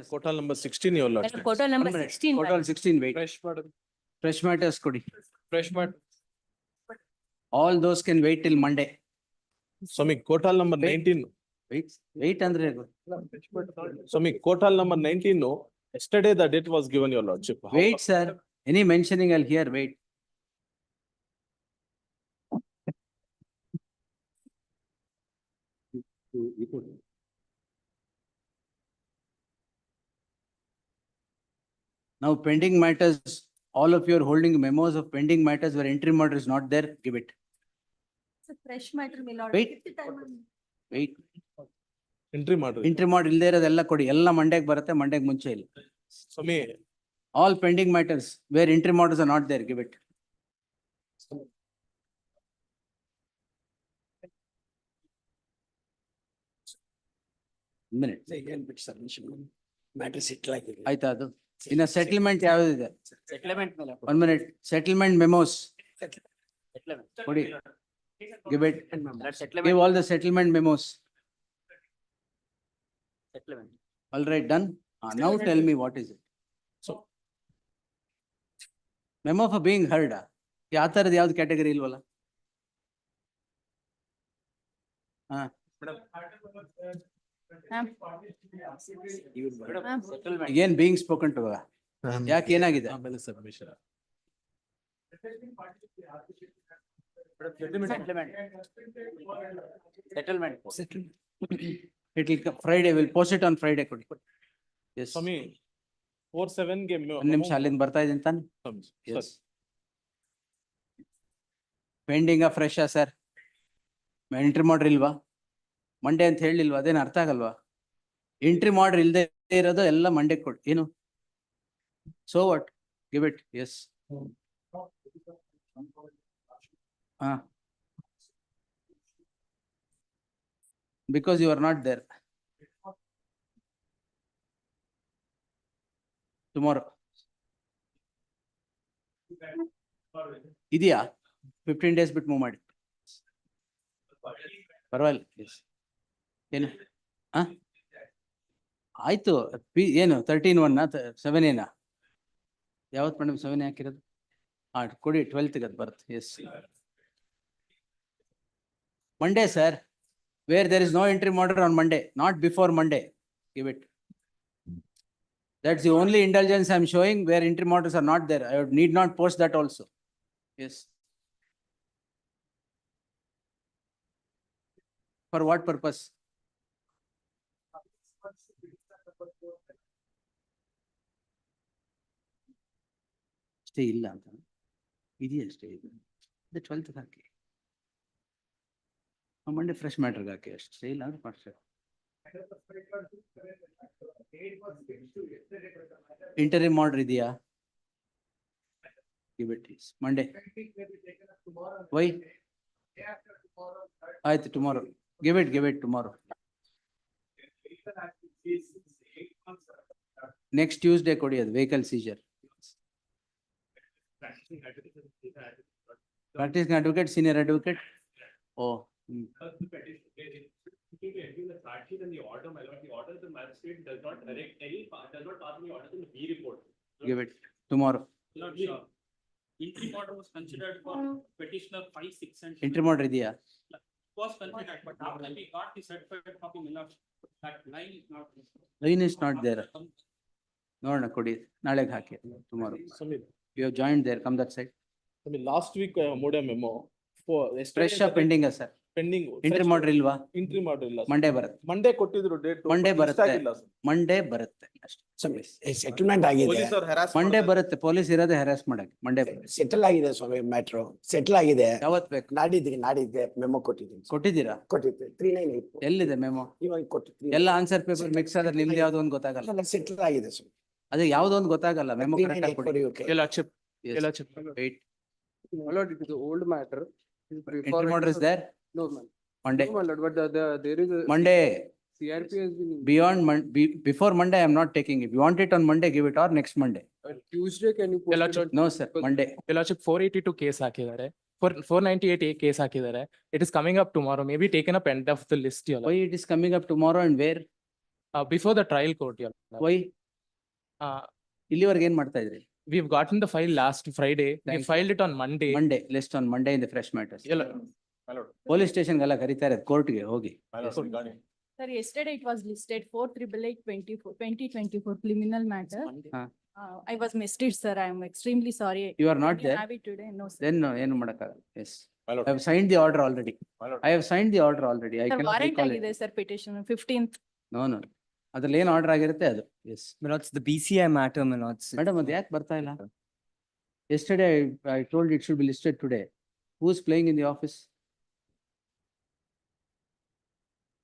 Quotal number 16, your lordship. Quotal number 16. Total 16, wait. Fresh matters, Kodi. Fresh matter. All those can wait till Monday. Swami, quotal number 19. Wait, Andre. Swami, quotal number 19, no. Yesterday the date was given, your lordship. How- Wait, sir. Any mentioning, I'll hear, wait. Now pending matters, all of you are holding memos of pending matters where interim order is not there, give it. It's a fresh matter, my lord. Wait. Wait, Interim order. interim order ಇಲ್ದೇ ಇರೋದೆಲ್ಲ ಕೊಡಿ, ಎಲ್ಲ ಮಂಡ್ಯಕ್ಕೆ ಬರುತ್ತೆ, ಮಂಡ್ಯಕ್ಕೆ ಮುಂಚೆ ಇಲ್ಲ. Swami, All pending matters where interim orders are not there, give it. Minute. Matter settle ಆಗಿದೆ. ಆಯ್ತಾ ಅದು? ಇನ್ನ ಸೆಟಲ್ಮೆಂಟ್ ಯಾವ್ದಿದೆ? Settlement ಮೇಲೆ ಹಾಕು. 1 minute, settlement memos, Settlement. ಕೊಡಿ, give it. That settlement. Give all the settlement memos. Settlement. All right, done? Now tell me what is it? so Memo for being heard. ಆ ಥರದ್ದು ಯಾವ್ದು ಕ್ಯಾಟಗರಿ ಇಲ್ವಲ್ಲ? Settlement. ಏನ್ being spoken to? ಯಾಕೆ ಏನಾಗಿದೆ? ಆಮೇಲೆ submission. Settlement. Settlement. It will come Friday, we'll post it on Friday, ಕೊಡಿ. Yes. Swami, 4/7 ಗೆ ಒಂದ್ ನಿಮಿಷ ಅಲ್ಲಿಂದ ಬರ್ತಾ ಇದ್ದೀನಿ ತಾನೆ? Yes. Pending fresh sir? Entry ಮಾಡ್ರಿ ಇಲ್ವಾ? ಮಂಡೇ ಅಂತ ಹೇಳಿಲ್ವಾ? ಅದೇನು ಅರ್ಥ ಆಗಲ್ವಾ? ಎಂಟ್ರಿ ಮಾಡ್ರಿ ಇಲ್ದೇ ಇರೋದು ಎಲ್ಲ ಮಂಡೇ ಕೊಡಿ. ಏನು? So what? Give it. Yes. Because you are not there. Tomorrow. ಇದೆಯಾ? 15 days ಬಿಟ್ಟು ಮೂವ್ ಮಾಡಿ. ಪರವಾಗಿಲ್ಲ. ಏನು? ಆಯ್ತು. ಏನು 13/1 7 ಏನ? ಯಾವತ್ತು ಮೇಡಮ್ 7 ಹಾಕಿರೋದು? ಕೊಡಿ, 12th ಅದು ಬರುತ್ತೆ. S. Monday, sir, where there is no interim order on Monday, not before Monday, give it. That's the only indulgence I am showing where interim orders are not there. I would need not post that also. Yes. For what purpose? Stay illa anta. Idiya stay. The 12th hockey. Monday fresh matter ಹಾಕಿ ಅಷ್ಟೇ. Stay ಇಲ್ಲ ಅಂದ್ರೆ ಮಾಡ್ಸೆ. Interim order ಇದೆಯಾ? Give it please. Monday. Why? ಆಯ್ತು, tomorrow. Give it tomorrow. Next Tuesday ಕೊಡಿ ಅದು vehicle seizure. Practicing advocate, senior advocate. Oh. The order, my lord, the order the magistrate does not direct any, does not pass any order in the B report. Give it tomorrow. Lord, interim order was considered for petitioner 5, 6 and Interim order ಇದೆಯಾ? was considered, but after we got the certified copy, my lord, that line is not. Line is not there. ನೋಡೋಣ ಕೊಡಿ, ನಾಳೆಗೆ ಹಾಕಿ tomorrow. Swami, You have joined there, come that side. Swami, last week mode memo for Fresh pending sir. pending. Interim order ಇಲ್ವಾ? Interim order ಇಲ್ಲ. Monday ಬರುತ್ತೆ. Monday ಕೊಟ್ಟಿದ್ರು date. Monday ಬರುತ್ತೆ. Monday ಬರುತ್ತೆ ಅಷ್ಟೇ. ಸ್ವಾಮಿ ಸೆಟಲ್ಮೆಂಟ್ ಆಗಿದೆ. ಪೊಲೀಸರು harass Monday ಬರುತ್ತೆ. ಪೊಲೀಸ್ ಇರೋದೇ ಹರಾಸ್ ಮಾಡಕ್ಕೆ. Monday ಬರುತ್ತೆ. ಸೆಟಲ್ ಆಗಿದೆ ಸ್ವಾಮಿ, ಮ್ಯಾಟ್ರು ಸೆಟಲ್ ಆಗಿದೆ. ಯಾವತ್ ಬೇಕು? ನಾಡಿದ್ದೆ ಮೆಮೊ ಕೊಟ್ಟಿದ್ದೀನಿ. ಕೊಟ್ಟಿದ್ದೀರಾ? ಕೊಟ್ಟಿದ್ದೆ 398. ಎಲ್ಲಿದೆ ಮೆಮೋ? ಇವಾಗ ಕೊಟ್ಟಿದ್ದೀನಿ. ಎಲ್ಲ ಆನ್ಸರ್ ಪೇಪರ್ ಮಿಕ್ಸ್ ಆದ್ರೆ ನಿಮ್ದು ಯಾವ್ದು ಒಂದು ಗೊತ್ತಾಗಲ್ಲ. ಸೆಟಲ್ ಆಗಿದೆ ಸ್ವಾಮಿ. ಅದು ಯಾವ್ದು ಒಂದು ಗೊತ್ತಾಗಲ್ಲ. ಮೆಮೋ ಕರೆಕ್ಟ್ ಆಗಿ ಕೊಡಿ. Lordship. Yes. Lordship. Wait. My lord, it is an old matter. Interim order is there? No, man. Monday. No, my lord, but there is a Monday. CRP has been. Beyond before Monday, I am not taking it. You want it on Monday, give it, or next Monday. Tuesday, can you post it on? No, sir, Monday. Lordship 482 case ಹಾಕಿದ್ದಾರೆ. 498A case ಹಾಕಿದ್ದಾರೆ. It is coming up tomorrow, maybe taken up end of the list, your Why lord. it is coming up tomorrow and where? Before the trial court, your lord. Why? Uh, ಇಲ್ಲಿವರೆಗೆ ಏನ್ ಮಾಡ್ತಾ ಇದ್ರಿ? we've gotten the file last Friday. We Thank you. filed it on Monday. Monday, list on Monday in the fresh matters. Your lord. My lord, police station ಗೆಲ್ಲ ಕರೀತಾರೆ ಕೋರ್ಟ್ಗೆ ಹೋಗಿ. my lord, regarding. Sir, yesterday it was listed 488/2024 criminal matter. Huh. I was missed it, sir. I am extremely sorry. You are not Can you there? have it today? No, sir. Then ಏನು ಮಾಡಕ್ಕಾಗಲ್ಲ. Yes. My lord, I have signed the order already. my lord. I have signed the order already. I Sir, cannot warrant recall ಆಗಿದೆ it. sir petition 15th. No, no. ಅದ್ರಲ್ಲಿ ಏನ್ order ಆಗಿರುತ್ತೆ ಅದು. Yes. My lords, the BCI matter, my lords. Madam, ಅದು ಯಾಕೆ ಬರ್ತಾ ಇಲ್ಲ? Yesterday I told it should be listed today. Who is playing in the office?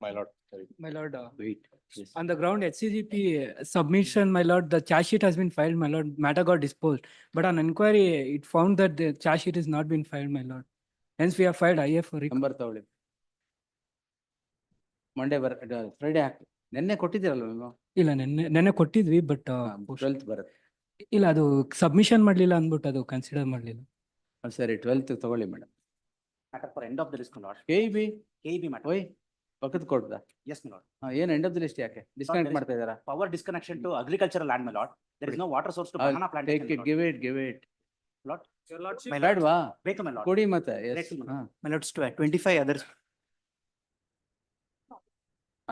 My lord, sorry. My lord, Wait. Yes. on the ground HCGP submission, my lord, the charge sheet has been filed, my lord, matter got disposed. But on inquiry, it found that the charge sheet has not been filed, my lord. Hence, we have filed IA for recall. Number ತಗೊಳ್ಳಿ. Monday Friday ಹಾಕಿ. ನೆನ್ನೆ ಕೊಟ್ಟಿದ್ದೀರಲ್ವ ನೀವು? ಇಲ್ಲ ನೆನ್ನೆ ಕೊಟ್ಟಿದ್ವಿ but 12th ಬರುತ್ತೆ. ಇಲ್ಲ ಅದು submission ಮಾಡ್ಲಿಲ್ಲ ಅಂದ್ಬಿಟ್ಟು ಅದು ಕನ್ಸಿಡರ್ ಮಾಡ್ಲಿಲ್ಲ. ಸರಿ 12th ತಗೊಳ್ಳಿ madam. Matter for end of the list, my lord. KEB KEB matter. ಓಯ್ ಪಕ್ಕದ ಕೊಡ್ದ. Yes, my lord. ಏನ್ ಎಂಡ್ ಆಫ್ ದ ಲಿಸ್ಟ್ ಯಾಕೆ ಡಿಸ್ಕನೆಕ್ಟ್ there is- ಮಾಡ್ತಾ ಇದಾರಾ? Power disconnection to agricultural land, my lord. There is no water source to banana Take plantation, it, my give lord. it, give it. Your lordship. My lord, ಬೇಡ್ವಾ? ಬೇಕು, my lord. ಕೊಡಿ ಮತ್ತೆ. Yes. Correct, my lord. ಹಾ, My lords, 25 others.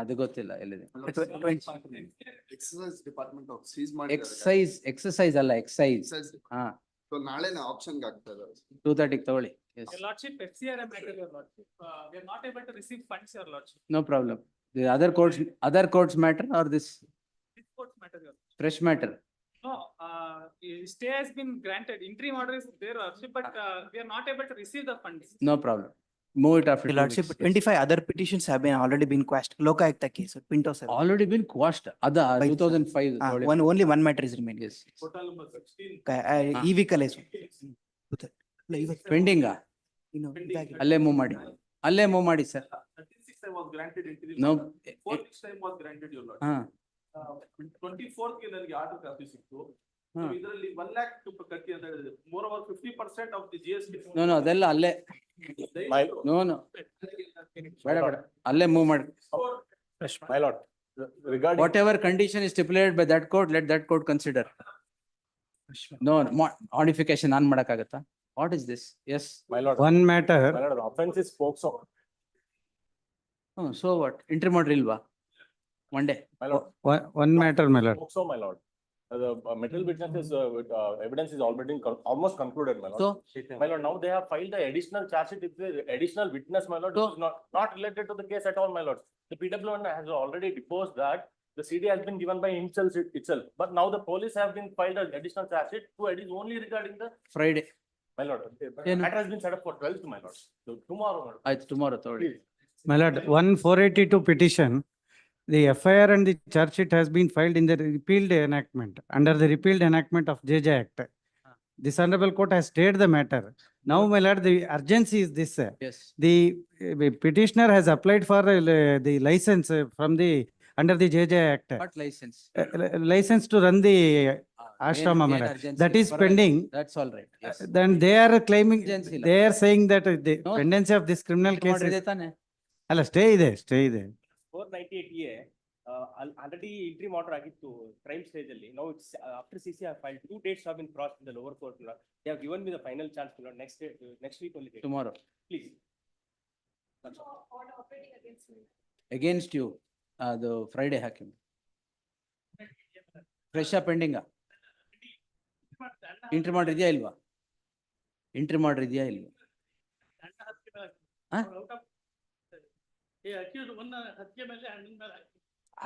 ಅದು ಗೊತ್ತಿಲ್ಲ ಎಲ್ಲಿದೆ. Excise department offices exercise ಅಲ್ಲ excise. ಹಾ, ಸೊ ನಾಳೆನೇ ಆಪ್ಷನ್ ಆಗ್ತಾ ಇದ್ದಾರೆ. 2:30 ತಗೊಳ್ಳಿ. Yes. Your lordship, FCRA matter, your lordship. We are not able to receive funds, your lordship. No problem. The other courts matter or this This court matter, your lordship. fresh matter? No, stay has been granted. Interim order is there, your lordship, but we are not able to receive the funds. No problem. Move it after Your 2 lordship, weeks. Yes. 25 other petitions have been already been quashed. Lokayukta case, Pinto 7. Already been quashed. ಅದ By 2005. ತಗೊಳ್ಳಿ. Only one matter is remaining. Yes. Total number 16. E-vehicle is. Pending ಆ? ಅಲ್ಲೇ move ಮಾಡಿ sir. 36 time was granted interim. No. 46 time was granted, your lord. ಹಾ, 24th ಗೆ ನನಗೆ order copy ಸಿಕ್ತು. ಹಾ. ಇದರಲ್ಲಿ 1 lakh ಕಟ್ಟಿ ಅಂತ ಹೇಳಿದ್ರು. More over 50% of the GST. No, ಅದೆಲ್ಲ ಅಲ್ಲೇ. No. ಬೇಡ. ಅಲ್ಲೇ ಮೂವ್ ಮಾಡಿ. My lord, regarding. Whatever condition is stipulated by that court, let that court consider. No, modification ನಾನ್ ಮಾಡಕ್ಕಾಗತ್ತಾ? What is this? Yes. My lord. One matter, My lord, the offense is POCSO. Oh, so what? Interim order ಇಲ್ವಾ? Monday. My lord. one matter, my lord. POCSO, my lord. The material witness is, evidence is already almost concluded, my lord. So, My lord, now they have filed the additional charge sheet, it's the additional witness, my lord, So- which is not related to the case at all, my lord. The PWN has already deposed that the CD has been given by himself itself, but now the police have been filed an additional charge sheet, so it is only regarding the, Friday. my lord. ಏನು? Matter has been set up for 12th, my lord. So tomorrow, my lord. ಆಯ್ತು, tomorrow ತಗೊಳ್ಳಿ. Please. My lord, 482 petition, the FIR and the charge sheet has been filed in the repealed enactment, under the repealed enactment of JJ Act. This honorable court has stayed the matter. Now, my lord, the urgency is this. Yes. The petitioner has applied for the license from the, under the JJ Act. What license? License to run the Ah, ashrama, ಏನ್ my lord. urgency? That is ಪರವಾಗಿಲ್ಲ. pending. That's all right. Yes. Then they are claiming, Urgency ಇಲ್ಲ. they are saying that the No. pendency of this criminal Interim case order is. ಇದೆ ತಾನೆ? ಅಲ್ಲ, stay ಇದೆ. 498A, already interim order ಆಗಿತ್ತು crime stage ಅಲ್ಲಿ. Now it's after CC have filed, 2 dates have been crossed in the lower court, my lord. They have given me the final chance, my lord. Next week only. Tomorrow. Please. Against you, ಅದು Friday ಹಾಕಿ. Fresh pending. Interim order ಇದೆಯಾ ಇಲ್ವಾ? Interim order ಇದೆಯಾ ಇಲ್ವಾ? ಹಾ?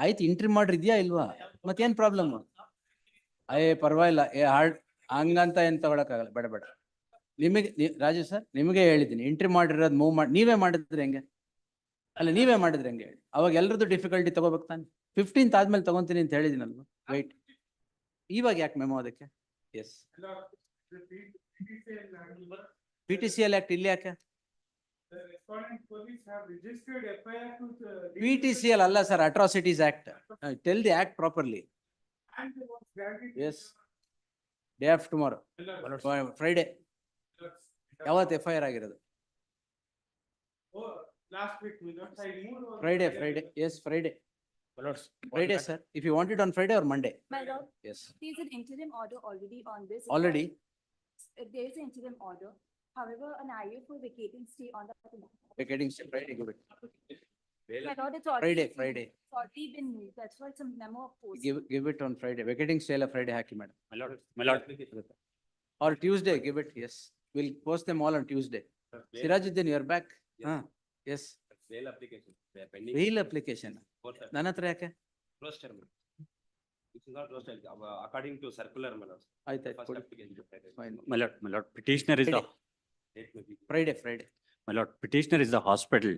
ಆಯ್ತು, interim order ಇದೆಯಾ ಇಲ್ವಾ? ಮತ್ತೇನ್ ಪ್ರಾಬ್ಲಮ್? ಪರವಾಗಿಲ್ಲ. ಹಂಗಂತ ಏನ್ ತಗೊಳಕ್ಕಾಗಲ್ಲ. ಬೇಡ. ನಿಮಗೆ ರಾಜು ಸರ್, ನಿಮಗೆ ಹೇಳಿದ್ದೀನಿ interim order ಇರೋದು ಮೂವ್ ಮಾಡಿ, ನೀವೇ ಮಾಡಿದ್ರೆ ಹೆಂಗೆ? ನೀವೇ ಮಾಡಿದ್ರೆ ಹೆಂಗೆ ಹೇಳಿ? ಅವಾಗ ಎಲ್ರದ್ದು ಡಿಫಿಕಲ್ಟಿ ತಗೋಬೇಕು ತಾನೆ. 15th ಆದ್ಮೇಲೆ ತಗೊಂತೀನಿ ಅಂತ ಹೇಳಿದಿನಲ್ವಾ? ವೈಟ್. ಇವಾಗ ಯಾಕೆ ಮೆಮೋ ಅದಕ್ಕೆ? ಎಸ್. PTCL ಆಕ್ಟ್ ಇಲ್ಲಿ ಯಾಕೆ? PTCL ಅಲ್ಲ sir, Atrocities Act. Tell the act properly. Yes. Day after tomorrow. Friday. ಯಾವತ್ತು FIR ಆಗಿರೋದು? Last week, my lords, I moved on. Friday, yes, Friday. My lords, Friday, sir. If you want it on Friday or Monday? My lord, Yes, there is an interim order already on this. already. There is an interim order. However, an IU for vacating stay on the. Vacating stay Friday, give it. My lord, it's already. Friday. It's already been, that's why it's a memo of post. Give it on Friday. Vacating stay la Friday haki, madam. my lord. Or Tuesday, give it, yes. We'll post them all on Tuesday. Sirajuddin, you're back? Yes. Bail application. They are pending. Bail application. ನನ್ನ ಹತ್ರ ಯಾಕೆ? Closed term. This is not closed term. According to circular, my lords. ಆಯ್ತಾಯ್ತು, First ಕೊಡಿ. application. Fine. My lord, petitioner is the, Date may be. Friday. my lord, petitioner is the hospital.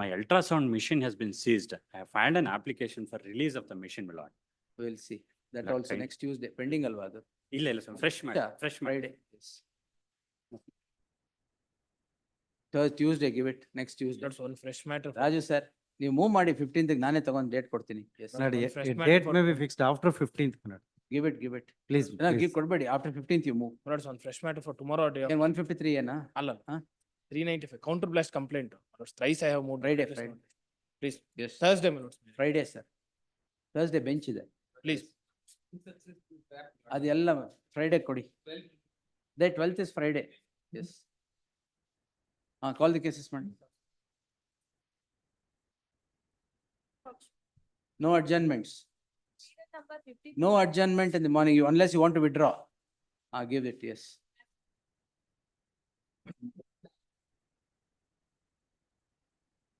My ultrasound machine has been seized. I have filed an application for release of the machine, my lord. We'll see. That Like also Friday. next Tuesday. Pending alva ಅದು? ಇಲ್ಲ sir, fresh matter, Yeah, fresh matter. Friday. Yes. Tuesday, give it. Next Tuesday. That's one fresh matter. Raju sir, ನೀವು move ಮಾಡಿ 15th ನಾನೇ ತಗೊಂಡು date ಕೊಡ್ತೀನಿ. Yes. Nadi, one fresh a matter date for- may be fixed after 15th minute. Give it. Please, No, give please. ಕೊಡ್ಬೇಡಿ. After 15th you move. My lords, one fresh matter for tomorrow day. ಏನ್ 153 ಏನಾ? ಅಲ್ಲ. Huh? 395 counter blast complaint. My lords, thrice I have moved. Friday. Please, Yes. Thursday, my lords. Friday, sir. Thursday bench ಇದೆ. Please. ಅದೆಲ್ಲ Friday ಕೊಡಿ. The 12th is Friday. Yes. Call the cases, madam. No adjournments. Serial number 50. No adjournment in the morning, unless you want to withdraw. Give it, yes.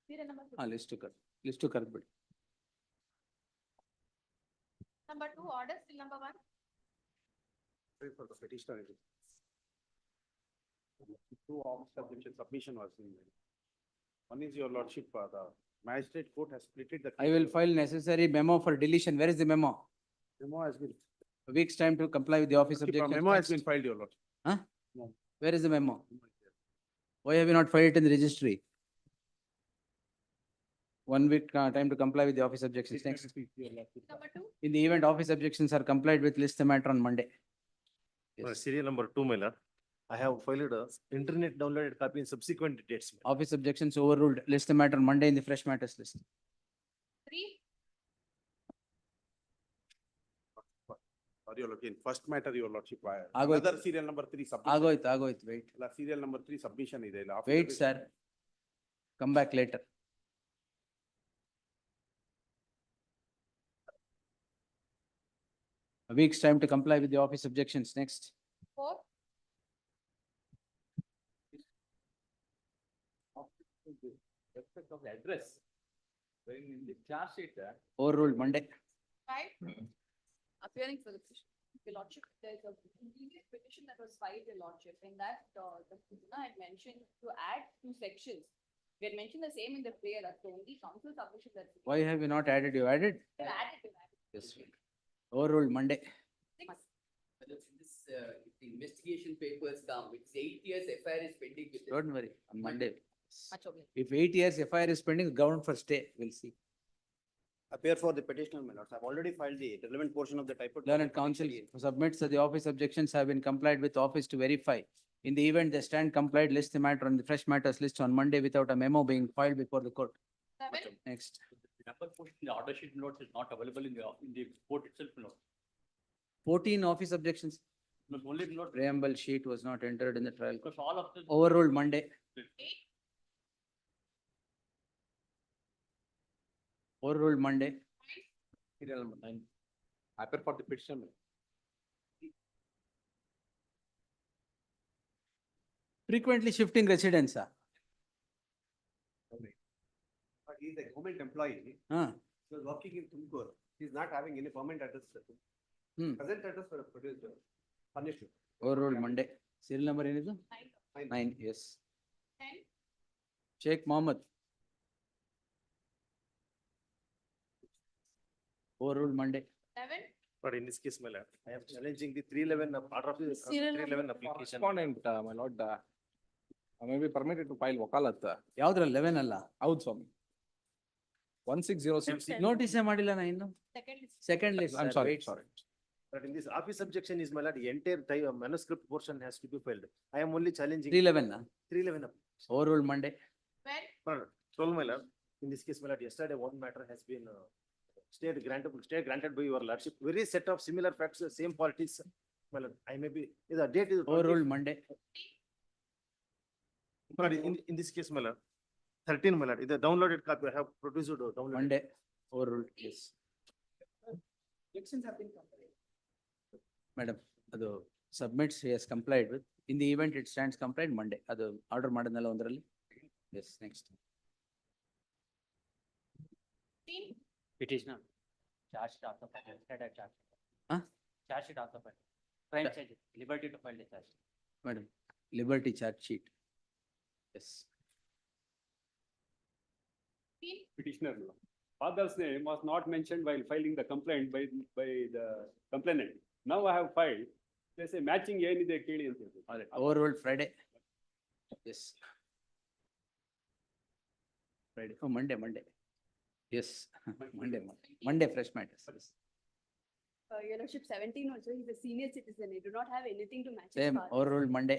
Serial number 50. List to ಕರೆದ್ಬಿಡಿ. Number 2, order still number 1. For the petitioner. Two objection submission was in there. One is your lordship, the magistrate court has splitted the. I will file necessary memo for deletion. Where is the memo? Memo has been. A week's time to comply with the office objection. Memo has been filed, your lordship. Where is the memo? Why have you not filed it in the registry? 1 week time to comply with the office objections. Next. Number 2. In the event office objections are complied with, list the matter on Monday. Yes. Serial number 2, my lord. I have filed a internet downloaded copy in subsequent dates. Office objections overruled. List the matter on Monday in the fresh matters list. 3. Or your looking, first matter, your lordship. ಆಗೋಯ್ತು. Another serial number 3 submission. ಆಗೋಯ್ತು, wait. Serial number 3 submission ಇದೆ ಇಲ್ಲ. Wait, sir. Come back later. A week's time to comply with the office objections. Next. 4. Respect of the address. When in the charge sheet, Overruled Monday. 5. Appearing for the petition. Your lordship, there is a previous petition that was filed, your lordship, in that the petitioner had mentioned to add 2 sections. We had mentioned the same in the prayer, that's the only council submission that. Why have you not added? You added? You added. Yes. Overruled Monday. 6. This, if the investigation papers come, it's 8 years FIR is pending with. Don't worry, on Monday. Much obliged. If 8 years FIR is pending, government for stay, we'll see. Appear for the petitioner, my lords. I've already filed the relevant portion of the type. Learned counsel submits that the office objections have been complied with office to verify. In the event they stand complied, list the matter on the fresh matters list on Monday without a memo being filed before the court. 7. Next. The number portion, the order sheet notes is not available in the court itself, no. 14 office objections. No, only not, Preamble sheet was not entered in the trial. because all of the. Overruled Monday. 8. Overruled Monday. Serial number 9. Appear for the petitioner. Frequently shifting residence. But he is a government employee. He was working in Tumkur. He is not having any permanent address. Present address for produced. Furnished. Overruled Monday. Serial number ಏನಿದು? 9, yes. 10. Sheikh Mohammed. Overruled Monday. 11. But in this case, my lord, I am challenging the 311 of order of the Serial 311 application. Correspondent, my lord, may be permitted to file ವಕಾಲತ್. ಯಾವ್ದ್ರಲ್ಲಿ 11 ಅಲ್ಲ? ಹೌದು ಸ್ವಾಮಿ. 1606. Notice ಮಾಡಿಲ್ಲ ನಾ ಇನ್ನು. Second is. Second list. I'm sir. sorry, Wait. sorry. But in this office objection is, my lord, the entire manuscript portion has to be filed. I am only challenging. 311, 311. overruled Monday. When? My lord, 12, my lord. In this case, my lord, yesterday one matter has been stay granted by your lordship. Very set of similar facts, same parties. My lord, I may be, the date is. Overruled Monday. My lord, in this case, my lord, 13, my lord, the downloaded copy I have produced. Downloaded. Monday, overruled, yes. Objections have been completed. Madam, ಅದು submits, he has complied with. In the event it stands complied, Monday. ಅದು order ಮಾಡದ್ನಲ್ಲ ಒಂದರಲ್ಲಿ. Yes, next. Petitioner. Charge sheet also filed, yesterday charge. Huh? Charge sheet also filed. Crime charge, liberty to file the charge. Madam, liberty charge sheet. Yes. Petitioner. Father's name was not mentioned while filing the complaint by the complainant. Now I have filed. They say matching ಏನಿದೆ ಕೇಳಿ ಅಂತ ಹೇಳಿ. Overruled Friday. Yes. Friday, oh, Monday. Yes, Monday, fresh matters. Your lordship 17 also, he's a senior citizen, he do not have anything to match his Same, father. overruled Monday.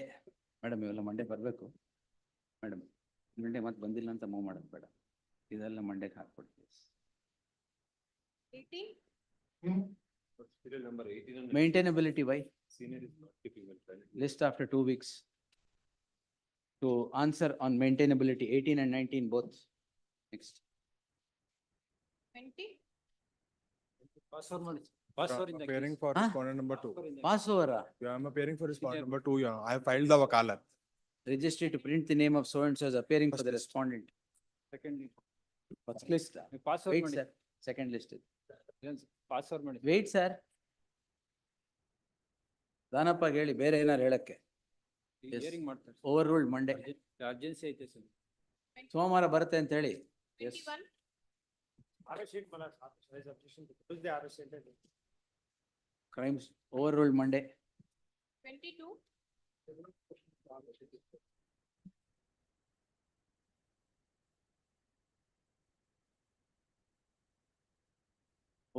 Madam, ಇವೆಲ್ಲ Monday ಬರ್ಬೇಕು. Madam, Monday ಮತ್ತೆ ಬಂದಿಲ್ಲ ಅಂತ move ಮಾಡೋದು ಬೇಡ. ಇದೆಲ್ಲ Monday ಹಾಕ್ಬಿಡ್ತೀವಿ. 18? Serial number 18. Maintainability, why? Senior is not keeping well. List after 2 weeks. To answer on maintainability, 18 and 19 both. Next. 20? Appearing for Huh? respondent number 2. Passover, Yeah, I'm appearing for respondent number 2. Yeah, I have filed the wakalat. registry to print the name of so and so as appearing for First the list. respondent. Second. First list. Wait, sir. Second list. Password ಮಾಡಿ. Wait, sir. Danappa ಹೇಳಿ ಬೇರೆ ಏನಾರು ಹೇಳಕ್ಕೆ. Yes. Overruled Monday. Urgency ಐತೆ sir. ಸೋಮವಾರ ಬರುತ್ತೆ ಅಂತ ಹೇಳಿ. Yes. 21? Crimes overruled Monday. 22?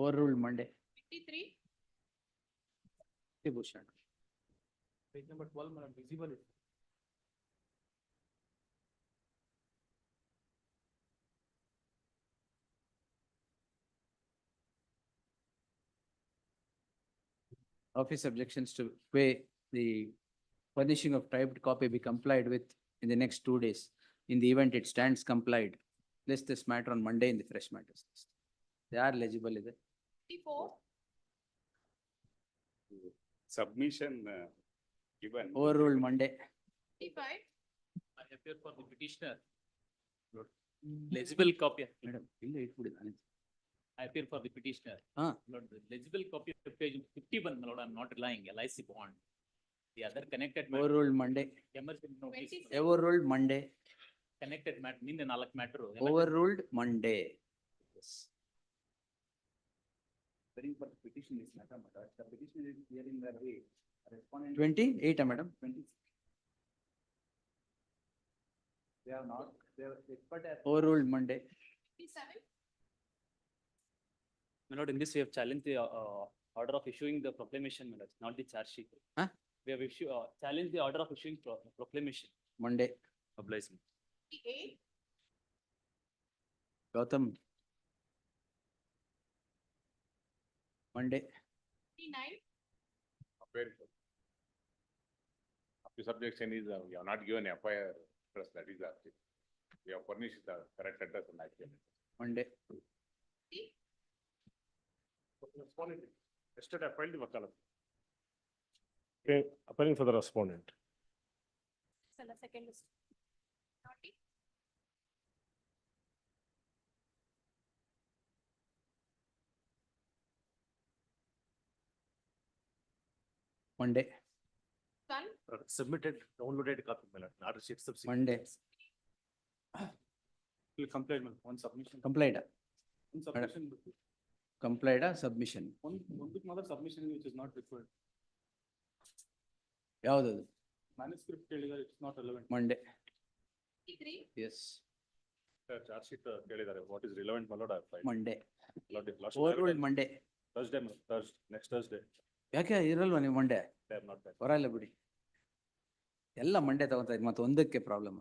Overruled Monday. 23? Bhushan. Page number 12, madam, visible. Office objections to pay the furnishing of typed copy be complied with in the next 2 days. In the event it stands complied, list this matter on Monday in the fresh matters list. They are legible, is it? 24? Submission given. Overruled Monday. 25? I appear for the petitioner. Legible copy. Madam, ಇಲ್ಲ ಇಟ್ಬಿಡಿ ನಾನು. I appear for the petitioner. Ah. Lord, the legible copy of page 51, my lord, I am not relying, LIC bond. The other connected matter, Overruled Monday. emergency notice, 26? Overruled Monday. connected matter, ನಿಂದೆ 4 matter. Overruled Monday. Yes. Appearing for petition is not a matter. The petition is hearing the way. Respondent. 28, madam. 20. They are not, they are expert as. Overruled Monday. 27? My lord, in this we have challenged the order of issuing the proclamation, my lord, not the charge sheet. Huh? We have challenged the order of issuing proclamation. Monday. Oblige me. 28? Gautam. Monday. 29? Appearing. This objection is, we have not given FIR address, that is the object. We have furnished the correct address and action. Monday. Respondent. Yesterday I filed the wakalat. Okay, appearing for the respondent. So the second list. 30? Monday. Done? Submitted, downloaded copy, my lord, not received subsequent. Monday. We complied, ma'am, on submission. Complied. On submission. Complied submission. One bit mother submission which is not required. ಯಾವ್ದದು? Manuscript ಕೇಳಿದರೆ it's not relevant. Monday. 53? Yes. Charge sheet ಕೇಳಿದ್ದಾರೆ, what is relevant, my lord, I have filed. Monday. Lord, last Overruled Monday. Thursday, next Thursday. ಯಾಕೆ ಇರಲ್ವಾ ನೀವು ಮಂಡೆ? They are not there. ಬರಲ್ಲ ಬಿಡಿ. ಎಲ್ಲ ಮಂಡೆ ತಗೊಂತ ಇದ್ ಮತ್ತೆ ಒಂದಕ್ಕೆ problem.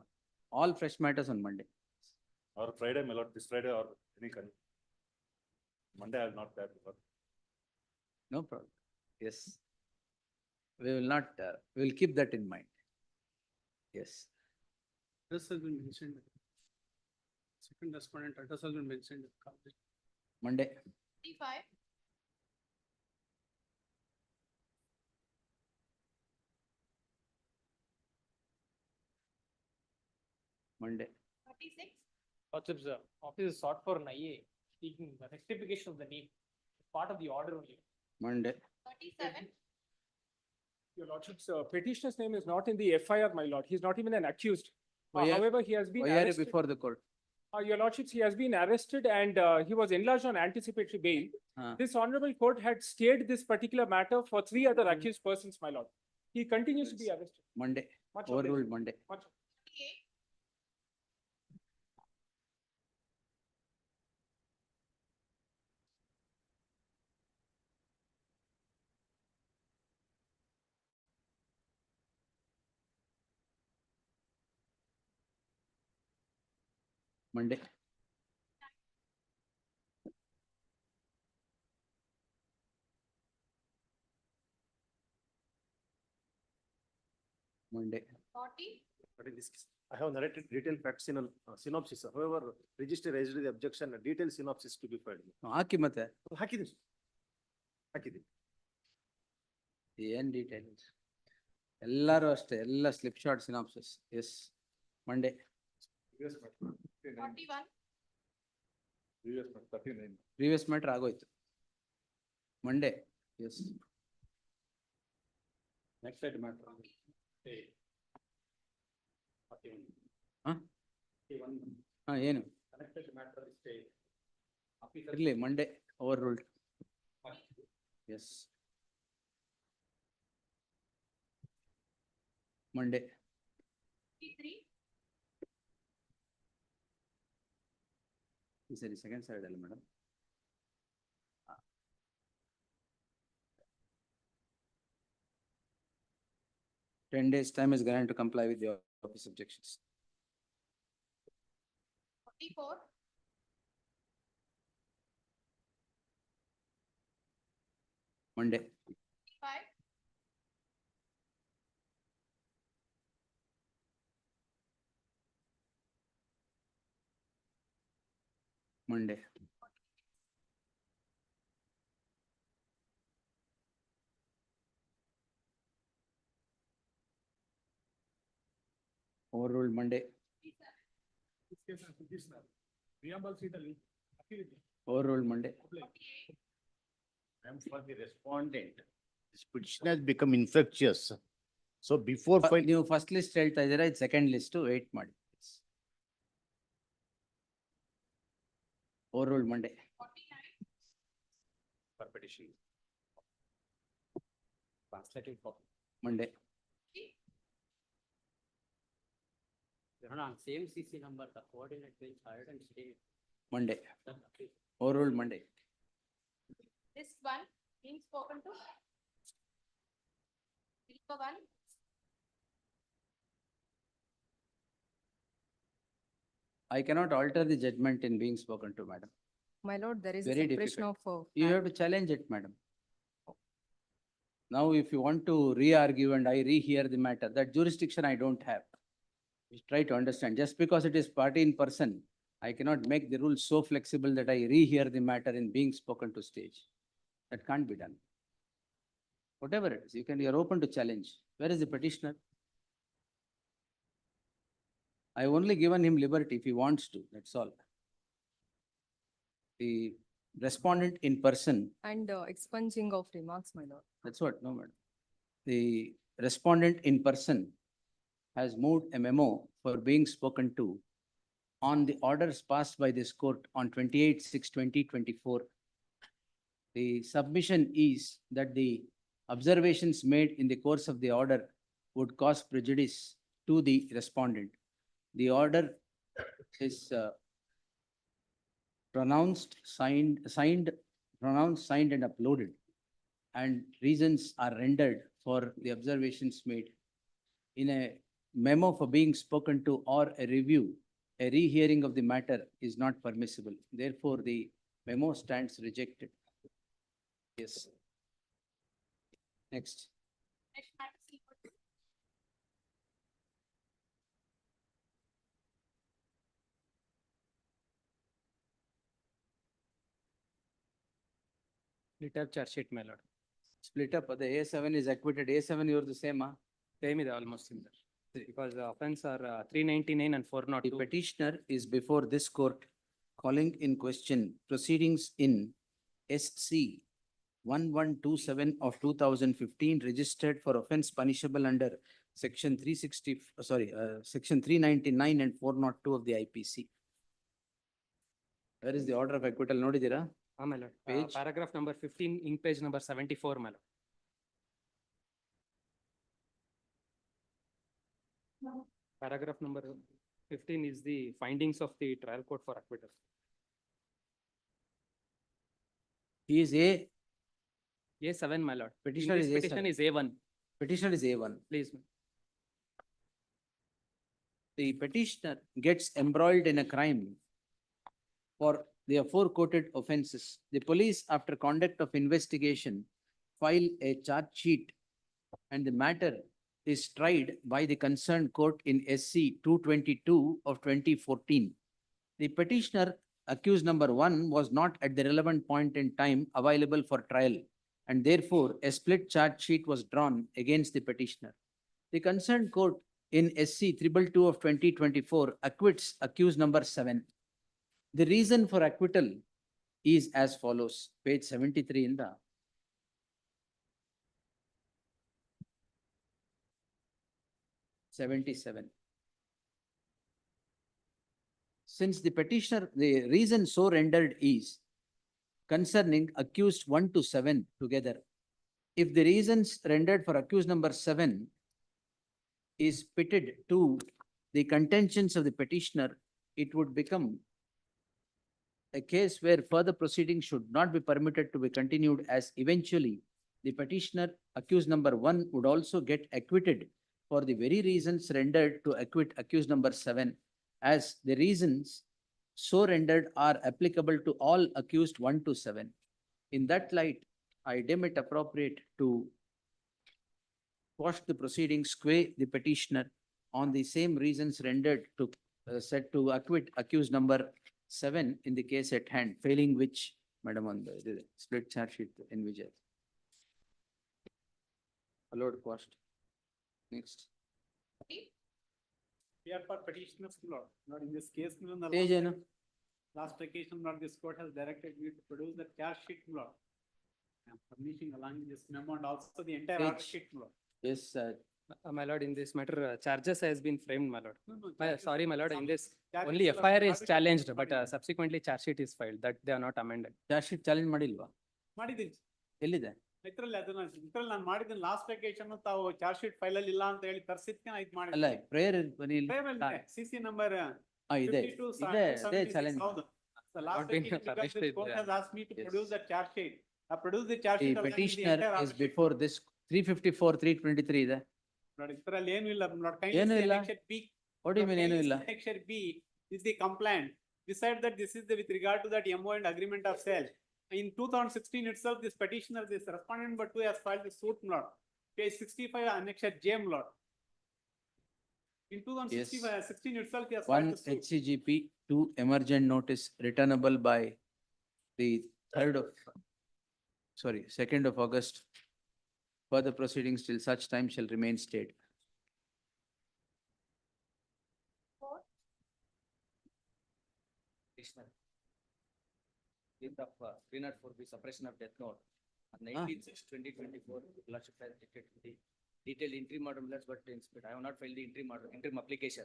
All fresh matters on Monday. Or Friday, my lord, this Friday or any kind. Monday I will not there. No problem. Yes. We will not, we will keep that in mind. Yes. Address has been mentioned. Second respondent address has been mentioned. Monday. 35, Monday. 36, Lordships, office is sought for an IA, seeking the rectification of the name, part of the order only. Monday. 37, Your lordship's petitioner's name is not in the FIR, my lord. He's not even an accused. Why are- However, he has been Why are you arrested. before the court? Your lordships, he has been arrested and he was enlarged on anticipatory bail. Ah. This honorable court had stayed this particular matter for 3 other accused persons, my lord. He continues to be arrested. Monday. Much Overruled obliged. Monday. Much. 38, Monday. Monday. 40, But in this case, I have narrated detailed facts in a synopsis. However, register raised the objection, a detailed synopsis to be filed. ಹಾಕಿ ಮತ್ತೆ ಹಾಕಿದ್ದೀನಿ. ಹಾಕಿದ್ದೀನಿ. ಏನ್ details? ಎಲ್ಲರೂ ಅಷ್ಟೇ, ಎಲ್ಲ slip short synopsis. Yes. Monday. Previous matter, 41, previous matter, 39. Previous matter ಆಗೋಯ್ತು. Monday. Yes. Next item matter. Hey. 41. ಹಾ? 41. ಹಾ, ಏನು? Connected matter is stay. Officer. ಇರ್ಲಿ, Monday over ruled. Yes. Monday. 53, ಸರಿ, ಸೆಕೆಂಡ್ ಸೈಡ್ ಅಲ್ಲ madam. 10 days time is granted to comply with the office objections. 44, Monday. 55, Monday. Overruled Monday. This case is petitioner. Reimburse the lien. Appeal it. Overruled Monday. And for the respondent, this petition has become infectious. So before file, ನೀವು first list ಹೇಳ್ತಾ ಇದ್ದೀರಾ, ಇದು second list, wait ಮಾಡಿ. Overruled Monday. 49, For petition. Translated for. Monday. On same CC number, the coordinate bench hired and stayed. Monday. Overruled Monday. this one being spoken to. Silver one, I cannot alter the judgment in being spoken to, madam. My lord, there is a Very separation of. You have to challenge it, madam. Now, if you want to re-argue and I rehear the matter, that jurisdiction I don't have. Just try to understand, just because it is party in person, I cannot make the rules so flexible that I rehear the matter in being spoken to stage. That can't be done. Whatever it is, you're open to challenge. Where is the petitioner? I only given him liberty if he wants to, that's all. The respondent in person, And expunging of remarks, my lord. that's what, no, madam. The respondent in person has moved a memo for being spoken to on the orders passed by this court on 28/6/2024. The submission is that the observations made in the course of the order would cause prejudice to the respondent. The order is pronounced, signed and uploaded. and reasons are rendered for the observations made in a memo for being spoken to or a review, a rehearing of the matter is not permissible. Therefore, the memo stands rejected. Yes. Next. Next matter, C. Split up charge sheet, my lord. Split up, the A7 is acquitted, A7 you're the same, huh? Same is almost similar. Because the offense are 399 and The 402. petitioner is before this court calling in question proceedings in SC 1127 of 2015 registered for offense punishable under section 360, section 399 and 402 of the IPC. Where is the order of acquittal? Nodidira? My lord. Page? Paragraph number 15, ink page number 74, my lord. Paragraph number 15 is the findings of the trial court for acquittal. He is A7, my lord. In Petitioner this is petition A7. is A1, petitioner is A1. please. ma'am. The petitioner gets embroiled in a crime for the aforequoted offences. The police, after conduct of investigation, file a charge sheet and the matter is tried by the concerned court in SC 222 of 2014. The petitioner, accused number 1, was not at the relevant point in time available for trial, and therefore a split charge sheet was drawn against the petitioner. The concerned court in SC 222 of 2024 acquits accused number 7. The reason for acquittal is as follows, page 73 in the 77. Since the petitioner, the reason so rendered is concerning accused 1 to 7 together. If the reasons rendered for accused number 7 is pitted to the contentions of the petitioner, it would become a case where further proceedings should not be permitted to be continued, as eventually the petitioner, accused number 1, would also get acquitted for the very reasons rendered to acquit accused number 7, as the reasons so rendered are applicable to all accused 1 to 7. In that light, I deem it appropriate to quash the proceedings, quay the petitioner on the same reasons rendered to said to acquit accused number 7 in the case at hand, failing which, Madam, on the split charge sheet in Vijay. Allowed quashed. Next. We are for petitioners, Lord, not in this case. Page, no? Last occasion, Lord, this court has directed me to produce the cash sheet, Lord. I am furnishing along with this memo and also the entire order Page. sheet, Lord. Yes, My lord, in this matter, charges has been framed, my lord. No, Sorry, my lord, in this, charges only are FIR is not- challenged, but subsequently charge sheet is filed, that they are not amended. charge sheet challenge ಮಾಡಿಲ್ವಾ? ಮಾಡಿದ್ದೀನಿ. ಎಲ್ಲಿದೆ? ಇದ್ರಲ್ಲಿ ನಾನು ಮಾಡಿದ್ದೀನಿ last occasion ತಾವು charge sheet file ಅಲ್ಲಿ ಇಲ್ಲ ಅಂತ ಹೇಳಿ ತರಿಸಿದ್ಕೆ ನಾ ಇದು ಅಲ್ಲ, ಮಾಡಿದ್ದೀನಿ. prayer CC number ಇದೆ, 52, ಇದೆ, ಅದೇ 76. challenge. ಹೌದು. The last Not been occasion, because arrested, this court has asked me to yes. produce the charge sheet. I produce the charge The sheet. along with the petitioner entire order is sheet. before this 354, 323 ಇದೆ. ನೋಡಿ, ಇದ್ರಲ್ಲಿ ಏನು ಇಲ್ಲ ನೋಡಿ, ಏನು ಇಲ್ಲ? annexure B. What do you mean ಏನು ಇಲ್ಲ? Annexure B is the complaint. Beside that, this is the with regard to that MO and agreement of sale. In 2016 itself, this petitioner, this respondent number 2 has filed the suit, Lord. Page 65, annexure J, Lord. In 2016 itself, he has One filed the suit. HCGP, 2 emergent notice returnable by the 2nd of August. Further proceedings till such time shall remain stayed. Of 304B suppression of death note on 19/6/2024, Lordship has dictated the detailed interim order minutes, but I have not filed the interim order, interim application.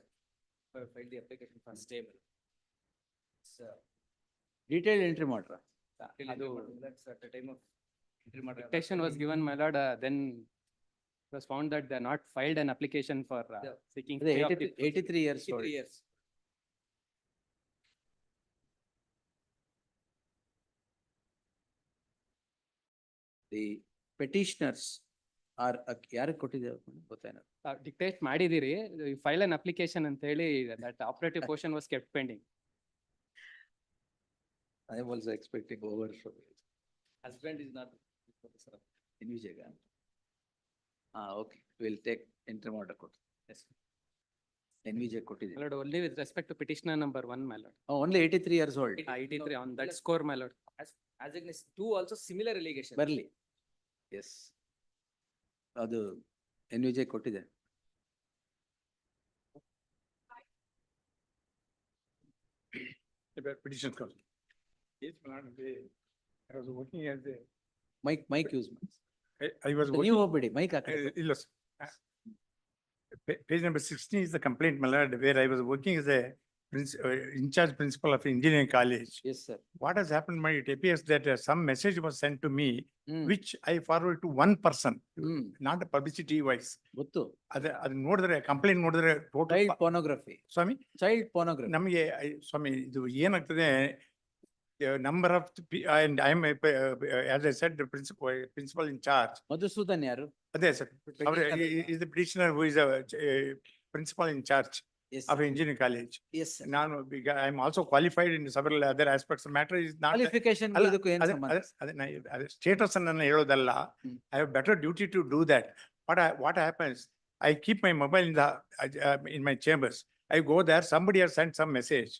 I have filed the application for stay. Detailed entry order. Till interim order minutes at the time of interim order. Dictation was given, my lord, then it was found that they are not filed an application for Yeah. seeking. ಅದೇ stay of the 83 years old. 83 years. The petitioners are, ಯಾರಿಗೆ ಕೊಟ್ಟಿದ್ದೇವೆ ಗೊತ್ತೇನೋ? Dictate ಮಾಡಿದಿರಿ, file an application ಅಂತ ಹೇಳಿ that operative portion was kept pending. I am also expecting over. Husband is not. Individual. Okay, we'll take interim order court. Yes. Individual ಕೊಟ್ಟಿದೆ. My lord, only with respect to petitioner number 1, my lord. Oh, only 83 years old. 83 on that score, my lord. As against two also similar allegation. ಬರ್ಲಿ. Yes. ಅದು individual ಕೊಟ್ಟಿದೆ. Petition call. Yes, my lord, I was working as a. Mike use. I was working. ನೀವು ಹೋಗ್ಬಿಡಿ mic ಹಾಕಿ. ಇಲ್ಲ, sir. Page number 16 is the complaint, my lord, where I was working as a in charge principal of engineering college. Yes, sir. What has happened, my, it appears that some message was sent to me, Hmm. which I forwarded to one person, Hmm. not a publicity wise. ಗೊತ್ತು. ಅದು ನೋಡಿದ್ರೆ complaint ನೋಡಿದ್ರೆ Child total pornography. ಸ್ವಾಮಿ Child pornography. ನಮಗೆ ಸ್ವಾಮಿ ಇದು ಏನಾಗ್ತದೆ number of and I am as I said principal in charge. Madhusudan ಯಾರು? ಅದೇ ಸರ್ ಅವರ is the petitioner who is a principal in charge Yes. of engineering college. Yes, sir. ನಾನು I am also qualified in several other aspects. The matter is not Qualification ಅಲ್ಲ, ಇದಕ್ಕೂ ಏನು ಸಂಬಂಧ? ಅದೇ status ಅನ್ನ ಹೇಳೋದಲ್ಲ. Hmm. I have better duty to do that. What happens? I keep my mobile in my chambers. I go there, somebody has sent some message.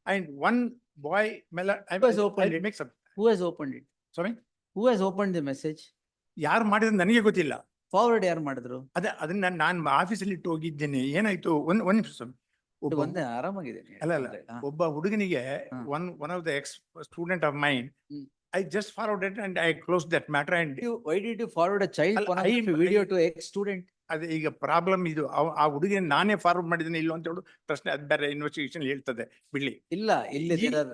And one boy, Who has opened it? make some, Who has opened it? sorry, Who has opened the message? ಯಾರು ಮಾಡಿದ್ರೆ ನನಗೆ ಗೊತ್ತಿಲ್ಲ. Forward ಯಾರು ಮಾಡಿದ್ರು? ಅದನ್ನ ನಾನು ಆಫೀಸಲ್ಲಿ ಇಟ್ಟು ಹೋಗಿದ್ದೇನೆ. ಏನಾಯ್ತು ಒಂದ್ ನಿಮಿಷ. ಒಂದೇ ಆರಾಮಾಗಿದೆ. ಅಲ್ಲ ಒಬ್ಬ ಹುಡುಗನಿಗೆ one of the ex student of mine, Hmm. I just forwarded and I closed that matter and Why did you forward a child ಅಲ್ಲ, pornography video to ex-student? ಅದೇ ಈಗ ಪ್ರಾಬ್ಲಮ್ ಇದು ಆ ಹುಡುಗಿನ ನಾನೇ ಫಾರ್ವರ್ಡ್ ಮಾಡಿದ್ದೀನಿ ಇಲ್ಲ ಅಂತ ಹೇಳು ಪ್ರಶ್ನೆ, ಅದು ಬೇರೆ ಇನ್ವೆಸ್ಟಿಗೇಷನ್ ಹೇಳ್ತದೆ ಬಿಡ್ಲಿ. ಇಲ್ಲ, ಇಲ್ಲಿ ಈ- there are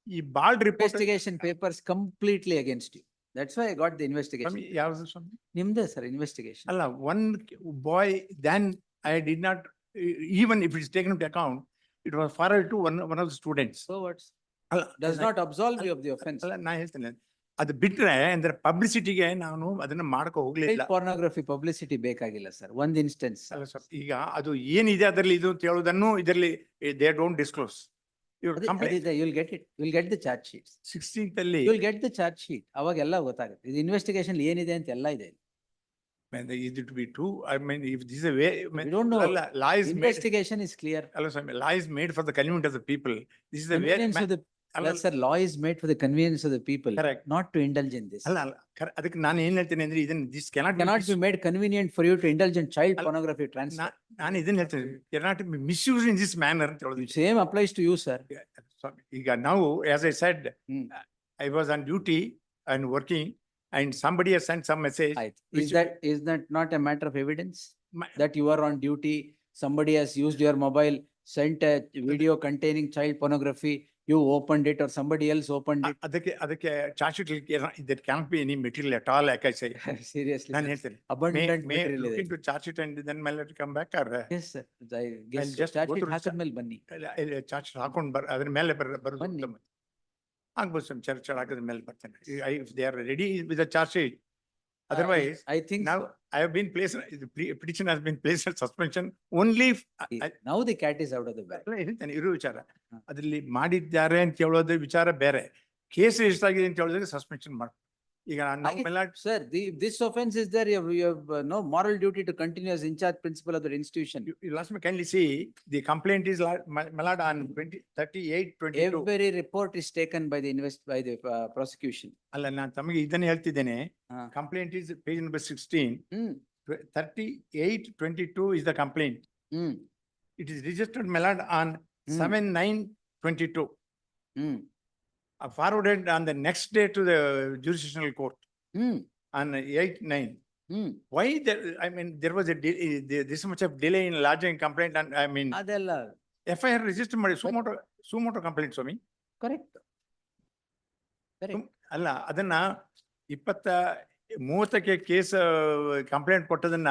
ಈ bald report investigation papers completely against you. That's why I got the investigation. ಯಾವ್ದು ಸ್ವಾಮಿ? ನಿಮ್ದೇ sir investigation. ಅಲ್ಲ, one boy, then I did not, even if it's taken into account, it was forwarded to one of the students. So what? ಅಲ್ಲ, Does not absolve you of the offense. ಅಲ್ಲ ನಾ ಹೇಳ್ತೇನೆ, ಅದು ಬಿಟ್ರೆ ಅಂದ್ರೆ ಪಬ್ಲಿಸಿಟಿಗೆ ನಾನು ಅದನ್ನ ಮಾಡಕ್ಕೆ ಹೋಗ್ಲಿಲ್ಲ. Child pornography publicity ಬೇಕಾಗಿಲ್ಲ sir. ಒಂದ್ instance. ಅಲ್ಲ ಸರ್, ಈಗ ಅದು ಏನಿದೆ ಅದರಲ್ಲಿ ಇದು ಅಂತ ಹೇಳೋದನ್ನು ಇದರಲ್ಲಿ they don't disclose. You'll get it. You'll get the charge sheet. 16th ಅಲ್ಲಿ You'll get the charge sheet. ಅವಾಗ ಎಲ್ಲ ಗೊತ್ತಾಗುತ್ತೆ. ಇದು ಇನ್ವೆಸ್ಟಿಗೇಷನ್ ಏನಿದೆ ಅಂತ ಎಲ್ಲ ಇದೆ. is it to be true? I mean, if this is a way, I mean, We don't know. law is made. Investigation is clear. Hello, sir, law is made for the convenience of the people. This is the way. Convenience of the, yes, sir, law is made for the convenience of the people. Correct. Not to indulge in this. ಅಲ್ಲ ಅದಕ್ಕೆ ನಾನು ಏನ್ ಹೇಳ್ತೇನೆ ಅಂದ್ರೆ ಇದನ್ನ this cannot Cannot be made convenient for you to indulge in child pornography transfer. ನಾನು ಇದನ್ನ ಹೇಳ್ತೇನೆ, cannot be misused in this manner ಅಂತ ಹೇಳೋದು. Same applies to you, sir. ಈಗ ನಾವು, as I said, Hmm. I was on duty and working and somebody has sent some message. Right. which- Is that not a matter of evidence? My- That you are on duty, somebody has used your mobile, sent a video containing child pornography, you opened it or somebody else opened it. ಅದಕ್ಕೆ charge sheet there cannot be any material at all, like I say. Seriously. ನಾನು sir. ಹೇಳ್ತೇನೆ, Abundant may material look ಇದೆ. into charge sheet and then may let it come back or Yes, sir. I guess just charge go sheet through ಹಾಕಿದ್ಮೇಲೆ ಬನ್ನಿ. Charge ಹಾಕೊಂಡು ಅದ್ರ ಮೇಲೆ ಬರೋದು ಬನ್ನಿ. ಉತ್ತಮ. ಆಗ್ಬೋದು ಸರ್, ಚಾರ್ಜ್ ಹಾಕಿದ ಮೇಲೆ ಬರ್ತೇನೆ. If they are ready with the charge sheet, otherwise I think now so. I have been placed, the petition has been placed at suspension only if Now the cat is out of the bag. ಹೇಳ್ತೇನೆ ಇರೋ ವಿಚಾರ. ಅದ್ರಲ್ಲಿ ಮಾಡಿದ್ದಾರೆ ಅಂತ ಹೇಳೋದು ವಿಚಾರ ಬೇರೆ, case ಎಷ್ಟಾಗಿದೆ ಅಂತ ಹೇಳೋದಕ್ಕೆ ಸಸ್ಪೆನ್ಷನ್ ಮಾಡಿ. ಈಗ ನಮ್ಮೆಲ್ಲ Sir, this offense is there, you have no moral duty to continue as in charge principal of the institution. you last me kindly see the complaint is Malad on 38/22. Every report is taken by the prosecution. ಅಲ್ಲ, ನಾನು ತಮಗೆ ಇದನ್ನ ಹೇಳ್ತಿದ್ದೇನೆ. ಹಾ. Complaint is page number 16. Hmm. 38/22 is the complaint. Hmm. It is registered Malad on 7/9/22. Hmm. Forwarded on the next day to the jurisdictional court Hmm. on 8/9. Hmm. Why there, I mean, there was a this much of delay in lodging complaint and I mean, ಅದೆಲ್ಲ FIR register ಮಾಡಿ sumoto complaint ಸ್ವಾಮಿ. correct. Correct. ಅಲ್ಲ, ಅದನ್ನ 30ಕ್ಕೆ case complaint ಕೊಟ್ಟದನ್ನ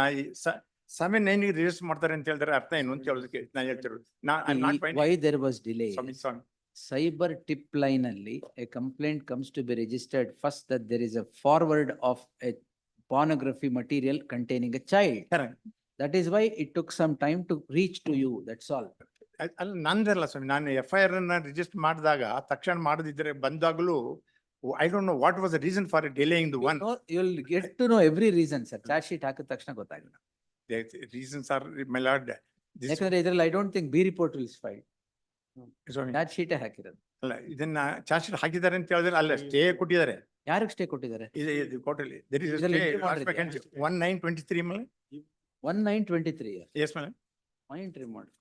7/9 register ಮಾಡ್ತಾರೆ ಅಂತ ಹೇಳಿದ್ರೆ ಅರ್ಥ ಏನು ಅಂತ ಹೇಳೋದಕ್ಕೆ ನಾನು ಹೇಳ್ತಿರೋದು. Why there was delay? Swami Cyber tip line ಅಲ್ಲಿ a complaint comes to be registered first that there is a forward of a pornography material containing a child. Correct. That is why it took some time to reach to you, that's all. ಅಲ್ಲ ನಂದಲ್ಲ ಸ್ವಾಮಿ, ನಾನು FIR ಅನ್ನ register ಮಾಡಿದಾಗ ತಕ್ಷಣ ಮಾಡದಿದ್ರೆ ಬಂದಾಗಲೂ I don't know what was the reason for delaying the one. You'll get to know every reason, sir. Charge sheet ಹಾಕಿದ ತಕ್ಷಣ ಗೊತ್ತಾಗುತ್ತೆ. Reasons R my lord. ಯಾಕಂದ್ರೆ ಇದ್ರಲ್ಲಿ I don't think B report will file. Swami Charge sheet ಹಾಕಿರೋದು. ಅಲ್ಲ ಇದನ್ನ charge sheet ಹಾಕಿದ್ದಾರೆ ಅಂತ ಹೇಳಿದ್ರೆ ಅಲ್ಲ ಸ್ಟೇ ಕೊಟ್ಟಿದ್ದಾರೆ. ಯಾರಿಗೆ ಸ್ಟೇ ಕೊಟ್ಟಿದ್ದಾರೆ? ಇದು ಕೋರ್ಟಲ್ಲಿ there is a ಇದ್ರಲ್ಲಿ stay entry ಮಾಡಿದ್ಯಾ? 1923 ಮೇಲೆ 1923. yes madam. Entry ಮಾಡಿ.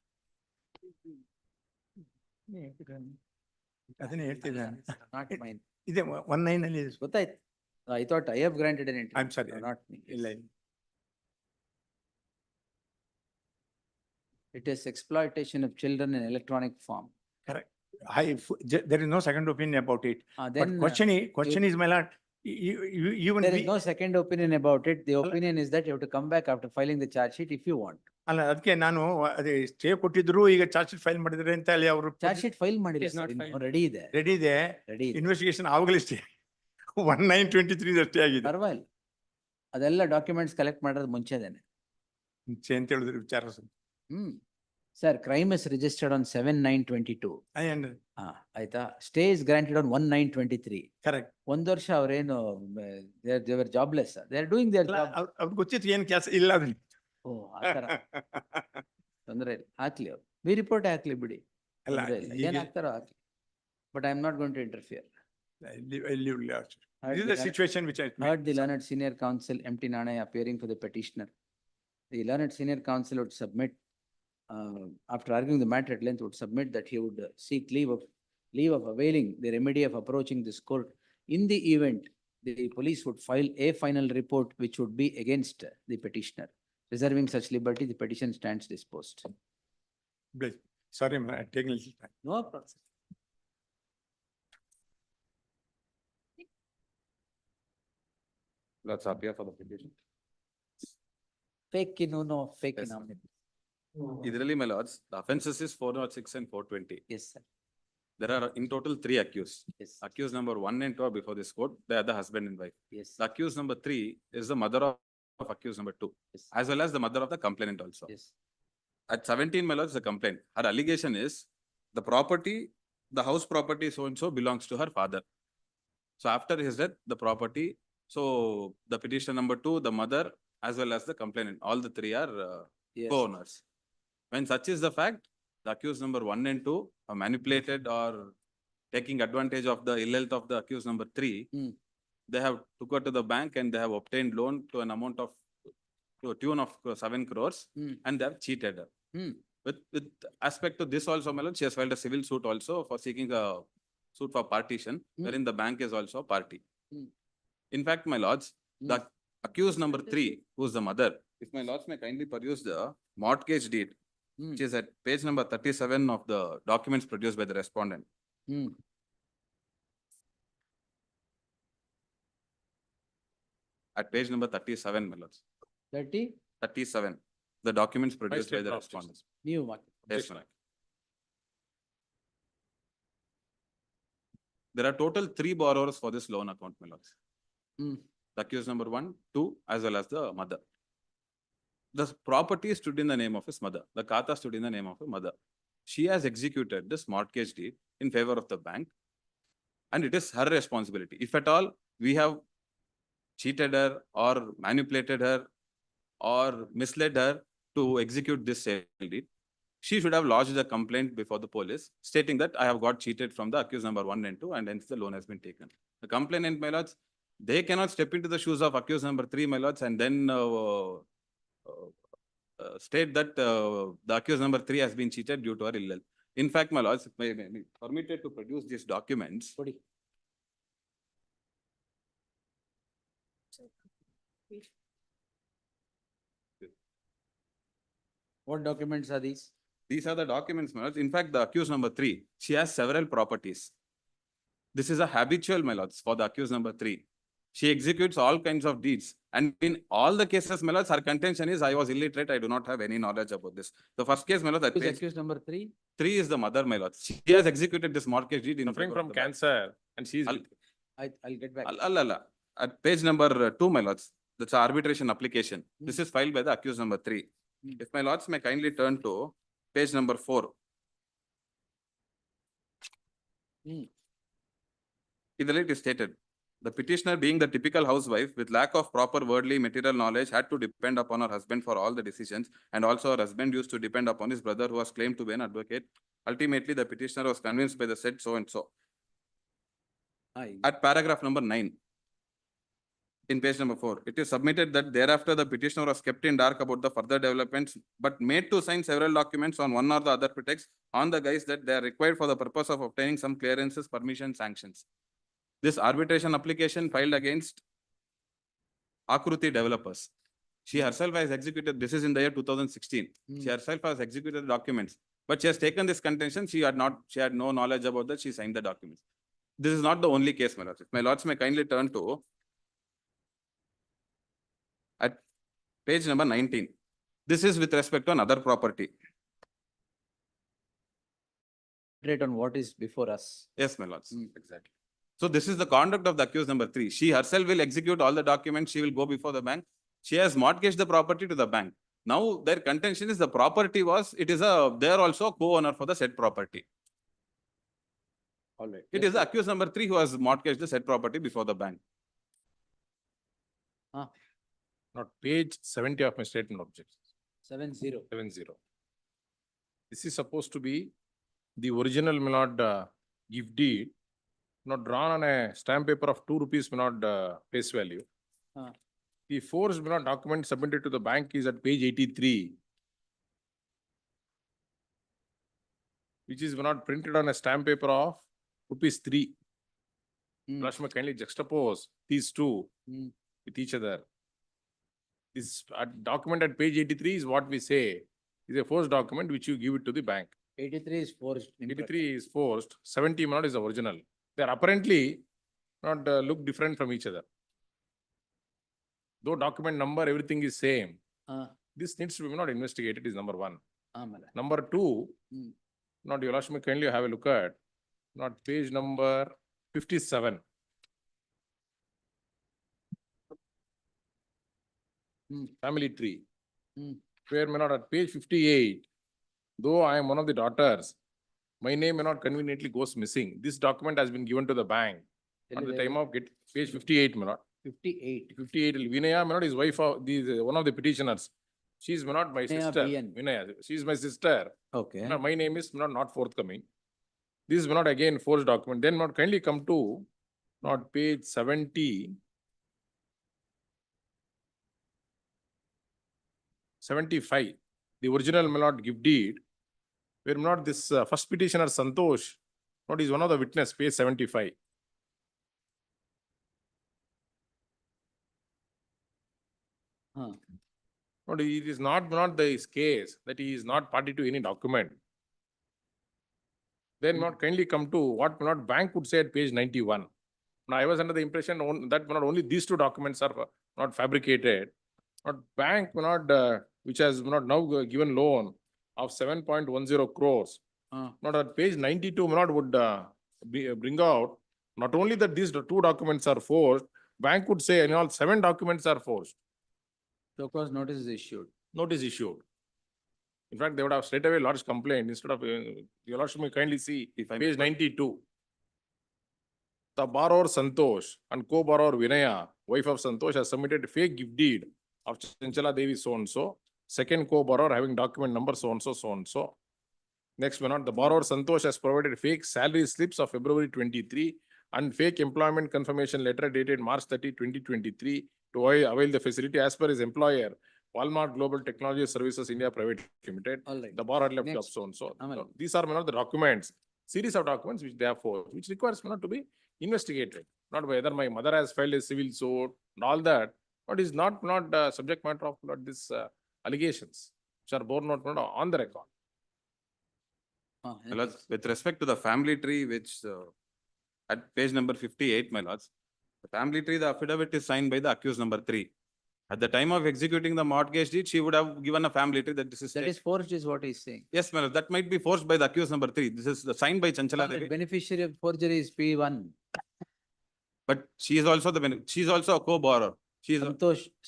ಅದನ್ನೇ ಹೇಳ್ತಿದ್ದಾನೆ. Not mine. ಇದೆ 19 ಅಲ್ಲಿ ಇದೆ. ಗೊತ್ತಾಯ್ತು. I thought I have granted an entry. I'm sorry. No, not me. ಇಲ್ಲ It is exploitation of children in electronic form. correct. There is no second opinion about it. But Then question is my lord, even there is we, no second opinion about it. The opinion is that you have to come back after filing the charge sheet if you want. ಅಲ್ಲ ಅದಕ್ಕೆ ನಾನು ಅದೇ stay ಕೊಟ್ಟಿದ್ರು ಈಗ charge sheet file ಮಾಡಿದ್ರೆ ಅಂತ ಹೇಳಿ ಅವರು Charge sheet file It ಮಾಡಿಲ್ಲ is not sir. filed. Ready ಇದೆ. ರೆಡಿ ಇದೆ. Ready ಇದೆ. ಇನ್ವೆಸ್ಟಿಗೇಷನ್ ಆವಾಗಲೇ ಸ್ಟೇ 1923 ಅಷ್ಟೇ ಆಗಿದೆ. ಪರವಾಗಿಲ್ಲ. ಅದೆಲ್ಲ ಡಾಕ್ಯುಮೆಂಟ್ಸ್ ಕಲೆಕ್ಟ್ ಮಾಡೋದು ಮುಂಚೆದೇನೆ. ಮುಂಚೆ ಅಂತ ಹೇಳಿದ್ರು ವಿಚಾರ. Sir, crime is registered on 7/9/22. ಆಯ್ತಾ? Stay is granted on 1/9/23. Correct. ಒಂದ್ ವರ್ಷ ಅವ್ರೇನು they were jobless. They are doing their job. ಅವ್ರಿಗೆ ಗೊತ್ತಿತ್ತು ಏನ್ ಕೆಲಸ ಇಲ್ಲ ಅದ್ರಲ್ಲಿ. ಓ ಆತರ ತೊಂದ್ರೆ ಇಲ್ಲ. ಹಾಕ್ಲಿ ಅವ್ರು. ಬಿ ರಿಪೋರ್ಟ್ ಹಾಕ್ಲಿ ಬಿಡಿ. ಅಲ್ಲ ತೊಂದ್ರೆ ಇಲ್ಲ. ಏನ್ ಹಾಕ್ತಾರೋ ಹಾಕ್ಲಿ. But I am not going to interfere. This is the situation which I Heard the learned senior counsel M.T. Nanai appearing for the petitioner. The learned senior counsel would submit, after arguing the matter at length, would submit that he would seek leave of availing the remedy of approaching this court in the event the police would file a final report which would be against the petitioner. Reserving such liberty, the petition stands disposed. Sorry, I'm taking a little time. No problem. Let's appear for the petition. Fake no, fake Yes, sir. nominee. Idrili, my lords, the offences is 406 and 420. Yes, sir. There are in total 3 accused. Yes. Accused number 1 and 2 are before this court. They are the husband and wife. Yes. The accused number 3 is the mother of accused number 2, Yes. as well as the mother of the complainant also. Yes. At 17, my lords, the complaint. Her allegation is the property, the house property so and so belongs to her father. So after his death, the property, so the petitioner number 2, the mother, as well as the complainant, all the 3 are Yes. co-owners. When such is the fact, the accused number 1 and 2 are manipulated or taking advantage of the ill health of the accused number 3. They have took her to the bank and they have obtained loan to an amount of, to a tune of 7 crores and they have cheated her. With aspect to this also, my lord, she has filed a civil suit also for seeking a suit for partition, wherein the bank is also a party. In fact, my lords, the accused number 3, who is the mother, if my lords may kindly peruse the mortgage deed, which is at page number 37 of the documents produced by the respondent. At page number 37, my lords. 37, the documents produced by the respondents. New Yes, my lord. There are total 3 borrowers for this loan account, my lords. The accused number 1, 2, as well as the mother. The property stood in the name of his mother. The khata stood in the name of her mother. She has executed this mortgage deed in favor of the bank, and it is her responsibility. If at all we have cheated her or manipulated her or misled her to execute this sale deed, she should have lodged a complaint before the police stating that I have got cheated from the accused number 1 and 2 and hence the loan has been taken. The complainant, my lords, they cannot step into the shoes of accused number 3, my lords, and then state that the accused number 3 has been cheated due to her ill health. In fact, my lords, may be permitted to produce these documents. What documents are these? These are the documents, my lords. In fact, the accused number 3, she has several properties. This is a habitual, my lords, for the accused number 3. She executes all kinds of deeds. And in all the cases, my lords, her contention is, I was illiterate, I do not have any knowledge about this. The first case, my lords, Who is accused number 3? 3 is the mother, my lords. She has executed this mortgage deed in Suffering favor of from the bank. cancer and she is. I'll get back. At page number 2, my lords, That's an arbitration application. This is filed by the accused number 3. If my lords may kindly turn to page number 4. In the it is stated, the petitioner being the typical housewife with lack of proper worldly material knowledge had to depend upon her husband for all the decisions, and also her husband used to depend upon his brother who was claimed to be an advocate. Ultimately, the petitioner was convinced by the said so and so. At paragraph number 9, in page number 4, it is submitted that thereafter the petitioner was kept in dark about the further developments, but made to sign several documents on one or the other pretext on the guise that they are required for the purpose of obtaining some clearances, permission, sanctions. This arbitration application filed against Akruti developers. She herself has executed, this is in the year 2016. She herself has executed the documents, but she has taken this contention. She had no knowledge about that. She signed the documents. This is not the only case, my lords. My lords may kindly turn to at page number 19. This is with respect to another property. On what is before us. Yes, my lords. Exactly. So this is the conduct of the accused number 3. She herself will execute all the documents. She will go before the bank. She has mortgaged the property to the bank. Now their contention is the property was, they are also co-owner for the said property. All right. It is the accused number 3 who has mortgaged the said property before the bank. Not page 70 of my statement of objections. 70. 70. This is supposed to be the original may not gift deed, not drawn on a stamp paper of 2 rupees may not face value. The forged may not document submitted to the bank is at page 83, which is may not printed on a stamp paper of rupees 3. Flash may kindly juxtapose these two with each other. This document at page 83 is what we say is a forged document which you give it to the bank. 83 is forged. 83 is forged. 70 may not is the original. They are apparently not look different from each other. Though document number, everything is same. This needs to be not investigated is number 1. Number 2, not your Lordship may kindly have a look at, not page number 57. Family tree. Where may not at page 58, though I am one of the daughters, my name may not conveniently goes missing. This document has been given to the bank at the time of page 58 may not. 58. 58. Vinaya may not is wife of one of the petitioners. She is may not my Vinaya sister. BN. Vinaya. She is my sister. Okay. Now, my name is not forthcoming. This is not again forged document. Then not kindly come to not page 70. 75. The original may not give deed. Where may not this first petitioner Santosh, not is one of the witness, page 75. But it is not the case that he is not party to any document. Then not kindly come to what not bank would say at page 91. Now I was under the impression that not only these 2 documents are not fabricated, not bank not which has not now given loan of 7.10 crores. Not at page 92 not would bring out not only that these 2 documents are forged, bank would say all 7 documents are forged. So, of course, notice is issued. Notice issued. In fact, they would have straight away lodged complaint instead of, your Lordship may kindly see page 92. The borrower Santosh and co-borrower Vinaya, wife of Santosh, has submitted fake gift deed of Chanchala Devi so-and-so. Second co-borrower having document number so-and-so, so-and-so. Next one, the borrower Santosh has provided fake salary slips of February 23 and fake employment confirmation letter dated March 30, 2023 to avail the facility as per his employer, Walmart Global Technology Services India Private Limited. Right. The borrower left job so-and-so. These are the documents, series of documents which they have forged, which requires not to be investigated. Not whether my mother has filed a civil suit and all that, but is not subject matter of this allegations, which are borne out on the record. My lords, with respect to the family tree, which at page number 58, my lords, the family tree, the affidavit is signed by the accused number 3. At the time of executing the mortgage deed, she would have given a family tree that this is. That is forged is what he's saying. Yes, my lord, that might be forged by the accused number 3. This is signed by Chanchala Devi. Beneficiary of forgery is P1. But she is also she is also a co-borrower. She is, a-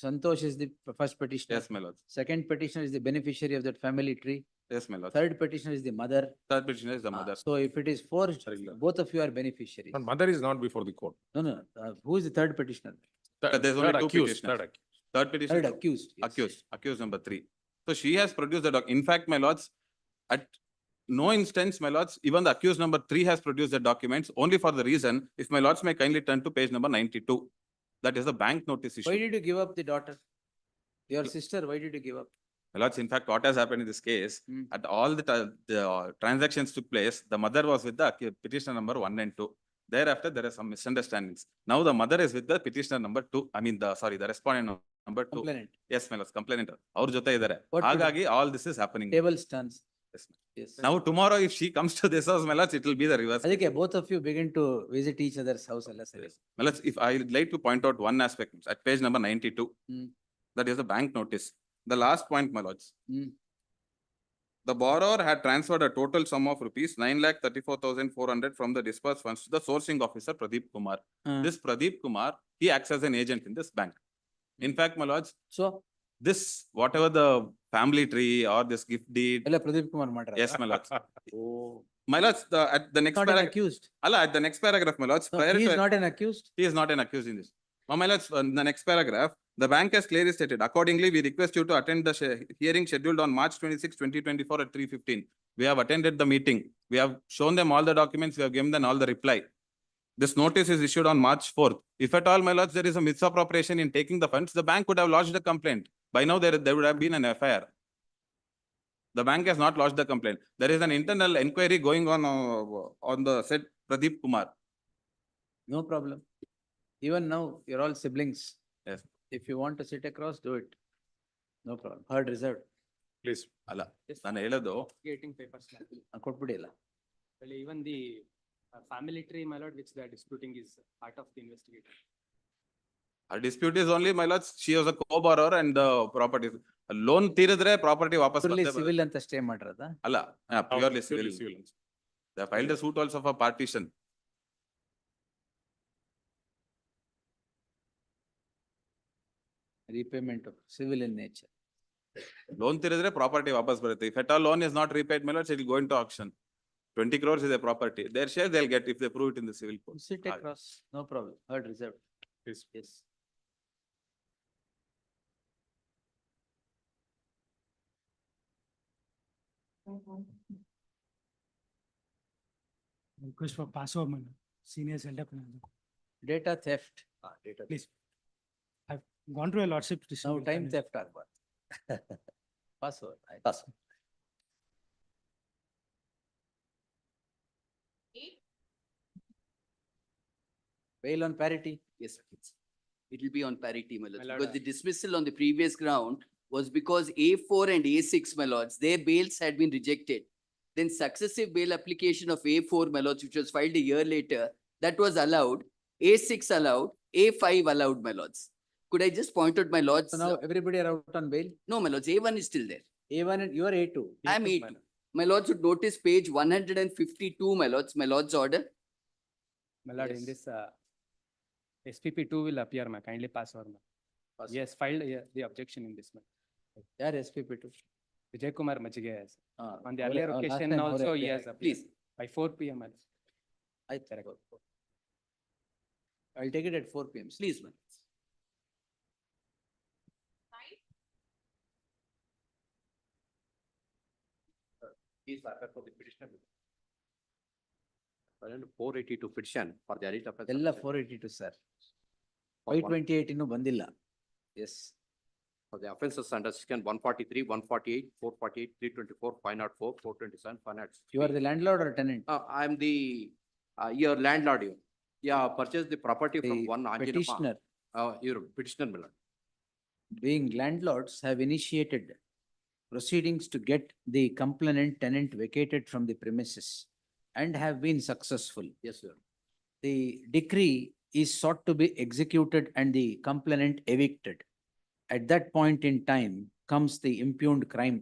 Santosh is the first petitioner. yes, my lords. Second petitioner is the beneficiary of that family tree. Yes, my lords. Third petitioner is the mother. Third petitioner is the Ah, mother. So if it is forged, Regular. both of you are beneficiaries. But mother is not before the court. No, who is the third petitioner? There's only Third two accused, petitioners. third accused. Third petitioner. Third accused. yes. Accused number 3. So she has produced the in fact, my lords, at no instance, my lords, even the accused number 3 has produced the documents only for the reason, if my lords may kindly turn to page number 92. That is the bank notice issue. Why did you give up the daughter? Your sister, why did you give up? My lords, in fact, what has happened in this case, at all the transactions took place, the mother was with the petitioner number 1 and 2. Thereafter, there are some misunderstandings. Now the mother is with the petitioner number 2. I mean, the respondent number 2. Complainant. Yes, my lords, complainant. Our jota idare. What to do? Hagagi, all this is happening. Table stands. Yes, ma'am. Yes. Now tomorrow, if she comes to this house, my lords, it will be the reverse. ಅದಕ್ಕೆ both of you begin to visit each other's house ಅಲ್ಲ ಸರಿ. My lords, if I would like to point out one aspect at page number 92, Hmm. that is the bank notice. The last point, my lords. Hmm. The borrower had transferred a total sum of rupees 9,34,400 from the disbursed funds to the sourcing officer Pradeep Kumar. This Pradeep Kumar, he acts as an agent in this bank. In fact, my lords, So, this whatever the family tree or this gift deed. ಎಲ್ಲ ಪ್ರದೀಪ್ ಕುಮಾರ್ ಮಾಡ್ರ. Yes, my lords. Oh. My lords, at the next Not an paragraph. accused. Allah, at the next paragraph, my lords. No, prior he is to- not an accused. He is not an accused in this. Now, my lords, in the next paragraph, the bank has clearly stated, accordingly, we request you to attend the hearing scheduled on March 26, 2024 at 3:15. We have attended the meeting. We have shown them all the documents. We have given them all the reply. This notice is issued on March 4th. If at all, my lords, there is a misappropriation in taking the funds, the bank would have lodged a complaint. By now, there would have been an FIR. The bank has not lodged the complaint. There is an internal inquiry going on the said Pradeep Kumar. No problem. Even now, you're all siblings. Yes. If you want to sit across, do it. No problem. Heard reserved. Please. ಅಲ್ಲ ನಾನು ಹೇಳೋದು Getting papers. ಕೊಟ್ಬಿಡಿ ಅಲ್ಲ. Well, even the family tree, my lord, which they are disputing is part of the investigation. a dispute is only, my lords, she was a co-borrower and the property loan ತೀರಿದ್ರೆ property ವಾಪಸ್ Purely ಬರ್ತದೆ. civil ಅಂತ stay ಮಾಡಿರದ? ಅಲ್ಲ purely Purely civil. civil. They have filed a suit also for partition. Repayment of civil in nature. Loan ತೀರಿದ್ರೆ property ವಾಪಸ್ ಬರುತ್ತೆ. If at all loan is not repaid, my lords, it will go into auction. 20 crores is a property. Their share they'll get if they prove it in the civil court. Sit across. No problem. Heard reserved. Please. Yes. Request for password, my lord. Seniors held up. Data theft. Please. I've gone to a lordship. Now time theft ಆಗ್ಬಾರ್ದು. Password. Password. Bail on parity. Yes, sir. It will be on parity, my lords, My lord, because the dismissal on the previous ground was because A4 and A6, my lords, their bails had been rejected. Then successive bail application of A4, my lords, which was filed a year later, that was allowed, A6 allowed, A5 allowed, my lords. Could I just point out, my lords? So now everybody are out on bail? No, my lords, A1 is still there. A1 and you are A2. I am A2. My lords would notice page 152, my lords order. My lord, in Yes. this SPP 2 will appear, ma. Kindly pass over, ma. Pass. Yes, filed the objection in this, ma. ಯಾರು SPP2? Vijay Kumar Majige has. On the ಅವ್ರೇ- earlier last occasion time also, ಅವ್ರೇ he appear has appeared Please. by 4 PM. ma. ಆಯ್ತು. I'll take it at 4 PM. Please, my lords. Is for the petitioner. 482 petition for the audit of. ಎಲ್ಲ 482 sir. 528 ಇನ್ನೂ ಬಂದಿಲ್ಲ. Yes. For the offences under section 143, 148, 448, 324, 504, 427, 500. You are the landlord or tenant? I am the, your landlord, you. Yeah, purchase the property from The one Anjanamma. petitioner. Your petitioner, my lord. Being landlords have initiated proceedings to get the complainant tenant vacated from the premises and have been successful. Yes, sir. The decree is sought to be executed and the complainant evicted. At that point in time comes the impugned crime.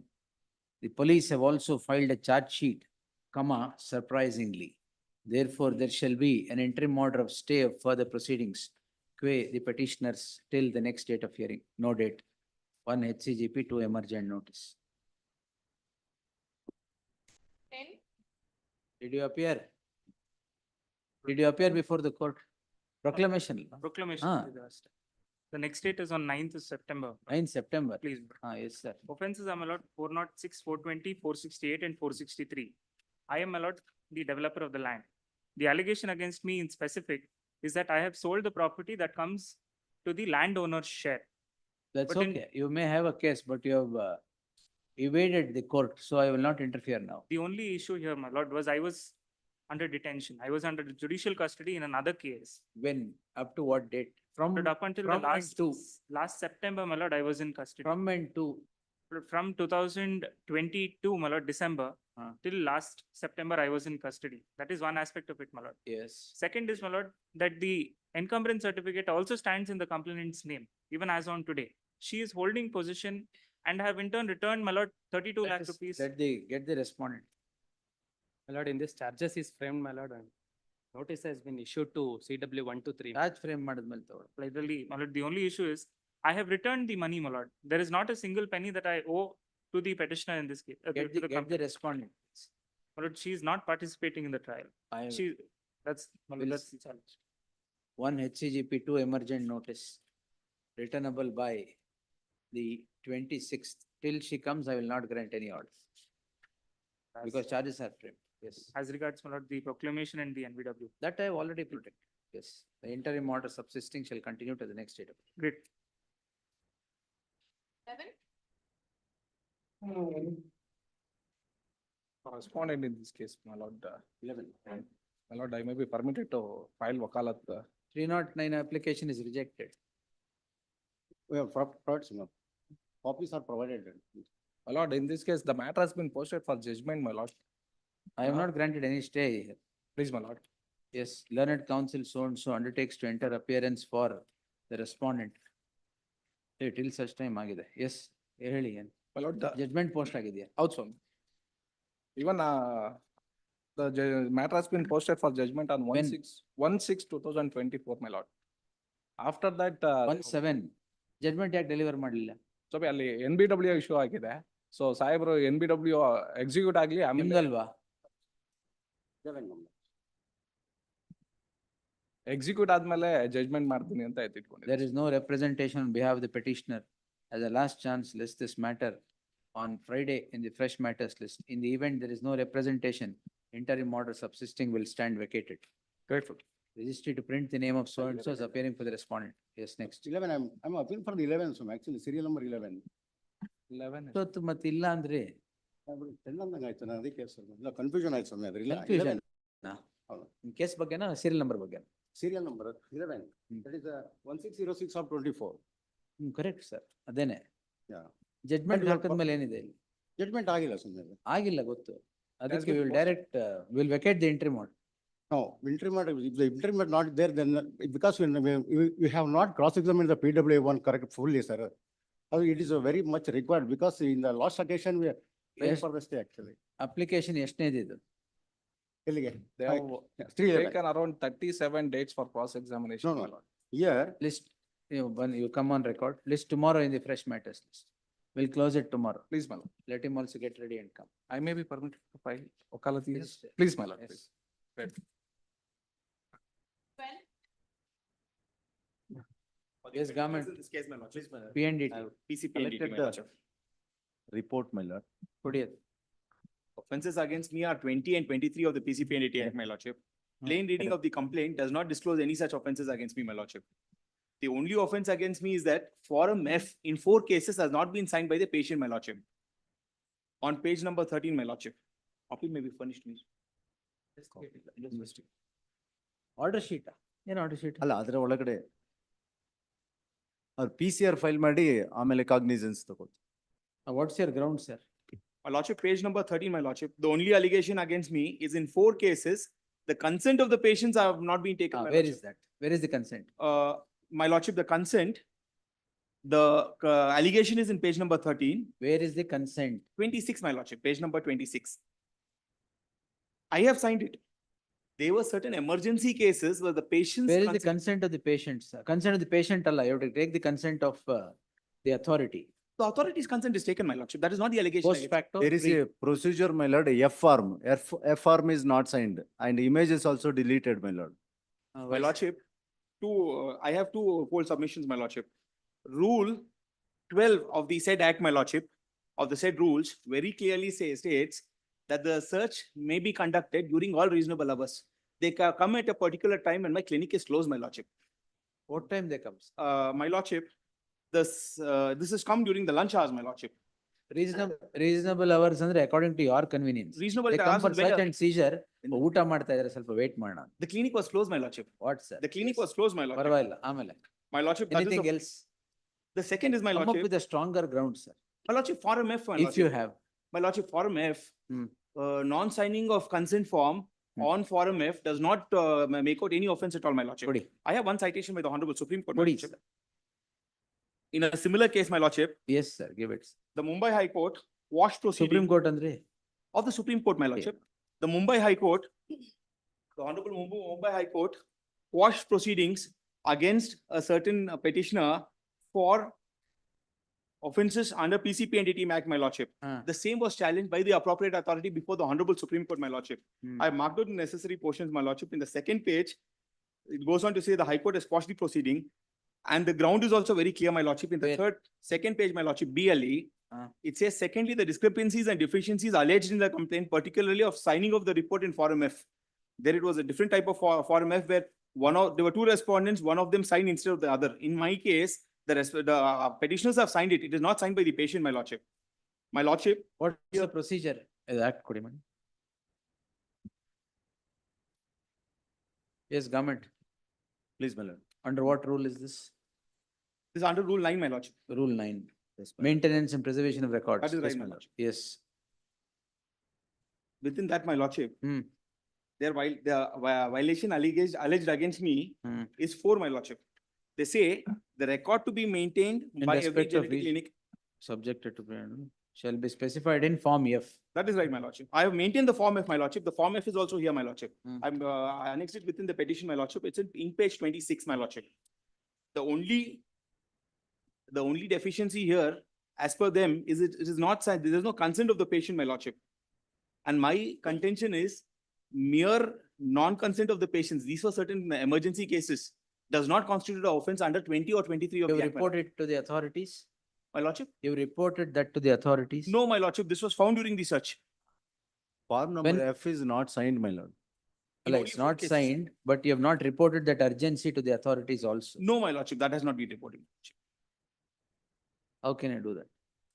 The police have also filed a charge sheet, surprisingly. Therefore, there shall be an interim order of stay of further proceedings quay the petitioners till the next date of hearing, no date. 1 HCGP, 2 emergent notice. 10. Did you appear? Did you appear before the court? Proclamation. Proclamation. Ah. is the last. The next date is on 9th of September. 9 September. Please. Yes, sir. Offenses are, my lord, 406, 420, 468, and 463. I am, my lord, the developer of the land. The allegation against me in specific is that I have sold the property that comes to the landowner's share. That's But in- okay. You may have a case, but you have evaded the court, so I will not interfere now. The only issue here, my lord, was I was under detention. I was under judicial custody in another case. When? Up to what date? But up until the from when last, to? last September, my lord, I was in custody. From when to? From 2022, my lord, December, till last September, I was in custody. That is one aspect of it, my lord. Yes. Second is, my lord, that the encumbrance certificate also stands in the complainant's name, even as on today. She is holding position and have in turn returned, my lord, 32 lakh rupees. Let get the respondent. My lord, in this charges is framed, my lord, and notice has been issued to CW 123. Charge frame ಮಾಡಿದ್ಮೇಲೆ ತಗೊಳ್ಳಿ. Literally, my lord, the only issue is I have returned the money, my lord. There is not a single penny that I owe to the petitioner in this case. Get to the the company. respondent. My lord, she is not participating in the trial. I That's, my lord, will that's the challenge. 1 HCGP, 2 emergent notice. Returnable by the 26th. Till she comes, I will not grant any order. Because charges are framed. Yes. As regards, my lord, the proclamation and the NVW. That I have already protected. Yes. The interim order subsisting shall continue to the next date. Great. 11. Correspondent in this case, my lord. 11. My lord, I may be permitted to file wakalat. 309 application is rejected. We have copies are provided. My lord, in this case, the matter has been posted for judgment, my lord. I have not granted any stay here. Please, my lord. Yes, learned counsel so and so undertakes to enter appearance for the respondent. Hey, till such time agide. Yes, ಹೇಳಿ ಏನು? My lord, Judgment post ಆಗಿದೆಯಾ? ಹೌದು ಸ್ವಾಮಿ. Even the matter has been posted for judgment on When? 1/6/2024, my lord. After that, 1/7. Judgment ಯಾಕೆ deliver ಮಾಡಲಿಲ್ಲ? So ಅಲ್ಲಿ NBW issue ಆಗಿದೆ. So ಸಾಹೇಬರು NBW execute ಆಗ್ಲಿ ಆಮೇಲೆ ನಿಮ್ದಲ್ವಾ? ಎಕ್ಸಿಕ್ಯೂಟ್ ಆದ್ಮೇಲೆ ಜಜ್ಮೆಂಟ್ ಮಾಡ್ತೀನಿ ಅಂತ ಎತ್ತಿಟ್ಕೊಂಡಿದ್ದೀನಿ. There is no representation on behalf of the petitioner. As a last chance, list this matter on Friday in the fresh matters list. In the event there is no representation, interim order subsisting will stand vacated. Grateful. Registry to print the name of so and so is appearing for the respondent. Yes, next. 11, I'm appealing for the 11, so actually serial number 11. 11. ಇವತ್ತು ಮತ್ತೆ ಇಲ್ಲ ಅಂದ್ರೆ 10 ಅಂದಂಗೆ ಆಯ್ತು ನಾನು ಅದಕ್ಕೆ sir ಇಲ್ಲ confusion ಆಯ್ತು ಸ್ವಾಮಿ ಅದ್ರಿಲ್ಲ ಕನ್ಫ್ಯೂಷನ್. ಹೌದು. ಕೇಸ್ ಬಗ್ಗೆನಾ ಸೀರಿಯಲ್ ನಂಬರ್ ಬಗ್ಗೆ? serial number 11. That is 1606 of 24. Correct sir, ಅದೇನೆ. Yeah. ಜಡ್ಜ್ಮೆಂಟ್ ಹಾಕಿದ್ಮೇಲೆ ಏನಿದೆ ಇಲ್ಲಿ? Judgment ಆಗಿಲ್ಲ ಸುಮ್ಮನೆ. ಆಗಿಲ್ಲ ಗೊತ್ತು. ಅದಕ್ಕೆ we will direct, we will vacate the interim order. No, interim order, if the interim are not there, then because we have not cross-examined the PWA1 correct fully, sir. It is a very much required because in the last occasion we are paying Yes. for the stay actually. Application ಎಷ್ಟನೇದು ಇದು? ಎಲ್ಲಿಗೆ? They have 311. taken around 37 dates for cross examination. No, no. Here, List, you come on record, list tomorrow in the fresh matters list. We'll close it tomorrow. Please, my lord. Let him also get ready and come. I may be permitted to file wakalat. Yes, sir. Please, my lord. Yes. Please. Grateful. 12. Yes, government. In this case, my lord. Please, my lord. PNDT. PCP collected my the lordship. Report, my lord. ಕೊಡಿಯದು. Offences against me are 20 and 23 of the PCP Act, my lordship. Plain reading of the complaint does not disclose any such offences against me, my lordship. The only offence against me is that Form F in 4 cases has not been signed by the patient, my lordship. On page number 13, my lordship. Copy may be furnished to me. Order sheet ಏನು order sheet? ಅಲ್ಲ ಅದರ ಒಳಗಡೆ ಅವ್ರು PCR file ಮಾಡಿ ಆಮೇಲೆ cognizance ತಗೋದು. What's your ground sir? My lordship, page number 13, my lordship. The only allegation against me is in 4 cases, the consent of the patients have not been taken. my Where lordship. is that? Where is the consent? My lordship, the consent, the allegation is in page number 13. Where is the consent? 26, my lordship, page number 26. I have signed it. There were certain emergency cases where the patients. Where is the consent of the patient, sir? Consent of the patient, Allah, you have to take the consent of the authority. The authority's consent is taken, my lordship. That is not the allegation. Post facto. There is a procedure, my lord, F form. F form is not signed and image is also deleted, my lord. My lordship, I have two poll submissions, my lordship. Rule 12 of the said act, my lordship, of the said rules very clearly states that the search may be conducted during all reasonable hours. They come at a particular time when my clinic is closed, my lordship. What time they comes? My lordship, this has come during the lunch hours, my lordship. Reasonable hours ಅಂದ್ರೆ according to your convenience. Reasonable They come hours for is when search and seizure. ಊಟ ಮಾಡ್ತಾ ಇದ್ದಾರೆ ಸ್ವಲ್ಪ wait ಮಾಡೋಣ. The clinic was closed, my lordship. What, sir? The clinic was closed, my lordship. ಪರವಾಗಿಲ್ಲ ಆಮೇಲೆ. My lordship, that is Anything the- else? The second is, my Come up lordship. with a stronger ground, sir. My lordship, Form F, my If lordship. you have. My lordship, Form F, Hmm. non-signing of consent form on Form F does not make out any offense at all, my lordship. ಕೊಡಿ. I have one citation by the Honorable Supreme Court, my ಕೊಡಿ, lordship. sir. In a similar case, my lordship, Yes, sir, give it. the Mumbai High Court quashed proceeding Supreme Court ಅಂದ್ರೆ of the Supreme Court, my lordship. The Mumbai High Court, the Honorable Mumbai High Court quashed proceedings against a certain petitioner for offences under PCP and DTM Act, my lordship. The same was challenged by the appropriate authority before the Honorable Supreme Court, my lordship. I marked out the necessary portions, my lordship. In the second page, it goes on to say the High Court has quashed the proceeding. And the ground is also very clear, my lordship. In the second page, my lordship, BLE, it says, secondly, the discrepancies and deficiencies alleged in the complaint, particularly of signing of the report in Form F. There it was a different type of Form F where there were two respondents, one of them signed instead of the other. In my case, the petitioners have signed it. It is not signed by the patient, my lordship. My lordship. What is the procedure? Act ಕೊಡಿ madam. Yes, government. Please, my lord. Under what rule is this? This is under Rule 9, my lordship. Rule 9. Maintenance and preservation of records. That is right, Yes, my lord. lordship. Yes. Within that, my lordship, Hmm. the violation alleged against me is 4, my lordship. They say the record to be maintained In by every respect of genetic each- clinic. Subjected to shall be specified in Form F. That is right, my lordship. I have maintained the Form F, my lordship. The Form F is also here, my lordship. Hmm. I annexed it within the petition, my lordship. It's in page 26, my lordship. The only deficiency here, as per them, is it is not signed. There is no consent of the patient, my lordship. And my contention is mere non-consent of the patients. These were certain emergency cases. Does not constitute an offense under 20 or 23 of You the Act, my lordship. reported to the authorities? My lordship? You reported that to the authorities? No, my lordship. This was found during the search. Form number When- F is not signed, my lord. Like, only it's 4 not cases. signed, but you have not reported that urgency to the authorities also. No, my lordship. That has not been reported. How can I do that?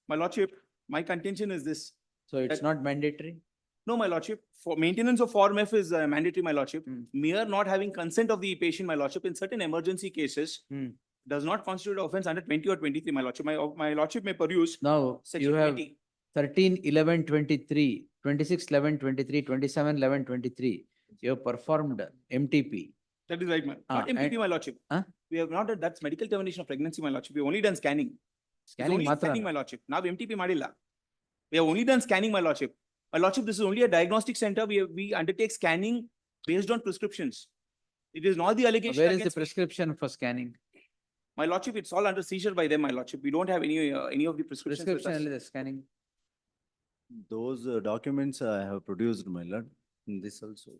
My lordship, my contention is this. So it's That- not mandatory? No, my lordship, for maintenance of Form F is mandatory, my lordship. Hmm. Mere not having consent of the patient, my lordship, in certain emergency cases Hmm. does not constitute offense under 20 or 23, my lordship. My lordship may peruse Now, section you have 20. 13/11/23, 26/11/23, 27/11/23. You have performed MTP. That is right, my, not and- MPP, my lordship. Huh? We have not, that's medical termination of pregnancy, my lordship. We have only done scanning. It's Scanning only ಮಾತ್ರ scanning, my lordship. Now MTP madilla. We have only done scanning, my lordship. My lordship, this is only a diagnostic center. We undertake scanning based on prescriptions. It is not the allegation Where is the against me. prescription for scanning? My lordship, it's all under seizure by them, my lordship. We don't have any of the prescriptions with Prescription us. only the scanning. Those documents I have produced, my lord, in this also.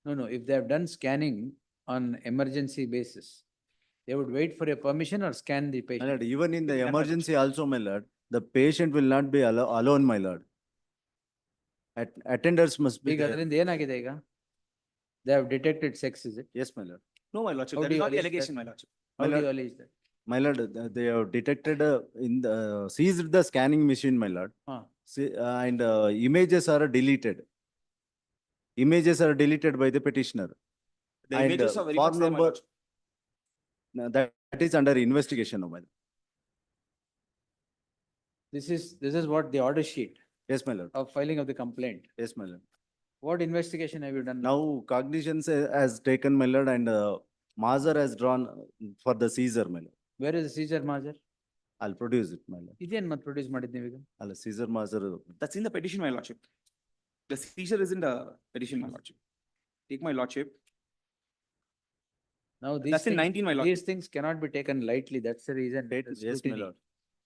No, if they have done scanning on emergency basis, they would wait for a permission or scan the My patient. lord, even in the Yeah, my emergency also, my lord, the patient will not be alone, my lord. Attenders must be ಈಗ there. ಅದರಿಂದ ಏನಾಗಿದೆ ಈಗ? They have detected sex, is it? Yes, my lord. No, my lordship, How that do is you not the allege allegation, that? my lordship. How My do lord- you allege that? My lord, they have detected in the seized the scanning machine, my lord. Huh. And images are deleted. Images are deleted by the petitioner. The And, images are very form much there, my number- lordship. Now, that is under investigation, my lord. This is what the order sheet Yes, my lord. of filing of the complaint. Yes, my lord. What investigation have you done? Now cognizance has taken, my lord, and Mazar has drawn for the seizure, my lord. Where is the seizure measure? I'll produce it, my lord. ಇದೇನ್ ಮತ್ತೆ produce ಮಾಡಿದ್ ನೀವೀಗ? I'll seizure Mazar. That's in the petition, my lordship. The seizure is in the petition, my lordship. take my lordship. Now, these That's in things, 19, my lord. these things cannot be taken lightly. That's the reason. the Yes, my scrutiny. lord.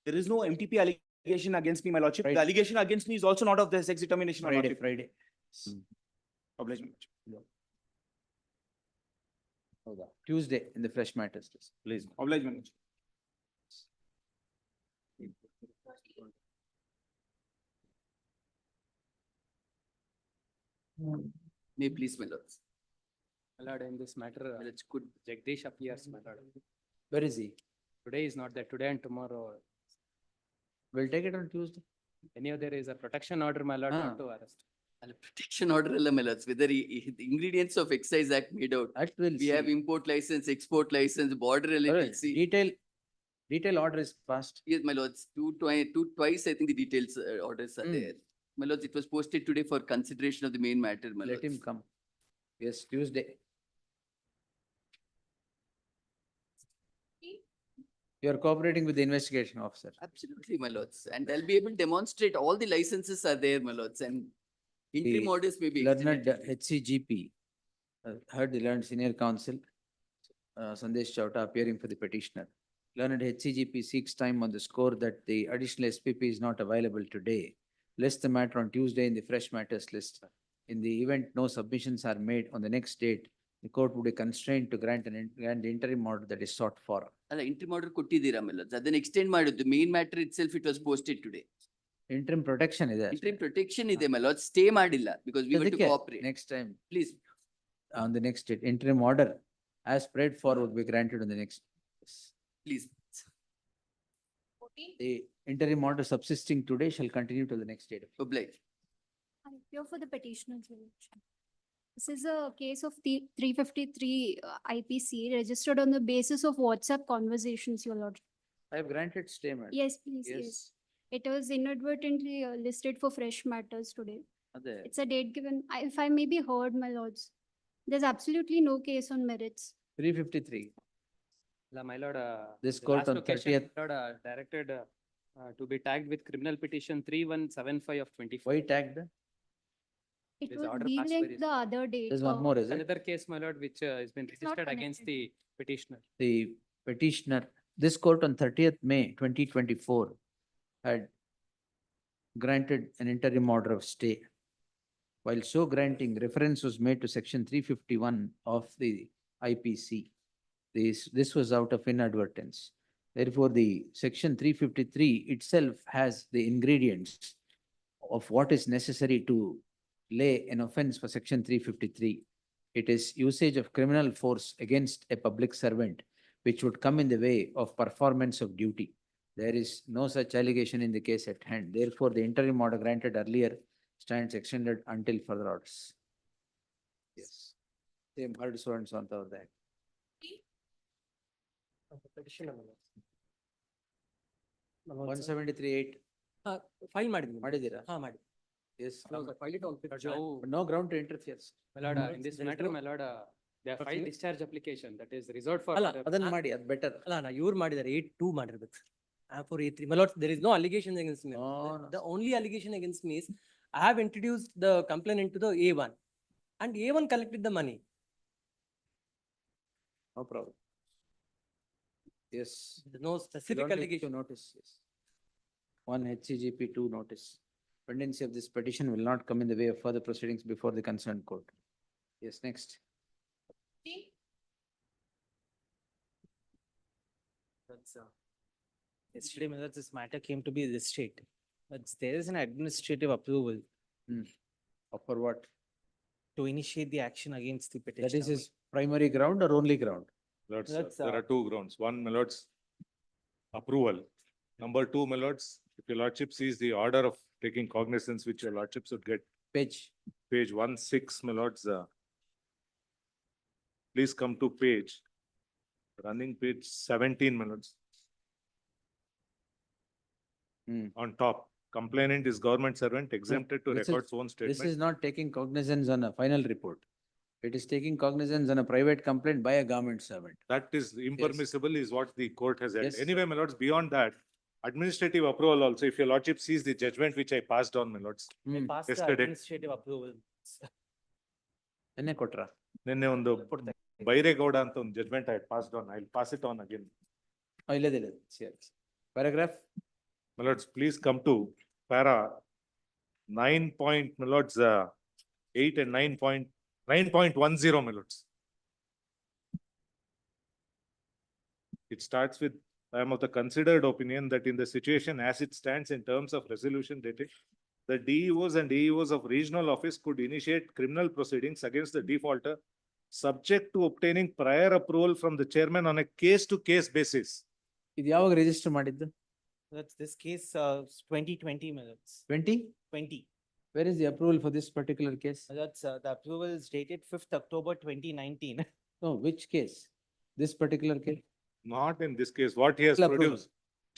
There is no MTP allegation against me, my lordship. Right. The allegation against me is also not of the sex determination, my Friday, lordship. Friday. Oblige, my lordship. ಹೌದಾ? Tuesday in the fresh matters, please. Oblige, my lordship. May please, my lords. My lord, in this matter, It's good. Jagdish appears, my lord. Where is he? Today is not there. Today and tomorrow. We'll take it on Tuesday. Anyhow, there is a protection order, my lord, Ah. not to arrest. And a protection order, alla, my lords, whether the ingredients of Excise Act made out. That will We have see. import license, export license, border Alright, LLC. Detail order is passed. Yes, my lords, twice, I think the details orders are Hmm. there. My lords, it was posted today for consideration of the main matter, my Let him lords. come. Yes, Tuesday. You are cooperating with the investigation officer. Absolutely, my lords, and I'll be able to demonstrate all the licenses are there, my lords, and interim The orders may be. Learned extended. HCGP, heard the learned senior counsel, Sandesh Chowta appearing for the petitioner. Learned HCGP seeks time on the score that the additional SPP is not available today. List the matter on Tuesday in the fresh matters list. In the event no submissions are made on the next date, the court would be constrained to grant the interim order that is sought for. ಅಲ್ಲ interim order ಕೊಟ್ಟಿದ್ದೀರಾ, my lords, ಅದನ್ನ extend ಮಾಡಿದ್ದು, main matter itself it was posted today. Interim protection ಇದೆ. Interim protection ಇದೆ, my lords, stay ಮಾಡಿಲ್ಲ, because we were to ಅದಕ್ಕೆ cooperate. next time, Please, on the next date, interim order as prayed for would be granted on the next. please. The interim order subsisting today shall continue till the next date. Oblige. I appear for the petitioner's election. This is a case of the 353 IPC registered on the basis of WhatsApp conversations, your lord. I have granted stay, madam. Yes, please, yes. It was inadvertently listed for fresh matters today. ಅದೇ. It's a date given. If I may be heard, my lords, there's absolutely no case on merits. 353. My lord, This the court last on occasion, 30th. my lord, directed to be tagged with criminal petition 3175 of 24. Why tagged? It This was order passed relinked very the other date. There's one more, is it? Another case, my lord, which has been It's not registered against the petitioner. The petitioner, this court on 30th May 2024 had granted an interim order of stay. While so granting, reference was made to section 351 of the IPC. This was out of inadvertence. Therefore, the section 353 itself has the ingredients of what is necessary to lay an offense for section 353. It is usage of criminal force against a public servant, which would come in the way of performance of duty. There is no such allegation in the case at hand. Therefore, the interim order granted earlier stands extended until further orders. Yes. Same heard so and so on over that. Petitioner. 173-8. File ಮಾಡಿದ್ದೀನಿ. ಮಾಡಿದ್ದೀರಾ? ಹಾ ಮಾಡಿ. Yes. File it on 5th July. But no ground to interfere. My lord, in this There is matter, no- my lord, they have But filed you- discharge application that is reserved for. ಅಲ್ಲ, ಅದನ್ನ ಮಾಡಿ, ಅದು better. ಅಲ್ಲ, ಇವ್ರು ಮಾಡಿದ್ದಾರೆ 8-2 ಮಾಡಿರ್ಬೇಕು. For A3. My lord, there is no allegation against me. No, no. The only allegation against me is I have introduced the complaint into the A1 and A1 collected the money. No problem. Yes. There's no You specific don't need to allegation. notice, yes. 1 HCGP 2 notice. Pendency of this petition will not come in the way of further proceedings before the concerned court. Yes, next. That's, yesterday, my lord, this matter came to be this state. But there is an administrative approval For what? to initiate the action against the petitioner. That is his primary ground or only ground? Lords, That's, there are two grounds. One, my lords, approval. Number two, my lords, if your lordship sees the order of taking cognizance which your lordships would get, Page. page 16, my lords, please come to page, running page 17, my lords. On top, complainant is government servant exempted to This is- record own This statement. is not taking cognizance on a final report. It is taking cognizance on a private complaint by a government servant. That is impermissible is what the court has said. Yes, sir. Anyway, my lords, beyond that, administrative approval also, if your lordship sees the judgment which I passed on, my lords. I passed the yesterday. administrative approval. ಎನ್ನೆ ಕೊಟ್ರ? ನಿನ್ನೆ ಒಂದು ಬೈರೇಗೌಡ ಅಂತ ಒಂದು judgement I passed on. I'll pass it on again. ಇಲ್ಲದಿಲ್ಲ. Paragraph? My lords, please come to para 9 point, my lords, 8 and 9.10, my lords. It starts with, I am of the considered opinion that in the situation as it stands in terms of resolution dated, the DEOs and AEOs of regional office could initiate criminal proceedings against the defaulter subject to obtaining prior approval from the chairman on a case-to-case basis. ಇದು ಯಾವಾಗ register ಮಾಡಿದ್ದು? That's this case, 2020 minutes. 20? 20. Where is the approval for this particular case? That's, the approval is dated 5th October 2019. No, which case? This particular case? Not in this case, what he has General approval. produced.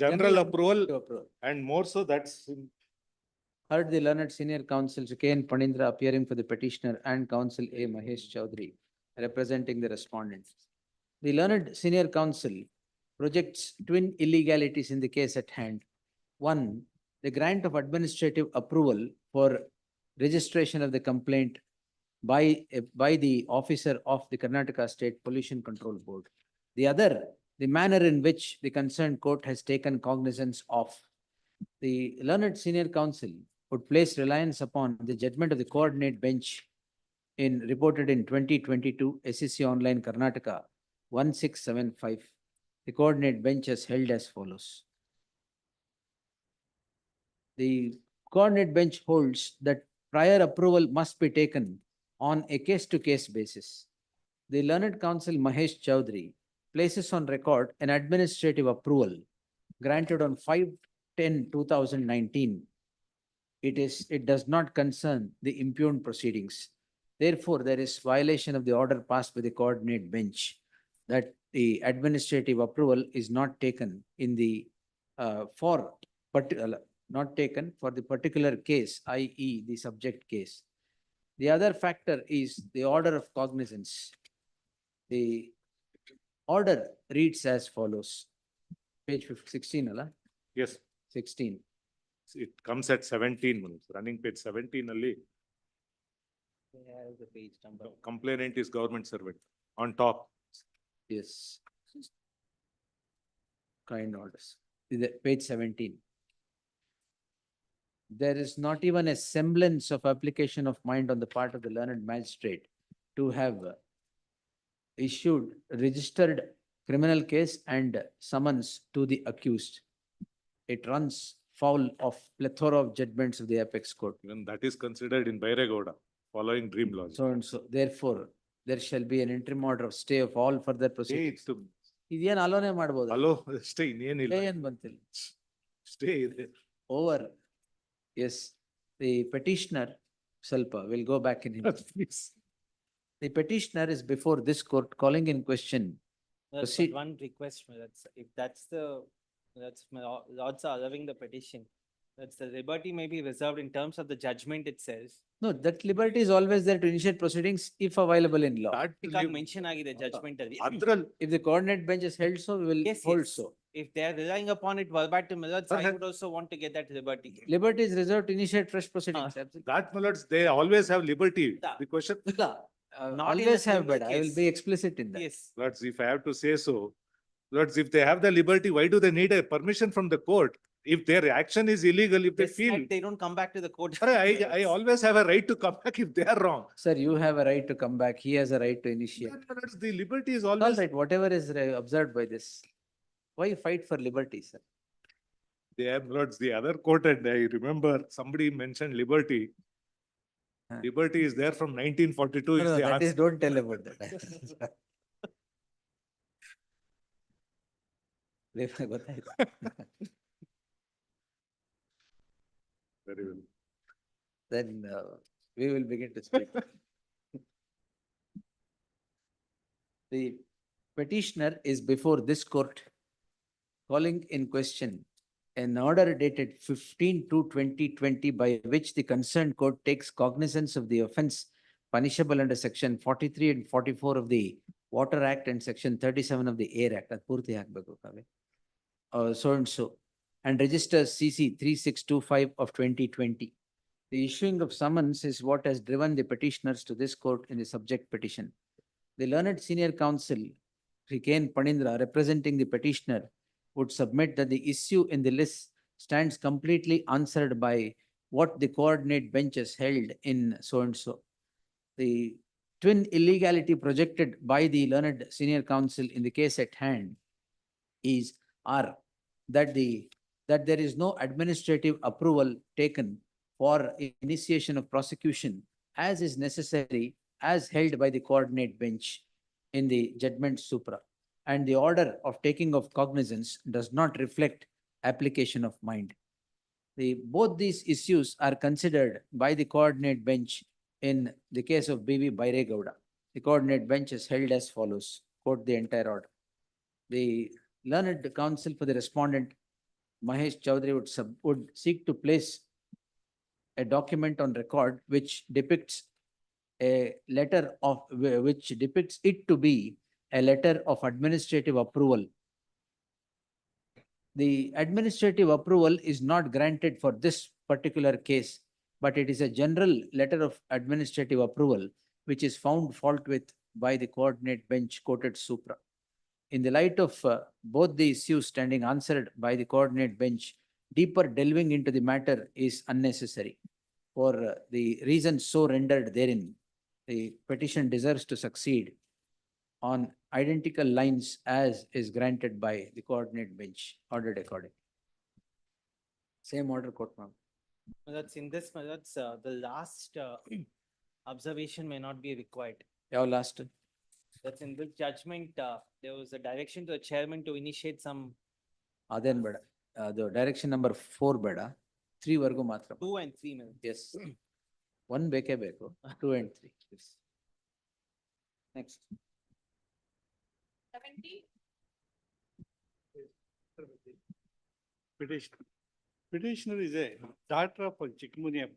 General approval Approval. and more so that's Heard the learned senior counsel K.N. Panindra appearing for the petitioner and counsel A. Mahesh Chaudhary representing the respondents. The learned senior counsel projects twin illegalities in the case at hand. One, the grant of administrative approval for registration of the complaint by the officer of the Karnataka State Pollution Control Board. The other, the manner in which the concerned court has taken cognizance of. The learned senior counsel would place reliance upon the judgment of the coordinate bench reported in 2022 SEC Online Karnataka 1675. The coordinate bench has held as follows. The coordinate bench holds that prior approval must be taken on a case-to-case basis. The learned counsel Mahesh Chaudhary places on record an administrative approval granted on 5/10/2019. It does not concern the impugned proceedings. Therefore, there is violation of the order passed by the coordinate bench that the administrative approval is not taken in the not taken for the particular case, i.e. the subject case. The other factor is the order of cognizance. The order reads as follows. Page 16, Allah? yes, 16. it comes at 17 minutes, running page 17 ali. The page number. Complainant is government servant on top. Yes. Kind orders. Page 17. There is not even a semblance of application of mind on the part of the learned magistrate to have issued registered criminal case and summons to the accused. It runs foul of plethora of judgments of the apex court. Even that is considered in Bairegoda, following dream logic. So and so. Therefore, there shall be an interim order of stay of all further proceedings. ಇದೇನು ಅಲೋನೆ ಮಾಡ್ಬೋದು? Hello, stay ಇನ್ನೇನಿಲ್ಲ. ಏನ್ ಬಂತಿಲ್ಲ. Stay ಇದೆ. Over. Yes, the petitioner, Salpa, will go back in him. Please. The petitioner is before this court calling in question. That's Proceed. one request, if that's my lords are allowing the petition, that's the liberty may be reserved in terms of the judgment itself. No, that liberty is always there to initiate proceedings if available in law. Because mention ಆಗಿದೆ judgment ಅಲ್ಲಿ. If the coordinate bench is held so, we will Yes, hold yes. so. If they are relying upon it verbatim, my lords, I would also want to get that liberty. Liberty is reserved to initiate fresh proceedings. Absolutely. That, my lords, they always have liberty. The question, Not in Always a have, criminal but I will case. be explicit in that. Yes. lords, if I have to say so, lords, if they have the liberty, why do they need a permission from the court? If their action is illegal, if they This feel, night they don't come back to the court. I always have a right to come back if they are wrong. Sir, you have a right to come back. He has a right to initiate. Lords, the liberty is All always. right, whatever is observed by this. Why fight for liberty, sir? They have, lords, the other court, and I remember somebody mentioned liberty. Liberty is there from 1942. No, is no, the that answer. is, don't tell about that. ಗೊತ್ತಾಯ್ತು. Very well. Then we will begin to speak. The petitioner is before this court calling in question an order dated 15/2/2020 by which the concerned court takes cognizance of the offence punishable under section 43 and 44 of the Water Act and section 37 of the Air Act. Ad purti hakbeku kave. So and so, and registers CC 3625 of 2020. The issuing of summons is what has driven the petitioners to this court in the subject petition. The learned senior counsel, Sri K. N. Panindra, representing the petitioner, would submit that the issue in the list stands completely answered by what the coordinate benches held in so and so. The twin illegality projected by the learned senior counsel in the case at hand is that there is no administrative approval taken for initiation of prosecution as is necessary as held by the coordinate bench in the judgment supra, and the order of taking of cognizance does not reflect application of mind. Both these issues are considered by the coordinate bench in the case of B.V. Bairegowda. The coordinate bench is held as follows. Quote the entire order. The learned counsel for the respondent, Mahesh Chaudhary, would seek to place a document on record which depicts a letter of, which depicts it to be a letter of administrative approval. The administrative approval is not granted for this particular case, but it is a general letter of administrative approval which is found fault with by the coordinate bench quoted supra. In the light of both the issues standing answered by the coordinate bench, deeper delving into the matter is unnecessary. For the reasons so rendered therein, the petition deserves to succeed on identical lines as is granted by the coordinate bench, ordered according. Same order, court ma'am. That's in this, that's the last observation may not be required. Your last. That's in the judgment, there was a direction to the chairman to initiate some Then beda. The direction number 4 beda. 3 vargu matra. 2 and 3 minutes. Yes. 1 beke beko. 2 and 3. Yes. Next. 70. Petitioner is a daughter of Chikmuniappa.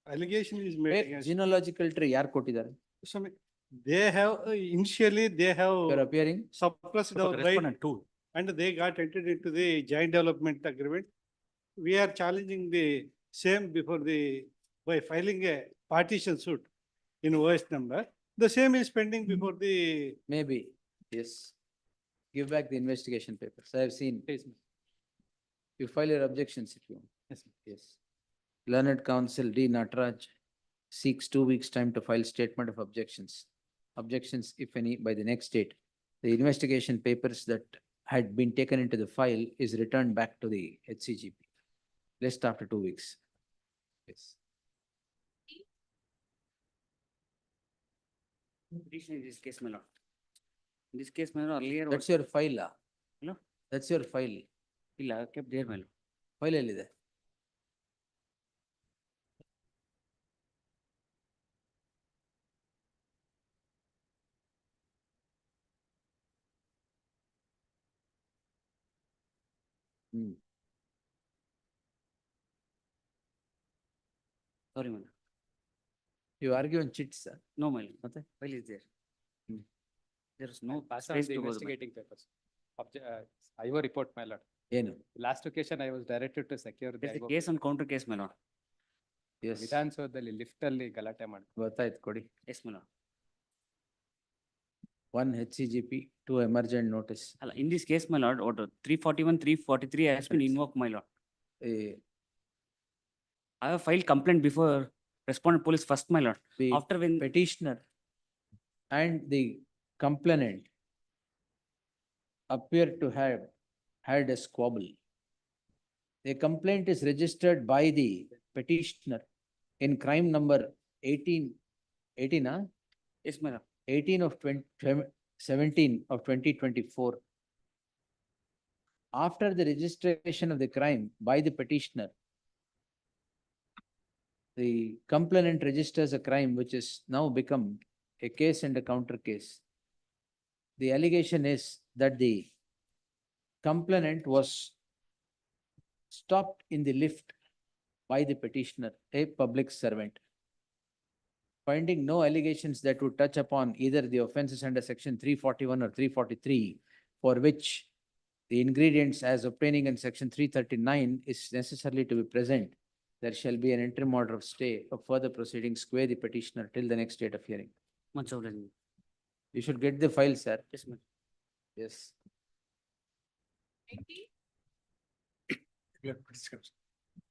Allegation is made against. Genealogical tree yaar kotidare? They have, initially they have You are appearing? suppressed our right and they got entered into the joint development agreement. We are challenging the same by filing a partition suit in OS number. The same is pending before the. Maybe, yes. Give back the investigation papers. I have seen. You file your objections if you want. Yes. Yes. Learned counsel D. Nataraj seeks 2 weeks' time to file statement of objections. Objections, if any, by the next date. The investigation papers that had been taken into the file is returned back to the HCGP. List after 2 weeks. Yes. Petition in this case, my lord. In this case, my lord, earlier. That's your file. No? That's your file. I kept there, my lord. File ellide. Sorry, my lord. You argue on chits, sir. No, my lord. Okay. File is there. There is no Pass on space the to go. investigating papers. IO report, my lord. ಏನು? Last occasion I was directed to secure the There's a IO. case on counter case, my lord. Yes. ವಿಧಾನಸೌಧದಲ್ಲಿ lift ಅಲ್ಲಿ ಗಲಾಟೆ ಮಾಡಿ. ಗೊತ್ತಾಯ್ತು ಕೊಡಿ. Yes, my lord. 1 HCGP, 2 emergent notice. In this case, my lord, order 341, 343 has been invoked, my lord. I have filed complaint before respondent police first, my lord. The After when petitioner and the complainant appear to have had a squabble. The complaint is registered by the petitioner in crime number 18, Yes, my lord. 18 of 17 of 2024. After the registration of the crime by the petitioner, the complainant registers a crime which is now become a case and a counter case. The allegation is that the complainant was stopped in the lift by the petitioner, a public servant. Finding no allegations that would touch upon either the offenses under section 341 or 343, for which the ingredients as obtaining in section 339 is necessarily to be present, There shall be an interim order of stay of further proceedings, square the petitioner till the next date of hearing. Much already. You should get the file, sir. Yes, ma'am. Yes. 90? We have to discuss.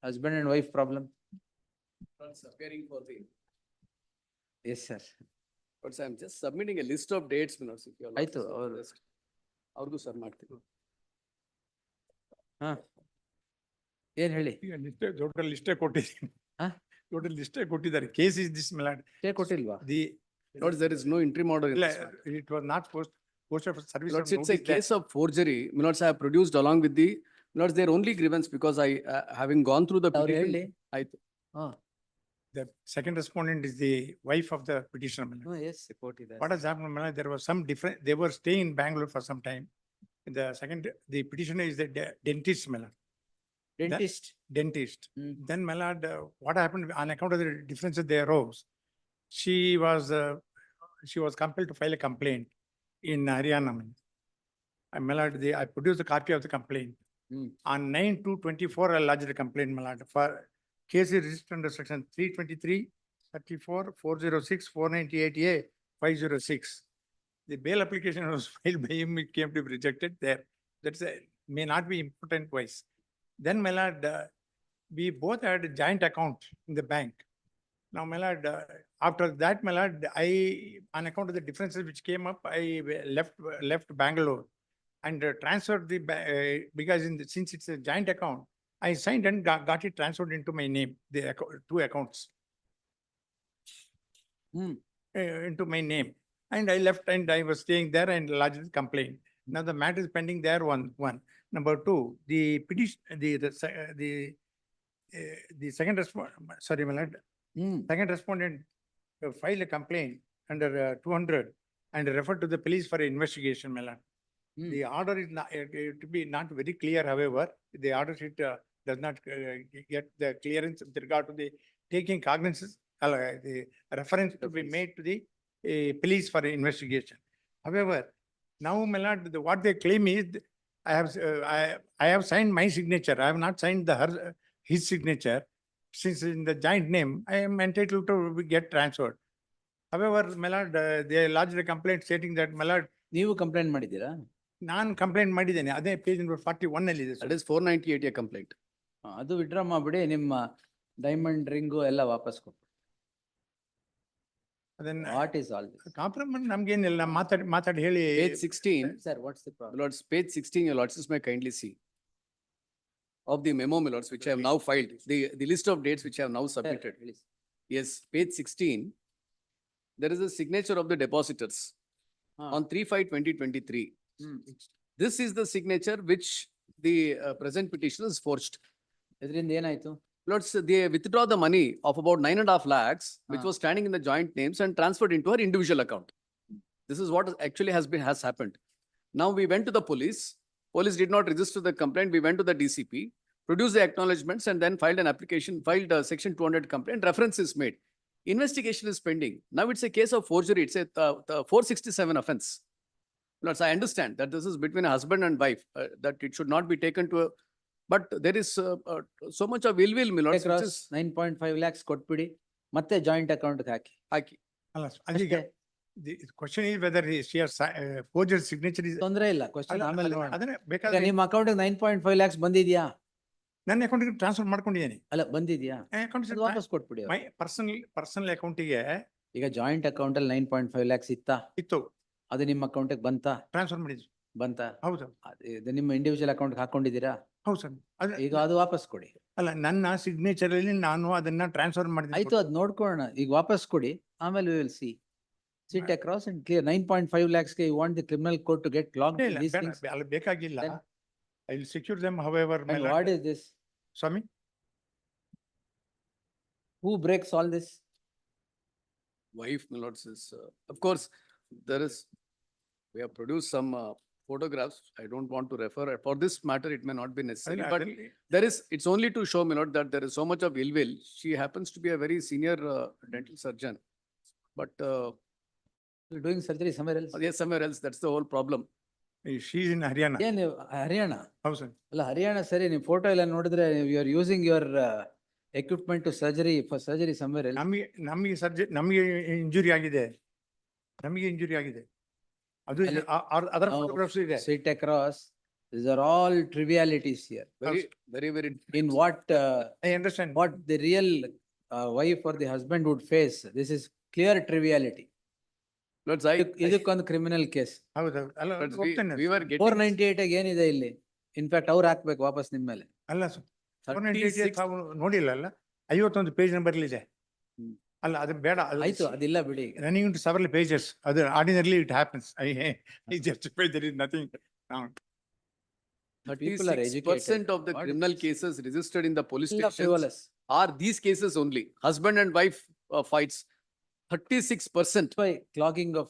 Husband and wife problem? Appearing for the, Yes, sir. but I'm just submitting a list of dates, minutes, if you are. ಆಯ್ತು, ಅವ್ರು- ಅವ್ರಿಗೂ sir ಮಾಡ್ತೀನಿ. ಹಾ. ಏನ್ ಹೇಳಿ? ಈಗ ಲಿಸ್ಟೇ ದೊಡ್ಡ ಲಿಸ್ಟೇ ಕೊಟ್ಟಿದ್ದೀನಿ. ಹಾ? ದೊಡ್ಡ ಲಿಸ್ಟೇ ಕೊಟ್ಟಿದ್ದಾರೆ. Case is this milord. Stay ಕೊಟ್ಟಿಲ್ವಾ? The Lords, there is no interim order. in ಇಲ್ಲ, this matter. it was not posted for service. Lords, of it's a notice that- case of forgery. Lords, I have produced along with the, Lords, their only grievance because I, having gone through the ಅವ್ರು petition. ಹೇಳಿ. ಆಯ್ತು. ಹಾ. The second respondent is the wife of the petitioner. my lord. Yes. Report is What has happened, my lord, there was some different, they were staying in Bangalore for some time. The second, the petitioner is the dentist, my lord. Dentist. Dentist. Hmm. Then, my lord, what happened on account of the differences they arose, she was compelled to file a complaint in Haryana. My lord, I produced a copy of the complaint. Hmm. On 9/2/24, I lodged a complaint, my lord, for case registered under section 323, 34, 406, 498A, 506. The bail application was filed by him, it came to be rejected there. That's a, may not be important wise. Then, my lord, we both had a joint account in the bank. Now, my lord, after that, my lord, on account of the differences which came up, I left Bangalore and transferred because since it's a joint account, I signed and got it transferred into my name, the two accounts. Into my name. And I left and I was staying there and lodged the complaint. Now the matter is pending there, one. Number two, the petition, the second sorry, my lord, second respondent filed a complaint under 200 and referred to the police for investigation, my lord. The order is not, to be not very clear, however, the order sheet does not get the clearance with regard to the taking cognizance, the reference to be made to the police for investigation. However, now, my lord, what they claim is, I have signed my signature. I have not signed his signature. Since in the joint name, I am entitled to get transferred. However, my lord, they lodged a complaint stating that, my lord, ನೀವು complaint ಮಾಡಿದ್ದೀರಾ? ನಾನು complaint ಮಾಡಿದ್ದೇನೆ. ಅದೇ page number 41 ಅಲ್ಲಿ ಇದೆ. That is 498 a complaint. ಅದು withdraw ಮಾಡ್ಬಿಡಿ, ನಿಮ್ಮ ಡೈಮಂಡ್ ರಿಂಗು ಎಲ್ಲ ವಾಪಸ್ ಕೊಟ್ಟು. ಅದನ್ನ What is all this? Compromise ನಮ್ಗೇನಿಲ್ಲ, ಮಾತಾಡಿ ಹೇಳಿ. Page 16. Sir, what's the problem? Lords, page 16, your lords, may kindly see. Of the memo, my lords, which I have now filed, the list of dates which I have now submitted. Please. Yes, page 16. There is a signature of the depositors on 3/5/2023. This is the signature which the present petitioner is forged. ಇದರಿಂದ ಏನಾಯ್ತು? Lords, they withdraw the money of about 9.5 lakhs, which Ah. was standing in the joint names and transferred into her individual account. This is what actually has happened. Now we went to the police. Police did not register the complaint. We went to the DCP, produced the acknowledgements and then filed an application, filed a section 200 complaint. Reference is made. Investigation is pending. Now it's a case of forgery. It's a 467 offense. Lords, I understand that this is between a husband and wife, that it should not be taken to a, but there is so much of ill will, my lords, which is 9.5 lakhs ಕೊಟ್ಬಿಡಿ, ಮತ್ತೆ joint account ಹಾಕಿ. ಅಲ್ಲ, ಅದೀಗ the question is whether she has forged signature is. ತೊಂದ್ರೆ ಇಲ್ಲ, question ಆಮೇಲೆ ನೋಡೋಣ. ಅದನ್ನ ಈಗ ಬೇಕಾದ್ರೆ ನಿಮ್ಮ ಅಕೌಂಟ್ 9.5 lakhs ಬಂದಿದ್ಯಾ? ನನ್ನ ಅಕೌಂಟ್ಗೆ ಟ್ರಾನ್ಸ್ಫರ್ ಮಾಡ್ಕೊಂಡಿದ್ದೇನೆ. ಅಲ್ಲ, ಬಂದಿದ್ಯಾ? ಅಕೌಂಟ್ ಅದು ವಾಪಸ್ ಕೊಟ್ಬಿಡಿ. ಮೈ ಪರ್ಸನಲ್ ಅಕೌಂಟಿಗೆ ಈಗ ಜಾಯಿಂಟ್ ಅಕೌಂಟ್ ಅಲ್ಲಿ 9.5 lakhs ಇತ್ತಾ? ಇತ್ತು. ಅದು ನಿಮ್ಮ ಅಕೌಂಟ್ಗೆ ಬಂತಾ? ಟ್ರಾನ್ಸ್ಫರ್ ಮಾಡಿದ್ವಿ. ಬಂತಾ? ಹೌದು. ಇದು ನಿಮ್ಮ ಇಂಡಿವಿಜುವಲ್ ಅಕೌಂಟ್ ಹಾಕೊಂಡಿದ್ದೀರಾ? ಹೌದು ಸರ್. ಈಗ ಅದು ವಾಪಸ್ ಕೊಡಿ. ಅಲ್ಲ, ನನ್ನ ಸಿಗ್ನೇಚರ್ ಅಲ್ಲಿ ನಾನು ಅದನ್ನ ಟ್ರಾನ್ಸ್ಫರ್ ಮಾಡಿದ್ದೀನಿ. ಆಯ್ತು, ಅದ್ ನೋಡ್ಕೊಳ್ಳೋಣ. ಈಗ ವಾಪಸ್ ಕೊಡಿ, ಆಮೇಲೆ we will see. Sit across and clear. 9.5 lakhs ಗೆ you want the criminal court to get clogged with these things? ಅಲ್ಲ, ಬೇಕಾಗಿಲ್ಲ. Then- I will secure them, however. And what is this? Swami? Who breaks all this? wife, my lords, is, of course, there is, we have produced some photographs. I don't want to refer, for this matter, it may not be necessary, but there is, it's only to show, my lord, that there is so much of ill will. She happens to be a very senior dental surgeon, but You're doing surgery somewhere else? yes, somewhere else, that's the whole problem. She is in Haryana. ಏನು ಹರಿಯಾಣ? ಹೌದು sir. ಅಲ್ಲ, ಹರಿಯಾಣ ಸರಿ, ನೀವು photo ಎಲ್ಲ ನೋಡಿದ್ರೆ you are using your equipment to surgery, for surgery somewhere else. ನಮಗೆ injury ಆಗಿದೆ. ನಮಗೆ ಇಂಜುರಿ ಆಗಿದೆ. ಅದು ಅಲ್ಲಿ- ಅದರ Now, photographs ಇದೆ. sit across, these are all trivialities here. Very. In what, I understand. what the real wife or the husband would face, this is clear triviality. Lords, ಇದಕ್ಕೊಂದು criminal case. ಹೌದು. ಅಲ್ಲ Lords, ಒಪ್ತೇನೆ. we were getting. 498 ಏನಿದೆ ಇಲ್ಲಿ? In fact ಅವ್ರು ಹಾಕ್ಬೇಕು ವಾಪಸ್ ನಿಮ್ಮ ಮೇಲೆ. ಅಲ್ಲ ಸರ್. 498 ತಾವು ನೋಡಿಲ್ಲ ಅಲ್ಲ? 51 ಪೇಜ್ ನಂಬರ್ ಇದೆ. ಅಲ್ಲ ಅದು ಬೇಡ. ಆಯ್ತು, ಅದಿಲ್ಲ ಬಿಡಿ. Running into several pages. ಅದು ordinarily it happens. I justify there is nothing wrong. People are 36% educated. of the criminal cases registered in the police Full of stations frivolous. are these cases only. Husband and wife fights. 36%. By clogging of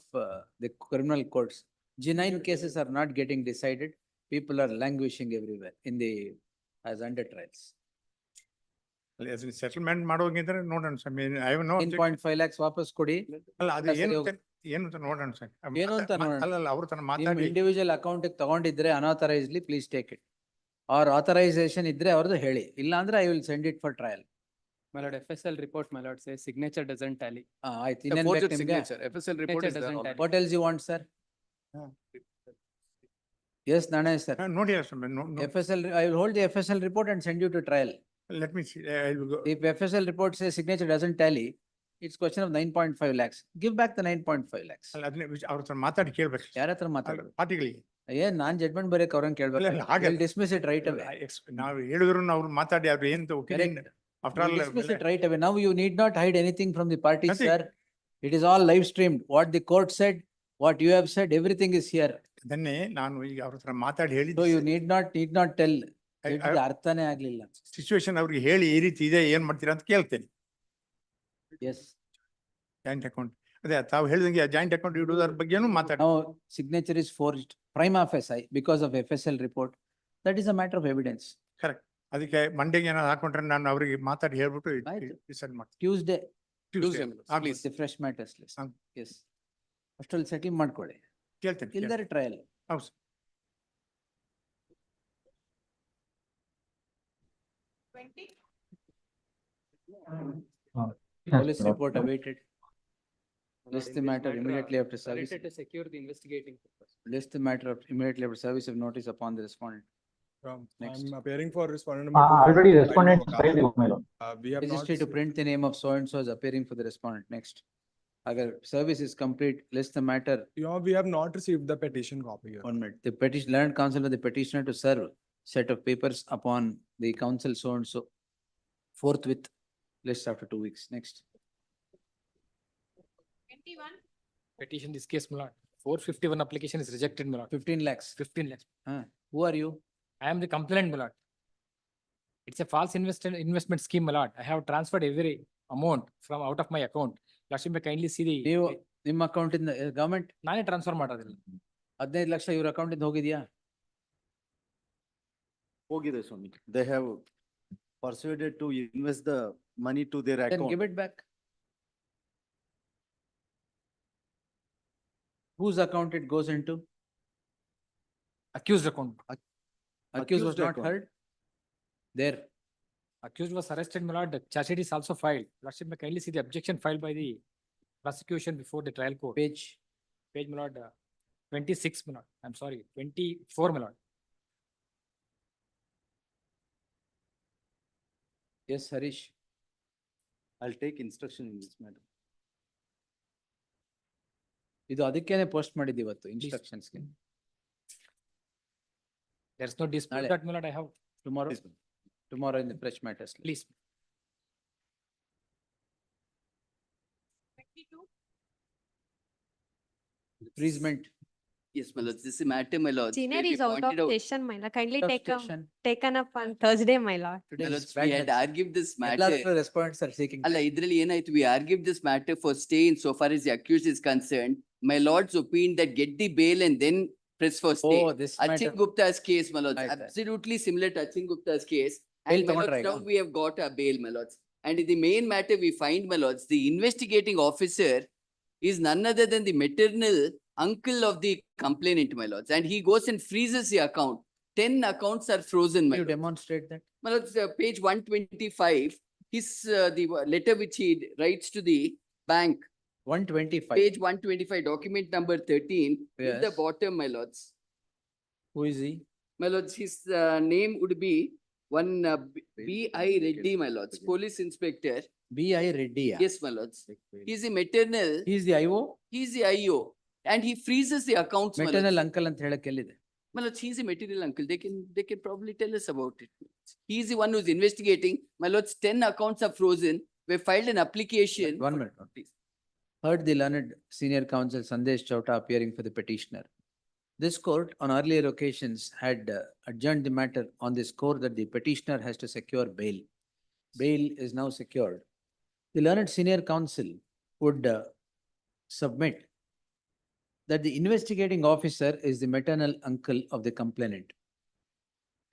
the criminal courts. Genuine cases are not getting decided. People are languishing everywhere in the, as under trials. Settlement ಮಾಡೋಗಿದ್ರೆ ನೋಡೋಣ sir. I know 9.5 lakhs ವಾಪಸ್ ಕೊಡಿ. ಅಲ್ಲ ಅದು ಏನು ಅಂತ ನೋಡೋಣ sir. ಏನು ಅಂತ ನೋಡೋಣ. ಅಲ್ಲ ಅವ್ರ ತನ ನಿಮ್ ಮಾತಾಡಿ. ಇಂಡಿವಿಜುವಲ್ ಅಕೌಂಟ್ ತಗೊಂಡಿದ್ರೆ unauthorisedly please take it. Or authorisation ಇದ್ರೆ ಅವ್ರದ್ದು ಹೇಳಿ. ಇಲ್ಲ ಅಂದ್ರೆ I will send it for trial. My lord, FSL report, my lord, says signature doesn't tally. ಆಯ್ತು, The ಇನ್ನೇನ್ ಬೇಕು forged ನಿಮ್ಗೆ? signature. FSL report is there. doesn't already. tally. What else you want, sir? Yes, Nana, sir. ನೋಡಿ sir. FSL, I will hold the FSL report and send you to trial. Let me C. I will go. If FSL report says signature doesn't tally, it's question of 9.5 lakhs. Give back the 9.5 lakhs. ಅಲ್ಲ ಅದನ್ನ ಅವ್ರ ಹತ್ರ ಮಾತಾಡಿ ಕೇಳ್ಬೇಕು. ಯಾರ ಹತ್ರ ಮಾತಾಡೋದು? ಪಾರ್ಟಿಗಳಿಗೆ. ಏನ್ ನಾನ್ ಜಡ್ಮೆಂಟ್ ಬರೆಯಕ್ ಅವ್ರನ್ನ ಕೇಳ್ಬೇಕು. ಇಲ್ಲ, ಹಾಗಲ್ಲ. Dismiss it right away. ನಾವು ಹೇಳಿದ್ರು ಅವ್ರು ಮಾತಾಡಿ ಅವ್ರು ಏನು opinion. After all, Dismiss it right away. Now you need not hide anything from the parties, Nothing. sir. It is all live streamed. What the court said, what you have said, everything is here. ಅದನ್ನೇ ನಾನು ಈಗ ಅವ್ರ ಹತ್ರ ಮಾತಾಡಿ So ಹೇಳಿದ್ದು. you need not tell. ಇದು ಅರ್ಥನೇ ಆಗ್ಲಿಲ್ಲ. ಸಿಚುವೇಶನ್ ಅವ್ರಿಗೆ ಹೇಳಿ ಈ ರೀತಿ ಇದೆ ಏನ್ ಮಾಡ್ತೀರಾ ಅಂತ ಕೇಳ್ತೇನೆ. Yes. ಜಾಯಿಂಟ್ ಅಕೌಂಟ್ ಅದೇ ತಾವು ಹೇಳಿದಂಗೆ ಜಾಯಿಂಟ್ ಅಕೌಂಟ್ ಇಡುವುದರ ಬಗ್ಗೆನೂ ಮಾತಾಡಿ. Now signature is forged prima facie because of FSL report. That is a matter of evidence. Correct. ಅದಕ್ಕೆ ಮಂಡೆಗೆ ಏನಾದ್ರು ಹಾಕೊಂಡ್ರೆ ನಾನು ಅವರಿಗೆ ಮಾತಾಡಿ ಹೇಳ್ಬಿಟ್ಟು ಆಯ್ತು. ಡಿಸೈಡ್ ಮಾಡ್ತೀನಿ. Tuesday, Tuesday, please, the fresh matters list. ಹೌದು. Yes. ಅಷ್ಟ್ರಲ್ಲಿ ಸೆಟಲ್ ಮಾಡ್ಕೊಳ್ಳಿ. ಕೇಳ್ತೇನೆ. ಇಲ್ದರೆ ಟ್ರಯಲ್. ಹೌದು sir. 20. Police report awaited. List the matter immediately after service. Related to secure the investigating purpose. List the matter of immediately after service of notice upon the respondent. Next. I'm appearing for respondent already respondent filed the email. We have not. Registry to print the name of so and so is appearing for the respondent. Next. Agar service is complete, list the matter. We have not received the petition copy here. 1 minute. The petition, learned counsel of the petitioner to serve set of papers upon the counsel so and so. Forthwith, list after 2 weeks. Next. 21. Petition this case, my lord. 451 application is rejected, my lord. 15 lakhs. 15 lakhs. Who are you? I am the complainant, my lord. It's a false investment scheme, my lord. I have transferred every amount from out of my account. Lordship may kindly see the. ನೀವು ನಿಮ್ಮ account ಇಂದ government ನಾನೇ transfer ಮಾಡೋದಿಲ್ಲ. 15 ಲಕ್ಷ ಇವ್ರ account ಇಂದ ಹೋಗಿದ್ಯಾ? ಹೋಗಿದೆ ಸ್ವಾಮಿ. They have persuaded to invest the money to their Then account. give it back. Whose account it goes into? Accused account. Accused was Accused not account. heard? There. Accused was arrested, my lord. The charge sheet is also filed. Lordship may kindly see the objection filed by the prosecution before the trial court. Page. Page, my lord, 26, my lord. I'm sorry, 24, my lord. Yes, Harish. I'll take instruction in this matter. ಇದು ಅದಕ್ಕೇನೆ post ಮಾಡಿದ್ದು ಇವತ್ತು ಇನ್ಸ್ಟ್ರಕ್ಷನ್ಸ್ಗೆ. There's no dispute ನಾಳೆ. that, my lord, I have. Tomorrow? Tomorrow in the fresh matters. Please. 22. Freezement. Yes, my lord, this is a matter, my lord. Senior where we is out pointed of session, my lord. Kindly Out of take session. taken up on Thursday, my lord. Today My is lords, bad we had news. argued this matter. ಎಲ್ಲಾದ್ರೂ respondents are seeking. ಅಲ್ಲ ಇದ್ರಲ್ಲಿ ಏನಾಯ್ತು, we argued this matter for stay in so far as the accused is concerned. My lord's opined that get the bail and then press for stay. Oh, this Achin matter. Gupta's case, my lords, Right, right. absolutely similar to Achin Gupta's case. Bail And my ತಗೊಂಡ್ರಾ lords, ಈಗ? now we have got a bail, my lords. And in the main matter, we find, my lords, the investigating officer is none other than the maternal uncle of the complainant, my lords. And he goes and freezes the account. 10 accounts are frozen, my You lords. demonstrate that. My lords, page 125, the letter which he writes to the bank, 125. page 125, document number 13, in the Yes. bottom, my lords. Who is he? My lords, his name would be one B.I. Reddy, my lords, police inspector. B.I. Reddy. Yeah. Yes, my lords. He's a maternal, He is the IO? he's the IO, and he freezes the accounts, my Maternal lords. uncle ಅಂತ ಹೇಳಕ್ ಎಲ್ಲಿದೆ? My lords, he's a material uncle. They can probably tell us about it. He's the one who's investigating. My lords, 10 accounts are frozen. We filed an application. One minute. Please. Heard the learned senior counsel Sandesh Chowta appearing for the petitioner. This court on earlier occasions had adjourned the matter on the score that the petitioner has to secure bail. Bail is now secured. The learned senior counsel would submit that the investigating officer is the maternal uncle of the complainant.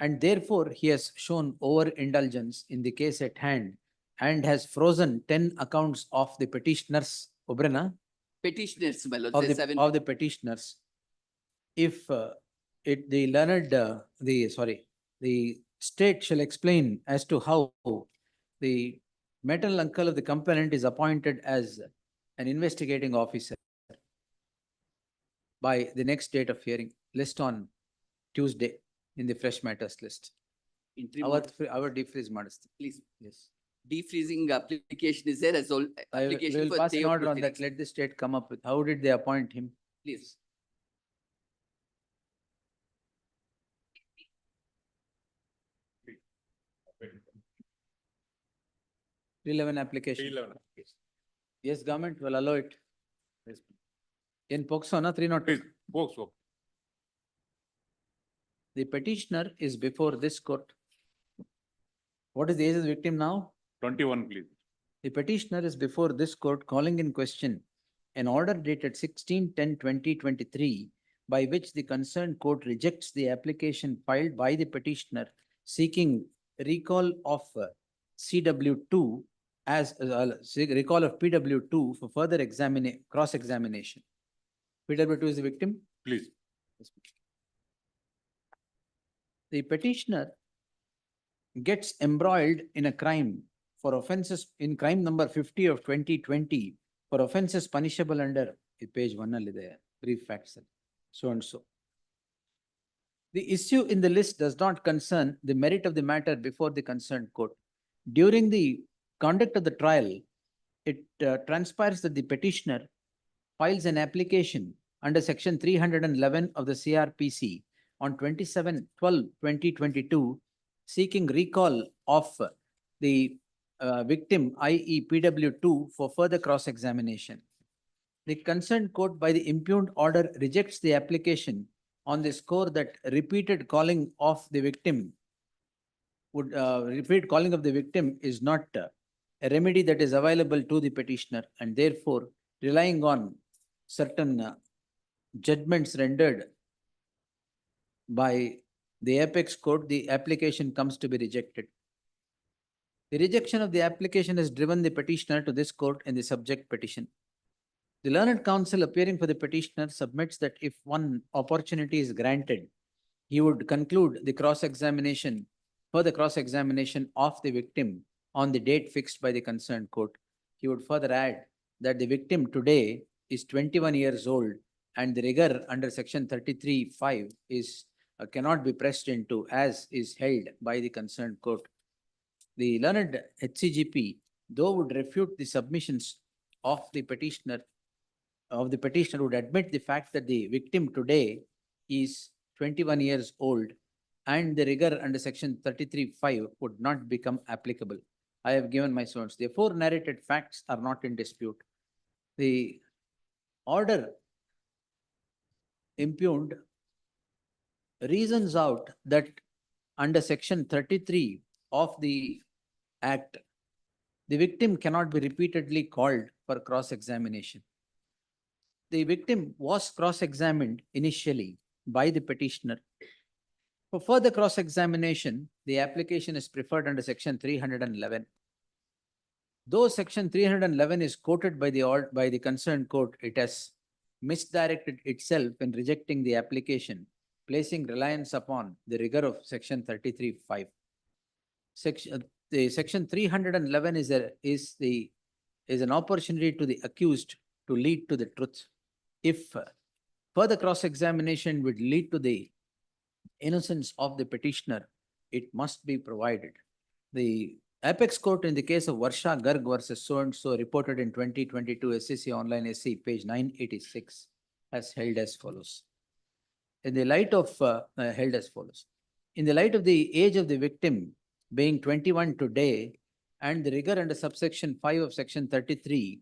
And therefore, he has shown overindulgence in the case at hand and has frozen 10 accounts of the petitioners, Obrena, Petitioners, my lords, of there's the, 7. of the petitioners. If the state shall explain as to how the maternal uncle of the complainant is appointed as an investigating officer by the next date of hearing, list on Tuesday in the fresh matters list. Interim Our order. defreeze ಮಾಡಿಸ್ತೀನಿ. Please. Yes. Defreezing application is there as all. I Application will for pass stay an of order on that. proceedings. Let the state come up with, how did they appoint him? Please. Eleven application. Yes, government will allow it. In POXO, na 302. Folks, The petitioner is before this court. What is the age of the victim now? 21, please. The petitioner is before this court calling in question an order dated 16/10/2023 by which the concerned court rejects the application filed by the petitioner seeking recall of CW2 as recall of PW2 for further cross-examination. PW2 is the victim? Please. The petitioner gets embroiled in a crime for offenses in crime number 50 of 2020 for offenses punishable under page 1 alli there, brief facts, so and so. The issue in the list does not concern the merit of the matter before the concerned court. During the conduct of the trial, it transpires that the petitioner files an application under section 311 of the CRPC on 27/12/2022 seeking recall of the victim, i.e. PW2 for further cross-examination. The concerned court by the impugned order rejects the application on the score that repeated calling of the victim is not a remedy that is available to the petitioner, and therefore relying on certain judgments rendered by the apex court, the application comes to be rejected. The rejection of the application has driven the petitioner to this court in the subject petition. The learned counsel appearing for the petitioner submits that if one opportunity is granted, he would conclude the cross-examination of the victim on the date fixed by the concerned court. He would further add that the victim today is 21 years old and the rigor under section 33(5) is cannot be pressed into as is held by the concerned court. The learned HCGP, though would refute the submissions of the petitioner, would admit the fact that the victim today is 21 years old and the rigor under section 33(5) would not become applicable. I have given my source. The four narrated facts are not in dispute. The order impugned reasons out that under section 33 of the Act, the victim cannot be repeatedly called for cross-examination. The victim was cross-examined initially by the petitioner. For further cross-examination, the application is preferred under section 311. Though section 311 is quoted by the concerned court, it has misdirected itself in rejecting the application, placing reliance upon the rigor of section 33(5). the section 311 is an opportunity to the accused to lead to the truth. If further cross-examination would lead to the innocence of the petitioner, it must be provided. The apex court in the case of Varsha Garg versus so-and-so reported in 2022 SEC Online SC, page 986, has held as follows. In the light of, held as follows. In the light of the age of the victim being 21 today and the rigor under subsection 5 of section 33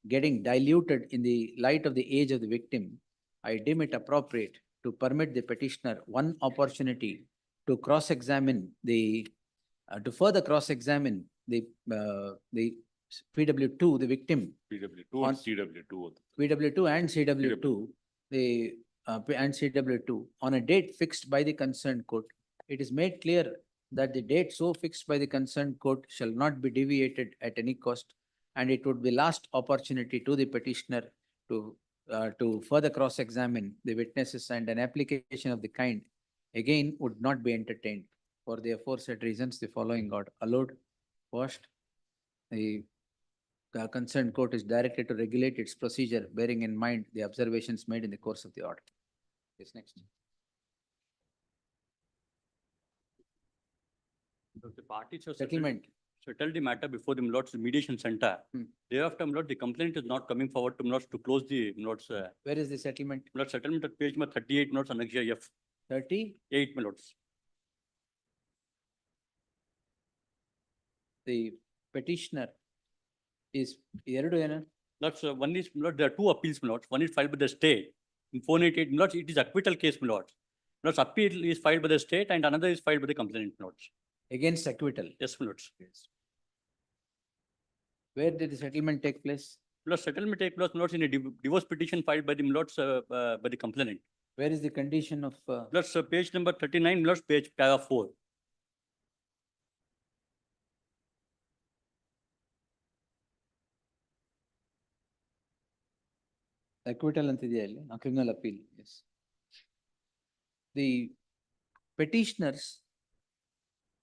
getting diluted in the light of the age of the victim, I deem it appropriate to permit the petitioner one opportunity to cross-examine to further cross-examine the PW2, the victim. PW2 On- and CW2. PW2 and CW2, and CW2 on a date fixed by the concerned court. It is made clear that the date so fixed by the concerned court shall not be deviated at any cost, and it would be last opportunity to the petitioner to further cross-examine the witnesses, and an application of the kind again would not be entertained. For the aforesaid reasons, the following got allowed, quashed. The concerned court is directed to regulate its procedure, bearing in mind the observations made in the course of the order. Yes, next. The parties have Settlement. settled the matter before the Milord's mediation center. Thereafter, Milord, the complaint is not coming forward to Milord's to close the Milord's. Where is the settlement? Milord settlement at page number 38, Milord's Annexure F. 38, Milords. The petitioner is ಎರಡು ಏನು? That's one is, Milord, there are two appeals, Milord. One is filed by the state. In 488, Milord, it is acquittal case, Milord. Milord's appeal is filed by the state and another is filed by the complainant, Milord. Against acquittal. Yes, Milord. Where did the settlement take place? Milord, settlement take place, Milord, in a divorce petition filed by the Milord's, by the complainant. Where is the condition of? Milord's page number 39, Milord's page paragraph 4. Acquittal ಅಂತಿದೆಯಾ ಇಲ್ಲಿ? Criminal appeal, yes. The petitioners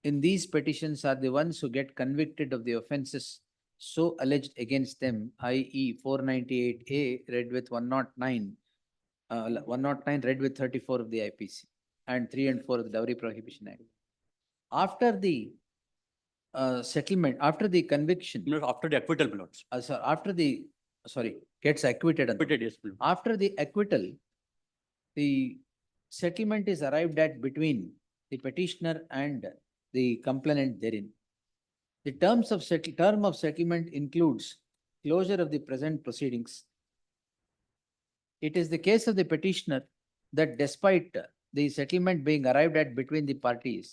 in these petitions are the ones who get convicted of the offences so alleged against them, i.e. 498A read with 109, 109 read with 34 of the IPC and 3 and 4 of the Dowry Prohibition Act. After the settlement, after the conviction. After the acquittal, Milord. Gets acquitted. Acquitted, yes, Milord. After the acquittal, the settlement is arrived at between the petitioner and the complainant therein. The term of settlement includes closure of the present proceedings. It is the case of the petitioner that despite the settlement being arrived at between the parties,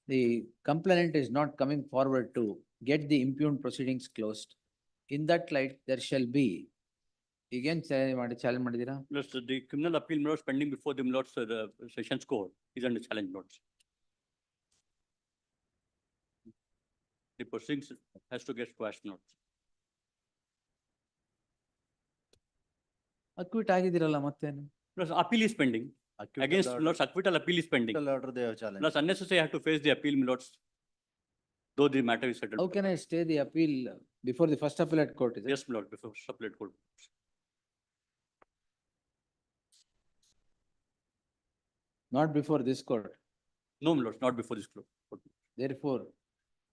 the complainant is not coming forward to get the impugned proceedings closed. In that light, there shall be again challenge ಮಾಡಿದೀರಾ? Milord, the criminal appeal, Milord, pending before the Milord's the sessions court is under challenge, Milord. The proceedings has to get quashed, Milord. Acquit ಆಗಿದ್ದೀರಲ್ಲ ಮತ್ತೇನು? Plus appeal is pending. Against Milord's acquittal appeal is pending. Order they have challenged. Plus unnecessary I have to face the appeal, Milord. Though the matter is settled. How can I stay the appeal before the first appellate court? Is it? Yes, Milord, before appellate court. Not before this court. No, Milord, not before this court. Therefore,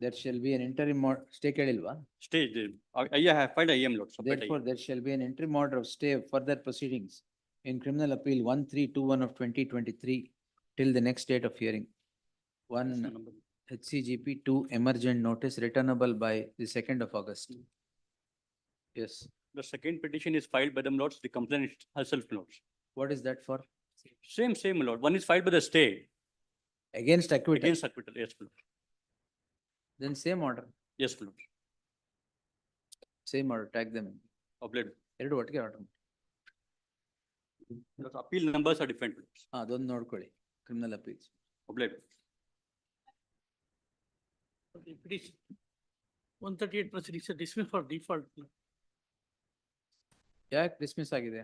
there shall be an interim stay ಕೇಳಿಲ್ವಾ? Stay, I have filed IM, Milord. separate Therefore, IM. there shall be an interim order of stay of further proceedings in criminal appeal 1321 of 2023 till the next date of hearing. One HCGP 2 emergent notice returnable by the 2nd of August. Yes. The second petition is filed by the Milords, the complainant herself, Milords. What is that for? Same, Milord. One is filed by the state. Against acquittal? Against acquittal, yes, Milord. Then same order. Yes, Milord. Same order, tag them. Obliged. ಎರಡು ಒಟ್ಟಿಗೆ order. Because appeal numbers are different. ಅದೊಂದು ನೋಡ್ಕೊಳ್ಳಿ, criminal appeals. Obliged. Petition 138 proceedings are dismissed for default. ಯಾಕೆ dismiss ಆಗಿದೆ?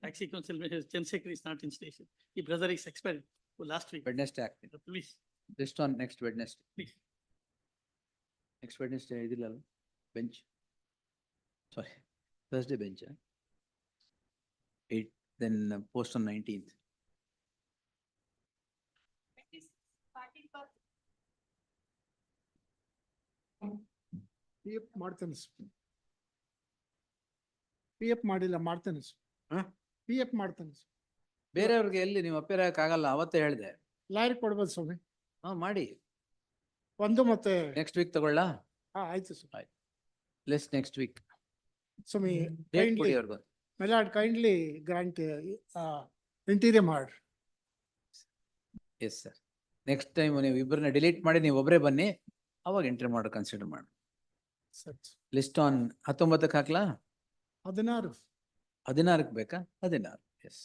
Taxi council, Chandrasekhar is not in station. The brother is expired last week. Wednesday act. Please, List on next Wednesday. Next Wednesday, idill bench. Sorry, Thursday bench. 8, then post on 19th. PF ಮಾಡ್ತೇನೆ PF ಮಾಡಿಲ್ಲ ಮಾಡ್ತೇನೆ PF ಮಾಡ್ತೇನೆ ಬೇರೆಯವ್ರಿಗೆ ಎಲ್ಲಿ ನೀವು appear ಆಗಲ್ಲ ಅವತ್ತೇ ಹೇಳಿದೆ. ಲಾಯರ್ ಕೊಡ್ಬೋದು ಸ್ವಾಮಿ. ಮಾಡಿ. ಒಂದು ಮತ್ತೆ ನೆಕ್ಸ್ಟ್ ವೀಕ್ ತಗೊಳ್ಳ. ಆಯ್ತು ಸ್ವಾಮಿ. Less next week. ಸ್ವಾಮಿ ಡೇಟ್ ಕೊಡಿ ಅವ್ರಿಗೆ. My lord, kindly grant interim order. Yes sir. Next time ನೀವು ಇಬ್ಬರನ್ನ ಡಿಲೀಟ್ ಮಾಡಿ ನೀವು ಒಬ್ಬರೇ ಬನ್ನಿ, ಅವಾಗ ಎಂಟ್ರಿ ಮಾಡಿ ಕನ್ಸಿಡರ್ ಮಾಡಿ. List on 19ಕ್ಕೆ ಹಾಕ್ಲಾ? 16. 16ಕ್ಕೆ ಬೇಕಾ? 16. S.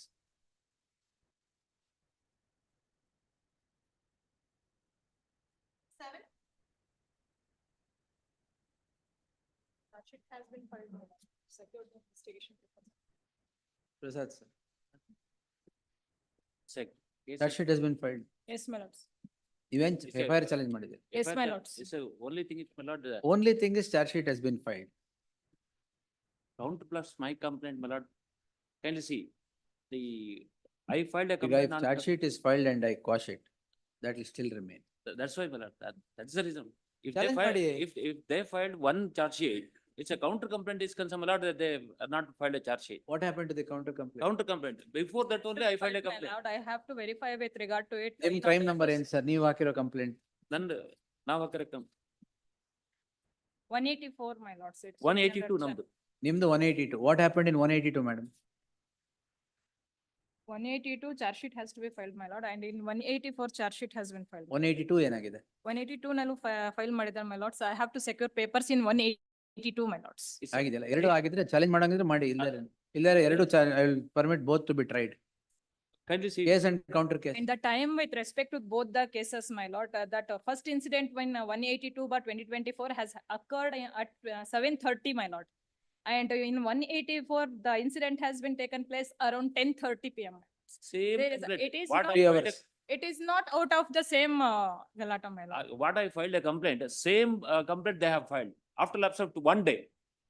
It has been filed by secured investigation. Prasad sir. That sheet has been filed. Yes, my lords. Event FIR challenge ಮಾಡಿದೆ. Yes, my lords. It's the only thing is, my lord, Only thing is charge sheet has been filed. count plus my complaint, my lord. Can you see? I filed a If complaint on. charge sheet is filed and I quash it, that will still remain. That's why, my lord, that's the reason. If they Challenge filed, ಮಾಡಿ. if they filed one charge sheet, it's a counter complaint is concerned, my lord, that they have not filed a charge sheet. What happened to the counter complaint? Counter complaint. Before that only I filed a My complaint. lord, I have to verify with regard to it. ನಿಮ್ crime number ಏನ್ sir? ನೀವು ಹಾಕಿರೋ complaint? Then now correct. 184, my lords. It's 182 number. ನಿಮ್ದು 182. What happened in 182, madam? 182 charge sheet has to be filed, my lord, and in 184 charge sheet has been filed. 182 ಏನಾಗಿದೆ? 182 ನಲ್ಲೂ file ಮಾಡಿದ್ದಾರೆ, my lords. I have to secure papers in 182, my lords. ಆಗಿದೆಯಲ್ಲ, ಎರಡು ಆಗಿದ್ರೆ challenge ಮಾಡಂಗಿದ್ರೆ ಮಾಡಿ. ಇಲ್ಲರೆ ಎರಡು I will permit both to be tried. Kindly see. Case and counter case. In the time with respect to both the cases, my lord, that first incident when 182/2024 has occurred at 7:30, my lord. And in 184, the incident has been taken place around 10:30 PM. Same There is- complaint. it is What not- I 3 filed hours. It is not out of the same Galata, my lord. What I filed a complaint, same complaint they have filed after lapse of 1 day.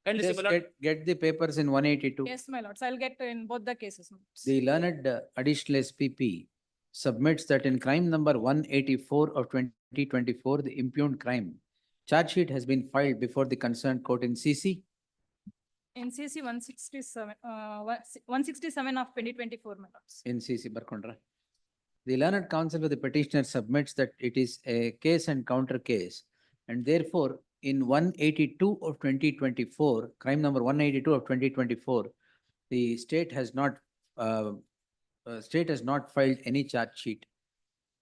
Kindly see, Just my lord. get the papers in 182. Yes, my lords. I'll get in both the cases. my lords. The learned additional SPP submits that in crime number 184 of 2024, the impugned crime charge sheet has been filed before the concerned court in CC. In CC 167 of 2024, my lords. In CC ಬರ್ಕೊಂಡ್ರ? The learned counsel with the petitioner submits that it is a case and counter case, and therefore in 182 of 2024, crime number 182 of 2024, the state has not filed any charge sheet.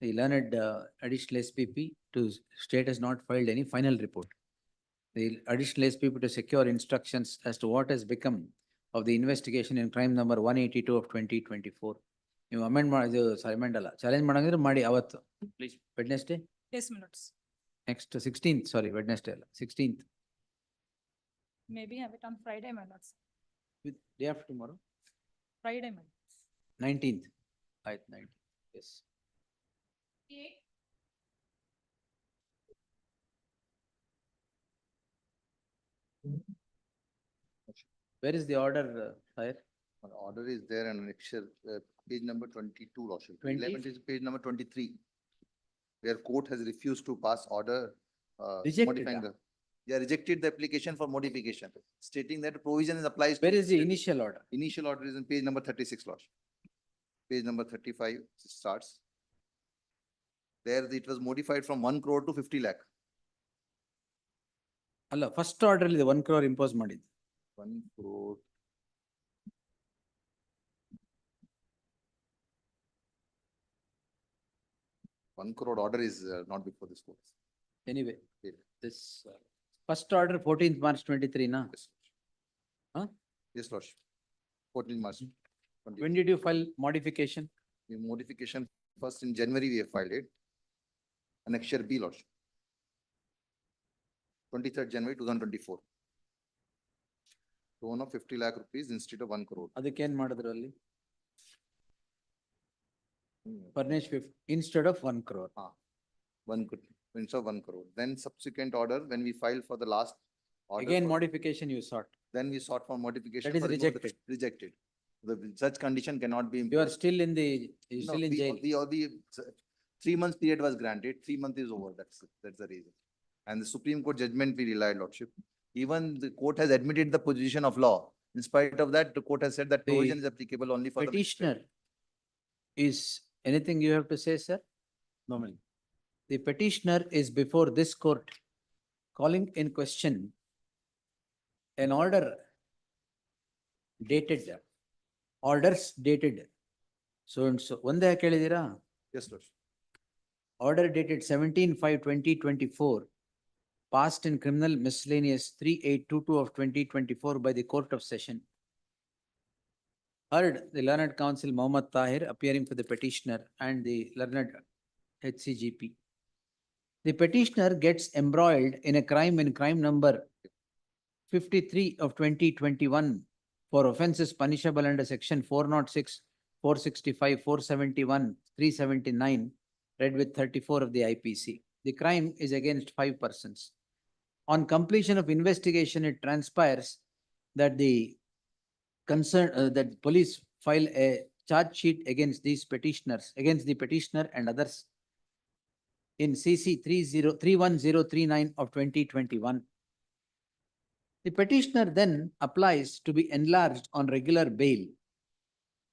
The learned additional SPP to state has not filed any final report. The additional SPP to secure instructions as to what has become of the investigation in crime number 182 of 2024. ನೀವು amend ಮಾಡಿ, ಸಾರಿ amend ಅಲ್ಲ, challenge ಮಾಡಂಗಿದ್ರೆ ಮಾಡಿ ಅವತ್ತು. Please. Wednesday? Yes, my lords. Next 16th, sorry, Wednesday ಅಲ್ಲ, 16th. Maybe have it on Friday, my lords. Day after tomorrow? Friday, my lords. 19th. ಆಯ್ತು, 19th, yes. Where is the order, sire? Order is there and annexure, page number 22, Lordship. 20? 11 is page number 23. Where court has refused to pass order. Rejected, modifying ah? the. They rejected the application for modification, stating that provision is applies. Where to is the initial order? Initial order is in page number 36, Lordship. Page number 35 starts. There it was modified from 1 crore to 50 lakh. ಅಲ್ಲ, first order ಇದೆ 1 crore impose ಮಾಡಿದ್ದು. 1 crore. One crore order is not before this court. Anyway, Yeah. this first order 14th March 23 na? Yes. Huh? Yes, Lordship. 14 March. 20. When did you file modification? The modification first in January we have filed it. Annexure B, Lordship. 23rd January 2024. Loan of 50 lakh rupees instead of 1 crore. ಅದಕ್ಕೆ ಏನ್ ಮಾಡಿದ್ರು ಅಲ್ಲಿ? Furnish instead of 1 crore. instead of 1 crore. Then subsequent order, when we filed for the last order. Again, for- modification you sought. Then we sought for modification. That is for remove the- rejected. Rejected. Such condition cannot be You are imposed. still in the, you're No, still in jail. the 3 months period was granted, 3 months is over, that's the reason. And the Supreme Court judgment we relied, Lordship. Even the court has admitted the position of law. In spite of that, the court has said that The provision is applicable only for the. Petitioner is, anything you have to say, sir? No, ma'am. The petitioner is before this court calling in question an order dated, orders dated. So and so, ಒಂದೇ ಯಾಕೆ ಹೇಳಿದೀರಾ? Yes, Lordship. Order dated 17/5/2024, passed in criminal miscellaneous 3822 of 2024 by the Court of Session. Heard the learned counsel Mohammad Tahir appearing for the petitioner and the learned HCGP. The petitioner gets embroiled in a crime number 53 of 2021 for offences punishable under section 406, 465, 471, 379, read with 34 of the IPC. The crime is against 5 persons. On completion of investigation, it transpires that the that police file a charge sheet against these petitioners, against the petitioner and others in CC 31039 of 2021. The petitioner then applies to be enlarged on regular bail.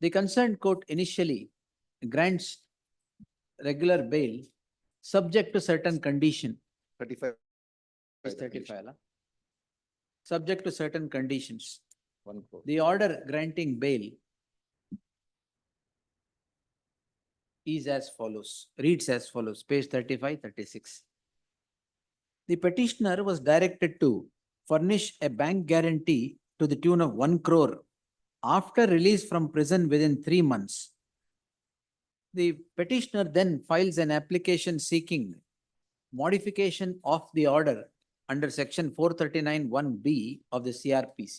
The concerned court initially grants regular bail subject to certain condition. 35. Is 35, la? Subject to certain conditions. 1 crore. The order granting bail is as follows, reads as follows, page 35, 36. The petitioner was directed to furnish a bank guarantee to the tune of 1 crore after release from prison within 3 months. The petitioner then files an application seeking modification of the order under section 439(1)(b) of the CRPC.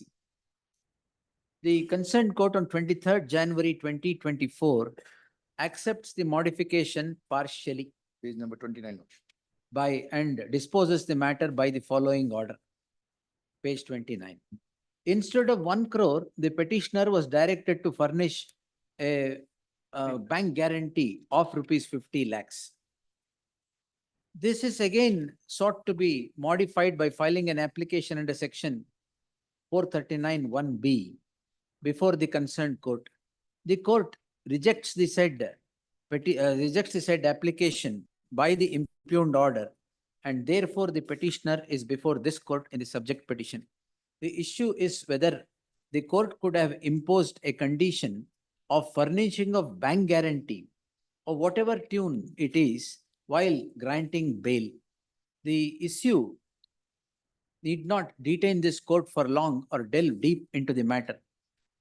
The concerned court on 23rd January 2024 accepts the modification partially Page number 29. Lordship. by and disposes the matter by the following order. Page 29. Instead of 1 crore, the petitioner was directed to furnish a bank guarantee of rupees 50 lakhs. This is again sought to be modified by filing an application under section 439(1)(b) before the concerned court. The court rejects the said application by the impugned order, and therefore the petitioner is before this court in the subject petition. The issue is whether the court could have imposed a condition of furnishing of bank guarantee or whatever tune it is while granting bail. The issue need not detain this court for long or delve deep into the matter.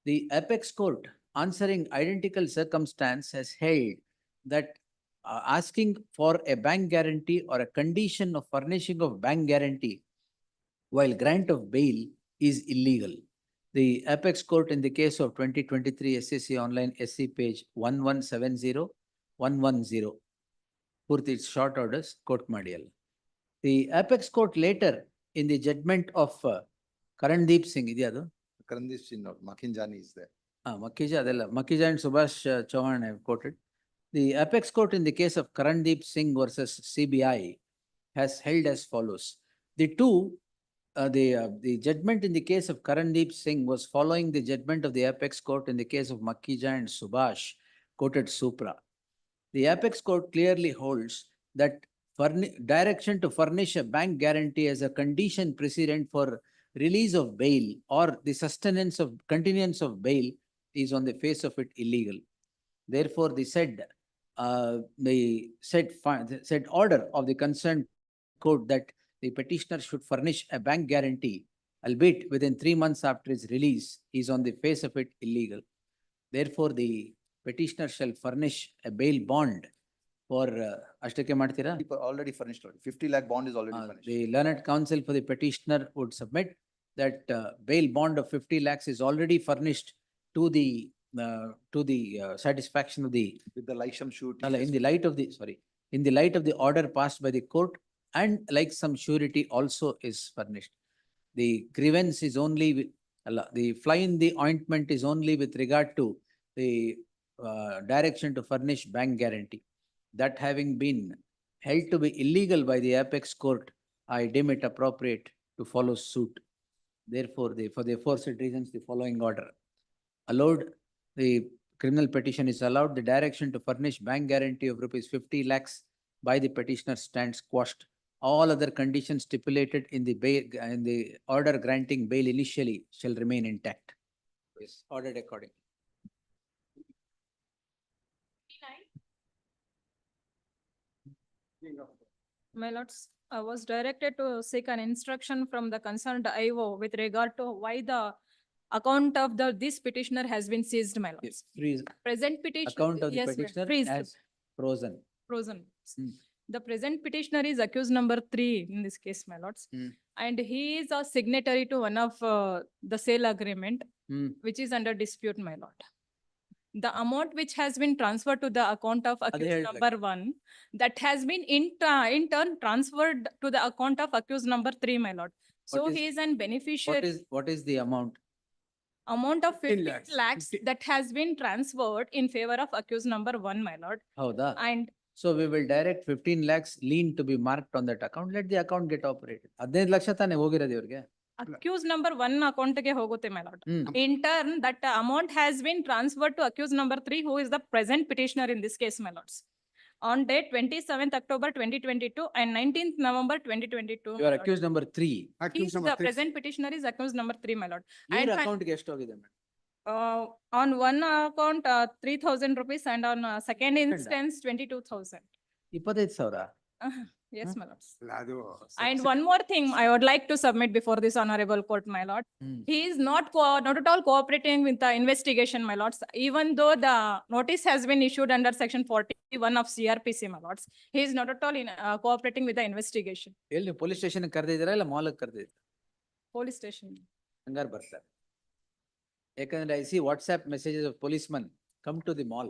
The apex court, answering identical circumstance, has held that asking for a bank guarantee or a condition of furnishing of bank guarantee while grant of bail is illegal. The apex court in the case of 2023 SCC online SC page 1170, 110. Purti, it's short orders, court Madial. The apex court later in the judgment of Karandeep Singh, idyadu? Karandeep Singh, not Makinjani is there. Makija and Subhash Chauhan have quoted. The apex court in the case of Karandeep Singh versus CBI has held as follows. The judgment in the case of Karandeep Singh was following the judgment of the apex court in the case of Makija and Subhash, quoted Supra. The apex court clearly holds that direction to furnish a bank guarantee as a condition precedent for release of bail or the continuance of bail is on the face of it illegal. Therefore, the said order of the concerned court that the petitioner should furnish a bank guarantee, albeit within 3 months after his release, is on the face of it illegal. Therefore, the petitioner shall furnish a bail bond for Ashtake Martira. Already furnished. 50 lakh bond is already furnished. The learned counsel for the petitioner would submit that bail bond of 50 lakhs is already furnished to the satisfaction of the. With the Lysham shoot. In the light of the, sorry, in the light of the order passed by the court and like some surety also is furnished. The grievance is only with, the fly in the ointment is only with regard to the direction to furnish bank guarantee. That having been held to be illegal by the apex court, I deem it appropriate to follow suit. Therefore, for the aforesaid reasons, the following order. Allowed, the criminal petition is allowed, the direction to furnish bank guarantee of rupees 50 lakhs by the petitioner stands quashed. All other conditions stipulated in the bail, in the order granting bail initially shall remain intact. Yes, ordered accordingly. My lords, I was directed to seek an instruction from the concerned IO with regard to why the account of this petitioner has been seized, my lords. Yes, freeze. Present petition. Account of the yes, ma'am. petitioner Freeze. as frozen. Frozen. Hmm. The present petitioner is accused number 3 in this case, my lords. And he is a signatory to one of the sale agreement, which is under dispute, my lord. The amount which has been transferred to the account of accused number 1, that has been in turn transferred to the account of accused number 3, my lord. So What is- he is an beneficiary. What is the amount? Amount of 15 lakhs. lakhs that has been transferred in favor of accused number 1, my lord. Howda? And So we will direct 15 lakhs lien to be marked on that account. Let the account get operated. 15 lakh ತಾನೇ ಹೋಗಿರೋದು ಇವ್ರಿಗೆ. accused number 1 account ge hoಗುತ್ತೆ, my lord. Hmm. In turn, that amount has been transferred to accused number 3, who is the present petitioner in this case, my lords. On date 27th October 2022 and 19th November 2022. You are accused number 3. He's the present petitioner is accused number 3, my lord. Your And account ಗೆ ಎಷ್ಟು ಹೋಗಿದೆ madam? on one account, 3,000 rupees and on second instance, 22,000. 25,000. Yes, my lords. ಅದು And one more thing I would like to submit before this honorable court, my lord. He is not at all cooperating with the investigation, my lords. Even though the notice has been issued under section 41 of CRPC, my lords, he is not at all cooperating with the investigation. ಎಲ್ಲಿ police station ಕರೆದಿದ್ದೀರಾ ಇಲ್ಲ mall ಕರೆದಿದ್ದೀರಾ? Police station. ಹಂಗಾರೆ ಬರ್ತಾರೆ. ಯಾಕಂದ್ರೆ I see WhatsApp messages of policemen come to the mall.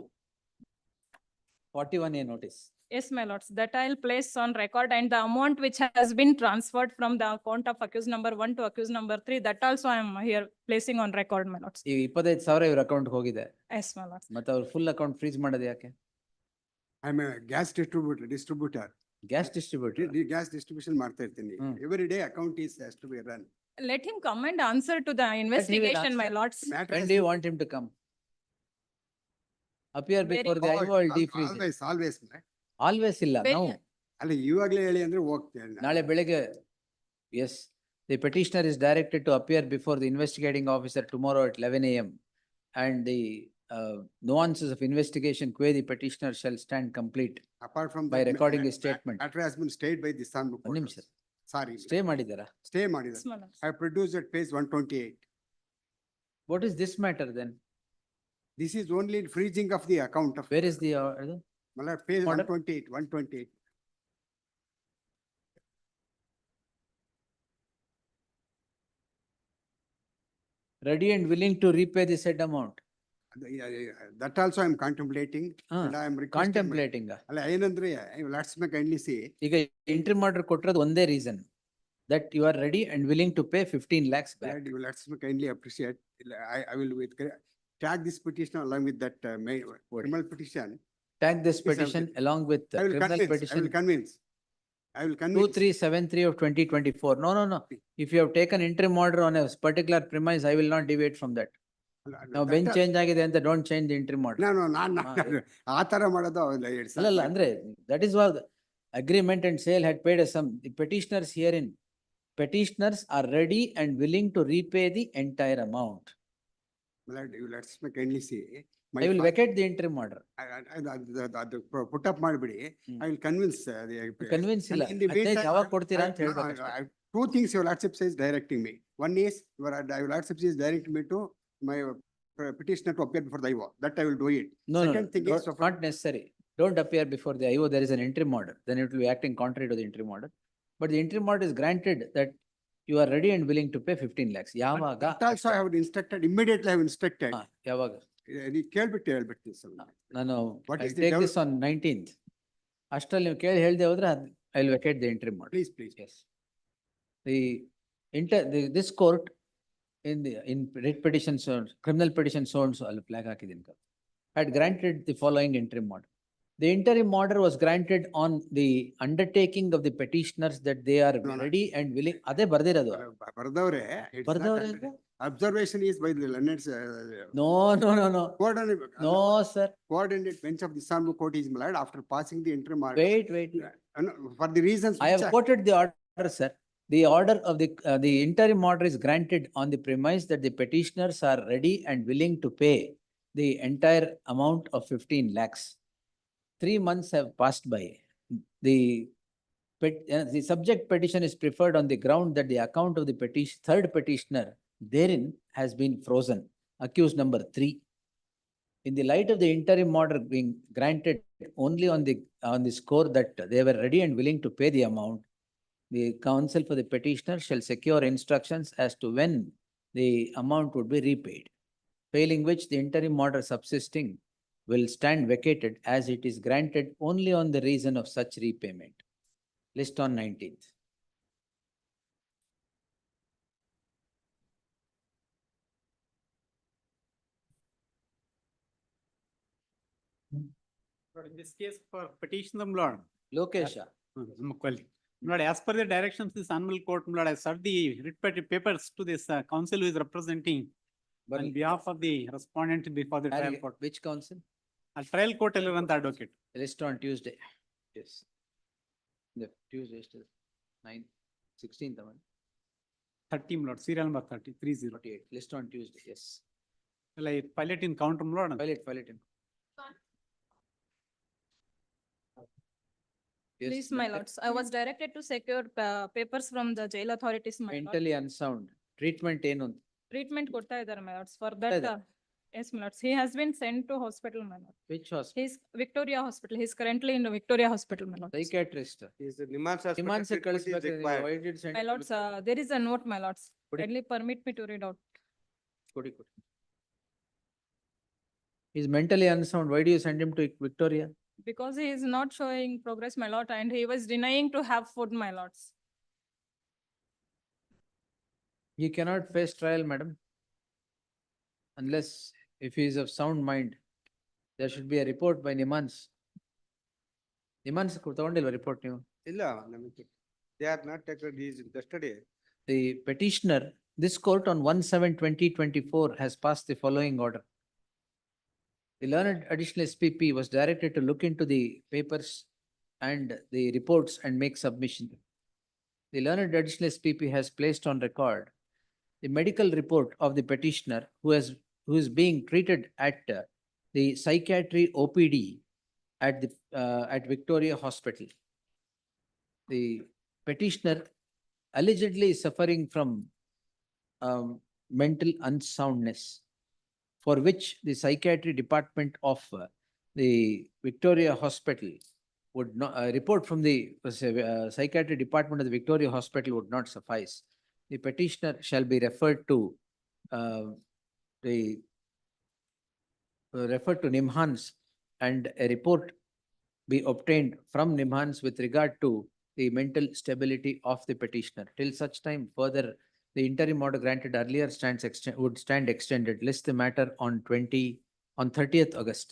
41A notice. Yes, my lords, that I'll place on record, and the amount which has been transferred from the account of accused number 1 to accused number 3, that also I am here placing on record, my lords. ಈ 25,000 ಇವ್ರ account ಹೋಗಿದೆ. Yes, my lords. ಮತ್ತೆ ಅವ್ರ full account freeze ಮಾಡೋದು ಯಾಕೆ? I am gas distributor. Gas distributor. Gas distribution ಮಾಡ್ತಾ ಇರ್ತೀನಿ. Every day account is has to be run. Let him come and answer to the investigation, my lords. When do you want him to come? Appear before the IO or defreeze? Always Always ಇಲ್ಲ. Very- No. ಅಲ್ಲ ಇವಾಗ್ಲೇ ಹೇಳಿ ಅಂದ್ರೆ ಹೋಗ್ತೇನೆ. ನಾಳೆ ಬೆಳಿಗ್ಗೆ, yes, the petitioner is directed to appear before the investigating officer tomorrow at 11 AM. And the nuances of investigation query the petitioner shall stand complete Apart from by recording his statement. matter has been stayed by the San ಒಂದ್ ನಿಮಿಷ. Sorry. Stay ಮಾಡಿದಾರಾ? Stay Yes, ಮಾಡಿದ್ದಾರೆ. my lords. I produced at page 128. What is this matter then? This is only freezing of the account of. Where is the, Page Order? 128. ready and willing to repay the said amount? That also I am contemplating and I am requesting. Contemplating. ಅಲ್ಲ ಏನಂದ್ರೆ let's me kindly say. ಈಗ interim order ಕೊಟ್ಟಿರೋದು ಒಂದೇ reason that you are ready and willing to pay 15 lakhs back. Let's me kindly appreciate. I will tag this petition along with that criminal petition. Tag this Yes, petition along with the I will criminal convince. I petition. will convince. I will convince. 2373 of 2024. No. If you have taken interim order on a particular premise, I will not deviate from that. Now bench change ಆಗಿದೆ ಅಂತ don't change the interim order. No, ನಾನು ಆ ತರ ಮಾಡೋದು ಅಲ್ಲ ಅಂದ್ರೆ that is what agreement and sale had paid a sum. The petitioners herein, petitioners are ready and willing to repay the entire amount. Let's me kindly say. I will vacate the interim order. ಅದು put up ಮಾಡಿಬಿಡಿ. I will convince. Convince ಇಲ್ಲ. In the meantime, ಯಾವಾಗ ಕೊಡ್ತೀರಾ ಅಂತ no, ಹೇಳ್ಬೇಕು. two things your lordship says directing me. One is your lordship is directing me to my petitioner to appear before the IO. That I will do it. No, Second thing is not necessary. Don't appear before the IO. There is an interim order. Then it will be acting contrary to the interim order. But the interim order is granted that you are ready and willing to pay 15 lakhs. ಯಾವಾಗ? That also I have instructed, immediately I have instructed. ಯಾವಾಗ? ಕೇಳ್ಬಿಟ್ಟು ಹೇಳ್ಬಿಡ್ತೀನಿ sir. ನಾನು What I is the take devel- this on 19th. ಅಷ್ಟ್ರಲ್ಲಿ ನೀವು ಕೇಳಿ ಹೇಳ್ದೆ ಹೋದ್ರೆ I will vacate the interim order. Please, please. Yes. This court in writ petitions or criminal petition so and so, I'll flag ಹಾಕಿದ್ದೀನಿ, had granted the following interim order. The interim order was granted on the undertaking of the petitioners that they are ready and willing. ಅದೇ ಬರ್ದಿರೋದು. ಬರ್ದವ್ರೆ. ಬರ್ದವ್ರೆ ಅಂದ್ರೆ? Observation is by the learned. No. No, sir. Coordinate bench of the Dishonorable Court is made after passing the interim order. Wait. For the reasons. I have quoted the order, sir. The order of the interim order is granted on the premise that the petitioners are ready and willing to pay the entire amount of 15 lakhs. 3 months have passed by. The subject petition is preferred on the ground that the account of the third petitioner therein has been frozen, accused number 3. In the light of the interim order being granted only on the score that they were ready and willing to pay the amount, the counsel for the petitioner shall secure instructions as to when the amount would be repaid, failing which the interim order subsisting will stand vacated as it is granted only on the reason of such repayment. List on 19th. In this case for petitioner, Lord. Lokesha. Lord, as per the directions of this honorable court, Lord, I served the writ papers to this counsel who is representing on behalf of the respondent before the trial court. Which counsel? A trial court advocate. List on Tuesday. Yes. The Tuesday is 9th, 16th. 30, Lord, serial number 30, 30. 48. List on Tuesday. Yes. Well, I file it in counter, Lord. File it in. Yes, Please, my lords, I was directed to secure papers from the jail authorities, my lord. Mentally unsound. Treatment ಏನು? Treatment ಕೊಡ್ತಾ ಇದ್ದಾರೆ, my lords, for that. Yes, my lords, he has been sent to hospital, my lord. Which hospital? He's Victoria Hospital. He's currently in the Victoria Hospital, my lord. Psychiatrist. Is the Nimans hospital. Nimans ಕಳಿಸ್ಬೇಕು. Why did send? My lords, there is a note, my lords. ಕೊಡಿ. Kindly permit me to read out. ಕೊಡಿ. He's mentally unsound. Why do you send him to Victoria? Because he is not showing progress, my lord, and he was denying to have food, my lords. He cannot face trial, madam. Unless if he is of sound mind, there should be a report by Nimans. Nimans ತಗೊಂಡಿಲ್ವಾ report ನೀವು? ಇಲ್ಲ, ನಮಗೆ they are not taken his yesterday. The petitioner, this court on 1/7/2024 has passed the following order. The learned additional SPP was directed to look into the papers and the reports and make submission. The learned additional SPP has placed on record the medical report of the petitioner who is being treated at the psychiatry OPD at Victoria Hospital. The petitioner allegedly is suffering from mental unsoundness, for which the psychiatry department of the Victoria Hospital would not, report from the psychiatry department of the Victoria Hospital would not suffice. The petitioner shall be referred to Nimhans, and a report be obtained from Nimhans with regard to the mental stability of the petitioner. Till such time further, the interim order granted earlier would stand extended. List the matter on 30th August.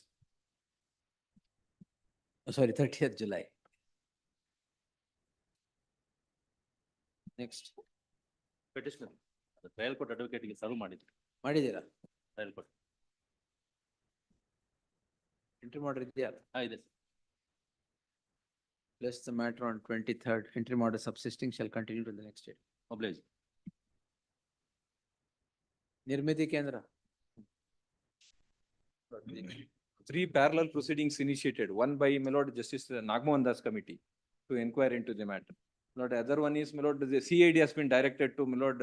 Sorry, 30th July. Next. Petitioner. Trial court advocate ಗೆ serve ಮಾಡಿದ್ರು. ಮಾಡಿದ್ದೀರಾ? Trial court. Interim order ಇದೆಯಾ? ಇದೆ. List the matter on 23rd. Interim order subsisting shall continue to the next date. Oblige. Nirmiti Kendra. 3 parallel proceedings initiated, one by my lord Justice Nagmohan Das committee to inquire into the matter. Lord, other one is my lord, the CID has been directed to my lord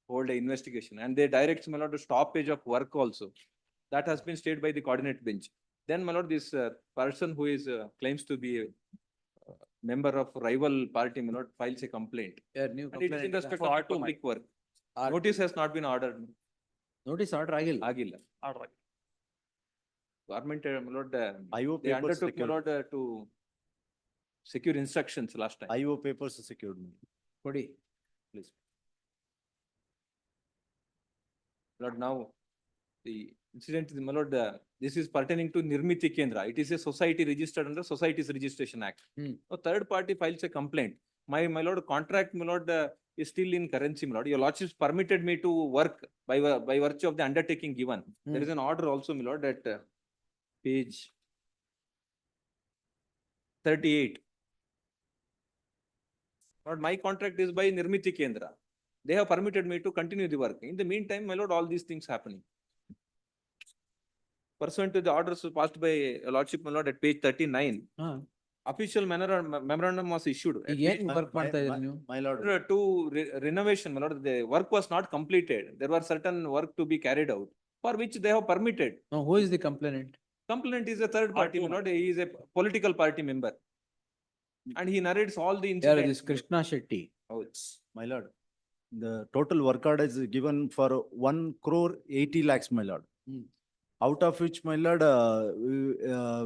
hold an investigation, and they direct my lord to stoppage of work also. That has been stayed by the coordinate bench. Then my lord, this person who is claims to be a member of rival party, my lord, files a complaint. And it is in respect of public work. Notice has not been ordered. Notice order ಆಗಿಲ್ಲ. ಆಗಿಲ್ಲ. Government, my lord, IO they papers undertook, my lord, to secure instructions last time. IO papers secured. Kodi. Please. Lord, now the incident is, my lord, this is pertaining to Nirmiti Kendra. It is a society registered under Societies Registration Act. A third party files a complaint. My lord, contract, my lord, is still in currency, my lord. Your lordship permitted me to work by virtue of the undertaking given. There is an order also, my lord, at page 38. Lord, my contract is by Nirmiti Kendra. They have permitted me to continue the work. In the meantime, my lord, all these things happening. Pursuant to the orders passed by your lordship, my lord, at page 39, official memorandum was issued. At Again, page work ಮಾಡ್ತಾ ಇದ್ದೀರಿ ನೀವು? My lord. to renovation, my lord, the work was not completed. There were certain work to be carried out, for which they have permitted. No, who is the complainant? Complainant is a third party, my lord. He is a political party member. And he narrates all the Yeah, incidents. this Krishna Shetty. My lord, the total work order is given for 1,80,00,000 lakhs, my lord. Out of which, my lord,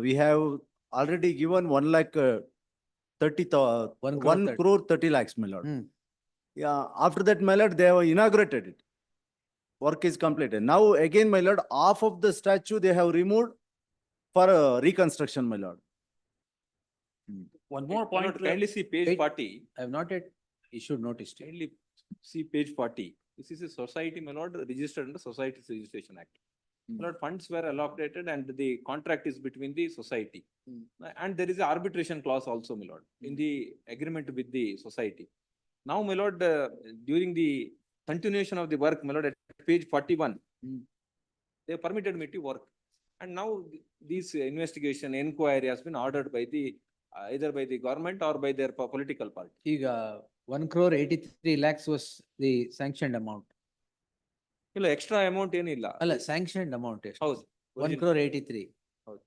we have already given 1,30,000 lakhs, my lord. Yeah, after that, my lord, they have inaugurated it. Work is completed. Now again, my lord, half of the statue they have removed for reconstruction, my lord. One more My lord, point. kindly see page Wait. 40. I have not yet issued notice. to you. Kindly see page 40. This is a society, my lord, registered under Societies Registration Act. My lord, funds were allocated and the contract is between the society. And there is an arbitration clause also, my lord, in the agreement with the society. Now, my lord, during the continuation of the work, my lord, at page 41, they permitted me to work. And now this investigation inquiry has been ordered by the either by the government or by their political party. ಈಗ 1,83 lakhs was the sanctioned amount. ಇಲ್ಲ extra amount ಏನಿಲ್ಲ. ಅಲ್ಲ sanctioned amount ಎಷ್ಟು? ಹೌದು. 1,83. ಹೌದು.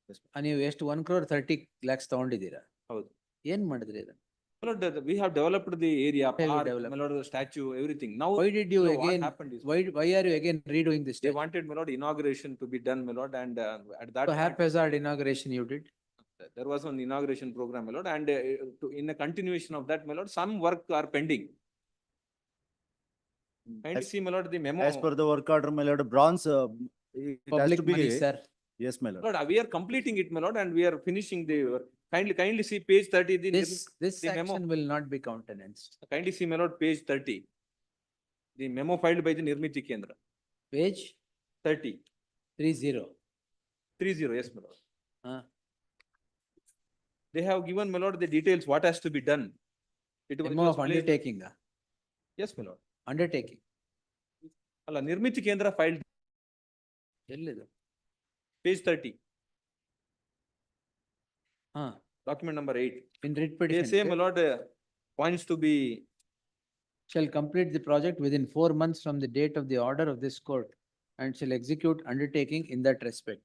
ನೀವು ಎಷ್ಟು 1,30 lakhs ತಗೊಂಡಿದ್ದೀರಾ? ಹೌದು. ಏನ್ ಮಾಡಿದ್ರಿ ಇದನ್ನ? My lord, we have developed the area, Have you park, developed? my lord, the statue, everything. Now, Why did you what again, happened is, why are you again redoing this? they wanted, my lord, inauguration to be done, my lord, and at that So point, haphazard inauguration you did? there was an inauguration program, my lord, and in a continuation of that, my lord, some work are pending. Kindly As- see, my lord, the memo. As per the work order, my lord, bronze, it has Public to be. money, sir. Yes, my lord. Lord, we are completing it, my lord, and we are finishing the work. Kindly see page 30. This the memo. action will not be countenanced. Kindly see, my lord, page 30. The memo filed by the Nirmiti Kendra. Page 30. 30. 30, yes, my lord. They have given, my lord, the details, what has to be done. It Memo was of placed- undertaking. Yes, my lord. Undertaking. ಅಲ್ಲ, Nirmiti Kendra filed ಎಲ್ಲಿದು? page 30, ಹಾ. document number 8. In writ They petition. say, my lord, points to be, Shall complete the project within 4 months from the date of the order of this court and shall execute undertaking in that respect.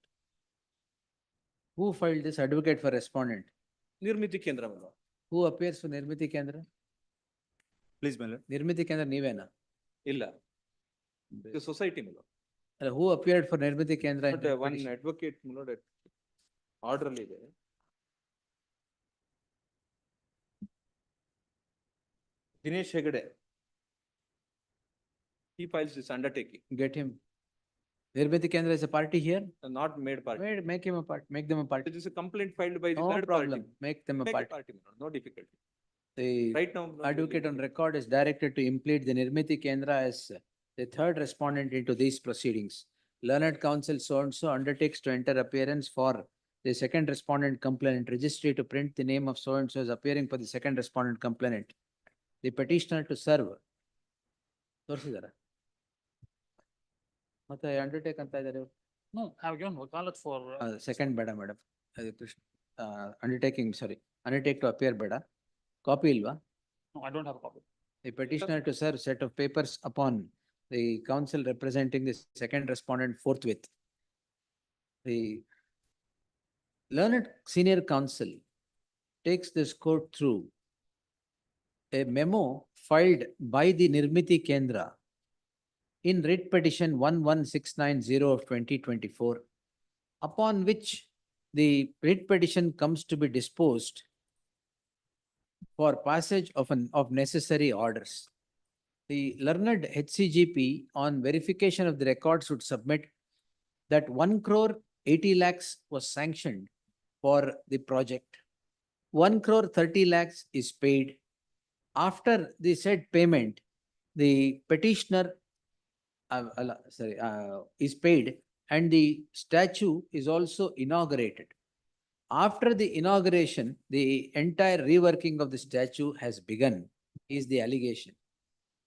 Who filed this? Advocate for respondent. Nirmiti Kendra, my lord. Who appears for Nirmiti Kendra? Please, my lord. Nirmiti Kendra ನೀವೇನಾ? ಇಲ್ಲ. The society, my lord. ಅಲ್ಲ, who appeared for Nirmiti Kendra? in But writ one petition? advocate, my lord, order ಅಲ್ಲಿ ಇದೆ. Dinesh Hegde. He files this undertaking, Get him. Nirmiti Kendra is a party here? not made party. Make him a part, make them a party. It is a complaint filed by the No third problem, party. make them a Make a party. party, my lord, no difficulty. The Right now, no advocate on difficulty. record is directed to implead the Nirmiti Kendra as the third respondent into these proceedings. Learned counsel so-and-so undertakes to enter appearance for the second respondent complainant, registry to print the name of so-and-so as appearing for the second respondent complainant. The petitioner to serve. ತೋರಿಸಿದಾರ? ಮತ್ತೆ undertake ಅಂತ ಇದ್ದಾರೆ. No, I have given wakalat for. Second ಬೇಡ madam. ಅದು Krishna undertaking sorry undertake to appear ಬೇಡ. Copy ಇಲ್ವಾ? No, I don't have a copy. The petitioner to serve set of papers upon the counsel representing the second respondent forthwith. The learned senior counsel takes this court through a memo filed by the Nirmiti Kendra in writ petition 11690 of 2024, upon which the writ petition comes to be disposed for passage of necessary orders. The learned HCGP on verification of the records would submit that 1 crore 80 lakhs was sanctioned for the project. 1 crore 30 lakhs is paid. After the said payment, the petitioner is paid and the statue is also inaugurated. After the inauguration, the entire reworking of the statue has begun, is the allegation.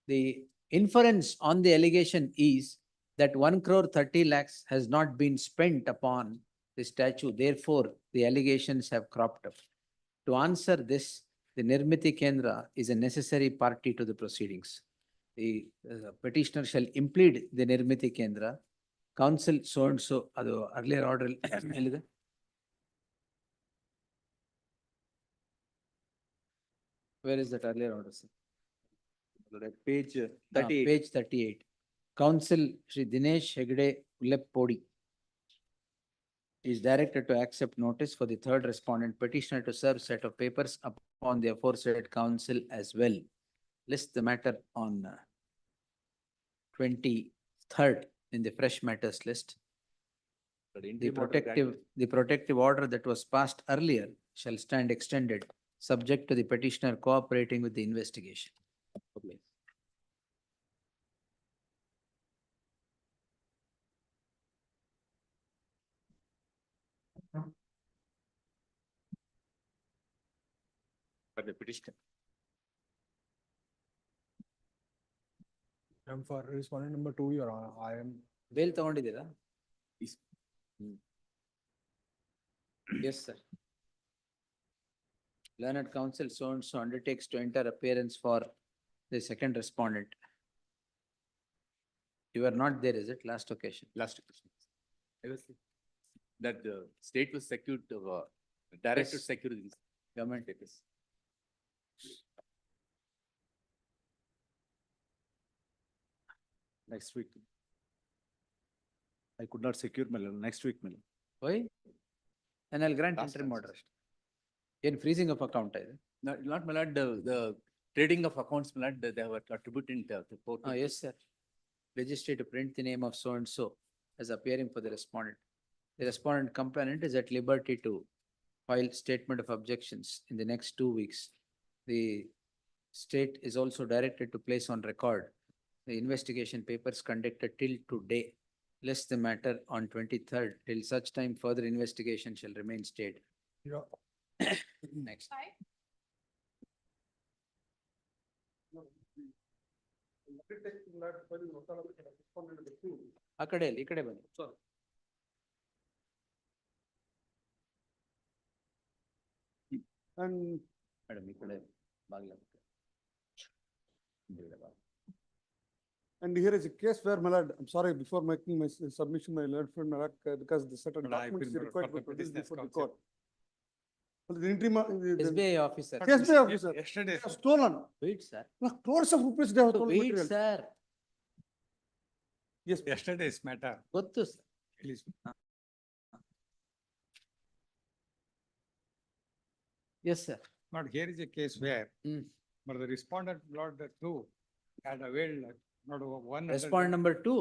The inference on the allegation is that 1 crore 30 lakhs has not been spent upon the statue. Therefore, the allegations have cropped up. To answer this, the Nirmiti Kendra is a necessary party to the proceedings. The petitioner shall implead the Nirmiti Kendra. Council so and so, adu earlier order elide. Where is that earlier order, sir? Page Ah, 38. Page 38. Council Shri Dinesh Hegde Uleppodi is directed to accept notice for the third respondent petitioner to serve set of papers upon the aforesaid council as well. List the matter on 23rd in the fresh matters list. The protective order that was passed earlier shall stand extended, subject to the petitioner cooperating with the investigation. For the petitioner. I'm for respondent number 2, Your Honor. I am. Bail ತಗೊಂಡಿದ್ದೀರಾ? Yes, sir. Learned counsel so and so undertakes to enter appearance for the second respondent. You were not there, is it? Last occasion. Last question. I was that the state was secured, directed Yes. security. Government papers. Next week. I could not secure my loan. Next week, my loan. Why? And I'll grant Last interim answer. order. In freezing of account, is it? Not my lord, the trading of accounts, my lord, they were attributing the report. Oh, yes, sir. Registry to print the name of so and so as appearing for the respondent. The respondent complainant is at liberty to file statement of objections in the next 2 weeks. The state is also directed to place on record the investigation papers conducted till today. List the matter on 23rd. Till such time further investigation shall remain stayed. Next. ಆ ಕಡೆ ಈ ಕಡೆ ಬನ್ನಿ. And madam ಈ ಕಡೆ ಬಾಗಿಲ. And here is a case where, my lord, I'm sorry, before making my submission, my lord, my lord, because the certain But I documents feel required for to the be produced business before the council. court. Well, the interim, SBI officer. SBI officer. Yesterday, They have stolen. Wait, sir. Crores of rupees they have stolen Wait, material. sir. Yes, yesterday's matter, ಗೊತ್ತು sir. please. Yes, sir. Not here is a case where, Hmm. but the respondent, Lord, the two had availed, not one. Respondent number 2.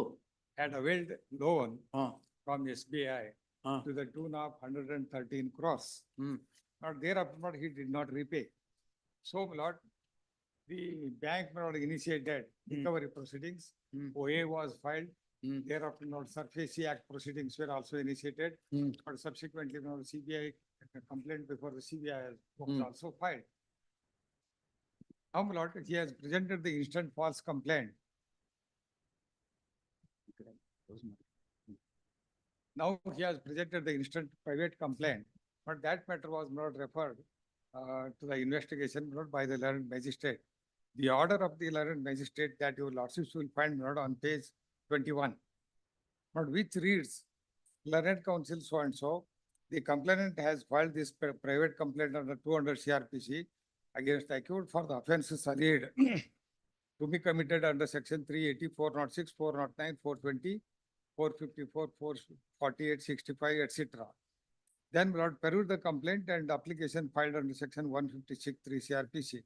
Had availed loan Ah. from SBI Ah. to the tune of 113 crores. Hmm. Not thereafter, but he did not repay. So, my lord, the bank, my lord, initiated recovery proceedings. Hmm. OA was filed. Hmm. Thereafter, not Surface Act proceedings were also initiated. Hmm. But subsequently, my lord, CBI complaint before the CBI was Hmm. also filed. Now, my lord, he has presented the instant false complaint. Now he has presented the instant private complaint, but that matter was not referred to the investigation not by the learned magistrate. The order of the learned magistrate that your lordships will find not on page 21, but which reads, learned counsel so and so, the complainant has filed this private complaint under 200 CRPC against the accused for the offences alleged to be committed under section 380, 406, 409, 420, 454, 448, 65, etc. Then my lord, peruse the complaint and application filed under section 156(3) CRPC,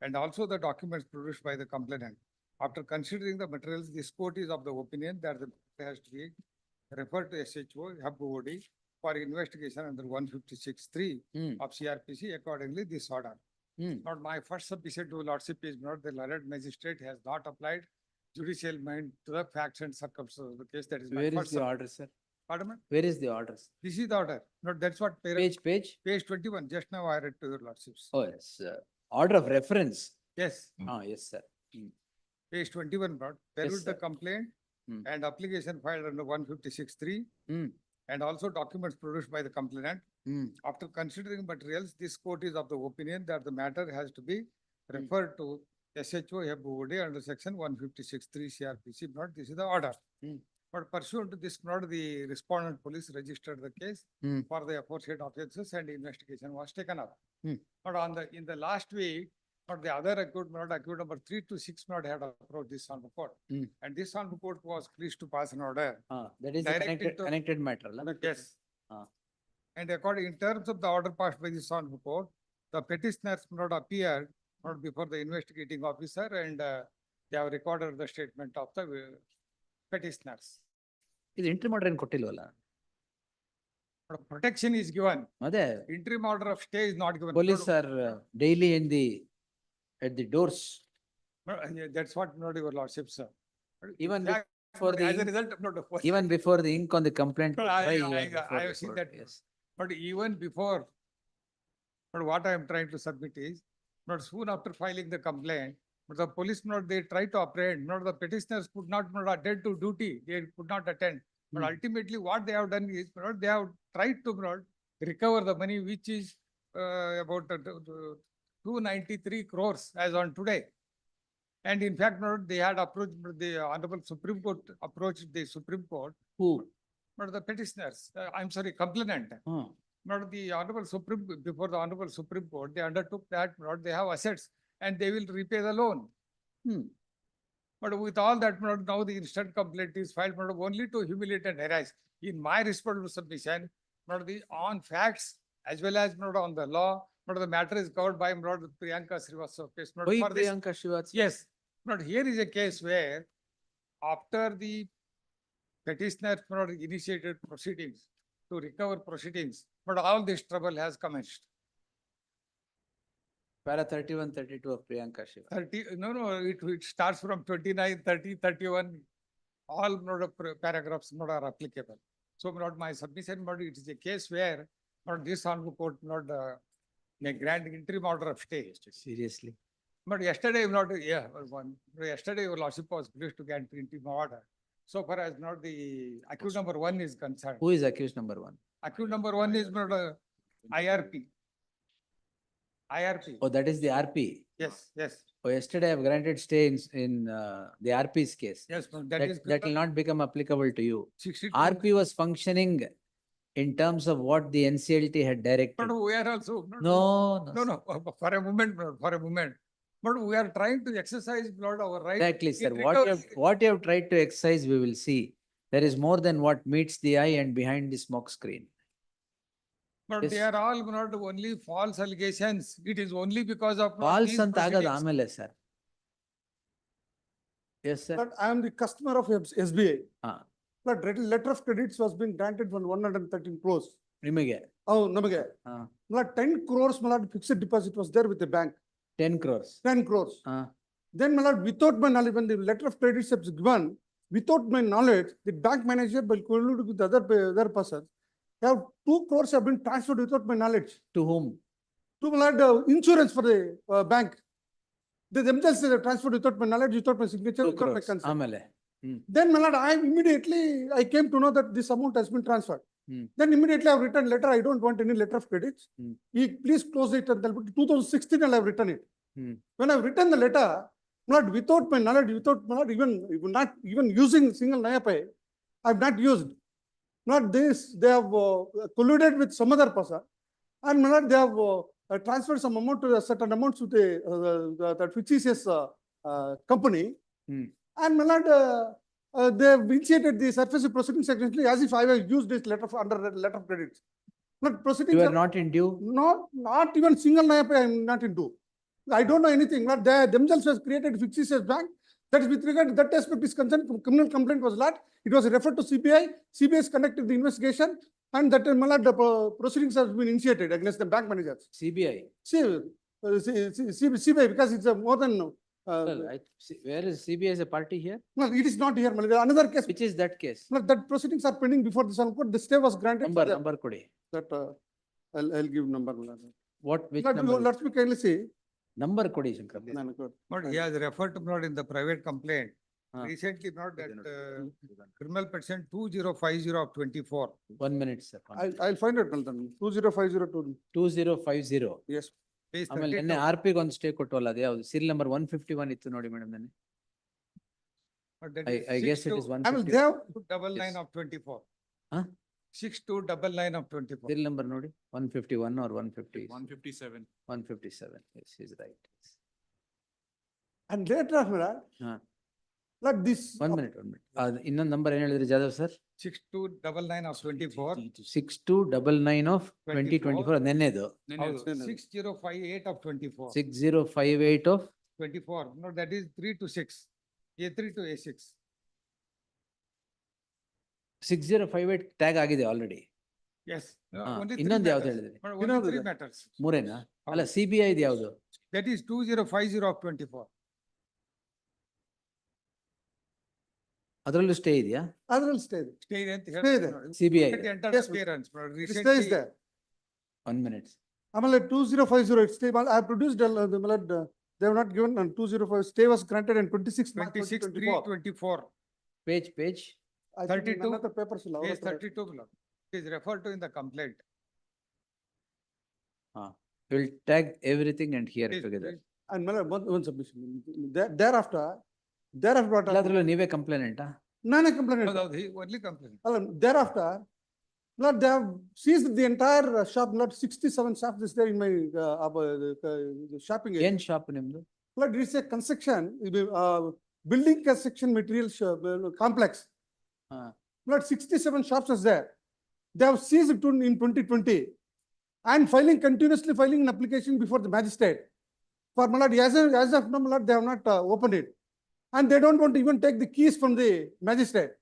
and also the documents produced by the complainant. After considering the materials, this court is of the opinion that the matter has to be referred to SHO, HUBOD for investigation under 156(3) of CRPC. Accordingly, this order. Not my first submission to Lordship is not the learned magistrate has not applied judicial mind to the facts and circumstances of the case. That is my Where is first. the order, sir? Pardon me? Where is the order? This is the order. No, that's what. Page. Page 21. Just now I read to your Lordships. Oh, yes. Order of reference. Yes. Ah, yes, sir. Page 21, brought. Peruse the sir. complaint and application filed under 156(3). And also documents produced by the complainant. After considering materials, this court is of the opinion that the matter has to be referred to SHO HUBOD under section 156(3) CRPC. Not this is the order. But pursuant to this, not the respondent police registered the case for the aforesaid offences and investigation was taken up. But in the last week, but the other accused, not accused number 3 to 6 not had approached this on court. And this on court was pleased to pass an order. That is the connected matter. La? Yes. And according, in terms of the order passed by this on court, the petitioners not appeared not before the investigating officer, and they have recorded the statement of the petitioners. Is interim order in Kotilwala? Protection is given. Mother, Interim order of stay is not given. police are daily at the doors. That's what not your lordship, sir. Even Fact, before the as a ink- result of not the first. Even before the ink on the complaint. No, why even I before have the seen court? that. Yes. But even before, but what I am trying to submit is, not soon after filing the complaint, but the police not, they try to apprehend, not the petitioners could not attend to duty, they could not attend. But ultimately what they have done is, not they have tried to not recover the money, which is about 293 crores as on today. And in fact, not they had approached the Honorable Supreme Court, approached the Supreme Court. Who? Not the petitioners, I'm sorry, complainant. Not the Honorable Supreme, before the Honorable Supreme Court, they undertook that, not they have assets and they will repay the loan. But with all that, not now the instant complaint is filed, not only to humiliate and harass. In my responsible submission, not the on facts as well as not on the law, but the matter is covered by not Priyanka Srivastava case. Not Why for this- Priyanka Srivastava? Yes, but here is a case where after the petitioner not initiated proceedings to recover proceedings, but all this trouble has commenced. Para 31, 32 of Priyanka Shiva. 30, no, it starts from 29, 30, 31, all not paragraphs not are applicable. So not my submission, but it is a case where not this honorable court not may grant interim order of stay. Seriously. But yesterday, not, yesterday your lordship was pleased to grant interim order. So far as not the accused number 1 is concerned. Who is accused number 1? Accused number 1 is not IRP. IRP. Oh, that is the RP. Yes, yes. Oh, yesterday I have granted stay in the RP's case. Yes, but That will not become applicable to you. 62. RP was functioning in terms of what the NCLT had directed. But we are also. No. No, for a moment, But we are trying to exercise not our right. Exactly, sir. in What recovery. you have tried to exercise, we will see. There is more than what meets the eye and behind the smoke screen. But Yes. they are all not only false allegations. It is only because of. not False these ಅಂತ ಆಗದು proceedings. ಆಮೇಲೆ sir. Yes, sir. But I am the customer of SBI. Ah. But letter of credits was being granted for 113 crores. ನಿಮಗೆ Oh, ನಮಗೆ. Ah. 10 crores fixed deposit was there with the bank. 10 crores. 10 crores. Ah. Then without my knowledge, when the letter of credits is given, without my knowledge, the bank manager will collude with the other person. Have 2 crores have been transferred without my knowledge. To whom? To insurance for the bank. They themselves transferred without my knowledge, without my signature, 2 without my crores. consent. ಆಮೇಲೆ. Then my lord, I came to know that this amount has been transferred. Then immediately I have written letter, I don't want any letter of credits. Please close it. And 2016 I have written it. When I have written the letter, not without my knowledge, not even using single Nayapay, I have not used. Not this, they have colluded with some other person. And my lord, they have transferred some amount to a certain amounts to that fictitious company. And my lord, they have initiated the surface proceedings actually as if I have used this letter under letter of credits. But proceedings You are not in due. not even single nap I am not into. I don't know anything, but they themselves has created fictitious bank. That is with regard to that aspect is concerned, criminal complaint was lodged. It was referred to CBI. CBI has conducted the investigation and that the proceedings has been initiated against the bank managers. CBI. CBI because it's a more than, Well, where is CBI as a party here? well, it is not here. Another case. Which is that case? Well, that proceedings are pending before the court. The stay was granted. for that. Number kodi. That, I'll give number. What, which Let number? let me kindly see. Number kodi, Shankar. But he has referred to not in the private complaint. Ah. Recently, not that criminal petition 2050 of 24. 1 minute, sir. I'll find it, Maltan. 2050. 2050. Yes. Page ಆಮೇಲೆ 32. ನೆನ್ನೆ R ಪಿಗೆ ಒಂದು stay ಕೊಟ್ಟವಲ್ಲ ಅದು ಯಾವ್ದು serial number 151 ಇತ್ತು ನೋಡಿ madam ನೆನ್ನೆ. But that I is guess it 62 is I mean, 151. they have 629 of 24. Huh? 6299 of 24. Serial number ನೋಡಿ 151 or 150. 157. 157. Yes, he's right. and later, ಹಾ. like this. 1 minute. ಇನ್ನೊಂದು ನಂಬರ್ ಏನ್ ಹೇಳಿದ್ರಿ Jadhav sir? 6299 of 24. 6299 of 2024 ನೆನ್ನೆದು. 6058 of 24. 6058 of 24. No, that is 3 to 6. A3 to A6. 6058 tag ಆಗಿದೆ already. Yes. Ah, Only ಇನ್ನೊಂದು three ಯಾವ್ದು matters. ಹೇಳಿದ್ರಿ? But only three matters. ಮೂರೇನಾ? ಅಲ್ಲ CBI ಇದು ಯಾವುದು? That is 2050 of 24. ಅದರಲ್ಲೂ ಸ್ಟೇ ಇದೆಯಾ? Otherwise, stay. Stay there. Stay there. CBI. It entered Yes, appearance, but It stays recently- there. 1 minute. Amala 2050, it's stay. I have produced, they have not given, 205, stay was granted in 26 March 26 3 2024. 24. Page. I think 32. none of the papers will Page have. 32 below. It is referred to in the complaint. We'll tag everything and hear Please, together. please. And one submission. Thereafter, what? ಎಲ್ಲಾದ್ರಲ್ಲೂ ನೀವೇ ಕಂಪ್ಲೇನೆಂಟಾ? None complaint. He only complaint. Thereafter, Lord, they have seized the entire shop, Lord, 67 shops is there in my shopping area. ಏನ್ shop ನಿಮ್ದು? Lord, it's a construction, building construction material complex. Lord, 67 shops is there. They have seized it in 2020 and continuously filing an application before the magistrate. For Malad, as of now, Malad, they have not opened it. And they don't want to even take the keys from the magistrate.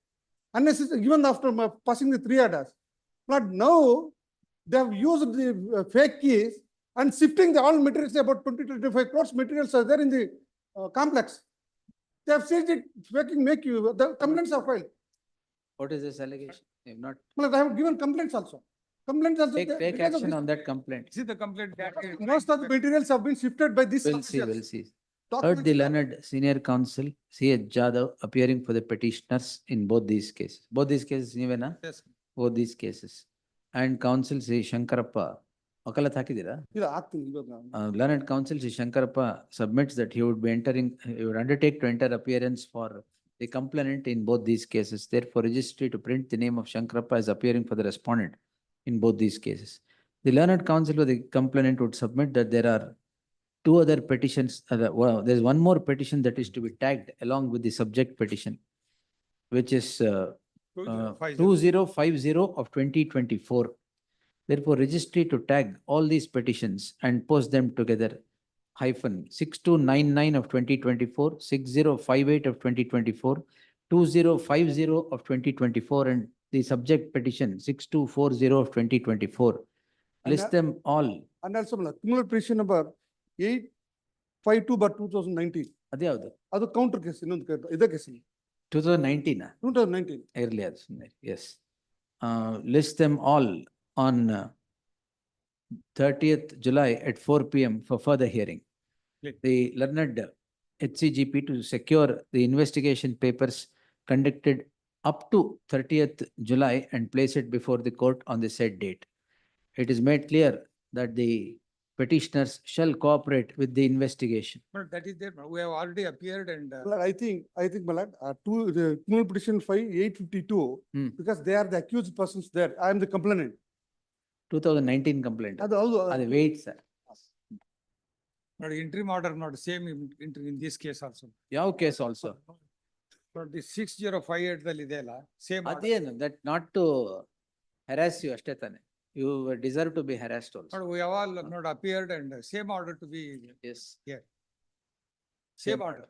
Unless it's even after passing the 3 orders. But now, they have used the fake keys and shifting all materials, about 20-25 crores materials are there in the complex. They have seized it, the complaints are filed. What is this allegation? They have not Well, I have given complaints also. Complaints also. take because of action this- on that complaint. See the complaint. Most of the materials have been shifted by this. We'll see. Heard the learned senior counsel CH Jadhav appearing for the petitioners in both these cases. Both these cases, ನೀವೇನಾ? Yes. Both these cases. And counsel Sri Shankarappa, ವಕಾಲತ್ ಹಾಕಿದ್ದೀರಾ? ಇಲ್ಲ, ಆಗ್ತೀನಿ ಇವಾಗ. Learned counsel Sri Shankarappa submits that he would undertake to enter appearance for the complainant in both these cases. Therefore, registry to print the name of Shankarappa as appearing for the respondent in both these cases. The learned counsel for the complainant would submit that there are 2 other petitions. There's one more petition that is to be tagged along with the subject petition, which is 2050 of 2024. Therefore, registry to tag all these petitions and post them together. -6299 of 2024, 6058 of 2024, 2050 of 2024, and the subject petition 6240 of 2024. List them all. And also, criminal petition number 852/2019. ಅದೇ ಯಾವುದು? ಅದು counter case, ಇನ್ನೊಂದು ಇದೇ case. 2019. 2019. Earlier, yes. List them all on 30th July at 4 PM for further hearing. The learned HCGP to secure the investigation papers conducted up to 30th July and place it before the court on the said date. It is made clear that the petitioners shall cooperate with the investigation. But that is there. We have already appeared and. Malad, I think, Malad, the criminal petition 852, because they are the accused persons there. I am the complainant. 2019 complaint. ಅದು ಹೌದು. ಅದು wait, sir. But interim order not same in this case also. ಯಾವ case also? But the 6058 ದಲ್ಲಿ ಇದೆ ಅಲ್ಲ, same. order. ಅದೇನು, that not to harass you ಅಷ್ಟೇ ತಾನೆ. You deserve to be harassed also. But we have all not appeared and same order to be Yes. here. Same order.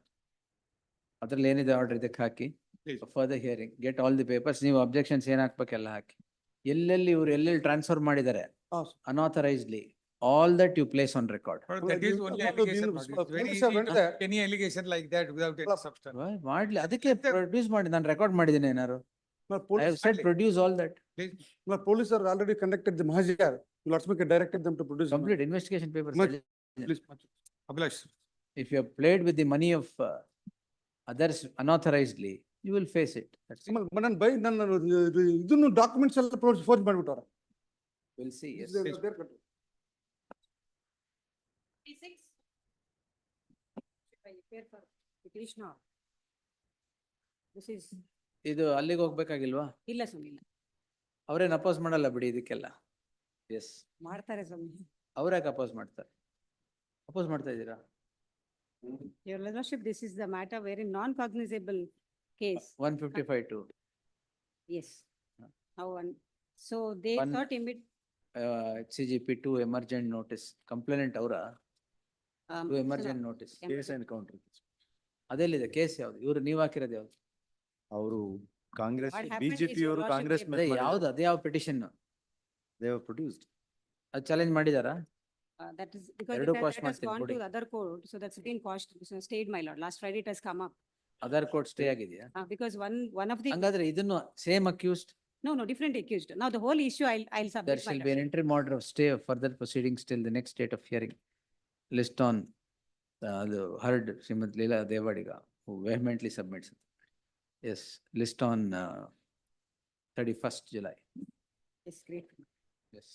ಅದ್ರಲ್ಲಿ ಏನಿದೆ order ಇದಕ್ಕೆ ಹಾಕಿ further hearing get all the papers. ನೀವು objections ಏನ್ ಹಾಕ್ಬೇಕೆಲ್ಲ ಹಾಕಿ. ಎಲ್ಲೆಲ್ಲಿ ಇವ್ರು ಎಲ್ಲೆಲ್ಲಿ ಟ್ರಾನ್ಸ್ಫರ್ ಮಾಡಿದ್ದಾರೆ unauthorisedly all that you place on record. But that is only allegation. It's very easy to put any allegation like that without any substance. ಮಾಡ್ಲಿ, ಅದಕ್ಕೆ ಪ್ರೊಡ್ಯೂಸ್ ಮಾಡಿ, ನಾನು ರೆಕಾರ್ಡ್ ಮಾಡಿದ್ದೀನಿ ಏನಾರು. I have said produce all that. Police are already conducted the Mahajar. You also directed them to produce. Complete investigation papers. Please. Abhilash. If you have played with the money of others unauthorizedly, you will face it. That's it. ನಾನು by ನನ್ನ ಇದನ್ನು documents ಎಲ್ಲ forge ಮಾಡಿಬಿಟ್ಟಾರ. We'll see. Yes. ಇದು ಅಲ್ಲಿಗೆ ಹೋಗ್ಬೇಕಾಗಿಲ್ವಾ? ಇಲ್ಲ ಸ್ವಾಮಿ, ಇಲ್ಲ. ಅವ್ರೇನ್ oppose ಮಾಡಲ್ಲ ಬಿಡಿ ಇದಕ್ಕೆಲ್ಲ. ಎಸ್ ಮಾಡ್ತಾರೆ ಸ್ವಾಮಿ. ಅವ್ರ್ಯಾಕೆ ಅಪೋಸ್ ಮಾಡ್ತಾರೆ? ಅಪೋಸ್ ಮಾಡ್ತಾ ಇದ್ದೀರಾ? Your Lordship, this is the matter very non-cognizable case. 155(2). Yes. How one, so they One- thought CGP2 emergent notice. Complainant ಅವರ to emergent notice. Case encounter. ಅದೆಲ್ಲಿದೆ ಕೇಸ್ ಯಾವ್ದು? ಇವ್ರು ನೀವ್ ಹಾಕಿರೋದು ಯಾವ್ದು? ಅವರು Congress What happened BJP is your ಅವರು lordship Congress ಅದೇ ಯಾವ್ದು? ಅದೇ ಯಾವ ಪಿಟಿಷನ್? They have produced. ಅದು ಚಾಲೆಂಜ್ ಮಾಡಿದಾರಾ? that is because ಎರಡು it quash has ಮಾಡ್ತೀನಿ gone ಕೊಡಿ. to the other court, so that's been quashed, so stayed, my lord. Last Friday it has come up. Other court stay ಆಗಿದೆಯಾ? Because one of the, ಹಂಗಾದ್ರೆ ಇದನ್ನು same accused. no, different accused. Now the whole issue I'll There submit, my shall be an lord. interim order of stay of further proceedings till the next date of hearing. List on the heard Srimati Leela Devadiga, who vehemently submits. Yes, list on 31st July. Yes, great. Yes.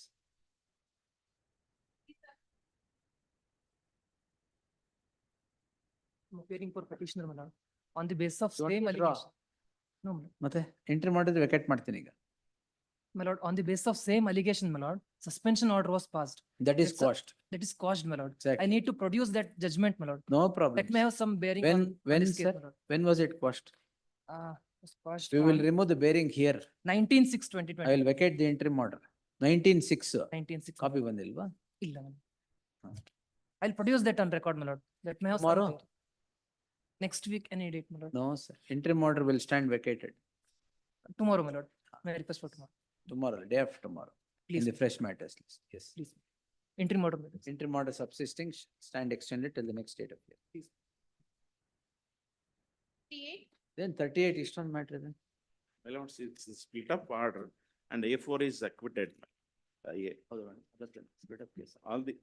Appearing for petitioner, my lord, on the basis of You want same to withdraw? allegation. No, my lord. ಮತ್ತೆ interim order vacate ಮಾಡ್ತೀನಿ ಈಗ. My lord, on the basis of same allegation, my lord, suspension order was passed. That is That's a- quashed. That is quashed, my lord. Exactly. I need to produce that judgment, my lord. No problem. That may have some bearing on When, this case, sir? my lord. When was it quashed? Was quashed We will on remove the bearing here. 19/6/2020. I will vacate the interim order. 19/6. 19/6. Copy ಬಂದಿಲ್ವಾ? ಇಲ್ಲ, my lord. I'll produce that on record, my lord. That may have some Tomorrow? bearing. Next week, any date, my lord. No, sir. Interim order will stand vacated Tomorrow, my lord. May I request for tomorrow? tomorrow, day after tomorrow. In Please, the fresh matters list. Yes. please. Interim order, my lord. Interim order subsisting stand extended till the next date of hearing. Please. Then 38 Eastern matter then. My lords, it's a split up order and A4 is acquitted. Hold on, that's the split up case. All the.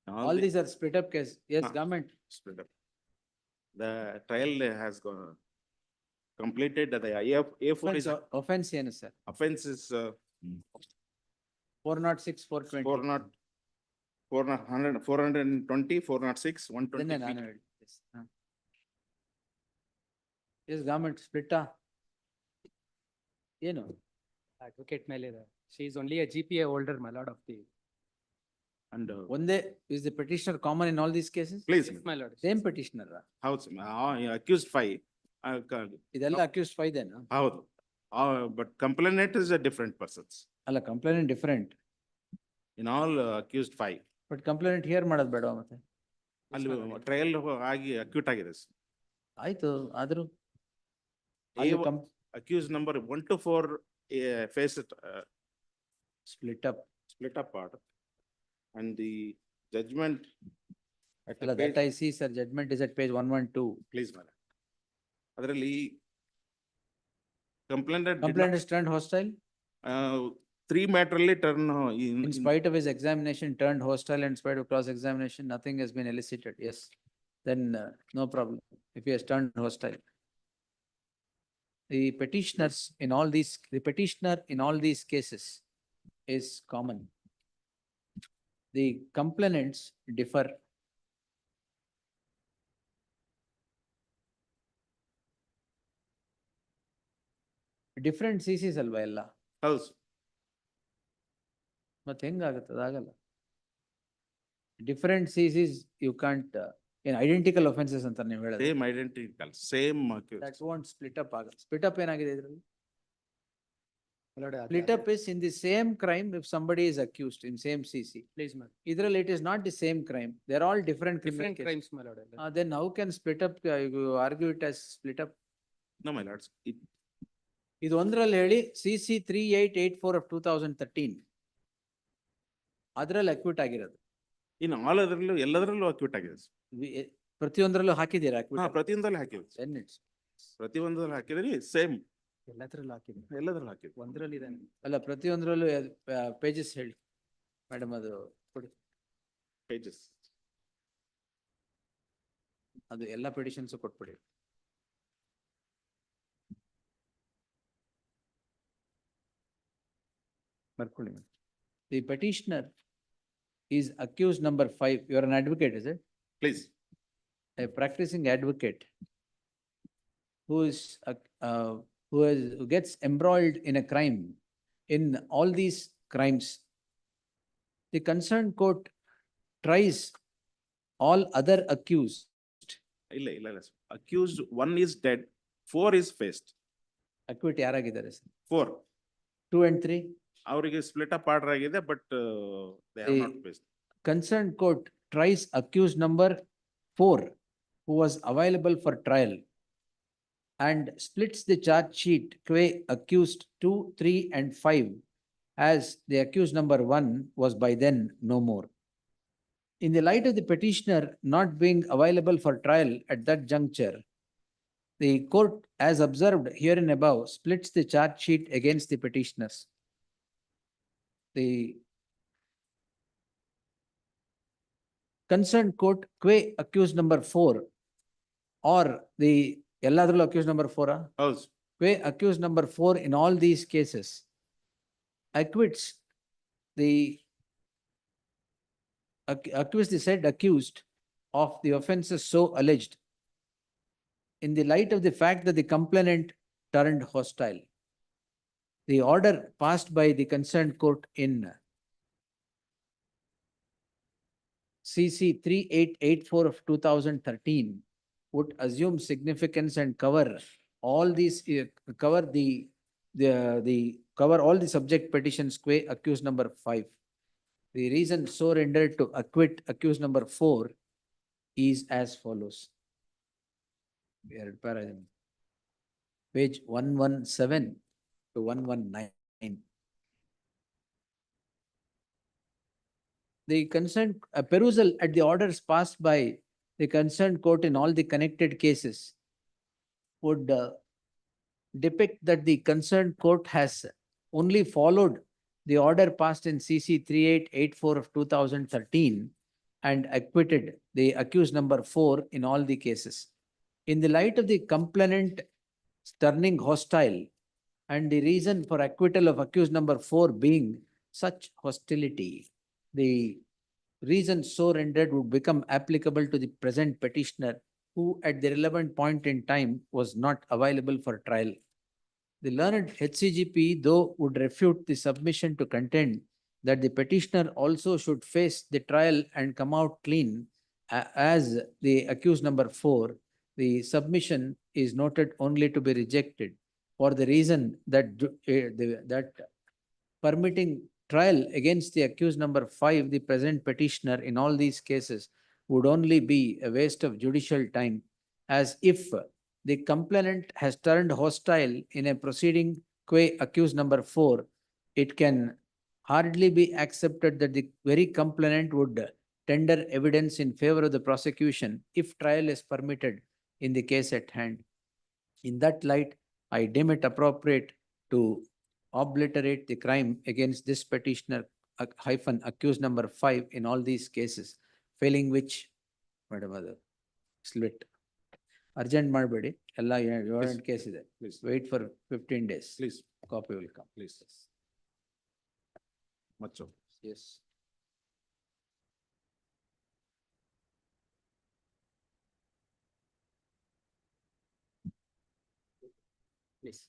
All these are split up case. Yes, Ah. government. Split up. The trial has gone completed, the A4 is, Offense ಏನು sir? offense is 406, 420. 420, 406, Then 120. ನಾನು ಹೇಳಿ. Yes. Yes, government split ಏನು? Advocate ಮೇಲೆ ಇದೆ. She is only a GPA holder, my lord of the. And ಒಂದೇ is the petitioner common in all these cases? please, My lord. Same petitioner. house, accused 5. ಇದೆಲ್ಲ accused 5 Dena? ಹೌದು. But complainant is a different persons. ಅಲ್ಲ complaint different. In all accused 5. But complaint here ಮಾಡೋದು ಬೇಡ ಮತ್ತೆ? ಅಲ್ಲಿ trial ಆಗಿ acute ಆಗಿದೆ. ಆಯ್ತು ಆದ್ರೂ Accused number 1 to 4 face it split up. Order. And the judgment. at the ಅಲ್ಲ page- that I see sir, judgment is at page 112. Please, madam. ಅದರಲ್ಲಿ complainant. Complaint is turned hostile? 3 matter ಅಲ್ಲಿ turn In spite of his examination turned hostile and in spite of cross examination, nothing has been elicited. Yes. Then no problem. If he has turned hostile. The petitioner in all these cases is common. The complainants differ. Different CCs ಅಲ್ವಾ ಎಲ್ಲ? ಹೌದು. ಮತ್ತೆ ಹೆಂಗಾಗತ್ತದ? ಆಗಲ್ಲ. Different CCs you can't, identical offenses ಅಂತ ನೀವು ಹೇಳೋದು. Same identical, same accused. That won't split up ಆಗಲ್ಲ. Split up ಏನಾಗಿದೆ ಇದರಲ್ಲಿ? Split up is in the same crime if somebody is accused in same CC. Please, my Either it is not the same crime. They're all different criminal different cases. crimes, my lord. Then how can split up, you argue it as split up? No, my lords, ಇದು ಒಂದರಲ್ಲಿ ಹೇಳಿ CC 3884 of 2013. ಅದ್ರಲ್ಲಿ acquit ಆಗಿರೋದು. in all ಅದರಲ್ಲೂ ಎಲ್ಲದರಲ್ಲೂ acute ಆಗಿದೆ. ಪ್ರತಿಯೊಂದರಲ್ಲೂ ಹಾಕಿದ್ದೀರಾ ಹಾ, ಅಕ್ವಿಟ್? ಪ್ರತಿಯೊಂದರಲ್ಲಿ ಹಾಕಿದ್ವಿ. Then it's ಪ್ರತಿಯೊಂದರಲ್ಲಿ ಹಾಕಿದ್ರಿ ಸೇಮ್ ಎಲ್ಲದರಲ್ಲೂ ಹಾಕಿದ್ದೀರಾ? ಎಲ್ಲದರಲ್ಲೂ ಹಾಕಿದ್ವಿ. ಒಂದರಲ್ಲಿ ಇದೆ ಅಲ್ಲ, ಪ್ರತಿಯೊಂದರಲ್ಲೂ ಪೇಜಸ್ ಹೇಳಿ ಮೇಡಮ್, ಅದು ಕೊಡಿ. ಪೇಜಸ್ ಅದು ಎಲ್ಲ ಪೆಟಿಷನ್ಸ್ ಕೊಟ್ಬಿಡಿ. ಬರ್ಕೊಳ್ಳಿ. The petitioner is accused number 5. You are an advocate, is it? Please. A practicing advocate who is who gets embroiled in a crime. In all these crimes, the concerned court tries all other accused. ಇಲ್ಲ ಇಲ್ಲ ಇಲ್ಲ. Accused 1 is dead, 4 is faced. Acquit ಯಾರಾಗಿದ್ದಾರೆ ಸರ್? 4 2 and 3. ಅವರಿಗೆ split up order ಆಗಿದೆ, but they have not faced. Concerned court tries accused number 4 who was available for trial and splits the charge sheet qua accused 2, 3 and 5 as the accused number 1 was by then no more. In the light of the petitioner not being available for trial at that juncture, the court, as observed herein above, splits the charge sheet against the petitioners. The concerned court, qua accused number 4 or the ಎಲ್ಲಾದ್ರಲ್ಲೂ accused number 4, ಹೌದು. qua accused number 4 in all these cases acquits the acquits the said accused of the offences so alleged in the light of the fact that the complainant turned hostile. The order passed by the concerned court in CC 3884 of 2013 would assume significance and cover all these, cover all the subject petitions qua accused number 5. The reason so rendered to acquit accused number 4 is as follows. Page 117 to 119. The concerned perusal at the orders passed by the concerned court in all the connected cases would depict that the concerned court has only followed the order passed in CC 3884 of 2013 and acquitted the accused number 4 in all the cases. In the light of the complainant turning hostile and the reason for acquittal of accused number 4 being such hostility, the reason so rendered would become applicable to the present petitioner who at the relevant point in time was not available for trial. The learned HCGP though would refute the submission to contend that the petitioner also should face the trial and come out clean as the accused number 4. The submission is noted only to be rejected for the reason that that permitting trial against the accused number 5, the present petitioner in all these cases would only be a waste of judicial time, as if the complainant has turned hostile in a proceeding qua accused number 4, it can hardly be accepted that the very complainant would tender evidence in favor of the prosecution if trial is permitted in the case at hand. In that light, I deem it appropriate to obliterate the crime against this petitioner hyphen accused number 5 in all these cases, failing which, madam, slit. Urgent ಮಾಡಬೇಡಿ, ಎಲ್ಲ 7 case ಇದೆ. Wait for 15 days. Please. Copy will come. Please. Much of. Yes. Please.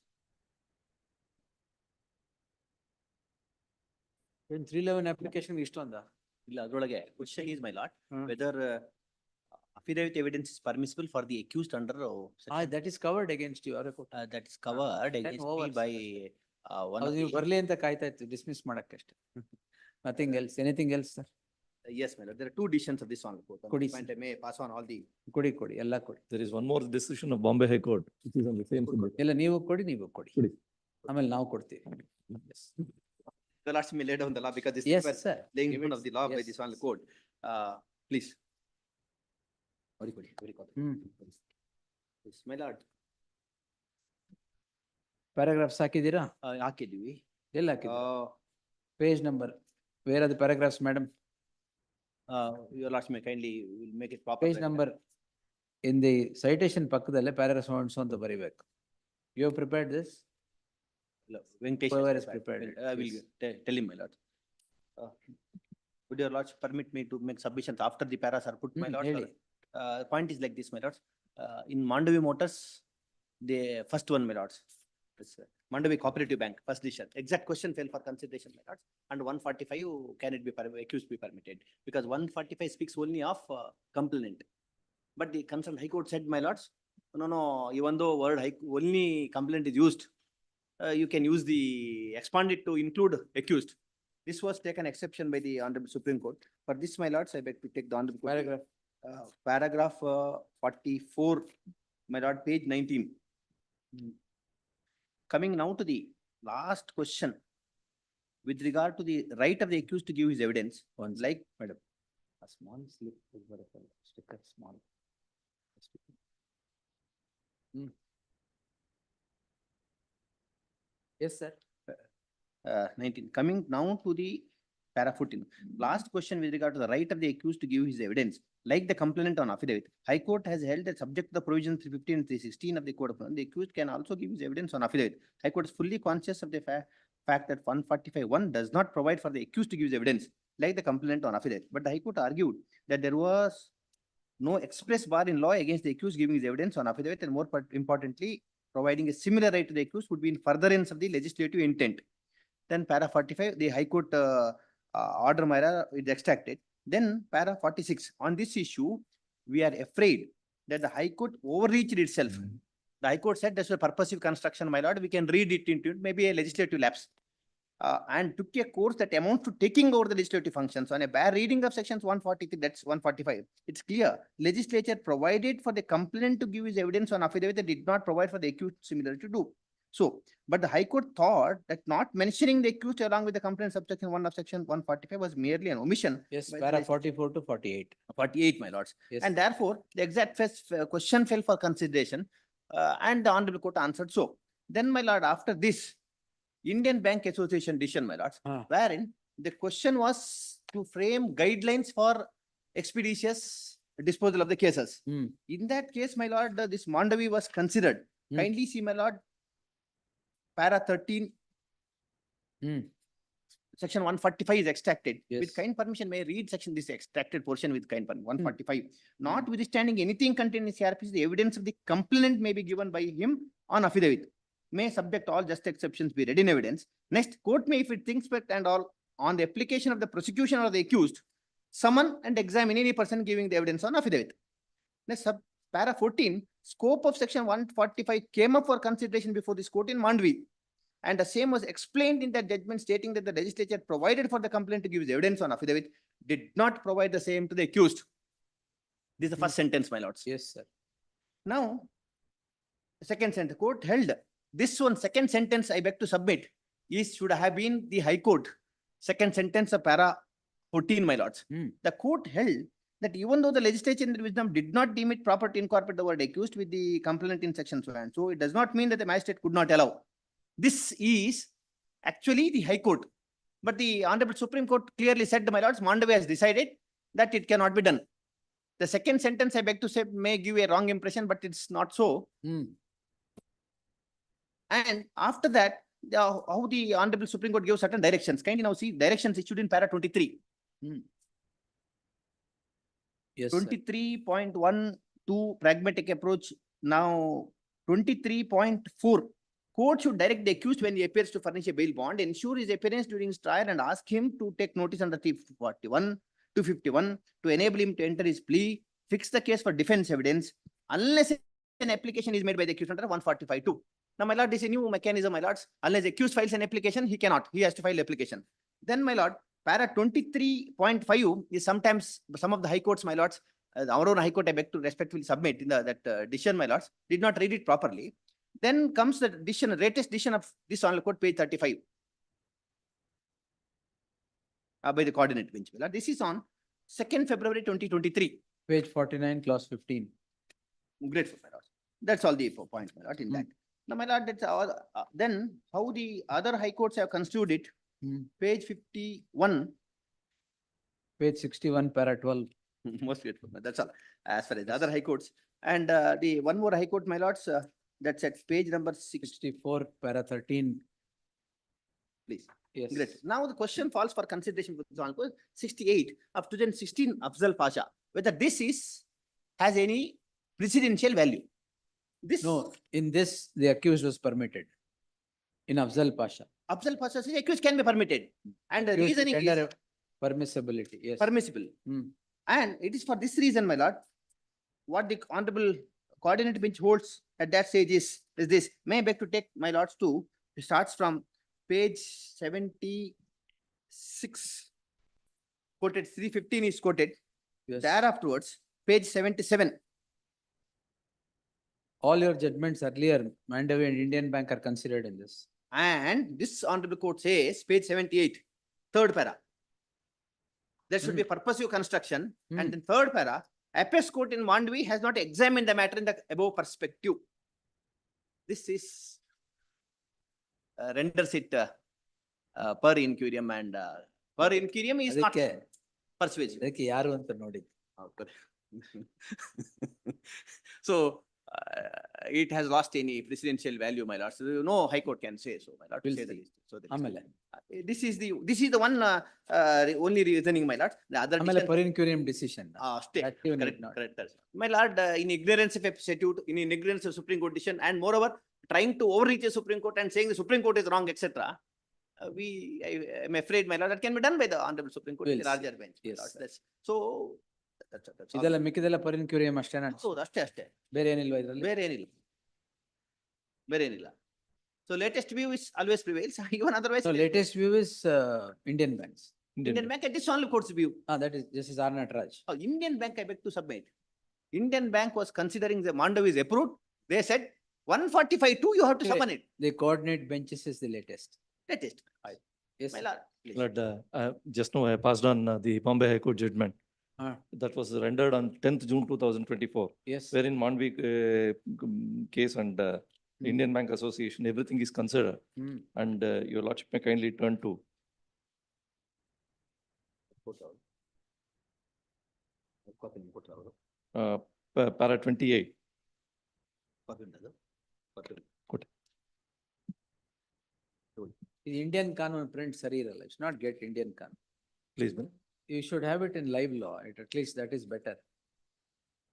In 311 application ಇಷ್ಟೊಂದಾ? ಇಲ್ಲ, ಅದರೊಳಗೆ question is my lot whether affidavit evidence is permissible for the accused under That is covered against you. that is covered against me by one of ನೀವು the- ಬರ್ಲಿ ಅಂತ ಕಾಯ್ತಾ ಇತ್ತು dismiss ಮಾಡಕ್ಕಷ್ಟೇ. Nothing else, anything else, sir? Yes, my lord, there are two decisions of this honorable court. On Kodi, this point, I may pass on all the. ಕೊಡಿ ಎಲ್ಲ ಕೊಡಿ. There is one more decision of Bombay High Court, which is on the same subject. ಎಲ್ಲ ನೀವು ಕೊಡಿ. ಆಮೇಲೆ ನಾವು ಕೊಡ್ತೀವಿ. Yes. The last may lay down the law because this Yes, is sir. laying Give down it, of the law by yes. this honorable court. Please. Very good. Yes, my lord. Paragraphs ಹಾಕಿದ್ದೀರಾ? ಹಾಕಿದ್ವಿ. ಎಲ್ಲ ಹಾಕಿದ್ದೀರಾ? Page number. Where are the paragraphs, madam? Your lordship may kindly will make it proper. Page number in the citation ಪಕ್ಕದಲ್ಲೇ paragraph so and so ಅಂತ ಬರಿಬೇಕು. You have prepared this? Venkatesh. Whoever has is prepared it, I will please. tell him, my lord. Would your lordship permit me to make submissions after the paras are put, my lord? ಹೇಳಿ. Point is like this, my lords. In Mandavi Motors, the first one, my lords. This, Mandavi Cooperative Bank, first decision. Exact question fell for consideration, my lords. And 145, can it be accused be permitted? Because 145 speaks only of complainant. But the concerned High Court said, my lords, no, even though word only complaint is used, you can use the expanded to include accused. This was taken exception by the Honorable Supreme Court. For this, my lords, I beg to take the Honorable Court. Paragraph. Paragraph 44, my lord, page 19. Coming now to the last question with regard to the right of the accused to give his evidence. Like, madam, a small slip over a sticker, small. Yes, sir. 19. Coming now to the para 14. Last question with regard to the right of the accused to give his evidence. Like the complainant on affidavit, High Court has held that subject to the provisions 315 and 316 of the Code of Law, the accused can also give his evidence on affidavit. High Court is fully conscious of the fact that 145(1) does not provide for the accused to give his evidence like the complainant on affidavit. But the High Court argued that there was no express bar in law against the accused giving his evidence on affidavit, and more importantly, providing a similar right to the accused would be in furtherance of the legislative intent. Then para 45, the High Court order Myra is extracted. Then para 46, on this issue, we are afraid that the High Court overreached itself. The High Court said that's a purposive construction, my lord. We can read it into maybe a legislative lapse. And took a course that amounts to taking over the legislative functions. On a bare reading of sections 143, that's 145. It's clear. Legislature provided for the complainant to give his evidence on affidavit that did not provide for the accused similar to do. So, but the High Court thought that not mentioning the accused along with the complaint subsection 1 of section 145 was merely an omission. Yes, by the para legislature. 44 to 48. 48, my lords. Yes. And therefore, the exact question fell for consideration, and the Honorable Court answered so. Then, my lord, after this, Indian Bank Association decision, my lords, wherein the question was to frame guidelines for expeditious disposal of the cases. In that case, my lord, this Mandavi was considered. Kindly see, my lord, para 13. Section 145 is extracted. Yes. With kind permission, may I read section this extracted portion with kind permission. 145. Notwithstanding anything contained in CRPC, the evidence of the complainant may be given by him on affidavit. May subject all just exceptions be read in evidence. Next, court may, if it thinks fit and all, on the application of the prosecution or the accused, summon and examine any person giving the evidence on affidavit. Next, para 14, scope of section 145 came up for consideration before this court in Mandvi. And the same was explained in that judgment stating that the legislature provided for the complainant to give his evidence on affidavit, did not provide the same to the accused. This is the first sentence, my lords. Yes, sir. Now, the second sentence, court held this one, second sentence I beg to submit is should have been the High Court. Second sentence of para 14, my lords. The court held that even though the legislature in their wisdom did not deem it proper to incorporate the word accused with the complainant in section so and so, it does not mean that the magistrate could not allow. This is actually the High Court. But the Honorable Supreme Court clearly said, my lords, Mandavi has decided that it cannot be done. The second sentence I beg to say may give a wrong impression, but it's not so. And after that, how the Honorable Supreme Court gave certain directions. Kindly now see directions issued in para 23. Yes, 23.12 pragmatic approach. Now 23.4. Court should direct the accused when he appears to furnish a bail bond, ensure his appearance during his trial and ask him to take notice under 341, 251 to enable him to enter his plea, fix the case for defense evidence, unless an application is made by the accused under 145(2). Now, my lord, this is a new mechanism, my lords. Unless accused files an application, he cannot. He has to file application. Then, my lord, para 23.5 is sometimes some of the high courts, my lords, our own high court I beg to respectfully submit in that decision, my lords, did not read it properly. Then comes the decision, latest decision of this honorable court, page 35. By the coordinate bench. My lord. This is on 2nd February 2023. Page 49, clause 15. Grateful, my lord. That's all the points, my lord, in that. Now, my lord, that's all, then how the other high courts have construed it, page 51. Page 61, para 12. Most grateful, that's all, as far as the other high courts. And the one more high court, my lords, that's at page number 64, para 13. Please. Yes. Great. Now the question falls for consideration for this honorable 68 of 2016 Afzal Pasha, whether this has any precedential value. This No, in this, the accused was permitted. In Afzal Pasha. Afzal Pasha says accused can be permitted. And the Accused reasoning tender is permissibility, yes. permissible. And it is for this reason, my lord, what the honorable coordinate bench holds at that stage is this. May I beg to take my lords to, it starts from page 76, quoted 315 is quoted. Yes. Thereafterwards, page 77. All your judgments earlier, Mandavi and Indian Bank are considered in this. And this honorable court says, page 78, third para. There should be purposive construction. And in third para, Apex court in Mandvi has not examined the matter in the above perspective. This is renders it per incurium, and per incurium is not persuasive. ಅದಕ್ಕೆ ಯಾರು ಅಂತ ನೋಡಿ. So it has lost any presidential value, my lord. So no high court can say so, my lord. To say the least. So ಆಮೇಲೆ this is the one only reasoning, my lord. The other ಆಮೇಲೆ per incurium decision. correct. My lord, in ignorance of a statute, in ignorance of Supreme Court decision, and moreover, trying to overreach the Supreme Court and saying the Supreme Court is wrong, etc. I am afraid, my lord, that can be done by the Honorable Supreme Court in the larger bench. Yes, So that's all. ಇದೆಲ್ಲ ಮಿಕ್ಕಿದೆಲ್ಲ per incurium ಅಷ್ಟೇನಾ? ಹೌದು, ಅಷ್ಟೇ. ಬೇರೆ ಏನಿಲ್ವಾ ಇದರಲ್ಲಿ? ಬೇರೆ ಏನಿಲ್ಲ. So latest view is always prevails. Even otherwise. So latest view is Indian banks. Indian Bank, it is only court's view. That is Justice R. Nataraj. Indian Bank, I beg to submit. Indian Bank was considering the Mandavi is approved. They said 145.2, you have to summon it. The coordinate benches is the latest. Latest. Yes. My lord, please. Lord, just now I passed on the Bombay High Court judgment. That was rendered on 10th June 2024. Yes. Wherein Mandvi case and Indian Bank Association, everything is considered. And your lordship may kindly turn to para 28. The Indian Canon print sari iralla. It's not get Indian Canon. Please, ma'am. You should have it in live law. At least that is better.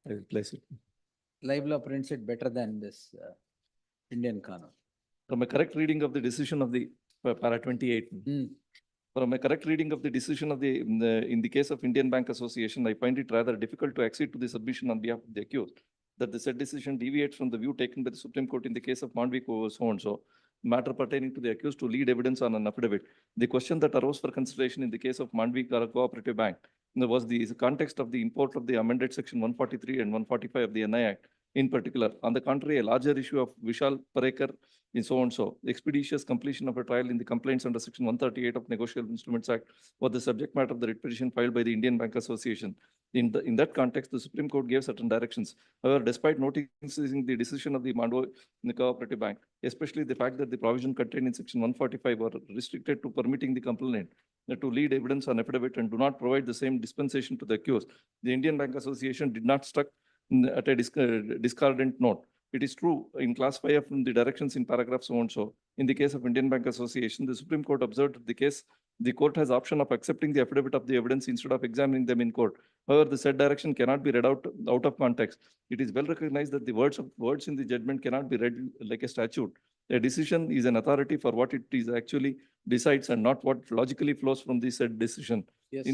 I will place it. Live law prints it better than this Indian Canon. From a correct reading of the decision of the para 28. From a correct reading of the decision of in the case of Indian Bank Association, I find it rather difficult to accede to the submission on behalf of the accused that the said decision deviates from the view taken by the Supreme Court in the case of Mandvi so and so, matter pertaining to the accused to lead evidence on an affidavit. The question that arose for consideration in the case of Mandvi Cooperative Bank was the context of the import of the amended section 143 and 145 of the NI Act. In particular, on the contrary, a larger issue of Vishal Parekar in so and so, the expeditious completion of a trial in the complaints under section 138 of Negotiable Instruments Act was the subject matter of the writ petition filed by the Indian Bank Association. In that context, the Supreme Court gave certain directions. However, despite noticing the decision of the Mandvi Cooperative Bank, especially the fact that the provision contained in section 145 were restricted to permitting the complainant to lead evidence on affidavit and do not provide the same dispensation to the accused, the Indian Bank Association did not struck at a discordant note. It is true in class 5 of the directions in paragraph so and so. In the case of Indian Bank Association, the Supreme Court observed the court has option of accepting the affidavit of the evidence instead of examining them in court. However, the said direction cannot be read out of context. It is well recognized that the words in the judgment cannot be read like a statute. A decision is an authority for what it is actually decides and not what logically flows from the said decision. Yes,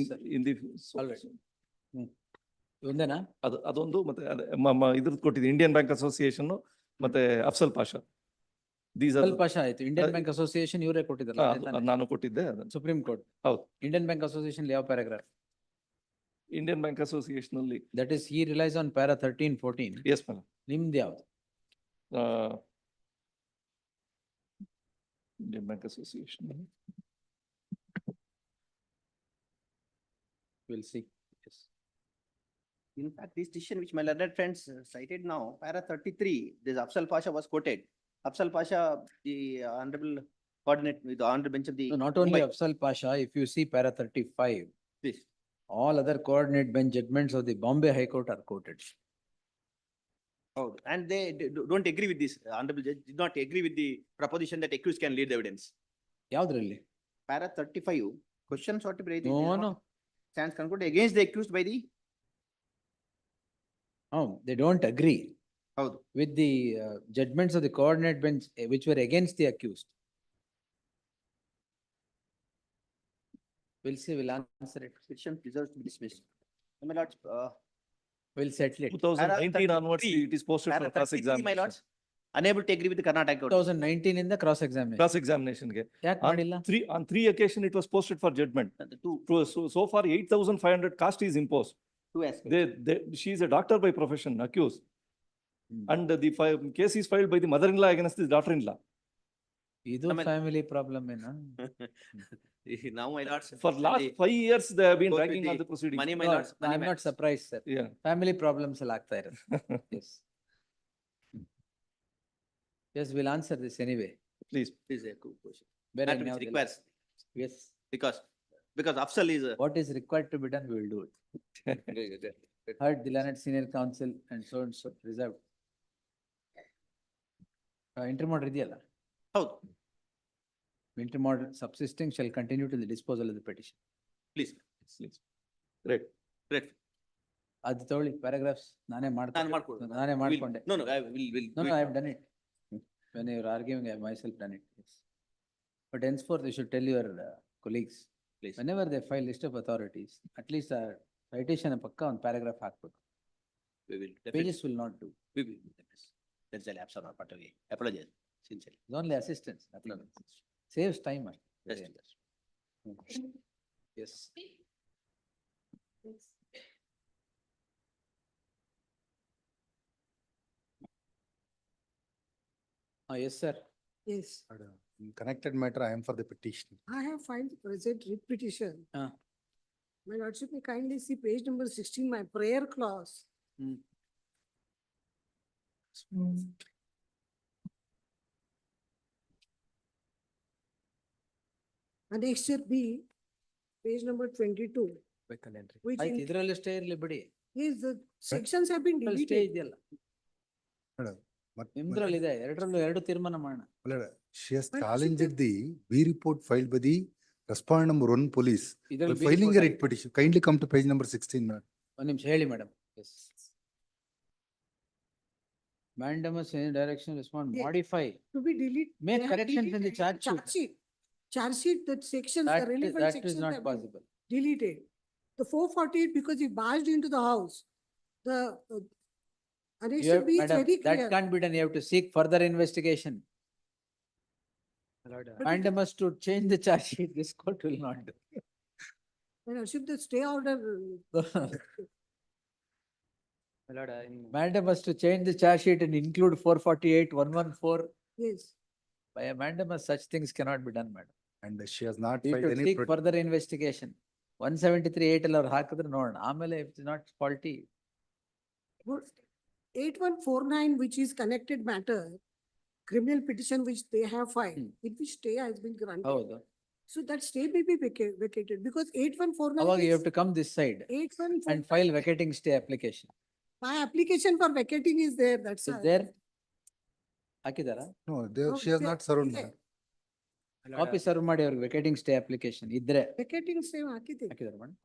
All right. ಒಂದೇನಾ? ಅದೊಂದು ಮತ್ತೆ ಇದ್ರದ್ದು ಕೊಟ್ಟಿದೆ Indian bank association ಮತ್ತೆ Afsal Pasha. These are. Afsal Pasha ಆಯ್ತು, Indian Uh, bank association ಇವರೇ ಕೊಟ್ಟಿದ್ದಲ್ಲ, ಅದೇ ತಾನೇ? ನಾನು ಕೊಟ್ಟಿದ್ದೆ ಅದನ್ನು. Supreme court. ಹೌದು. ಇಂಡಿಯನ್ ಬ್ಯಾಂಕ್ ಅಸೋಸಿಯೇಷನ್ ಯಾವ ಪ್ಯಾರಾಗ್ರಾಫ್? ಇಂಡಿಯನ್ ಬ್ಯಾಂಕ್ ಅಸೋಸಿಯೇಷನ್ ಅಲ್ಲಿ. That is he relies on para 13, 14. Yes, madam. ನಿಮ್ದು ಯಾವ್ದು? Indian Bank Association. We'll see. Yes. In fact, this decision which my learned friends cited now, para 33, this Afzal Pasha was quoted. Afzal Pasha, the honorable coordinate with the honorable bench of the. So not only Mumbai. Afzal Pasha, if you see para 35, Please. all other coordinate bench judgments of the Bombay High Court are quoted. Oh, and they don't agree with this. Honorable judge did not agree with the proposition that accused can lead the evidence. ಯಾವ್ದ್ರಲ್ಲಿ? Para 35, questions ought to be raised. No. Stands concluded against the accused by the. Oh, they don't agree ಹೌದು. with the judgments of the coordinate bench which were against the accused. We'll see, we'll answer it. Petition deserves to be dismissed. My lords, We'll settle it. 2019 onwards, it is posted para for cross 33, my examination. lords, unable to agree with the Karnataka court. 2019 in the cross examination. Cross examination ಗೆ. ಯಾಕೆ ಮಾಡಿಲ್ಲ? On three occasion it was posted for judgment. The two, So far 8,500 cost is imposed. two aspects. She is a doctor by profession, accused. And the case is filed by the mother-in-law against the daughter-in-law. ಇದು ಆಮೇಲೆ- family problem ಏನಾ? Now, my lords. For last 5 years, they have been Go to dragging on the the proceedings. money, my No, lords. money I'm not matters. surprised, sir. Yeah. Family problems ಎಲ್ಲ ಆಗ್ತಾ ಇರೋದು. Yes. Yes, we'll answer this anyway. Please. This is a good question. ಬೇರೆ Matter which ಇನ್ಯಾವ್ದಿಲ್ಲ? requires, Yes. because Afzal is a. What is required to be done, we will do it. Heard the Learned Senior Counsel and so reserved. Interim order ಇದೆಯಲ್ಲ? ಹೌದು. Interim order subsisting shall continue to the disposal of the petition. Please. Please. Great. Great. ಅದು ತಗೊಳ್ಳಿ paragraphs ನಾನೇ ನಾನು ಮಾಡ್ತೀನಿ. ಮಾಡ್ಕೊಡ್ತೀನಿ. ನಾನೇ ಮಾಡ್ಕೊಂಡೆ. No, I will. No, I have done it. When you are arguing, I have myself done it. Yes. But henceforth, you should tell your colleagues, Please. whenever they file list of authorities, at least a citation ಪಕ್ಕ ಒಂದು paragraph ಹಾಕ್ಬೇಕು. We will. definitely. Pages will not do. We will. That's a lapse on our part. We apologize sincerely. It's only assistance. nothing else. Saves time. Yes, yes. Yes. Yes, sir. Yes, In connected matter, I am for the petition. I have filed the present writ petition. Ah. My lordship may kindly see page number 16, my prayer clause. Annexure B, page number 22. Which ಆಯ್ತು, in- ಇದ್ರಲ್ಲಿ stay ಇರ್ಲಿ ಬಿಡಿ. Yes, the sections have been ಇದ್ರಲ್ಲಿ stay deleted. ಇದೆಯಲ್ಲ. Madam, ನಿಮ್ದ್ರಲ್ಲಿ ಇದೆ, ಎರಡರಲ್ಲೂ ಎರಡು ತೀರ್ಮಾನ ಮಾಡೋಣ. She has challenged the B report filed by the respondent number 1 police. ಇದ್ರಲ್ಲಿ By B filing a report writ petition, kindly come to page number 16, madam. ಒಂದ್ ನಿಮಿಷ ಹೇಳಿ madam. Mandamus in direction respond, Yes. modify, To be deleted. make they have corrections in the deleted charge sheet. Charge sheet, that sections, the relevant That is sections not have been possible. deleted. The 448, because he barged into the house. The You annexure have, B is madam, very that clear. can't be done. You have to seek further investigation. Mandamus to change the charge sheet, this court will not do. My lordship, the stay order. Mandamus to change the charge sheet and include 448, 114. Yes. By a mandamus, such things cannot be done, madam. And she has not You filed should any. seek further investigation. 173(8) ಅಲ್ಲಿ ಅವ್ರು ಹಾಕಿದ್ರೆ ನೋಡೋಣ. ಆಮೇಲೆ if it's not faulty. 8149, which is connected matter, criminal petition which they have filed, in which stay has been granted. ಹೌದು. So that stay may be vacated because 8149. ಅವಾಗ you have is- to come this side 8149. and file vacating stay application. My application for vacating is there, that's Is all. there? ಹಾಕಿದಾರಾ? No, No, she has there- not served, ಇದೆ. madam. Copy serve ಮಾಡಿ ಅವ್ರಿಗೆ vacating stay application ಇದ್ರೆ Vacating stay ಹಾಕಿದೆ. ಹಾಕಿದಾರೆ madam.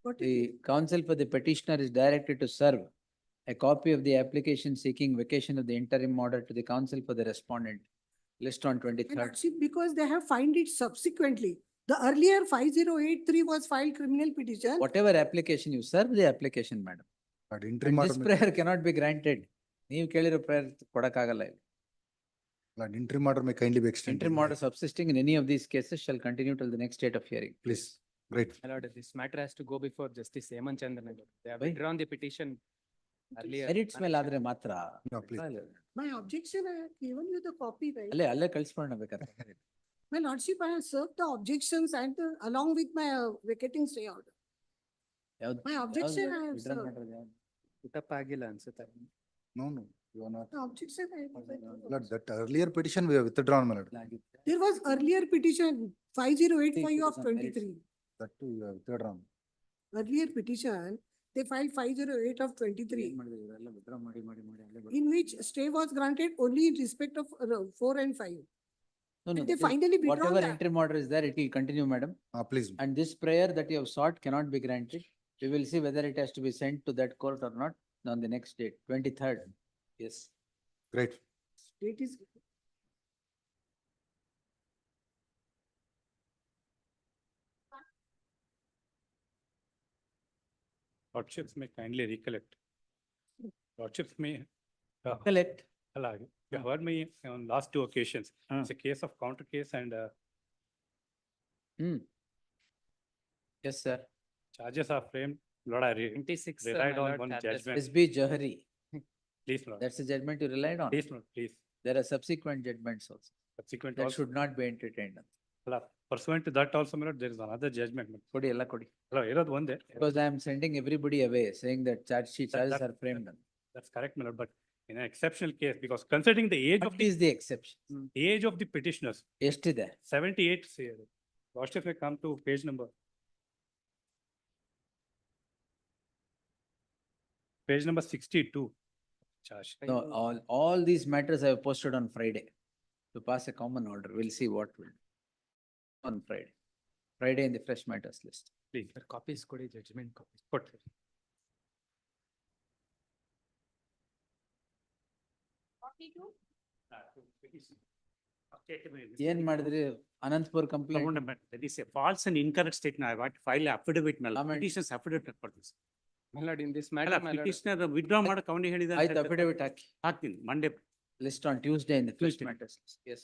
What The is it? counsel for the petitioner is directed to serve a copy of the application seeking vacation of the interim order to the counsel for the respondent. List on My 23rd. lordship, because they have filed it subsequently. The earlier 5083 was filed criminal petition. Whatever application you serve the application, madam. But interim And this order. prayer cannot be granted. ನೀವು ಕೇಳಿರೋ prayer ಕೊಡಕ್ಕಾಗಲ್ಲ ಇಲ್ಲಿ. Lord, interim order may kindly be extended. Interim order subsisting in any of these cases shall continue till the next date of hearing. Please, great. My lord, this matter has to go before Justice Hemant Chandra, my lord. They have Why? withdrawn the petition earlier. Edits ಮೇಲೆ ಆದ್ರೆ ಮಾತ್ರ. No, please. My objection, I have given you the copy, right? ಅಲ್ಲೇ ಕಳ್ಸ್ಕೊಳ್ಳೋಣ ಬೇಕಾದ್ರೆ. My lordship, I have served the objections and along with my vacating stay order. ಯಾವ್ದು? My objection I have Withdraw served. ಮಾಡಿರೋದು ಯಾವ್ದು? ಪುಟಪ್ಪ ಆಗಿಲ್ಲ ಅನ್ಸುತ್ತೆ. No, no, you are not. The objection I have. Lord, that earlier petition we have withdrawn, my lord. There was earlier petition 5085 of 23. That too you have withdrawn. Earlier petition, they filed 508 of 23, ಏನ್ ಮಾಡಿದ್ರು ಇವರೆಲ್ಲ withdraw ಮಾಡಿ ಅಲ್ಲೇ in which stay was granted only in respect of 4 and 5. No, no, They this- finally withdrawn whatever that. interim order is there, it will continue, madam. Please. And this prayer that you have sought cannot be granted. We will see whether it has to be sent to that court or not on the next date, 23rd. Yes. Great. Date is. Lordships may kindly recollect. Lordships may. Collect. You heard me on last two occasions. It's a case of counter case and Yes, sir. charges are framed. Lord, I 26, relied my on lord, one charges. judgment. SB Johari. Please, Lord. That's the judgment you relied on. Please, Lord, please. There are subsequent judgments also. Subsequent That also. should not be entertained. Pursuant to that also, my Lord, there is another judgment. ಕೊಡಿ ಎಲ್ಲ ಕೊಡಿ. Hello, ಇರೋದು ಒಂದೇ. Because I am sending everybody away saying that charges that- are framed. That's correct, my Lord, but in an exceptional case, because considering the age of What is the exception? age of the petitioners, ಎಷ್ಟಿದೆ? 78, say, Lordship may come to page number. Page number 62. Charge. No, all these matters I have posted on Friday to pass a common order. We'll see what will. On Friday. Friday in the fresh matters list. Please. Copies ಕೊಡಿ, judgment copies. Put. ಏನ್ ಮಾಡಿದ್ರಿ Anantapur complaint? That is a false and incorrect statement. I want to file affidavit, Comment. petitions affidavit for this. My lord, in this ಅಲ್ಲ, matter, my lord. petitioner withdraw ಮಾಡಕ್ ಅವನೇ ಹೇಳಿದ ಆಯ್ತು, affidavit ಹಾಕಿ. ಹಾಕ್ತೀನಿ Monday. List on Tuesday in the fresh Tuesday. matters list. Yes.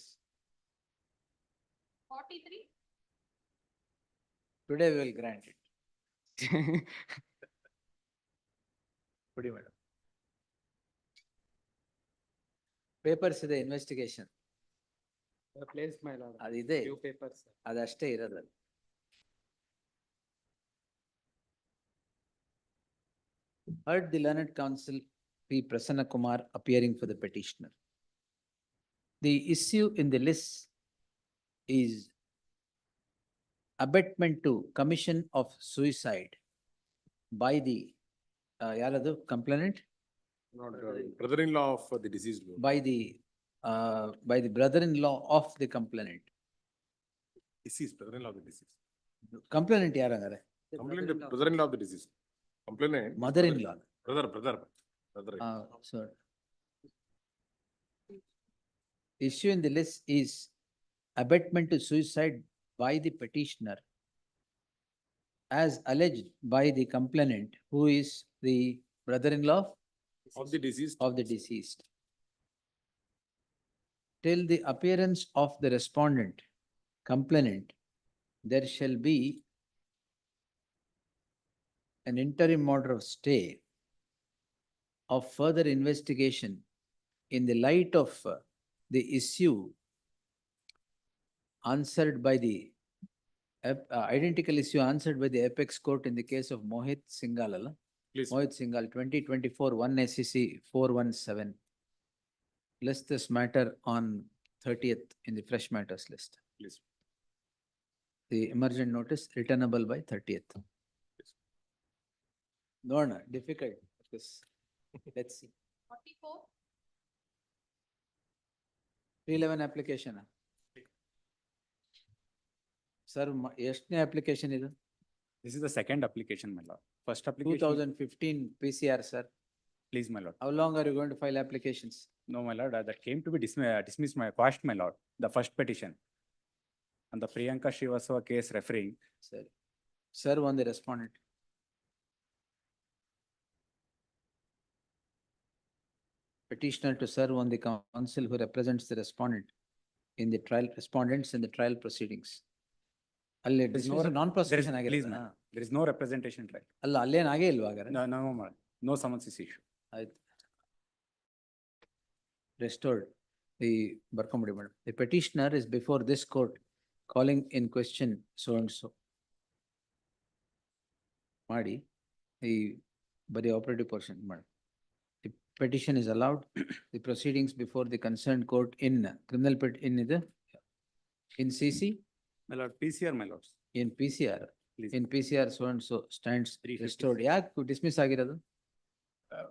43. Today we will grant it. ಕೊಡಿ madam. Papers ಇದೆ investigation. Place, my lord. ಅದಿದೆ. Few papers. ಅದಷ್ಟೇ ಇರೋದಲ್ಲ. Heard the learned counsel P. Prasanna Kumar appearing for the petitioner. The issue in the list is abetment to commission of suicide by the ಯಾರದು complainant? Brother-in-law of the deceased. By the brother-in-law of the complainant. Deceased, brother-in-law of the deceased. Complainant ಯಾರಂಗಾರೆ? Complainant, brother-in-law of the deceased. Complainant. Mother-in-law. Brother. Sorry. Issue in the list is abetment to suicide by the petitioner as alleged by the complainant, who is the brother-in-law Of the deceased. of the deceased. Till the appearance of the respondent, complainant, there shall be an interim order of stay of further investigation in the light of the issue answered by the identical issue answered by the apex court in the case of Mohit Singhal. Please. Mohit Singhal, 2024, 1 SCC 417. List this matter on 30th in the fresh matters list. Please. The emergent notice returnable by 30th. No, difficult. Because let's see. 44. 311 application. Sir, ಎಷ್ಟನೇ application ಇದು? This is the second application, my lord. First application. 2015 PCR, sir. Please, my lord. How long are you going to file applications? No, my lord, that came to be dismissed, quashed, my lord, the first petition. And the Priyanka Srivastava case referring. Sir, serve on the respondent. petitioner to serve on the counsel who represents the respondents in the trial proceedings. ಅಲ್ಲಿ There is no dismissal non-prosecution please, ಆಗಿರುತ್ತಾ? ma'am, there is no representation trial. ಅಲ್ಲ ಅಲ್ಲೇನ್ ಆಗೇ ಇಲ್ವಾ ಹಾಗಾದ್ರೆ? No, madam. No summons is issued. ಆಯ್ತು. Restored. The ಬರ್ಕೊಂಬಿಡಿ madam. The petitioner is before this court calling in question so and so. ಮಾಡಿ ಈ ಬರೀ operative portion ಮಾಡಿ. The petition is allowed. The proceedings before the concerned court in criminal in CC, My lord, PCR, my lords. in PCR. Please. In PCR so and so stands 356. restored. ಯಾಕೆ dismiss ಆಗಿರೋದು?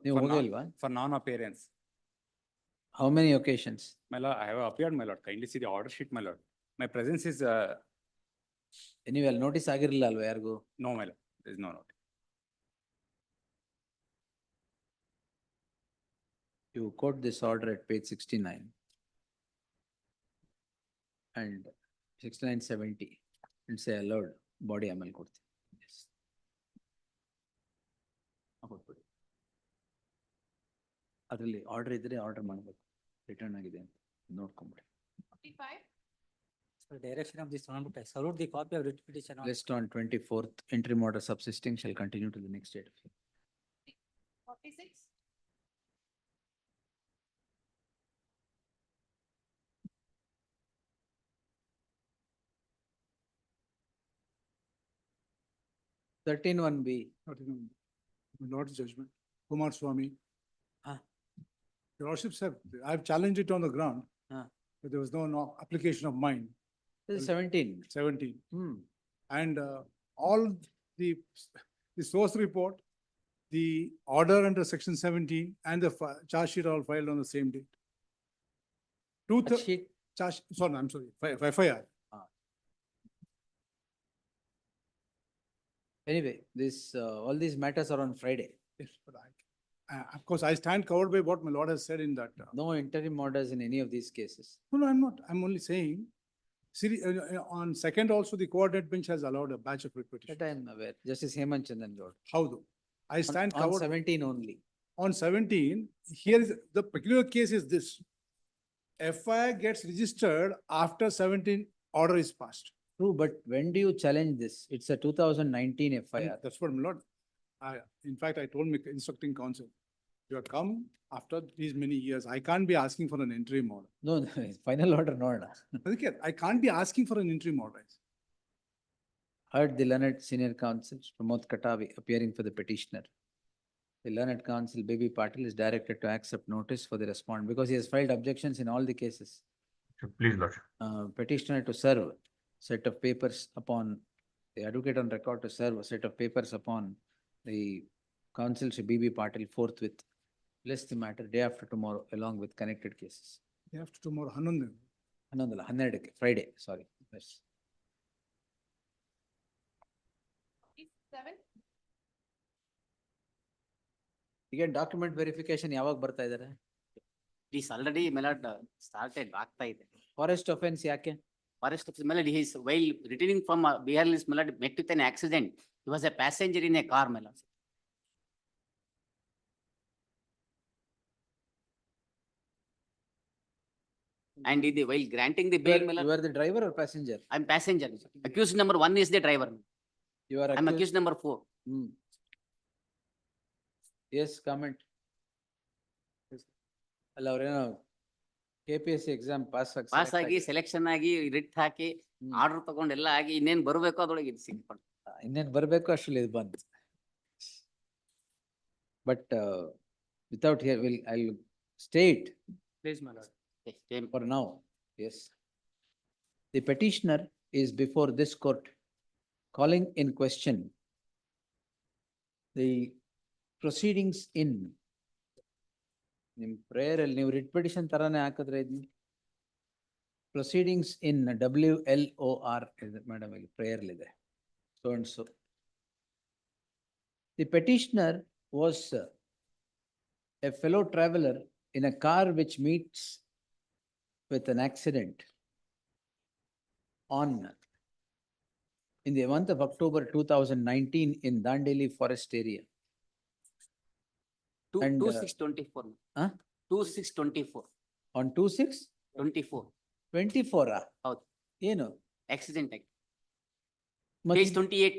ನೀವು For non- ಹೋಗಿಲ್ವಾ? For non-appearance. How many occasions? My lord, I have appeared, my lord. Kindly see the order sheet, my lord. My presence is, ನೀವು ಅಲ್ಲಿ notice ಆಗಿರ್ಲಿಲ್ಲ ಅಲ್ವಾ ಯಾರಿಗೂ? no, my lord. There is no note. You quote this order at page 69 and 69-70 and say allowed body amal ಕೊಡ್ತೀನಿ. Yes. ಕೊಟ್ಬಿಡಿ. ಅದರಲ್ಲಿ order ಇದ್ರೆ order ಮಾಡಬೇಕು, return ಆಗಿದೆ ಅಂತ ನೋಡ್ಕೊಂಬಿಡಿ. 45. So direction of this honorable, I salute the copy of writ petition. List on 24th interim order subsisting shall continue to the next date. 46. Thirteen one B. Lord's judgment, Kumar Swami. Ah. Your lordships have, I've challenged it on the ground. Ah. But there was no application of mine. This is 17. 17. Hmm. And all the source report, the order under section 17 and the charge sheet are all filed on the same date. What sheet? Charge, sorry, I'm sorry, FIR. Anyway, this, all these matters are on Friday. Yes, but of course, I stand covered by what my lord has said in that. No interim orders in any of these cases. No, I'm not. I'm only saying, on second also, the coordinate bench has allowed a batch of repetition. That I am aware. Justice Hemant Chandan Lord. How though? I stand On covered. 17 only. On 17, here is, the peculiar case is this. FIR gets registered after 17 order is passed. True, but when do you challenge this? It's a 2019 FIR. That's what my lord, in fact, I told my instructing counsel, you have come after these many years. I can't be asking for an interim order. No, no, final order, no. I can't be asking for an interim order. Heard the learned senior counsel, Pramod Katavi, appearing for the petitioner. The learned counsel, Baby Patil, is directed to accept notice for the respondent because he has filed objections in all the cases. Please, Lord. Petitioner to serve set of papers upon, the advocate on record to serve a set of papers upon the counsel Shri B.B. Patil forthwith. List the matter day after tomorrow along with connected cases. Day after tomorrow, Hanundu. Hannondala, 12 Friday, sorry. Yes. 7. Again, document verification ಯಾವಾಗ ಬರ್ತಾ ಇದ್ದಾರೆ? It is already started ಆಗ್ತಾ ಇದೆ. Forest offense ಯಾಕೆ? Forest officer melody, he is while returning from Bihar is melody met with an accident. He was a passenger in a car melody. And while granting the bail, You are the driver or passenger? I'm passenger. Accused number 1 is the driver. You are I'm accused number 4. Yes, comment. ಅಲ್ಲ ಅವ್ರೇನೋ KPSC exam pass pass ಆಗಿ selection ಆಗಿ writ ಹಾಕಿ order ತಗೊಂಡು ಎಲ್ಲ ಆಗಿ ಇನ್ನೇನ್ ಬರಬೇಕು ಅದ್ರೊಳಗೆ ಇದು ಸಿಕ್ಕೊಂಡು ಇನ್ನೇನ್ ಬರ್ಬೇಕು ಅಷ್ಟ್ರಲ್ಲಿ ಇದು ಬಂತು. But without here, I'll state Please, my lord. for now, yes. The petitioner is before this court calling in question the proceedings in ನಿಮ್ ಪ್ರೇಯರ್ ಅಲ್ಲಿ ನೀವು ರಿಟ್ ಪಿಟಿಷನ್ ತರಾನೇ ಹಾಕಿದ್ರೆ ಇದನ್ನ ಪ್ರೊಸೀಡಿಂಗ್ಸ್ ಇನ್ WLOR ಮೇಡಮ್ ಇಲ್ಲಿ ಪ್ರೇಯರ್ ಇದೆ. So and so. The petitioner was a fellow traveler in a car which meets with an accident in the month of October 2019 in Dandeli forest area. And, 2624. Huh? 2/6/24. On 2/6/24. 24. ಹೌದು. ಏನು? Accident Act. ಮತ್ತೆ Page 28.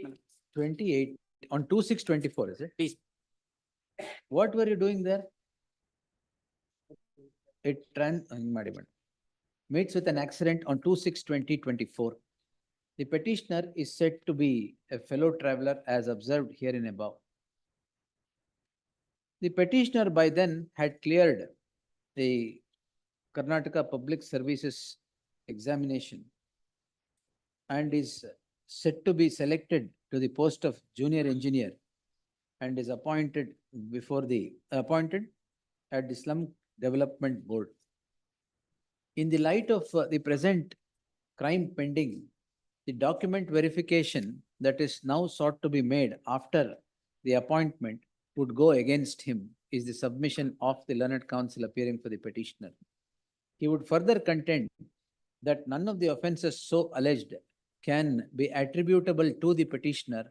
28 on 2/6/24, is it? Please. What were you doing there? It meets with an accident on 2/6/2024. The petitioner is said to be a fellow traveler as observed herein above. The petitioner by then had cleared the Karnataka Public Services examination and is set to be selected to the post of junior engineer and is appointed at the Slum Development Board. In the light of the present crime pending, the document verification that is now sought to be made after the appointment would go against him is the submission of the learned counsel appearing for the petitioner. He would further contend that none of the offences so alleged can be attributable to the petitioner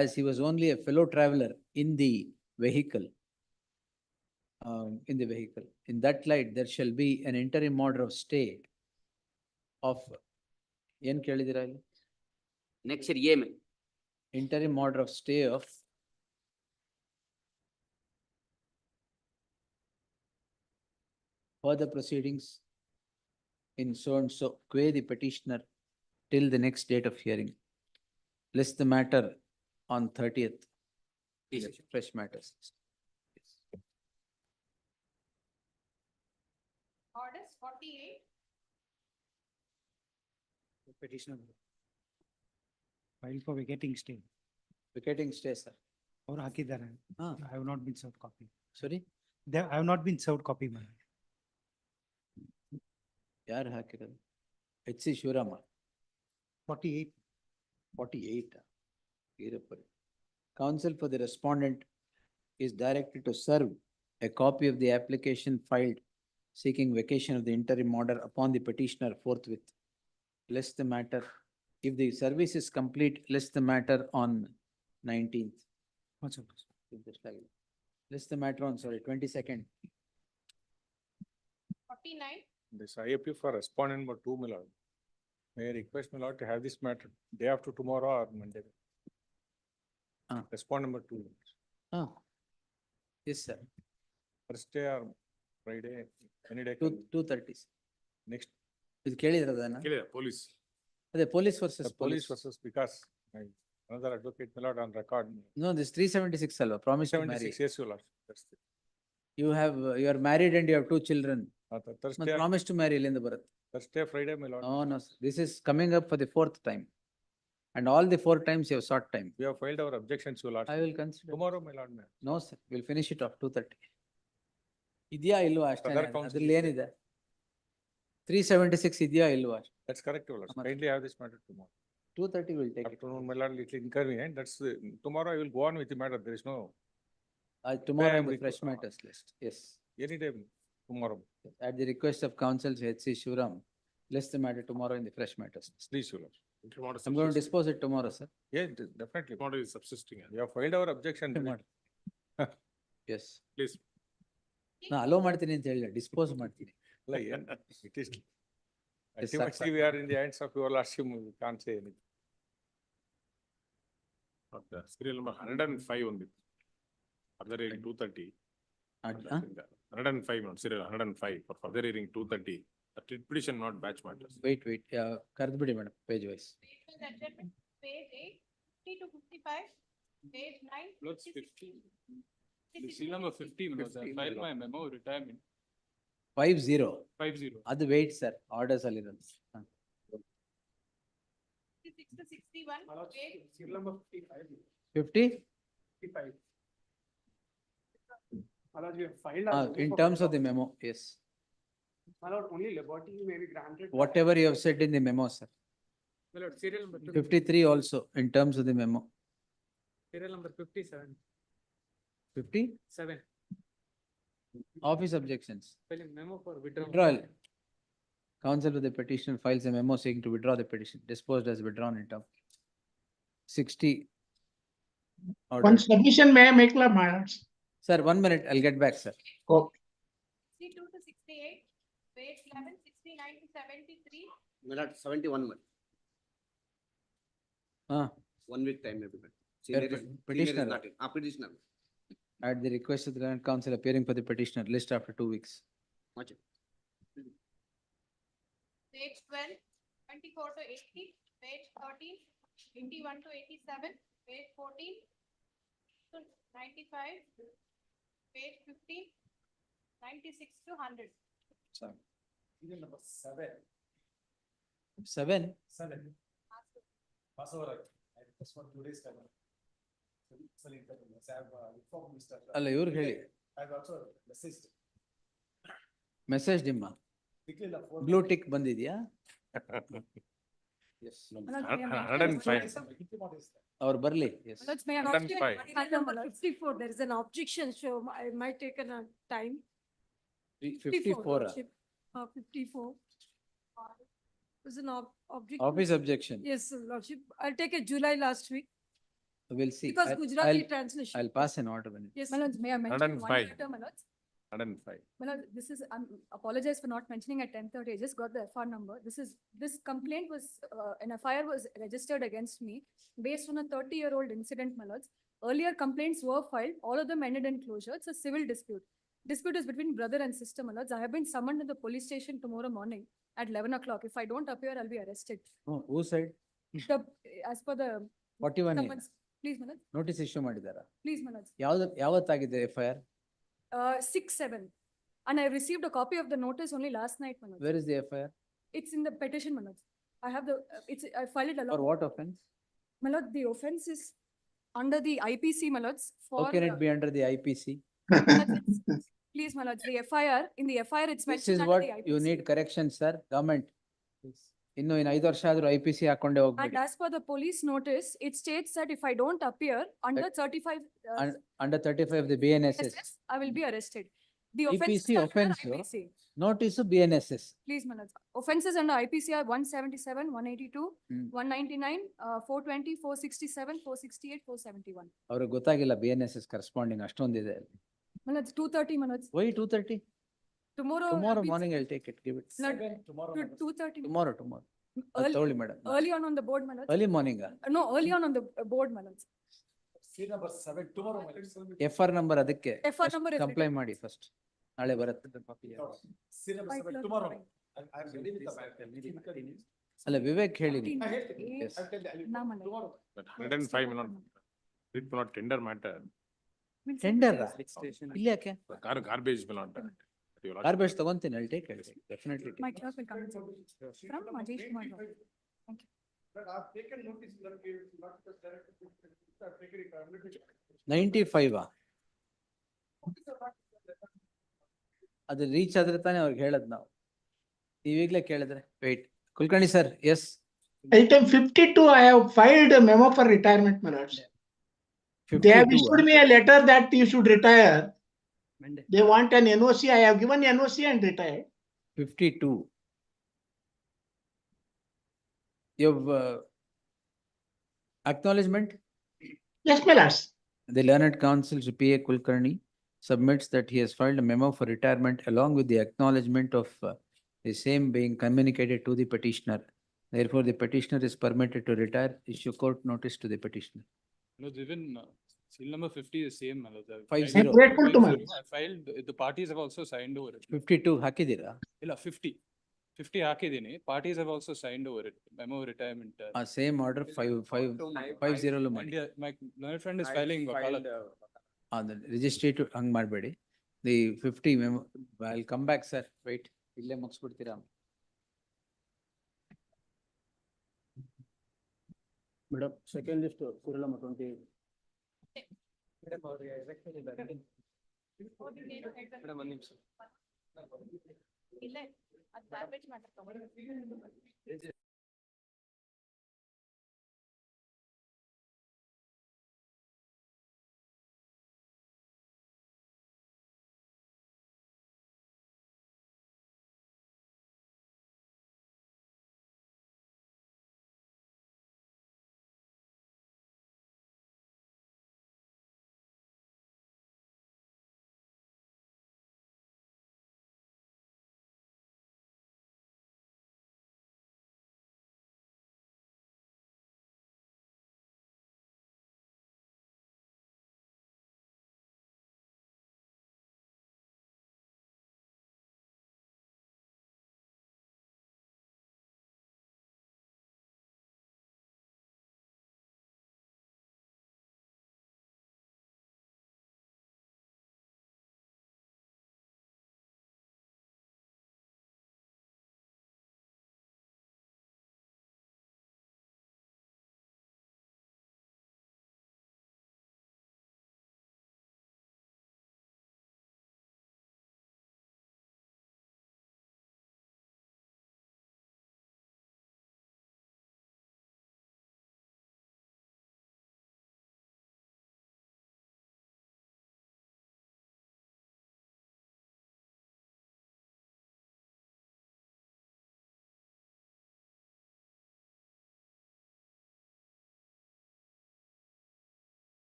as he was only a fellow traveler in the vehicle. In that light, there shall be an interim order of stay of ಏನ್ ಕೇಳಿದಿರಾ ಇಲ್ಲಿ? Next year, Interim order of stay of further proceedings in so and so quay the petitioner till the next date of hearing. List the matter on 30th. Please. Fresh matters. Orders 48. Petitioner. File for vacating stay. Vacating stay, sir. Or ಹಾಕಿದ್ದಾರೆ. I have not been served copy. Sorry? I have not been served copy, man. ಯಾರು ಹಾಕಿರೋದು? H.C. Shivarama. 48. 48. Irapuri. Counsel for the respondent is directed to serve a copy of the application filed seeking vacation of the interim order upon the petitioner forthwith. List the matter. If the service is complete, list the matter on 19th. What's up? List the matter on, 22nd. 49. This IAP for respondent number 2, my lord. May I request my lord to have this matter day after tomorrow or Monday? Respond number 2. Yes, sir. Thursday or Friday, any day. 2:30. Next. ಇದು ಕೇಳಿದ್ರದನ್ನ? Police. ಅದೇ police versus Police versus because another advocate my lord on record. No, this 376 alva, promise to marry. 76, yes, your lord. You are married and you have 2 children. Thursday, Promise to marry ಎಲ್ಲಿಂದ ಬರುತ್ತೆ? Thursday, Friday, my lord. No, sir. This is coming up for the 4th time. And all the 4 times you have sought time. We have filed our objections, your lord. I will consider. Tomorrow, my lord. No, sir. We'll finish it off 2:30. ಇದೆಯಾ ಇಲ್ವಾ ಅಷ್ಟೇ? ಅದ್ರಲ್ಲಿ ಏನಿದೆ? 376 ಇದೆಯಾ ಇಲ್ವಾ? That's correct, your lord. Kindly have this matter tomorrow. 2:30 will take it. Afternoon, my lord, little inconvenient. That's tomorrow I will go on with the matter. There is no. Tomorrow I on am the fresh matters list. Yes. Anytime tomorrow. At the request of counsel H.C. Shivaram, list the matter tomorrow in the fresh matters list. Please, your lord. I'm going to dispose it tomorrow, sir. Yes, definitely. Tomorrow is subsisting. We have filed our objection. Yes. Please. ನಾ hello ಮಾಡ್ತೀನಿ ಅಂತ ಹೇಳಿಲ್ಲ, dispose ಮಾಡ್ತೀನಿ. It is. Ultimately, we are in the hands of your lordship. We can't say anything. Serial number 105 on the further hearing 2:30. 105, not serial 105 for further hearing 2:30. The petition not batch matters. Wait, ಕರೆದ್ಬಿಡಿ madam, page wise. Page 8, 50 to 55, page 9. Lords 50. The serial number 50, I filed my memo retirement. 50. 50. ಅದು wait, sir. Orders ಅಲ್ಲಿರೋದು. 66 to 61, page. Serial number 55. 50? 55. We have filed. In terms of the memo, yes. My lord, only laboratory may be granted. Whatever you have said in the memo, sir. My lord, serial number 53 also in terms of the memo. Serial number 57. 57. Office objections. Filing memo for withdrawal. Withdrawal. Counsel with the petition files a memo seeking to withdraw the petition, disposed as withdrawn in term. 60. One submission may I make, my lords? Sir, 1 minute, I'll get back, sir. Okay. 62 Page 11, 69 to 73. My lord, 71 months. Ah, 1 week time maybe. Senior Senior is- is, senior is petitioner. not in. Petitioner. at the request of the Land Council appearing for the petitioner, list after 2 weeks. Watch it. Page 12, 24 to 80. Page 13, 81 to 87. Page 14 to 95. Page 15, 96 to 100. Serial number 7. 7, 7. Passover. I request for 2 days time. Sorry, I have informed Mr. ಅಲ್ಲ ಇವ್ರಿಗೆ ಹೇಳಿ I have also messaged. Message ನಿಮ್ಮ ಸಿಗ್ಲಿಲ್ಲ, phone blue tick ಬಂದಿದ್ಯಾ? Yes. 105. ಅವ್ರು ಬರ್ಲಿ. Yes. Let's may I 54, there is an objection, so I might take a time. 54. Lordship. 54. There's an objection. Office objection. Yes, Lordship. I'll take a July last week We'll see. because Gujarati I'll translation. I'll pass an order when it. Yes. My lords, may I mention 105. one matter, my lords? 105. My lord, this is, apologize for not mentioning at 10:30. I just got the FR number. This complaint was, an FIR was registered against me based on a 30-year-old incident, my lords. Earlier complaints were filed, all of them ended in closure. It's a civil dispute. Dispute is between brother and sister, my lords. I have been summoned to the police station tomorrow morning at 11 o'clock. If I don't appear, I'll be arrested. Oh, who said? The, as per the 41 summons, please, my lords, notice issue ಮಾಡಿದಾರಾ? please, my lords. ಯಾವತ್ತಾಗಿದೆ FIR? 6/7. And I received a copy of the notice only last night, my lords. Where is the FIR? It's in the petition, my lords. I have the, I filed it along. For what offense? My lord, the offense is under the IPC, my lords, for. How can it be under the IPC? Please, my lords, the FIR, in the FIR, it's This mentioned is under what the IPC. you need correction, sir. Government. ಇನ್ನು 5 ವರ್ಷ ಆದ್ರೂ IPC ಹಾಕೊಂಡೇ And ಹೋಗ್ಬೇಡಿ. as per the police notice, it states that if I don't appear under 35, Under 35 of the BNSS. SS, I will be arrested. The offenses IPC are under offense, IPC. notice BNSS. Please, my lords, offenses under IPC are 177, 182, 199, 420, 467, 468, 471. ಅವ್ರಿಗೆ ಗೊತ್ತಾಗಿಲ್ಲ BNSS corresponding ಅಷ್ಟೊಂದಿದೆ. My lords, 2:30, my lords. Why 2:30? Tomorrow. Tomorrow morning I'll take it, give it. Lord, Tomorrow. 2:30. Tomorrow. Early- madam. Early on the board, my lords. Early morning. No, early on the board, my lords. Serial number 7, tomorrow. my lords. FR number ಅದಕ್ಕೆ. FR number is comply ಮಾಡಿ first. ನಾಳೆ ಬರುತ್ತೆ. Serial number 7, tomorrow. I'm ready with the matter. ಅಲ್ಲ ವಿವೇಕ್ ಹೇಳಿ. I have Yes. I'll tell you, Now, my lord. tomorrow. But 105 may not, it will not tender matter. Tender ಇಲ್ಲಿ ಯಾಕೆ? Garbage will not. You will not- Garbage ತಗೊಂತೀನಿ, I'll take it. Definitely. My clerk will come and say. From Majesh Kumar. Rao. Thank you. But I've taken notice that we not just directed. I've taken it, I'm going to- 95 ಅದು reach ಆದ್ರೆ ತಾನೇ ಅವ್ರಿಗೆ ಹೇಳದ್ ನಾವು. ನೀವೀಗ್ಲೇ ಕೇಳಿದ್ರೆ wait. Kulkarni sir, yes. Item 52, I have filed a memo for retirement, my lords. They have issued me a letter that you should retire. They want an NOC. I have given NOC and retired. 52. You've acknowledgement? Yes, my lords. The learned counsel P.A. Kulkarni submits that he has filed a memo for retirement along with the acknowledgement of the same being communicated to the petitioner. Therefore, the petitioner is permitted to retire. Issue court notice to the petitioner. No, even seal number 50 is same. 50. I'm grateful to my. I filed, the parties have also signed over it. 52 ಹಾಕಿದ್ದೀರಾ? ಇಲ್ಲ, 50. 50 ಹಾಕಿದ್ದೀನಿ. Parties have also signed over it. Memo of retirement. Same order 50 ಮಾಡಿ. My learned friend is filing wakalat. The registry to ಹಂಗ್ ಮಾಡಬೇಡಿ. The 50 memo, I'll come back, sir. Wait. ಇಲ್ಲೇ ಮುಗಿಸ್ಬಿಡ್ತೀರಾ? Madam, second list, serial number 28. Madam, one ನಿಮಿಷ. ಇಲ್ಲ, ಅದು garbage matter ತಗೊಂಡು.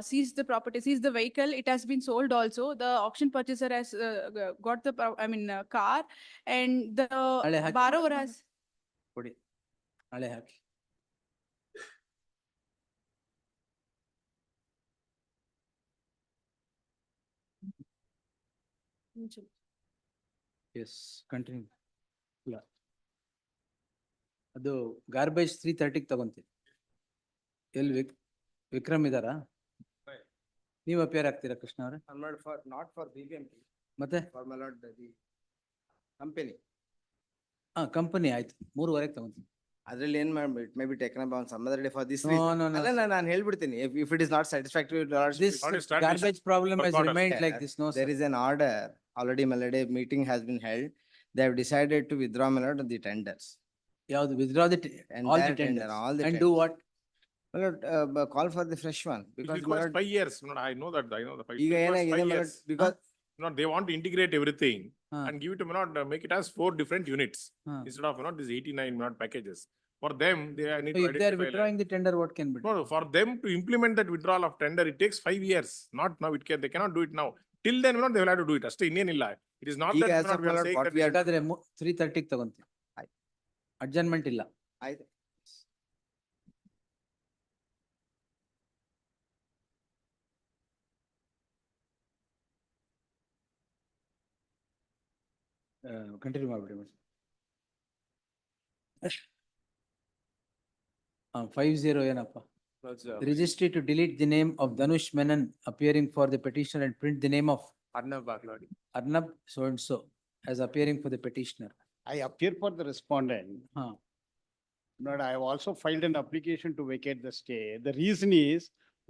seized the property, seized the vehicle. It has been sold also. The auction purchaser has got the, car, and the hockey. borrower has. ಕೊಡಿ ಹಳೆ ಹಾಕಿ. S continue. ಇಲ್ಲ ಅದು garbage 3:30 ತಗೊಂತೀನಿ. ಎಲ್ಲಿ ವಿಕ್ರಮ್ ಇದಾರಾ? ನೀವು ಅಪಿಯರ್ ಆಗ್ತೀರಾ ಕೃಷ್ಣ ಅವರೇ? Not for BBMP. ಮತ್ತೆ For my lord, the company. Company ಆಯ್ತು 3:30 ತಗೊಂತೀನಿ. ಅದ್ರಲ್ಲಿ ಏನ್ ಮಾಡ್ಬೇಕು? It may be taken up on some other day for this No, reason. no, no. ಅಲ್ಲ ನಾನು ಹೇಳ್ಬಿಡ್ತೀನಿ. If it is not satisfactory, This garbage problem has remained like this, no there sir. is an order already. My lord, a meeting has been held. They have decided to withdraw my lord the tenders. ಯಾವ್ದು withdraw the all the Entire tender, tenders all the and do tenders. what? My lord, call for the fresh one It because my requires lord, 5 years. No, I know that. I know the 5 ಈಗ years. ಏನಾಗಿದೆ my lord, because No, they want to integrate everything Huh. and give it to not make it as 4 different units Huh. instead of not these 89 not packages. For them, they need So to if they are identify. withdrawing the tender, what can be done? No, for them to implement that withdrawal of tender, it takes 5 years. Not now. They cannot do it now. Till then, they will have to do it. Aste Indian illa. It is not ಈಗ that as of we my are lord, saying what that we are ಹಾಗಾದ್ರೆ 3:30 ತಗೊಂತೀನಿ. Adjournment ಇಲ್ಲ. ಆಯ್ತು. Continue ಮಾಡ್ಬಿಡಿ madam. 50 ಏನಪ್ಪ? Registry to delete the name of Dhanush Menon appearing for the petitioner and print the name of Arnab so and so as appearing for the petitioner. I appear for the respondent. Huh. But I have also filed an application to vacate the stay. The reason is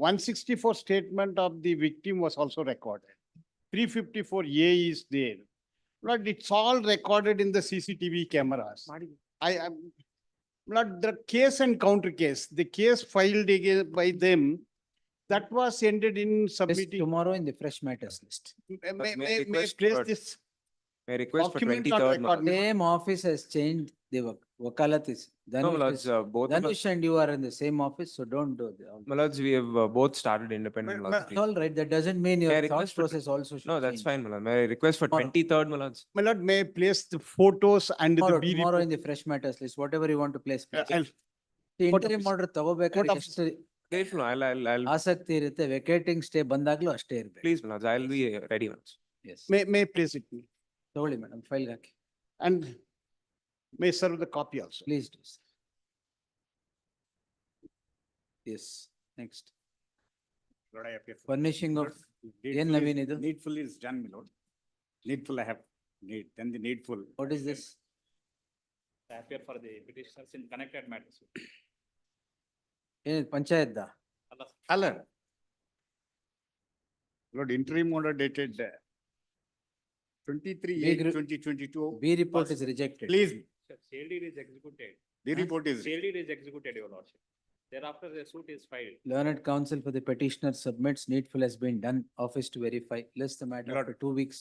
164 statement of the victim was also recorded. 354A is there. But it's all recorded in the CCTV cameras. Not the case and counter case, the case filed by them, that was ended in Yes, submitting. tomorrow in the fresh matters list. May place this May request for document on 23rd. record. Same office has changed the wakalat is. No, my lords, both of us, Dhanush and you are in the same office, so don't do that. my lords, we have both started independent law. It's all right, that doesn't mean May I your thought request for process also should No, that's change. fine, my lord. May I request for Tomorrow. 23rd, my lords? My lord, may I place the photos and the Tomorrow, B tomorrow report? in the fresh matters list, whatever you want to place. place. I'll- The Court interim office. order ತಗೋಬೇಕಾದ್ರೆ Court office. ಎಷ್ಟು Grateful, I'll, ಆಸಕ್ತಿ ಇರುತ್ತೆ, ವೆಕೇಟಿಂಗ್ stay ಬಂದಾಗ್ಲೂ ಅಷ್ಟೇ ಇರ್ಬೇಕು. please, my lords, I'll be ready once. Yes. May I place it? ತಗೊಳ್ಳಿ madam, file hockey. And may serve the copy also. Please do. sir. Yes, next. Lord, I appear for. Furnishing of, Needful ಏನ್ is- Naveen ಇದು? Needful is done, my lord. Needful I have need, then the needful. What is this? I appear for the petitioners in connected matters. ಏನ್ panchayat Alan. Lord, interim order dated 23/8/2022. B report is rejected. Please, Sale deed is executed. the report is. Sale deed is executed, your lordship. Thereafter, the suit is filed. Learned counsel for the petitioner submits needful has been done, office to verify, list the matter Lord, after 2 weeks.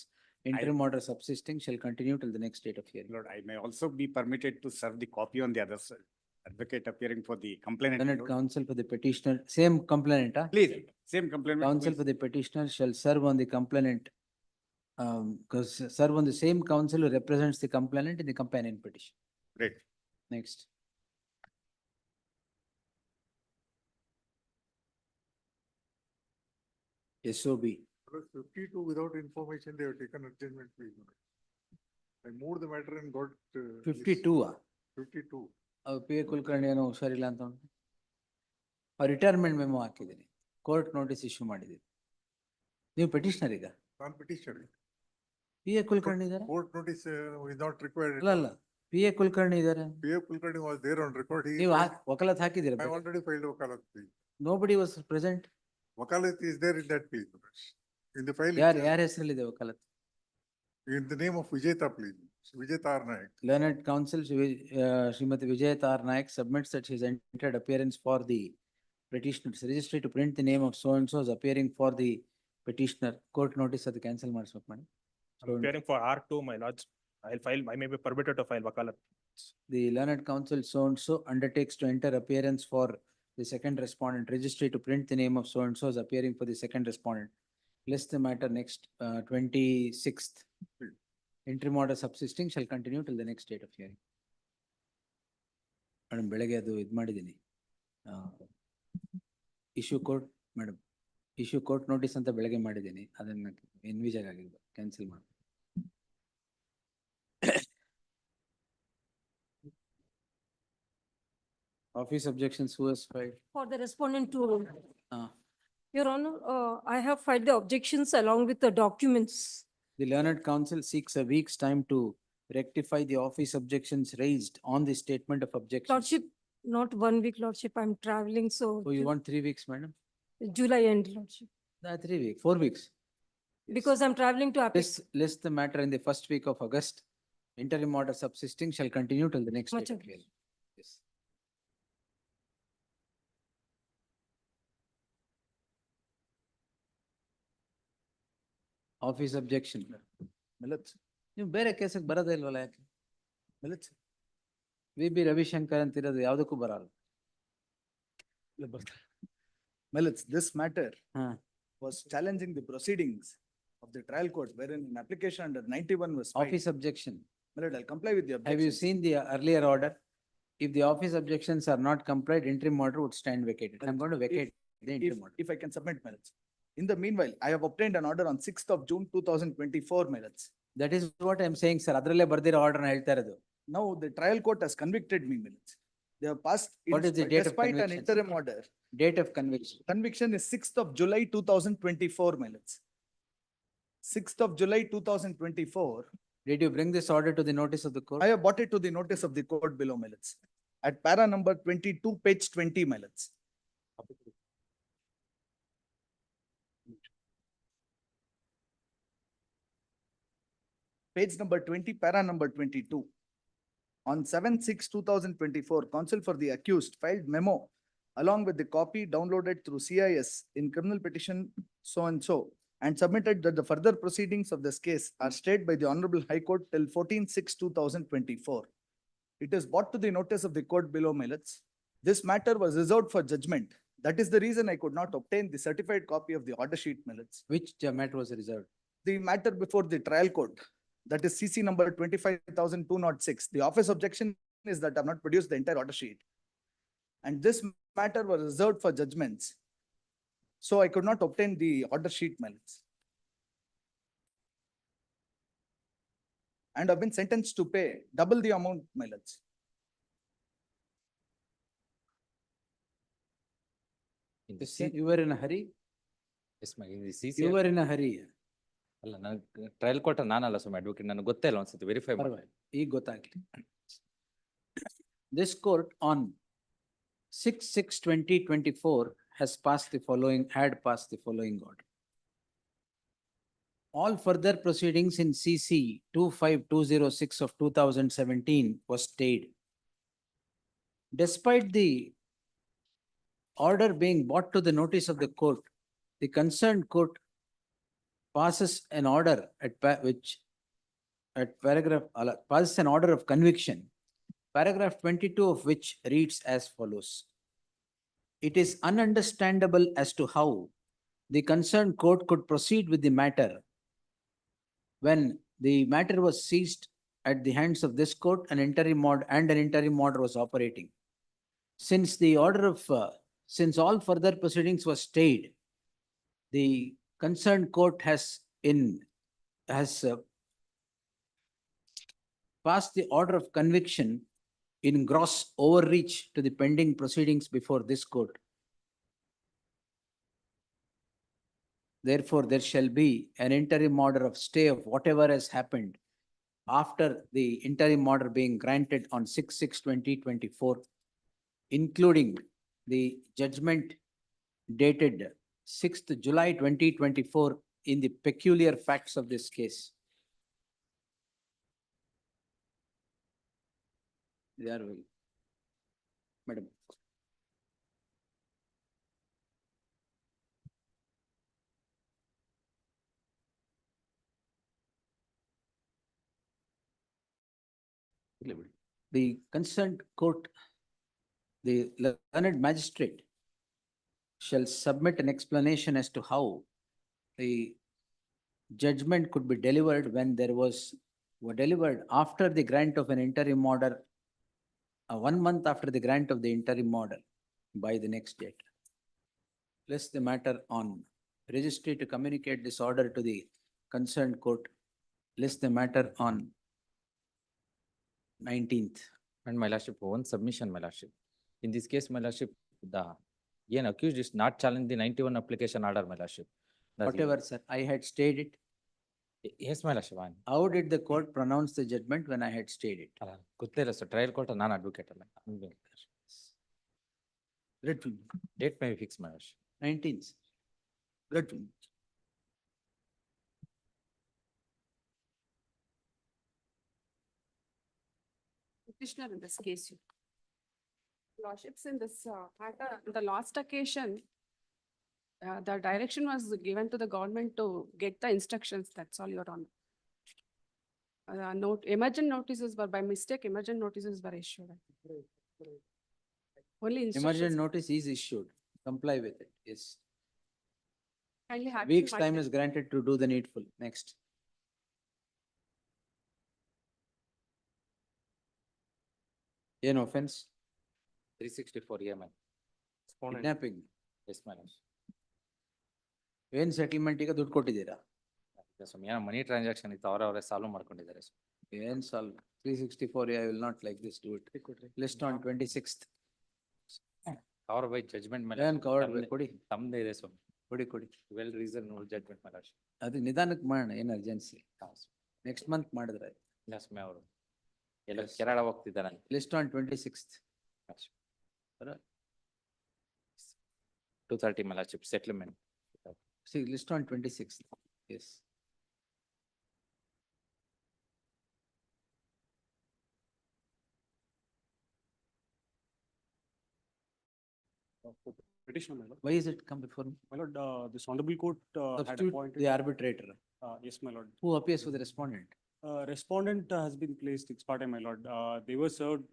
Interim order subsisting shall continue till the next date of hearing. Lord, I may also be permitted to serve the copy on the other side. Advocate appearing for the complainant. my Learned lord. counsel for the petitioner, same complainant, huh? Please, same complainant. Counsel for the petitioner shall serve on the complainant. Because serve on the same counsel who represents the complainant in the companion petition. Great. Next. SOB. 52 without information, they have taken adjournment plea. I moved the matter and got. 52 52. P A Kulkarni ಏನೋ ಹುಷಾರಿಲ್ಲ ಅಂತ ಉಂಟು. Retirement memo ಹಾಕಿದ್ದೀನಿ, court notice issue ಮಾಡಿದ್ದೀನಿ. ನೀವು petitioner ಈಗ? Non petitioner. P A Kulkarni ಇದ್ದಾರೆ? Court notice is not required. ಅಲ್ಲ, ಪಿ ಎ ಕುಲಕರ್ಣಿ ಇದ್ದಾರೆ. P.A. Kulkarni was there on record. He ನೀವು filed- ವಕಾಲತ್ ಹಾಕಿದ್ದೀರಾ? I already filed wakalat plea. Nobody was present. Wakalat is there in that plea. In the file. ಯಾರ ಹೆಸರಲ್ಲಿದೆ ವಕಾಲತ್? In the name of Vijayta plea, Vijayta R. Nayak. Learned counsel Srimati Vijayata R. Nayak submits that she has entered appearance for the petitioner's registry to print the name of so and so as appearing for the petitioner. Court notice ಅದು cancel ಮಾಡಿಸ್ಬೇಕು ಮಾಡಿ. Appearing for R2, my lords, I may be permitted to file wakalat. The learned counsel so and so undertakes to enter appearance for the second respondent, registry to print the name of so and so is appearing for the second respondent. List the matter next 26th. Interim order subsisting shall continue till the next date of hearing. Madam, ಬೆಳಗ್ಗೆ ಅದು ಇದು ಮಾಡಿದ್ದೀನಿ. Issue court, madam. Issue court notice ಅಂತ ಬೆಳಗ್ಗೆ ಮಾಡಿದ್ದೀನಿ. ಅದನ್ನ ಇನ್ವಿಜಾಗ್ ಆಗಿದ್ದು cancel ಮಾಡಿ. Office objections who has filed? For the respondent to, Ah. Your Honor, I have filed the objections along with the documents. The learned counsel seeks a week's time to rectify the office objections raised on the statement of objections. Lordship, not 1 week, Lordship, I'm traveling, so. So you want 3 weeks, madam? July end, Lordship, 3 weeks, 4 weeks. because I'm traveling to Apex. List the matter in the first week of August. Interim order subsisting shall continue till the next Much date of obliged. hearing. Yes. Office objection. Millet, ನೀವು ಬೇರೆ ಕೇಸಿಗೆ ಬರೋದೇ ಇಲ್ವಲ್ಲ ಯಾಕೆ? millet. V Ravishankar ಅಂತಿರೋದು ಯಾವುದಕ್ಕೂ ಬರಲ್ಲ. Millet, this matter ಹಾ. was challenging the proceedings of the trial court wherein an application under 91 was filed. Office objection. Millet, I'll comply with the Have you objections. seen the earlier order? If the office objections are not complied, interim order would stand vacated. I'm going to vacate the interim order. If I can submit minutes. In the meanwhile, I have obtained an order on 6th of June 2024 minutes. That is what I'm saying, sir. ಅದ್ರಲ್ಲೇ ಬರ್ದಿರೋ order ನ ಹೇಳ್ತಾ ಇರೋದು. Now the trial court has convicted me minutes. They have passed. What is the date of despite an conviction? interim order. Date of conviction. Conviction is 6th of July 2024 minutes. 6th of July 2024. Did you bring this order to the notice of the court? I have brought it to the notice of the court below minutes. At para number 22, page 20 minutes. Page number 20, para number 22. On 7/6/2024, counsel for the accused filed memo along with the copy downloaded through CIS in criminal petition so and so, and submitted that the further proceedings of this case are stayed by the Honorable High Court till 14/6/2024. It is brought to the notice of the court below minutes. This matter was reserved for judgment. That is the reason I could not obtain the certified copy of the order sheet minutes. Which matter was reserved? The matter before the trial court, that is CC number 25,206. The office objection is that I have not produced the entire order sheet. And this matter was reserved for judgments. So I could not obtain the order sheet minutes. And I've been sentenced to pay double the amount minutes. You were in a hurry? Yes, ma'am. In the CC. You were in a hurry. ಅಲ್ಲ ನನಗೆ trial court ನಾನಲ್ಲ ಸುಮ್ಮನೆ advocate ನನಗೆ ಗೊತ್ತೇ ಇಲ್ಲ ಒಂದ್ಸತಿ verify ಮಾಡಿ. ಪರವಾಗಿಲ್ಲ, ಈಗ ಗೊತ್ತಾಗ್ಲಿ. This court on 6/6/2024 had passed the following order. All further proceedings in CC 25206 of 2017 was stayed. Despite the order being brought to the notice of the court, the concerned court passes an order passes an order of conviction, paragraph 22 of which reads as follows. It is ununderstandable as to how the concerned court could proceed with the matter when the matter was seized at the hands of this court, an interim order was operating. Since all further proceedings were stayed, the concerned court has passed the order of conviction in gross overreach to the pending proceedings before this court. Therefore, there shall be an interim order of stay of whatever has happened after the interim order being granted on 6/6/2024, including the judgment dated 6th July 2024 in the peculiar facts of this case. Madam. The concerned court the learned magistrate shall submit an explanation as to how the judgment could be delivered when were delivered after the grant of an interim order, 1 month after the grant of the interim order by the next date. Place the matter on registry to communicate this order to the concerned court. List the matter on 19th. And my lordship, one submission, my lordship. In this case, my lordship, the accused is not challenge the 91 application order, my lordship. Whatever, sir, I had stayed it. Yes, my lordship. How did the court pronounce the judgment when I had stayed it? Gottilla, sir, trial court, non-advocate. Read to me. Date may be fixed, my lordship. 19th. Read to me. Petitioner in this case. Lordships, in this matter, the last occasion, the direction was given to the government to get the instructions, that's all, Your Honor. Emergent notices were by mistake, emergent notices were issued. Only Emergent instructions. notice is issued. Comply with it, yes. Kindly have it in Week's my time hand. is granted to do the needful. Next. An offense, 364 man. kidnapping, Yes, my lordship. ಏನ್ settlement ಈಗ ದುಡ್ಡು ಕೊಟ್ಟಿದ್ದೀರಾ? ಮನಿ transaction ಇತ್ತು ಅವರವರೇ solve ಮಾಡ್ಕೊಂಡಿದ್ದಾರೆ. ಏನ್ solve 364 I will not like this, do it. List on 26th. Cover by judgment ಮೇಲೆ ಏನ್ covered by ಕೊಡಿ. ತಮ್ಮದೇ ಇದೆ ಸ್ವಾಮಿ. ಕೊಡಿ. Well reason judgment my lordship. ಅದು ನಿಧಾನಕ್ಕೆ ಮಾಡೋಣ, ಏನ್ ಅರ್ಜೆನ್ಸಿ. ನೆಕ್ಸ್ಟ್ ಮಂತ್ ಮಾಡಿದ್ರೆ. ಇಲ್ಲ ಸ್ವಾಮಿ ಅವರು ಎಲ್ಲ ಕೇರಳ ಹೋಗ್ತಿದ್ದಾರೆ. List on 26th. 230 my lordship, settlement. See, list on 26th. Yes. Petitioner, my lord. Why is it come before me? My lord, this honorable court had Substitute appointed. the arbitrator. Yes, my lord. Who appears for the respondent? Respondent has been placed ex parte, my lord. They were served,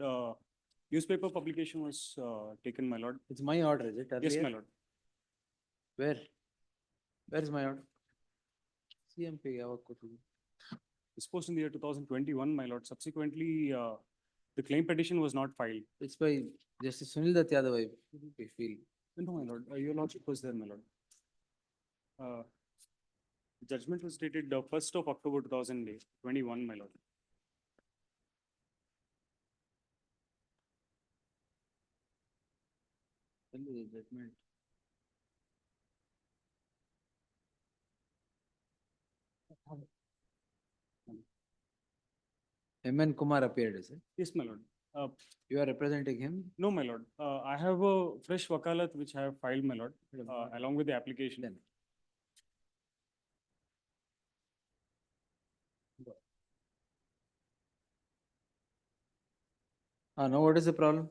newspaper publication was taken, my lord. It's my order, is it? Yes, earlier? my lord. Where? Where is my order? CMP ಯಾವಾಗ ಕೊಟ್ಟಿದ್ದು? Disposed in the year 2021, my lord. Subsequently, the claim petition was not filed. It's by Justice Sunil Dutt Yadav, I feel. No, my lord. Your lordship was there, my lord. Judgment was dated 1st of October 2021, my lord. ಎಲ್ಲಿದೆ judgment? M.N. Kumar appeared, is it? Yes, my lord. You are representing him? No, my lord. I have a fresh wakalat which I have filed, my lord, along with the application. Now what is the problem?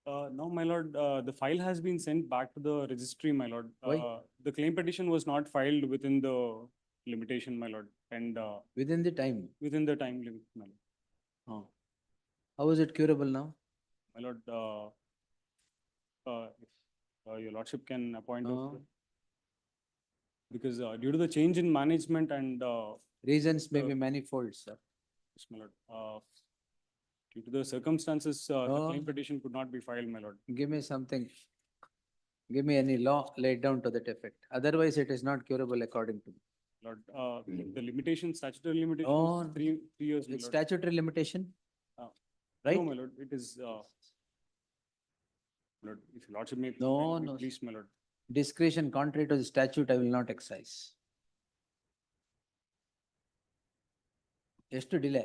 No, my lord, the file has been sent back to the registry, my lord. Why? The claim petition was not filed within the limitation, my lord, and Within the time? within the time limit, my lord. Oh. How is it curable now? My lord, if your lordship can appoint. Oh. Because due to the change in management and Reasons may be manifold, sir. yes, my lord, due to the circumstances, the Oh. claim petition could not be filed, my lord. Give me something. Give me any law laid down to that effect. Otherwise, it is not curable according to me. Lord, the limitation, statutory limitation Oh, is 3 years, my It's lord. statutory limitation, Uh, right? No, my lord, it is, Lord, if your lordship may. No, kindly no. Please, my lord. Discretion contrary to the statute, I will not exercise. ಎಷ್ಟು delay?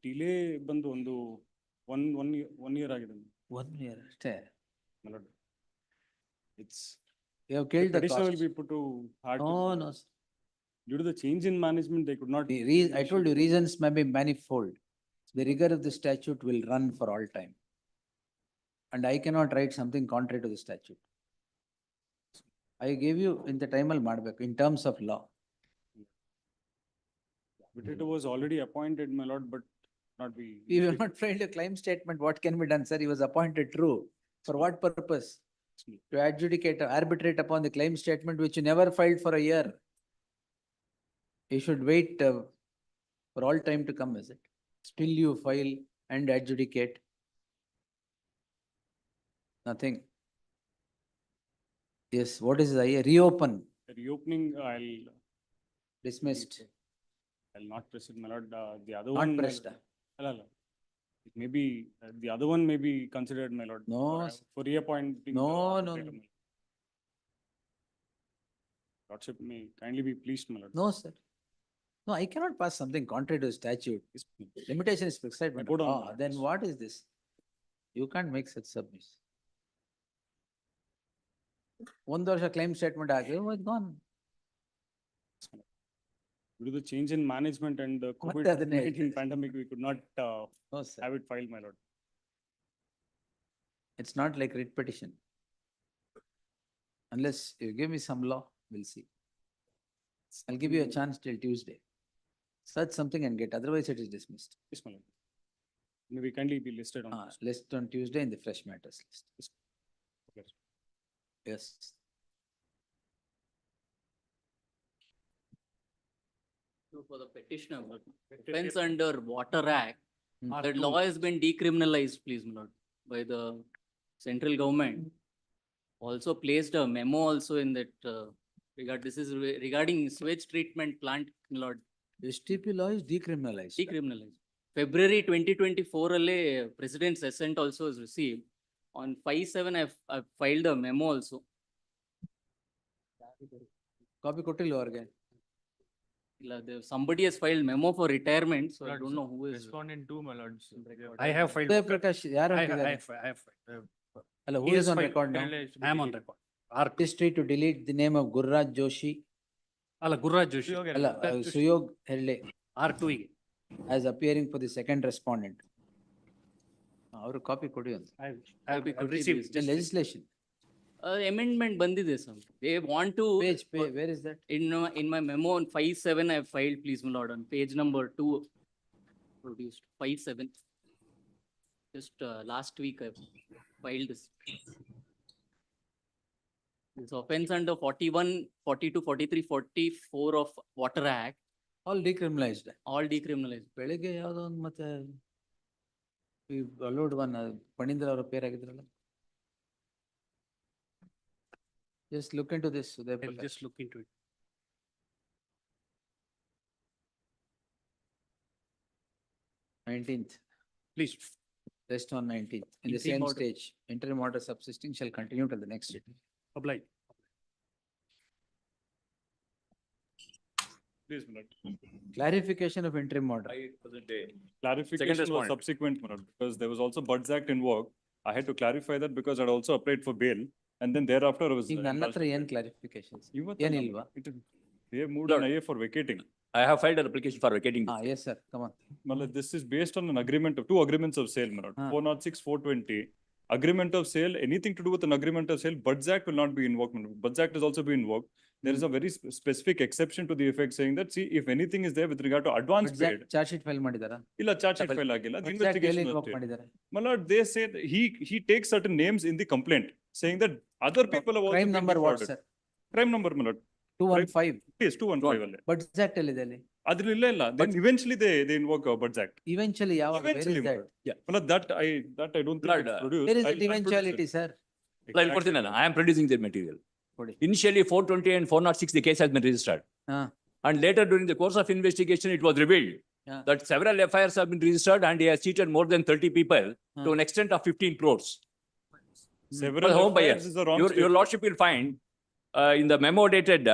Delay ಬಂದು ಒಂದು one year ಆಗಿದೆ. 1 year ಅಷ್ಟೇ. My lord. It's. You have killed the Petitioner will cost. be put to hard. No, no. Due to the change in management, they could not. I told you, reasons may be manifold. The rigor of the statute will run for all time. And I cannot write something contrary to the statute. I gave you in the time ಮಾಡಬೇಕು in terms of law. Arbitrator was already appointed, my lord, but not be. You have not filed a claim statement. What can be done, sir? He was appointed true. For what purpose? To adjudicate, arbitrate upon the claim statement which you never filed for a year. You should wait for all time to come, is it? Still you file and adjudicate. Nothing. Yes, what is the reopen? Reopening, I'll Dismissed. not proceed, my lord. The other Not one. pressed. It may be, the other one may be considered, my lord. No, For reappointing. the No, arbitrator, no. my lord. Lordship may kindly be pleased, my lord. No, sir. No, I cannot pass something contrary to statute. Limitation is prescribed by Put on law. that. Then what is this? You can't make such submission. One ವರ್ಷ claim statement ಆಗಿ it's gone. Due to the change in management and the ಮತ್ತೆ ಅದನ್ನೇ COVID-19 ಹೇಳ್ತಿದ್ದಾರೆ. pandemic, we could not No, sir. have it filed, my lord. It's not like writ petition. Unless you give me some law, we'll see. I'll give you a chance till Tuesday. Search something and get, otherwise it is dismissed. Yes, my lord. May we kindly be listed on. this. List on Tuesday in the fresh matters list. Yes. Yes. So for the petitioner, offense under Water Act, Hmm. that law has been decriminalized, please, my lord, by the central government. Also placed a memo also in that regard, this is regarding sewage treatment plant, my lord, STP law is decriminalized. decriminalized. February 2024 alle president's assent also is received. On 5/7, I've filed a memo also. Copy ಕೊಟ್ಟಿಲ್ಲ ಅವ್ರಿಗೆ. Somebody has filed memo for retirement, so I don't know who is. Respondent two, my lords. I have filed. ಉದಯ ಪ್ರಕಾಶ್ ಯಾರು I ಹಾಕಿದ್ದಾರೆ? have filed. ಅಲ್ಲ, who He is has on filed. record now? I am on record. Artistry to delete the name of Gurraj Joshi, ಅಲ್ಲ, ಗುರುರಾಜ್ ಜೋಶಿ. ಅಲ್ಲ, Suyog Herle R2 ಗೆ. as appearing for the second respondent. ಅವರು copy ಕೊಡಿ ಅಂತ. I've received. The legislation. Amendment bandide sir. They want to. Where is that? In my memo on 5/7, I have filed, please, my lord, on page number 2. Produced 5/7. Just last week I filed this. This offense under 41, 42, 43, 44 of Water Act, All decriminalized. all decriminalized. ಬೆಳಿಗ್ಗೆ ಯಾವ್ದೋ ಒಂದು ಮತ್ತೆ ಈ allowed one Phanindra ಅವರ ಪೇರಾಗಿದ್ರಲ್ಲ. Just look into this, Uday I'll Prakash. just look into it. 19th, Please. rest on 19th. In the Interim same order. stage, interim order subsisting shall continue till the next sitting. Oblige. Please, my lord. Clarification of interim order. Clarification was respondent. subsequent, my lord, because there was also Buds Act involved. I had to clarify that because I'd also applied for bail, and then thereafter I was. ಈಗ ನನ್ನ ಹತ್ರ ಏನ್ clarifications? ಇವತ್ತು ಏನಿಲ್ವಾ? They have moved an IA for vacating. I have filed an application for vacating. Yes, sir, come on. Malad, this is based on an agreement of two agreements of sale, my lord. 406, 420. Agreement of sale, anything to do with an agreement of sale, Buds Act will not be invoked. my lord. Buds Act has also been invoked. There is a very specific exception to the effect saying that, see, if anything is there with regard to advance paid. Charge sheet file ಮಾಡಿದಾರಾ? ಇಲ್ಲ, charge sheet file ಆಗಿಲ್ಲ. ಅದು investigation ಇನ್ವಾಕ್ ಅಷ್ಟೇ. ಮಾಡಿದ್ದಾರೆ. My lord, they say that he takes certain names in the complaint, saying that other people have also Crime been number what, defrauded. sir? Crime number, my lord. 215. Yes, 215 ಅಲ್ಲೇ. Buds Act ಅಲ್ಲಿ ಇದೆ ಅಲ್ಲಿ. ಅದ್ರಲ್ಲಿ ಇಲ್ಲ. Then eventually they invoke Buds Act. Eventually ಯಾವಾಗ? Where Eventually, is my that? lord. Yeah. My lord, that I don't think Lord, it's produced. Where is I'll that produce it. eventuality, sir? I'll put in, I am producing the material. ಕೊಡಿ. Initially, 420 and 406, the case has been registered. ಹಾ. And later, during the course of investigation, it was revealed Yeah. that several FIRs have been registered and he has cheated more than 30 people to an extent of 15 crores. Several For home FIRs buyers. is a wrong Your statement. lordship will find in the memo dated,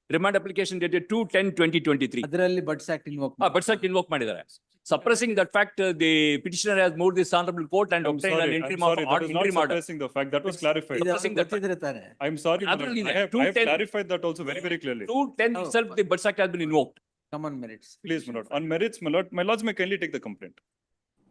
remand application dated 2/10/2023. ಅದರಲ್ಲಿ Buds Act invoke Buds Act invoke ಮಾಡಿದ್ದಾರೆ. Suppressing that fact, the petitioner has moved this honorable court and I'm obtained an sorry, interim I'm sorry, that is not interim order. suppressing the fact, that was clarified. ಇದು Suppressing that fact. ಗೊತ್ತಿದ್ರೆ ತಾನೆ. I'm sorry, my lord. Absolutely, I have 210. clarified that also very, very clearly. 2/10 itself, the Buds Act has been invoked. Come on, merits. Please, my lord, on merits, my lords may kindly take the complaint.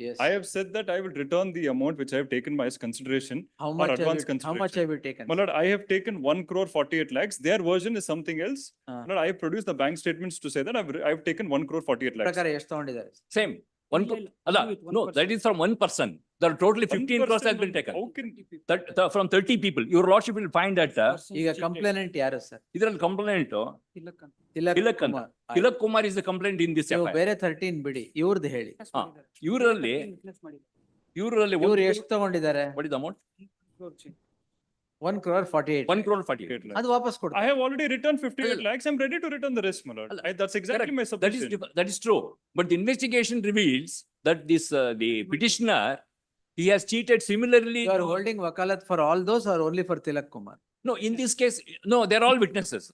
Yes. I have said that I will return the amount which I have taken by as consideration How or much have advance you, how much consideration. have you taken? My lord, I have taken 1,48 lakhs. Their version is something else. Ah. My lord, I have produced the bank statements to say that I've taken 1,48 lakhs. ಪ್ರಕಾರ ಎಷ್ಟು ತಗೊಂಡಿದ್ದಾರೆ? Same. One, I'll Allah, agree with one no, person. that is from one person. There are totally 1 15 crores has person, been taken. How can? From 30 people. Your lordship will find that ಈಗ complainant ಯಾರು sir? ಇದರಲ್ಲಿ complaint Tilak Tilak Kanta. Kumar. Tilak Kumar is the complaint in this ನೀವು FIR. ಬೇರೆ 13 ಬಿಡಿ, ಇವ್ರದ್ದು ಹೇಳಿ. ಇವರಲ್ಲಿ ಇವ್ರು ಎಷ್ಟು ತಗೊಂಡಿದ್ದಾರೆ? what is the amount? 1 crore 48. 1 crore 48 lakhs. ಅದು ವಾಪಸ್ ಕೊಡು. I have already returned 58 lakhs. I'm ready to return the rest, my lord. That's exactly Correct. my That is, submission. that is true. But the investigation reveals that this, the petitioner, he has cheated similarly. You are holding wakalat for all those or only for Tilak Kumar? No, in this case, no, they're all witnesses.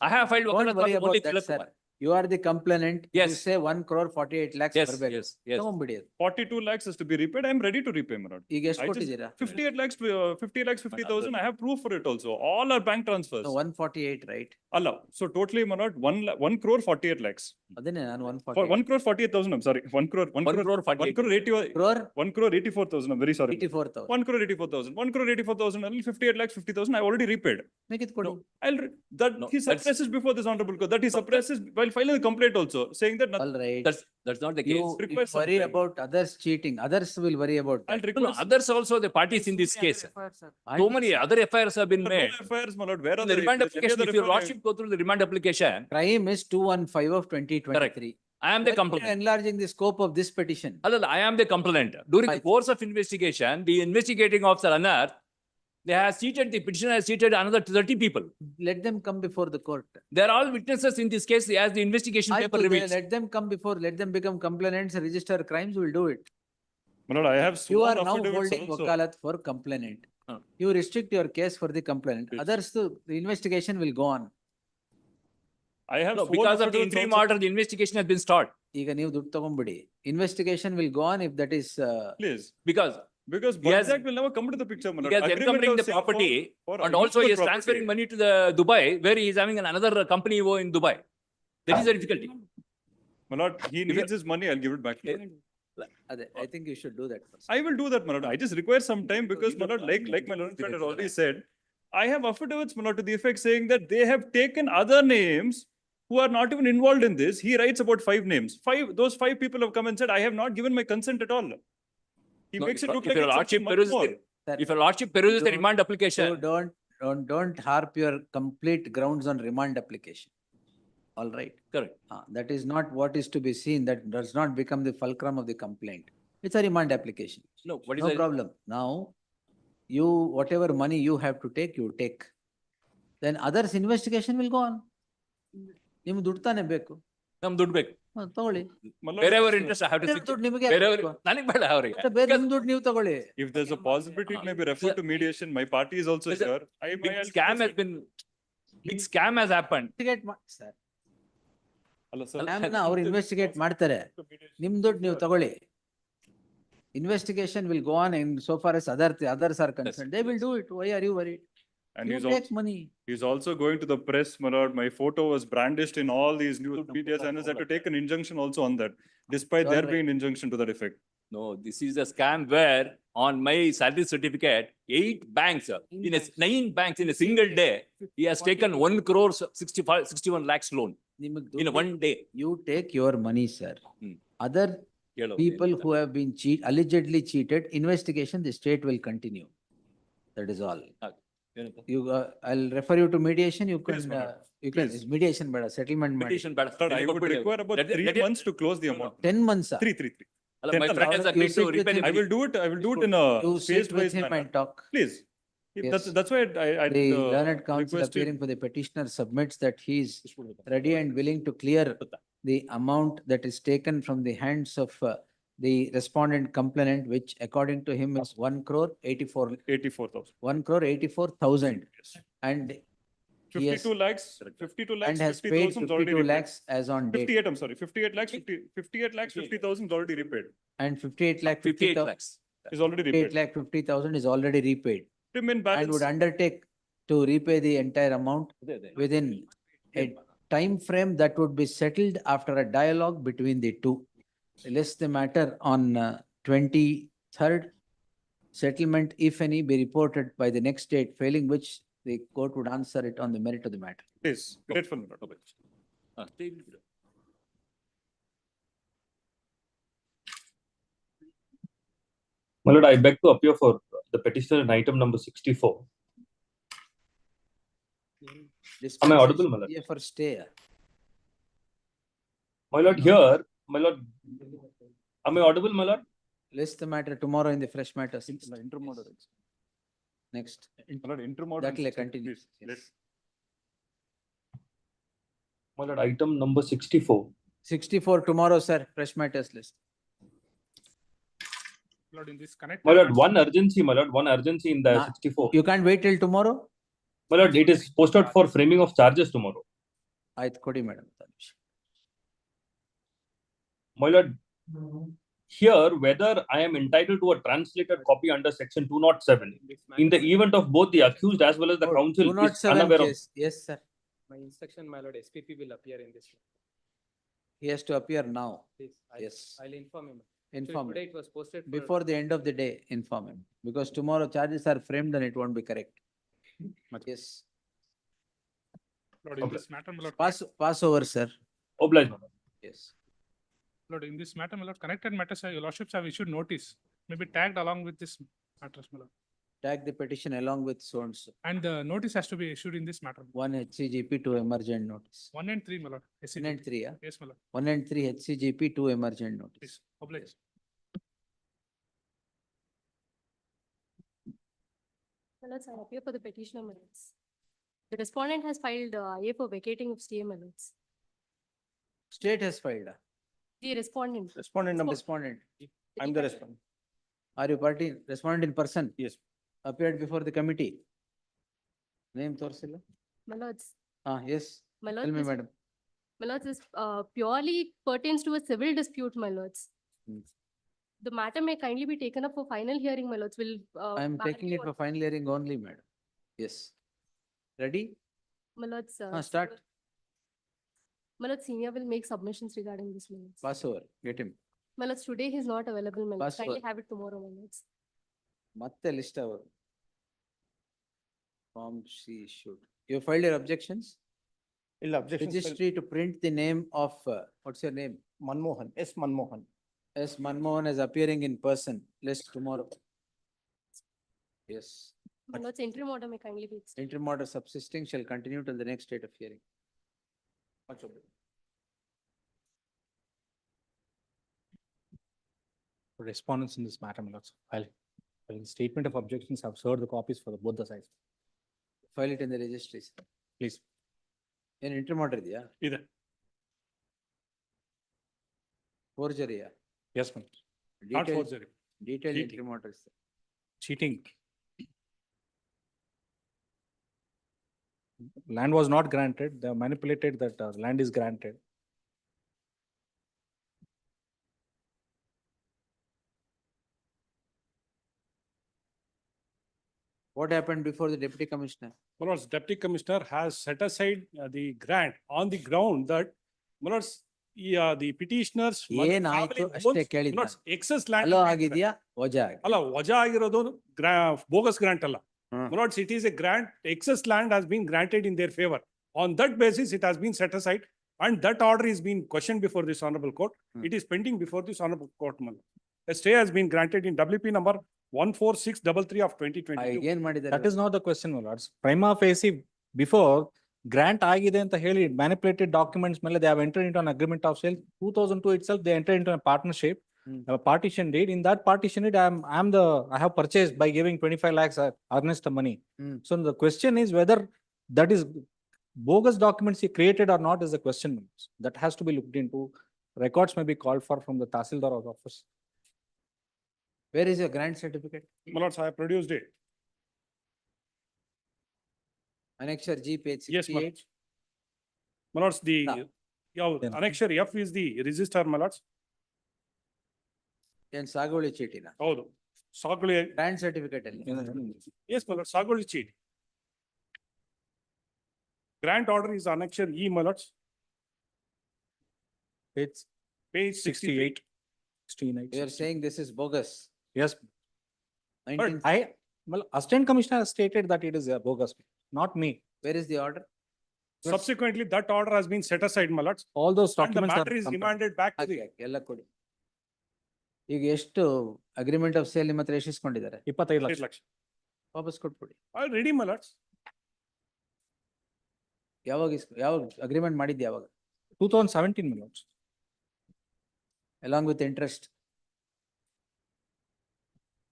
I have filed Don't wakalat worry for only about that, Tilak sir. Kumar. You are the complainant. Yes. You say 1 crore 48 lakhs Yes, ಬರ್ಬೇಕು. yes, yes. ತಗೊಂಡ್ಬಿಡಿ ಅದು. 42 lakhs is to be repaid. I'm ready to repay, my lord. ಈಗ ಎಷ್ಟು I just- ಕೊಟ್ಟಿದ್ದೀರಾ? 58 lakhs, 50 lakhs, 50,000. I have proof for it also. All are bank transfers. No, 148, right? Allah. So totally, my lord, 1 crore 48 lakhs. ಅದನ್ನೇ ನಾನು For 148. 1 crore 48,000, I'm sorry. 1 crore, 1 crore 48. 1 crore 80, Crore 1 crore 84,000. I'm very sorry. 84,000. 1 crore 84,000. 1 crore 84,000. Only 58 lakhs 50,000. I already repaid. Make it ಕೊಡಿ. That No, he that's- suppresses before this honorable court. That he suppresses while filing the complaint also, saying that nothing. All right. That's not the You case. requires some worry time. about others cheating. Others will worry about I'll that. No, request. others also the parties in this case. So many other FIRs have been No made. FIRs, my lord. Where are The remand any application, other if your FIR? lordship go through the remand application, Crime is 215 of 2023. I am the Why are you complainant. enlarging the scope of this petition. Alala, I am the complainant. During the Right. course of investigation, the investigating officer unearthed, they have seated, the petitioner has seated another 30 people. Let them come before the court. They are all witnesses in this case as the investigation paper ಆಯ್ತು, reveals. let them come before, let them become complainants, register crimes, we'll do it. My lord, I have You sworn are now affidavits holding also. wakalat for complainant. Huh. You restrict your case for the complainant. Yes. Others, the investigation will go on. I have No, sworn because of the affidavits interim also. order, the investigation has been started. ಈಗ ನೀವು ದುಡ್ಡು ತಗೊಂಡ್ಬಿಡಿ. Investigation will go on if that is, Please, Because because He has- Bajak will never come to the picture, my he lord. has Agreement encumbering of the sale property for and also he is useful transferring property. money to the Dubai, where he is having another company in Dubai. That is the difficulty. My lord, he If needs his money, I'll give it back to him. I think you should do that first. I will do that, my lord. I just require some time because, my lord, like my lord friend has already said, I have affidavits, my lord, to the effect saying that they have taken other names who are not even involved in this. He writes about 5 names. Those 5 people have come and said, I have not given my consent at all. He No, makes it look if like your it's lordship something much peruses more. the- if your lordship peruses the Don't- remand So application, don't harp your complete grounds on remand application. All right. correct. That is not what is to be seen. That does not become the fulcrum of the complaint. It's a remand application. No, what is No the, problem. Now, you, whatever money you have to take, you take. Then others investigation will go on. ನಿಮ್ಗೆ ದುಡ್ಡು ತಾನೇ ಬೇಕು. ನಮ್ ದುಡ್ಡು ಬೇಕು. ತಗೊಳ್ಳಿ. My lord, ಬೇರೆಯವ್ರ interest have to ಬೇರೆ switch. ದುಡ್ಡು ನಿಮಗೆ ಬೇರೆಯವ್ರಿಗೆ ನನಗೆ ಬೇಡ ಅವರಿಗೆ. ಮತ್ತೆ ಬೇರೆ ನಿಮ್ ದುಡ್ಡು ನೀವು ತಗೊಳ್ಳಿ. if there's a possibility, it may be referred to mediation. My party is also There's a here. Big scam has been, big scam has happened. Investigate ಮಾಡಿ ಸರ್. Hello, sir. ಅವ್ರು ಇನ್ವೆಸ್ಟಿಗೇಟ್ ಮಾಡ್ತಾರೆ. ನಿಮ್ ದುಡ್ಡು ನೀವು ತಗೊಳ್ಳಿ. Investigation will go on in so far as others are concerned. They will do it. Why are you worried? And You he's take also, money. he's also going to the press, my lord. My photo was brandished in all these news media channels. I had to take an injunction also on that, despite there Alright. being an injunction to that effect. No, this is a scam where on my salary certificate, 8 banks, in a 9 banks in a single day, he has taken 1 crore 61 lakhs loan ನಿಮಗೆ in ದುಡ್ಡು- one day. You take your money, sir. Hmm. Other Hello. people who have been allegedly cheated, investigation, the state will continue. That is all. You, I'll refer you to mediation. You Please, can, my lord. you can, Please. mediation ಬೇಡ, settlement ಮಾಡಿ. Petition ಬೇಡ. Sir, I would require about Let it- 3 let it- months to close the amount. 10 months. Three. ಅಲ್ಲ, my 10 friend has hours. agreed You to sit with repay the him. I will do it in a You sit phased with wise him manner. and talk. Please. Yes. That's why I The learned counsel request you- appearing for the petitioner submits that he is ready and willing to clear the amount that is taken from the hands of the respondent complainant, which according to him is 1 crore 84,000. 1 crore 84,000. And he has, 52 lakhs, 52 lakhs, and has paid 50,000 is already 52 repaid. lakhs as on date. 58, I'm sorry, 58 lakhs, 50,000 is already repaid. And 58 lakh 58 50,000 lakhs. Is already 58 repaid. lakh 50,000 is already repaid. Remain And balance. would undertake to repay the entire amount within a time frame that would be settled after a dialogue between the two. Lest the matter on 23rd, settlement, if any, be reported by the next date, failing which the court would answer it on the merit of the matter. Please, grateful. my lord. My lord, I beg to appear for the petitioner in item number 64. Am I audible, my lord? Yeah, for stay. My lord, here, my lord, am I audible, my lord? List the matter tomorrow in the fresh matters. Interim order. Next. My lord, interim order. That will continue. Please, let- My lord, item number 64. 64 tomorrow, sir, fresh matters list. Lord, in this connect. My lord, one urgency, my lord, one urgency in the Nah, 64. You can't wait till tomorrow? My lord, it is posted for framing of charges tomorrow. Aಯ್ತು ಕೊಡಿ madam. My lord, here whether I am entitled to a translated copy under section 207 in the event of both the accused as well as the counsel is 207 unaware of. case, yes, sir. My instruction, my lord, SPP will appear in this. He has to appear now. Please, Yes. I'll inform him. Inform Today him. it was posted. Before the end of the day, inform him. Because tomorrow charges are framed and it won't be correct. Yes. Lord, in this matter, my lord. Pass over, sir. Oblige, my lord. Yes. Lord, in this matter, my lord, connected matters, your lordships have issued notice, maybe tagged along with this matters, my lord. Tag the petition along with so and so. And the notice has to be issued in this matter. 1 HCGP, 2 emergent notice. 1 and 3, my lord. 1 and 3, yeah? Yes, my lord. 1 and 3 HCGP, 2 emergent notice. Please, oblige. My lords, I appear for the petitioner, my lords. The respondent has filed IA for vacating of stay, my lords. State has filed. The respondent. Respondent number. Respondent. I'm the respondent. Are you party respondent in person? Yes. Appeared before the committee. Name Torsilla? My lords. Yes. My Tell lords, me, this- madam. My lords, this purely pertains to a civil dispute, my lords. Hmm. The matter may kindly be taken up for final hearing, my lords. Will. I'm taking it for final hearing only, madam. Yes. Ready? My lords. Start. My lords, senior will make submissions regarding this, my lords. Pass over. Get him. My lords, today he is not available, my lords. Pass Kindly over. have it tomorrow, my lords. ಮತ್ತೆ list over. Form C issued. You filed your objections? Registry to print the name of, what's your name? Manmohan, S. Manmohan. S. Manmohan is appearing in person. List tomorrow. Yes. My lords, interim order may kindly be extended. Interim order subsisting shall continue till the next date of hearing. Much obliged. Respondents in this matter, my lords. I'll statement of objections have served the copies for both the sides. File it in the registries. Please. In interim order idea? Either. Forgery. Yes, ma'am. Not forgery. Detailed Cheating. interim order. Cheating. Land was not granted. They have manipulated that land is granted. What happened before the deputy commissioner? My lords, Deputy Commissioner has set aside the grant on the ground that, my lords, the petitioners. ಏನಾಯ್ತು ಅಷ್ಟೇ ಕೇಳಿದ್ದು ನಾನು. Excess land. Hello ಆಗಿದ್ಯಾ? ವಜಾ ಆಗಿದೆ. ಅಲ್ಲ, ವಜಾ ಆಗಿರೋದು ಬೋಗಸ್ ಗ್ರಾಂಟ್ ಅಲ್ಲ. My lords, it is a grant, excess land has been granted in their favor. On that basis, it has been set aside and that order is being questioned before this honorable court. It is pending before this honorable court, my lord. A stay has been granted in WP number 14633 of 2022. ಏನ್ ಮಾಡಿದ್ದಾರೆ? That is not the question, my lords. Prima facie, before grant ಆಗಿದೆ ಅಂತ ಹೇಳಿ manipulated documents ಮೇಲೆ they have entered into an agreement of sale. 2002 itself, they entered into a partnership, a partition deed. In that partition deed, I have purchased by giving 25 lakhs earnest money. So the question is whether that is bogus documents he created or not is the question. That has to be looked into. Records may be called for from the Tahsildar office. Where is your grant certificate? My lords, I have produced it. Annexure G page 68. Yes, my lords. My lords, annexure F is the register, my lords. ಏನ್ ಸಾಗುವಳಿ ಚೀಟಿನ? ಹೌದು. ಸಾಗುವಳಿ. Grant certificate ಅಲ್ಲಿ? Yes, my lords, ಸಾಗುವಳಿ ಚೀಟಿ. Grant order is annexure E, my lords. Page 68. 69. You are saying this is bogus? Yes. 19. Well, Assistant Commissioner has stated that it is bogus, not me. Where is the order? Subsequently, that order has been set aside, my lords. All those And the documents are. matter is remanded back to the. ಎಲ್ಲ ಕೊಡಿ. ಈಗ ಎಷ್ಟು agreement of sale ನಿಮ್ಮ ಹತ್ರ ಎಷ್ಟು ಇಸ್ಕೊಂಡಿದ್ದಾರೆ? 25 lakh. 8 lakh. ವಾಪಸ್ ಕೊಟ್ಬಿಡಿ. Ready, my lords. ಯಾವಾಗ ಅಗ್ರಿಮೆಂಟ್ ಮಾಡಿದ್ದೆ ಯಾವಾಗ? 2017 my lords. Along with interest.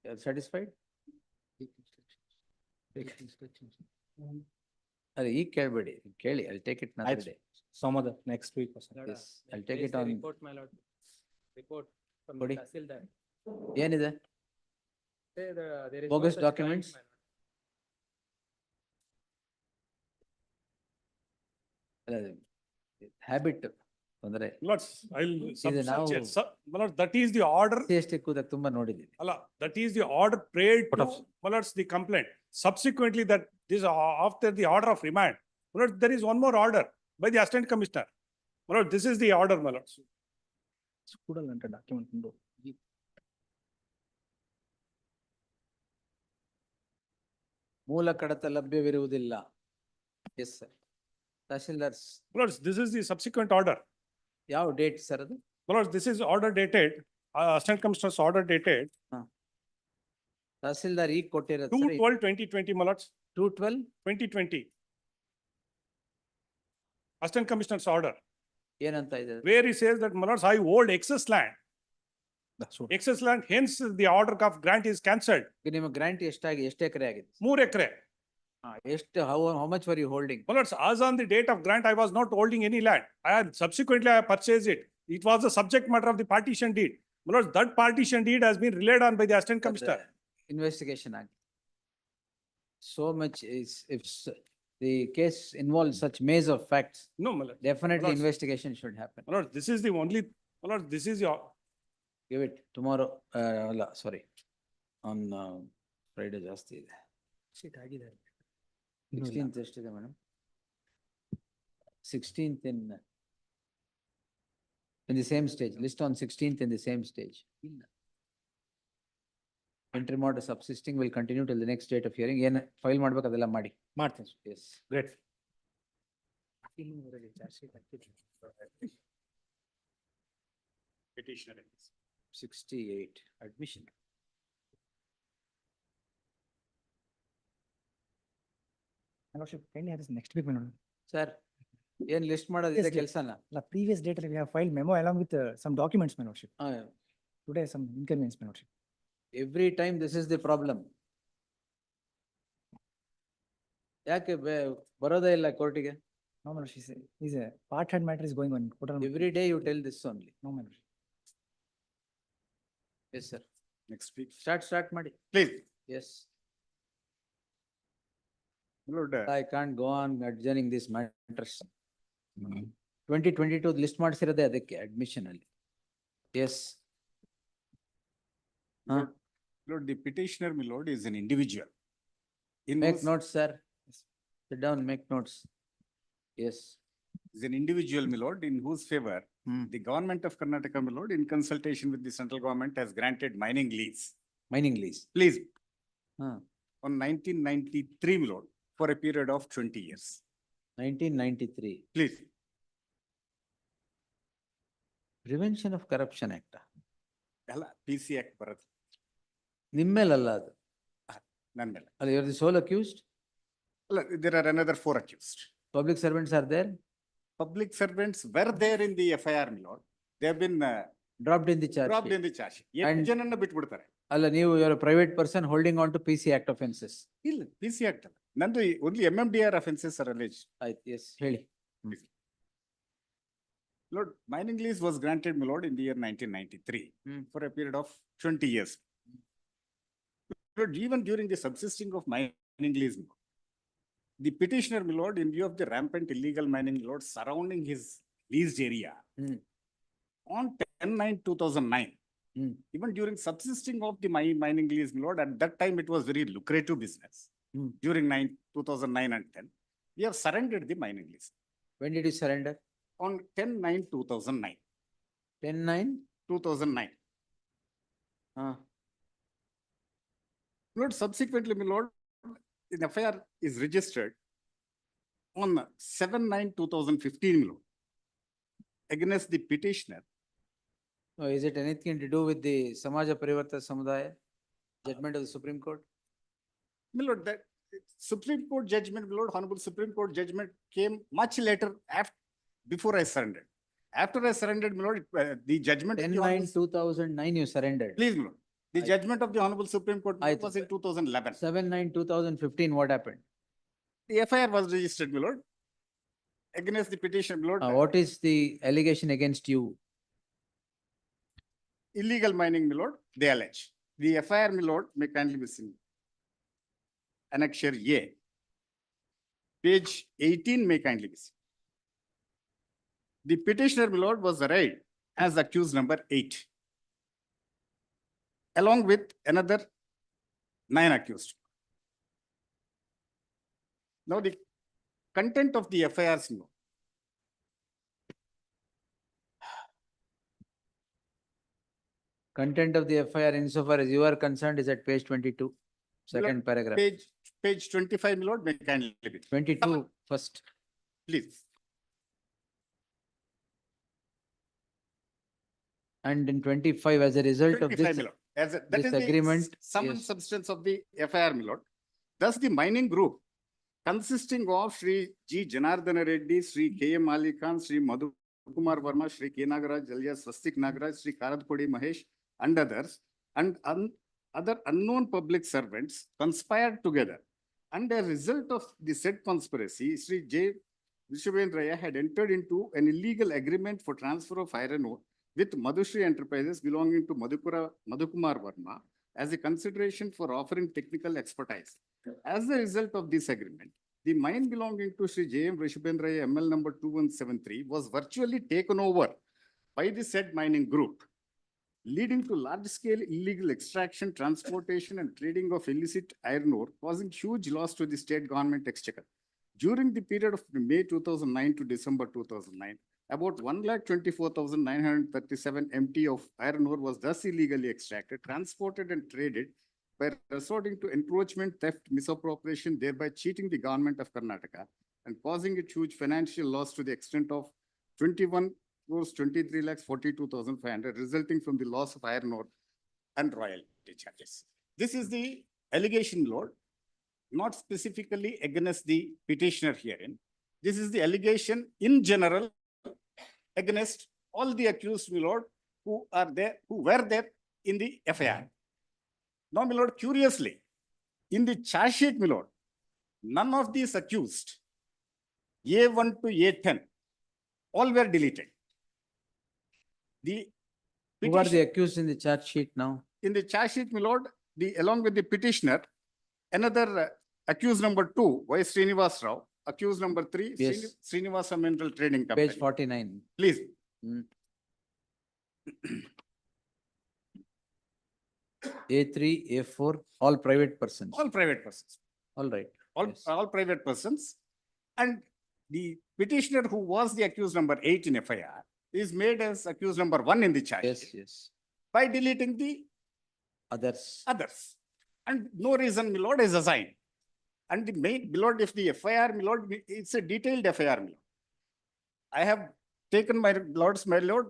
You are satisfied? ಅದೇ ಈಗ ಕೇಳ್ಬೇಡಿ, ಕೇಳಿ, I'll take it another day. Some other next week or something. Yes, I'll take it on. Report, my lord. Report from the Body. Tahsildar. ಏನಿದೆ? Say there is no Bogus such documents? crime, my lord. Habit ತೊಂದರೆ. Lords, I'll ಇದು ನಾವು substantiate, my lord, that is the order. ಎಷ್ಟು ಕೂದಾಗ ತುಂಬಾ ನೋಡಿದ್ದೀವಿ. Allah, that is the order prayed to, my lords, the complaint. Subsequently, that this after the order of remand, my lord, there is one more order by the assistant commissioner. My lord, this is the order, my lords. ಕೂಡಲಂತ document ಉಂಟು. ಮೂಲ ಕಡತ ಲಭ್ಯವಿರುವುದಿಲ್ಲ. Yes sir. Tahsildars. My lords, this is the subsequent order. ಯಾವ date sir ಅದು? My lords, this is order dated, assistant commissioner's order dated tahsildar ಈಗ ಕೊಟ್ಟಿರೋದು 2/12/2020, my lords. 2/12/2020. 2020. Assistant commissioner's order, ಏನಂತ ಇದೆ? where he says that, my lords, I hold excess land. Excess land, hence the order of grant is cancelled. ಈಗ ನಿಮ್ಮ grant ಎಷ್ಟಾಗಿ ಎಷ್ಟು ಎಕರೆ ಆಗಿದೆ? 3 acre. ಎಷ್ಟು how much were you holding? My lords, as on the date of grant, I was not holding any land. I had subsequently I purchased it. It was the subject matter of the partition deed. My lords, that partition deed has been relied on by the assistant commissioner. Investigation ಆಗಿ. So much is, if the case involves such maze of facts, No, my lord. definitely Lords. investigation should happen. My lord, this is the only, my lord, this is your, Give it tomorrow, ಅಲ್ಲ sorry, on Friday ಜಾಸ್ತಿ ಇದೆ. 16th ಎಷ್ಟಿದೆ madam? 16th in the same stage, list on 16th in the same stage. Interim order subsisting will continue till the next date of hearing. ಏನ್ file ಮಾಡ್ಬೇಕು ಅದೆಲ್ಲ ಮಾಡಿ. ಮಾಡ್ತೀನಿ. Yes. great. Petitioner. 68 admission. Kindly have this next week, my lord. Sir, ಏನ್ list ಮಾಡೋದಿದೆ Yes, dear. ಕೆಲಸನ? The previous date we have filed memo along with some documents, my lordship. Today some inconvenience, my lordship. Every time this is the problem. ಯಾಕೆ ಬರೋದೇ ಇಲ್ಲ ಕೋರ್ಟಿಗೆ? No, my lordship, is a part-head matter is going on. Every day you tell this only. No, my lordship. Yes, sir. Next week. Start ಮಾಡಿ. Please. Yes. Lord, I can't go on adjourning these matters. 2022 list ಮಾಡಿಸಿರೋದೇ ಅದಕ್ಕೆ admission ಅಲ್ಲಿ. Yes. Lord, the petitioner, my lord, is an individual. Make notes, sir. Sit down, make notes. Yes. Is an individual, my lord, in whose favor the government of Karnataka, my lord, in consultation with the central government, has granted mining lease. Mining lease. Please. Huh. On 1993, my lord, for a period of 20 years. 1993. Please. Prevention of Corruption Act. ಅಲ್ಲ PC Act ಬರುತ್ತೆ. ನಿಮ್ಮೇಲಲ್ಲ ಅದು. ನನ್ನ ಮೇಲೆ. ಅಲ್ಲ, you're the sole accused? ಅಲ್ಲ, there are another 4 accused. Public servants are there? Public servants were there in the FIR, my lord. They have been Dropped in the charge dropped sheet. in the charge sheet. 8 ಜನನ್ನ ಬಿಟ್ಬಿಡ್ತಾರೆ. ಅಲ್ಲ, ನೀವು you're a private person holding on to PC Act offences. ಇಲ್ಲ, PC Act ಅಲ್ಲ. ನಂದು only MMDR offenses are alleged. ಆಯ್ತು, yes, ಹೇಳಿ. Lord, mining lease was granted, my lord, in the year 1993 for a period of 20 years. Lord, even during the subsisting of mining lease, my lord, the petitioner, my lord, in view of the rampant illegal mining, my lord, surrounding his leased area, on 10/9/2009, even during subsisting of the mining lease, my lord, at that time it was very lucrative business. During 2009 and 10, we have surrendered the mining lease. When did you surrender? On 10/9/2009. 10/9/2009. Lord, subsequently, my lord, an FIR is registered on 7/9/2015, my lord, against the petitioner Oh, is it anything to do with the Samaja Parivarta Samudaya judgment of the Supreme Court? My lord, that Supreme Court judgment, my lord, Honorable Supreme Court judgment came much later before I surrendered. After I surrendered, my lord, the judgment. of the 10/9/2009 you surrendered. Please, my lord. The I- judgment of the Honorable Supreme Court I- was in 2011. 7/9/2015, what happened? The FIR was registered, my lord, against the petition, my lord. What is the allegation against you? Illegal mining, my lord, they allege. The FIR, my lord, may kindly be seen. Annexure A. Page 18 may kindly be seen. The petitioner, my lord, was arraigned as accused number 8, along with another 9 accused. Now, the content of the FIRs, no. Content of the FIR insofar as you are concerned is at page 22, second paragraph. Page 25, my lord, may kindly be. 22 first. Please. And in 25, as a result of 25, this, my lord. That this is the agreement, sum and yes. substance of the FIR, my lord. Thus, the mining group consisting of Sri G. Janardana Reddy, Sri K. M. Ali Khan, Sri Madhu Kumar Verma, Sri K. Nagaraj, alias Swastik Nagaraj, Sri Karadkodi Mahesh, and others, and other unknown public servants conspired together. And as a result of the said conspiracy, Sri J. Vishavendraya had entered into an illegal agreement for transfer of iron ore with Madhushri Enterprises belonging to Madhukumar Verma as a consideration for offering technical expertise. As a result of this agreement, the mine belonging to Sri J. M. Rishabhendraya ML number 2173 was virtually taken over by the said mining group, leading to large-scale illegal extraction, transportation, and trading of illicit iron ore, causing huge loss to the state government exchequer. During the period of May 2009 to December 2009, about 1,24,937 MT of iron ore was thus illegally extracted, transported, and traded by resorting to encroachment, theft, misappropriation, thereby cheating the government of Karnataka and causing a huge financial loss to the extent of 21 crores 23,42,500, resulting from the loss of iron ore and royalty charges. This is the allegation, Lord, not specifically against the petitioner herein. This is the allegation in general against all the accused, my lord, who were there in the FIR. Now, my lord, curiously, in the charge sheet, my lord, none of these accused, A1 to A10, all were deleted. Who are the accused in the charge sheet now? In the charge sheet, my lord, along with the petitioner, another accused number 2, Y. Srinivas Rao, accused number 3, Yes. Srinivasa Mineral Trading Company. Page 49. Please. A3, A4, all private persons. All private persons. All right. All private persons. And the petitioner who was the accused number 8 in FIR is made as accused number 1 in the charge. Yes, yes. By deleting the others. And no reason, my lord, is assigned. And the main, my lord, if the FIR, my lord, it's a detailed FIR, my lord. I have taken my lord,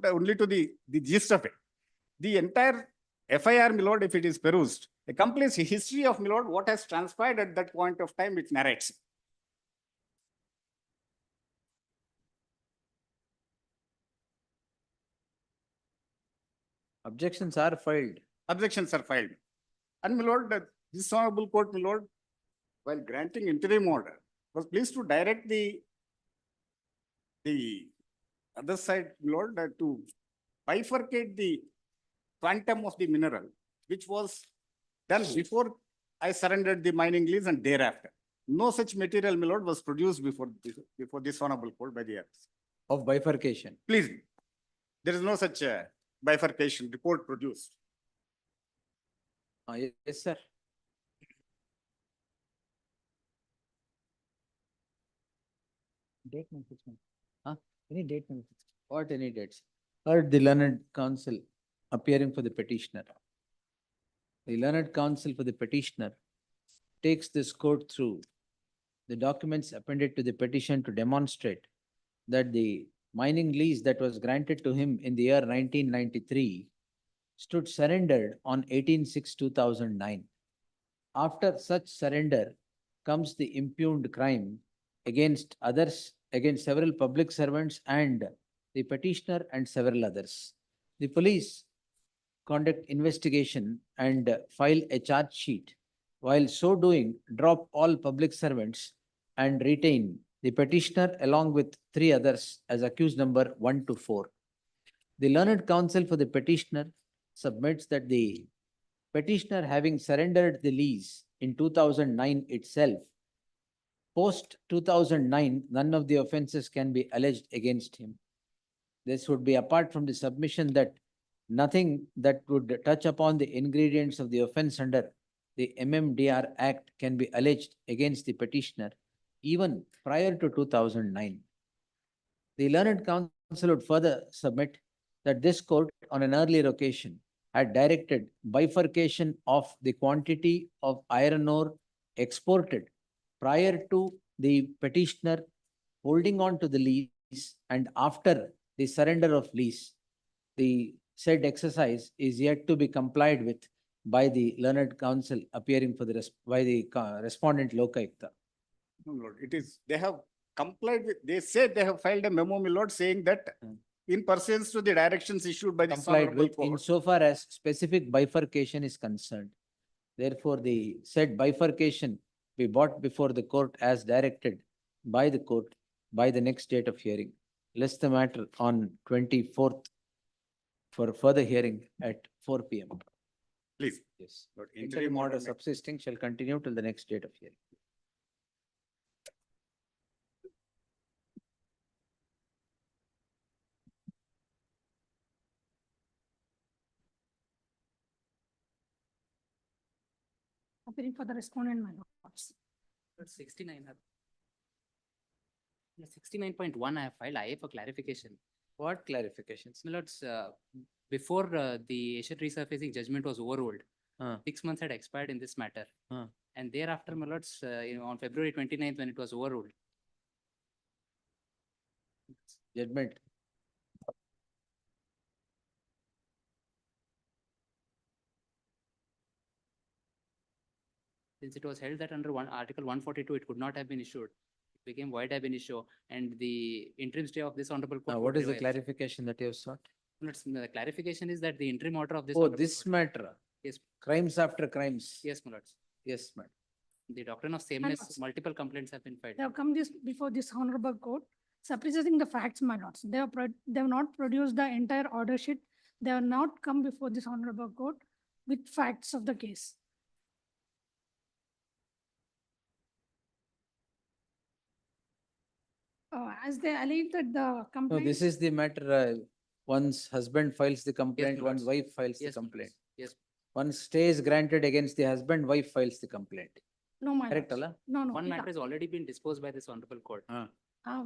only to the gist of it. The entire FIR, my lord, if it is perused, a complete history of, my lord, what has transpired at that point of time, it narrates. Objections are filed. Objections are filed. And, my lord, this honorable court, my lord, while granting interim order, was pleased to direct the other side, my lord, to bifurcate the quantum of the mineral, which was done before I surrendered the mining lease and thereafter. No such material, my lord, was produced before this honorable court by the others. Of bifurcation. Please, there is no such bifurcation report produced. Yes, sir. Date no fixed. Any date no fixed. What any dates? Heard the learned counsel appearing for the petitioner. The learned counsel for the petitioner takes this court through the documents appended to the petition to demonstrate that the mining lease that was granted to him in the year 1993 stood surrendered on 18/6/2009. After such surrender comes the impugned crime against others, against several public servants and the petitioner and several others. The police conduct investigation and file a charge sheet. While so doing, drop all public servants and retain the petitioner along with three others as accused number 1 to 4. The learned counsel for the petitioner submits that the petitioner, having surrendered the lease in 2009 itself, post 2009, none of the offences can be alleged against him. This would be apart from the submission that nothing that would touch upon the ingredients of the offence under the MMDR Act can be alleged against the petitioner even prior to 2009. The learned counsel would further submit that this court on an earlier occasion had directed bifurcation of the quantity of iron ore exported prior to the petitioner holding on to the lease and after the surrender of lease. The said exercise is yet to be complied with by the learned counsel appearing for the respondent Lokayukta. No, Lord, it is, they have complied with, they said they have filed a memo, my lord, saying that in pursuance to the directions issued by the Complied honorable with court. insofar as specific bifurcation is concerned. Therefore, the said bifurcation be brought before the court as directed by the court by the next date of hearing. List the matter on 24th for further hearing at 4 p.m. Please. Yes. Interim order subsisting shall continue till the next date of hearing. Appearing for the respondent, my lords. 69. 69.1, I have filed IA for clarification. What clarifications? My lords, before the Asian resurfacing judgment was overruled, 6 months had expired in this matter. And thereafter, my lords, on February 29th, when it was overruled. Judgment. Since it was held that under Article 142, it could not have been issued. It became void ab initio, and the interim stay of this honorable court. What would is the prevail. clarification that you have sought? The clarification is that the interim order of this. Oh, honorable this court- matter. Yes, Crimes after crimes. yes, my lords. Yes, madam. The doctrine of sameness, lords. multiple complaints have been filed. They have come this before this honorable court, suppressing the facts, my lords. They have not produced the entire order sheet. They have not come before this honorable court with facts of the case. As they allege that the No, complaint. this is the matter, one's husband files the complaint, my one's lords. wife files the Yes, my complaint. lords. Yes, One stay is granted against the husband, wife files the complaint. No, my Correct, lords. Allah? No. one it- matter has already been disposed by this honorable court.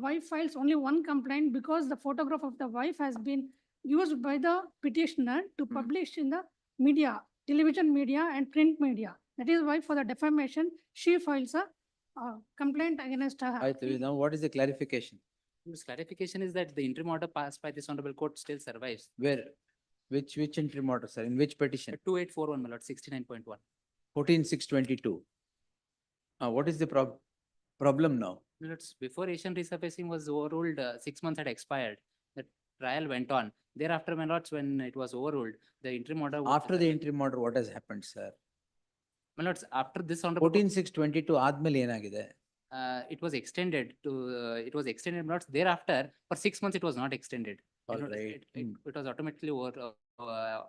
Wife files only one complaint because the photograph of the wife has been used by the petitioner to publish in the media, television media and print media. That is why for the defamation, she files a complaint against her. Now, what is the clarification? This clarification is that the interim order passed by this honorable court still survives. Where? Which interim order, sir? In which petition? 2841, my lord, 69.1. 14/6/22. What is the problem now? My lords, before Asian resurfacing was overruled, 6 months had expired. The trial went on. Thereafter, my lords, when it was overruled, the interim order. was After the survived. interim order, what has happened, sir? My lords, after this honorable. 14/6/22 ಆದ್ಮೇಲೆ ಏನಾಗಿದೆ? It was extended to, it was extended, my lords. Thereafter, for 6 months, it was not extended. All It was- right. It was automatically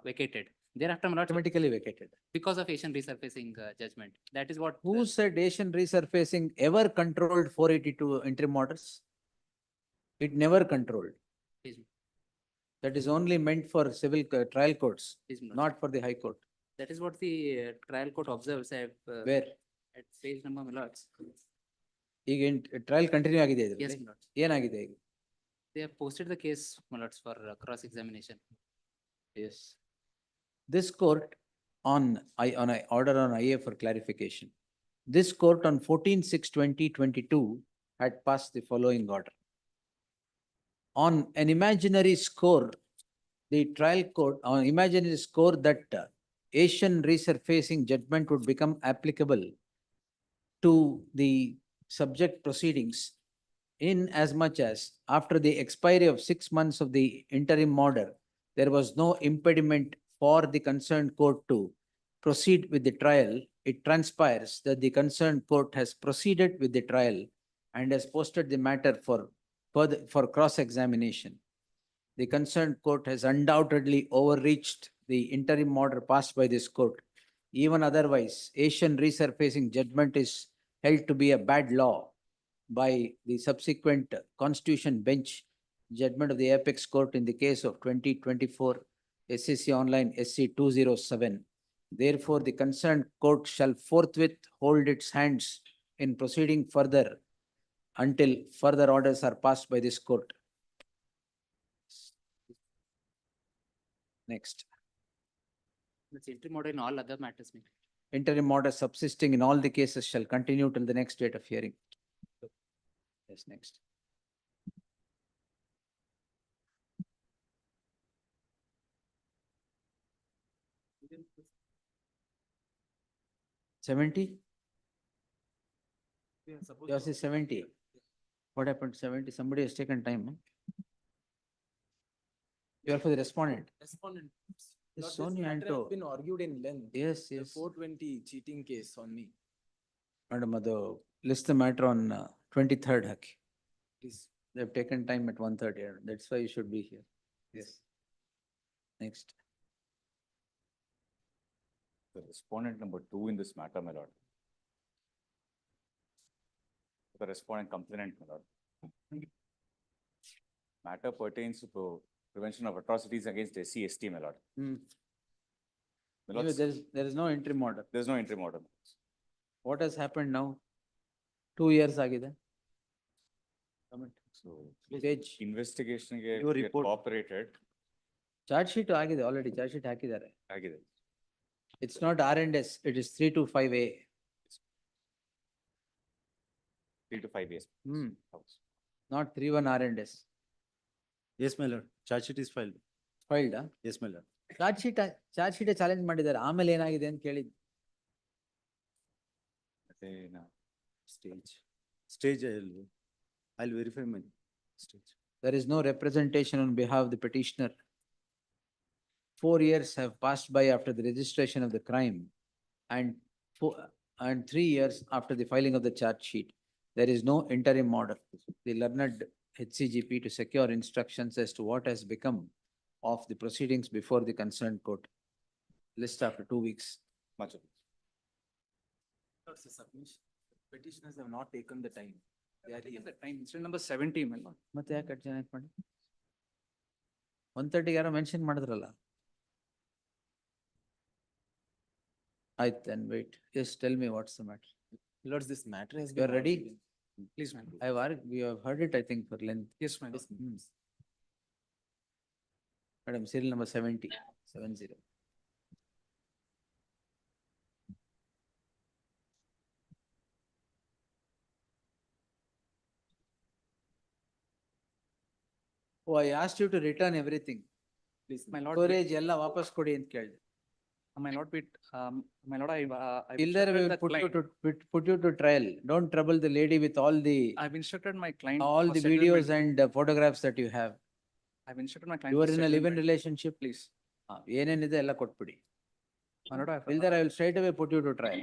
vacated. Thereafter, my lords, Automatically vacated. because of Asian resurfacing judgment. That is what. Who said Asian resurfacing ever controlled 482 interim orders? It never controlled. Is- That is only meant for civil trial courts, is my lords. not for the high court. That is what the trial court observes. I have. Where? At page number, my lords. ಈಗ trial continue ಆಗಿದೆ Yes, ಇದ್ರಲ್ಲಿ? my lords. ಏನಾಗಿದೆ ಈಗ? They have posted the case, my lords, for cross-examination. Yes. This court on I order on IA for clarification. This court on 14/6/2022 had passed the following order. on an imaginary score, the trial court, on imaginary score that Asian resurfacing judgment would become applicable to the subject proceedings in as much as after the expiry of 6 months of the interim order, there was no impediment for the concerned court to proceed with the trial. It transpires that the concerned court has proceeded with the trial and has posted the matter for cross-examination. The concerned court has undoubtedly overreached the interim order passed by this court. Even otherwise, Asian resurfacing judgment is held to be a bad law by the subsequent Constitution Bench judgment of the Apex Court in the case of 2024 SCC Online SC 207. Therefore, the concerned court shall forthwith hold its hands in proceeding further until further orders are passed by this court. Next. That's interim order in all other matters. Interim order subsisting in all the cases shall continue till the next date of hearing. Yes, next. $70? Yours is 70. What happened to 70? Somebody has taken time. Huh? You are for the respondent. Respondent. Yes, Lord, this Sonia matter Anto. has been argued in length. Yes, The yes. 420 cheating case on me. Madam, list the matter on 23rd, Haki. Please. They have taken time at 1:30. That's why you should be here. Yes. Next. The respondent number 2 in this matter, my lord. The respondent complainant, my lord. Matter pertains to prevention of atrocities against SC/ST, my lord. My lord, There is no interim order. there is no interim order. What has happened now? 2 years agide. Comment. So, Page. investigation Your get report. cooperated. Charge sheet agide already. Charge sheet hakidare. Agide. It's not R&S. It is 325A. 3 to 5 years. Not 31 R&S. Yes, my lord. Charge sheet is filed. Filed, huh? Yes, my lord. Charge sheet challenge ಮಾಡಿದ್ದಾರೆ ಆಮೇಲೆ ಏನಾಗಿದೆ ಅಂತ ಕೇಳಿದ್ದು. Stage I'll verify my stage. There is no representation on behalf of the petitioner. 4 years have passed by after the registration of the crime and 3 years after the filing of the charge sheet. There is no interim order. The learned HCGP to secure instructions as to what has become of the proceedings before the concerned court. List after 2 weeks. Much of it. That's a submission. Petitioners have not taken the time. They are here. The time, incident number 70, my lord. ಮತ್ತೆ ಯಾಕೆ adjust ಮಾಡಿ 1:30 ಯಾರೋ mention ಮಾಡಿದ್ರಲ್ಲ. ಆಯ್ತು, then wait. Just tell me what's the matter. Lords, this matter has You been. are ready? argued. Please, ma'am. We have heard it, I think, for length. Yes, my lord. Madam, serial number 70. 70. Oh, I asked you to return everything. Please, my lord. Storage ಎಲ್ಲ ವಾಪಸ್ ಕೊಡಿ ಅಂತ ಕೇಳಿದೆ. My lord, my lord, I've Ilder we instructed will the client. put you to trial. Don't trouble the lady with all the I've instructed my client. all for the videos settlement. and photographs that you have. I've instructed my client. You for are in a live-in settlement. relationship. Please. ಏನೇನಿದೆ ಎಲ್ಲ ಕೊಟ್ಬಿಡಿ. My lord, Ilder I will straight away put you to trial.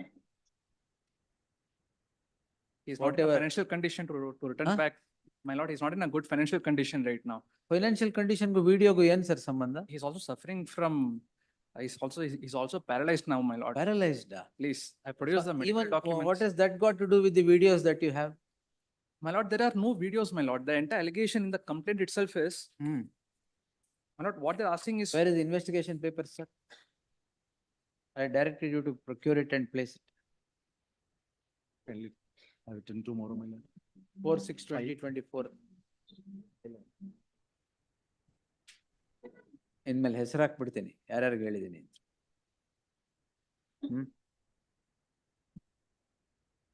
he's not in a whatever- financial condition to return Huh? back. My lord, he's not in a good financial condition right now. Financial condition gu video gu ಏನ್ sir ಸಂಬಂಧ? He's also suffering from, he's also paralyzed now, my lord. Paralyzed. Please, I produced the medical Even documents. what has that got to do with the videos that you have? My lord, there are no videos, my lord. The entire allegation in the complaint itself is, my lord, what they're asking is. Where is the investigation paper, sir? I directed you to procure it and place it. I will return tomorrow, my lord. 4/6/2024. ಇನ್ಮೇಲೆ ಹೆಸರು ಹಾಕ್ಬಿಡ್ತೀನಿ ಯಾರ್ಯಾರಿಗೆ ಹೇಳಿದ್ದೀನಿ ಅಂತ.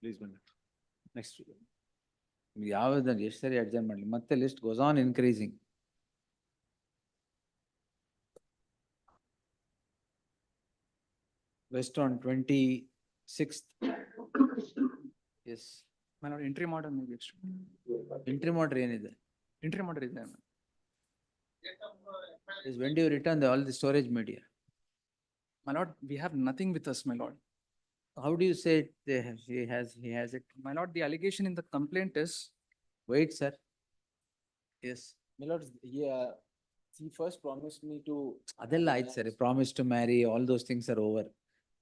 Please, my lord. Next. ಯಾವ್ದು ಎಷ್ಟು ಸರಿ adjust ಮಾಡಲಿ ಮತ್ತೆ list goes on increasing. West on 26th. Yes. My lord, interim order may be extra. Interim order ಏನಿದೆ? Interim order is there. Is when do you return all the storage media? My lord, we have nothing with us, my lord. How do you say they have, he has it? My lord, the allegation in the complaint is, Wait, sir. Yes. My lord, he first promised me to. ಅದೆಲ್ಲ ಆಯ್ತು sir. Promise to marry, all those things are over.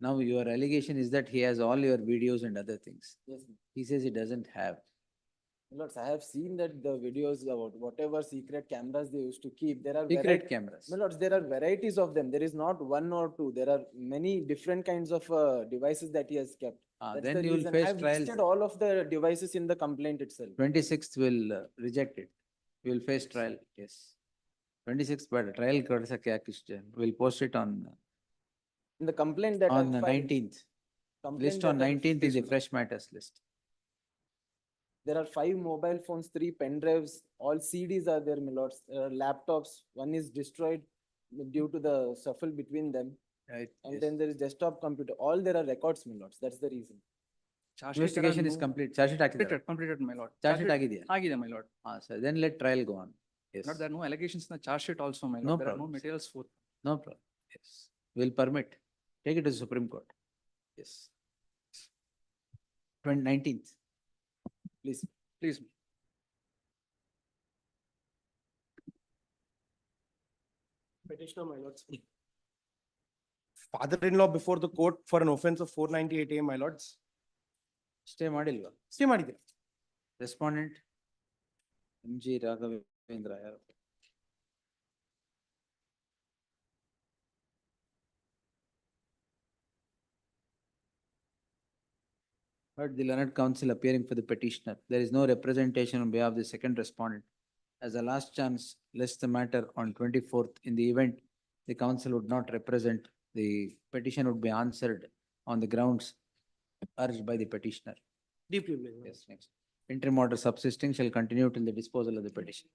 Now your allegation is that he has all your videos and other things. Yes, He says he doesn't have. my lords, I have seen that the videos about whatever secret cameras they used to keep, there are Secret cameras. My lords, there are varieties of them. There is not one or two. There are many different kinds of devices that he has kept. That's Then the you will reason. face I have trials. listed all of the devices in the complaint itself. 26th will reject it. You will face trial. Yes. 26th, but trial ಕೊಡ್ಸಕ್ಕೆ ಯಾಕೆ ಇಷ್ಟ? We'll post it on In the complaint that on I the filed- 19th. complaint List on that I 19th is the filed, fresh matters list. There are 5 mobile phones, 3 pen drives, all CDs are there, my lords. Laptops, one is destroyed due to the shuffle between them. Right. And yes. then there is desktop computer. All there are records, my lords. That's the reason. charge sheet Investigation are is no- complete. Charge sheet ಹಾಕಿದ್ದಾರೆ. completed, my lord. Charge sheet ಆಗಿದೆಯಾ? ಆಗಿದೆ, my lord. Sir. Then let trial go on. Yes. Not there are no allegations in the charge sheet also, my lord. No There are no problem, sir. materials for. No problem. Yes. We'll permit. Take it to the Supreme Court. Yes. 19th. Please. Please. Petitioner, my lords. Father-in-law before the court for an offense of 498A, my lords. Stay ಮಾಡಿಲ್ವಾ? Stay ಮಾಡಿದೆ. Respondent. MG Raghavendra ಯಾರು? Heard the learned counsel appearing for the petitioner. There is no representation on behalf of the second respondent. As a last chance, list the matter on 24th. In the event the counsel would not represent, the petition would be answered on the grounds urged by the petitioner. Deeply, my lord. Yes, next. Interim order subsisting shall continue till the disposal of the petition.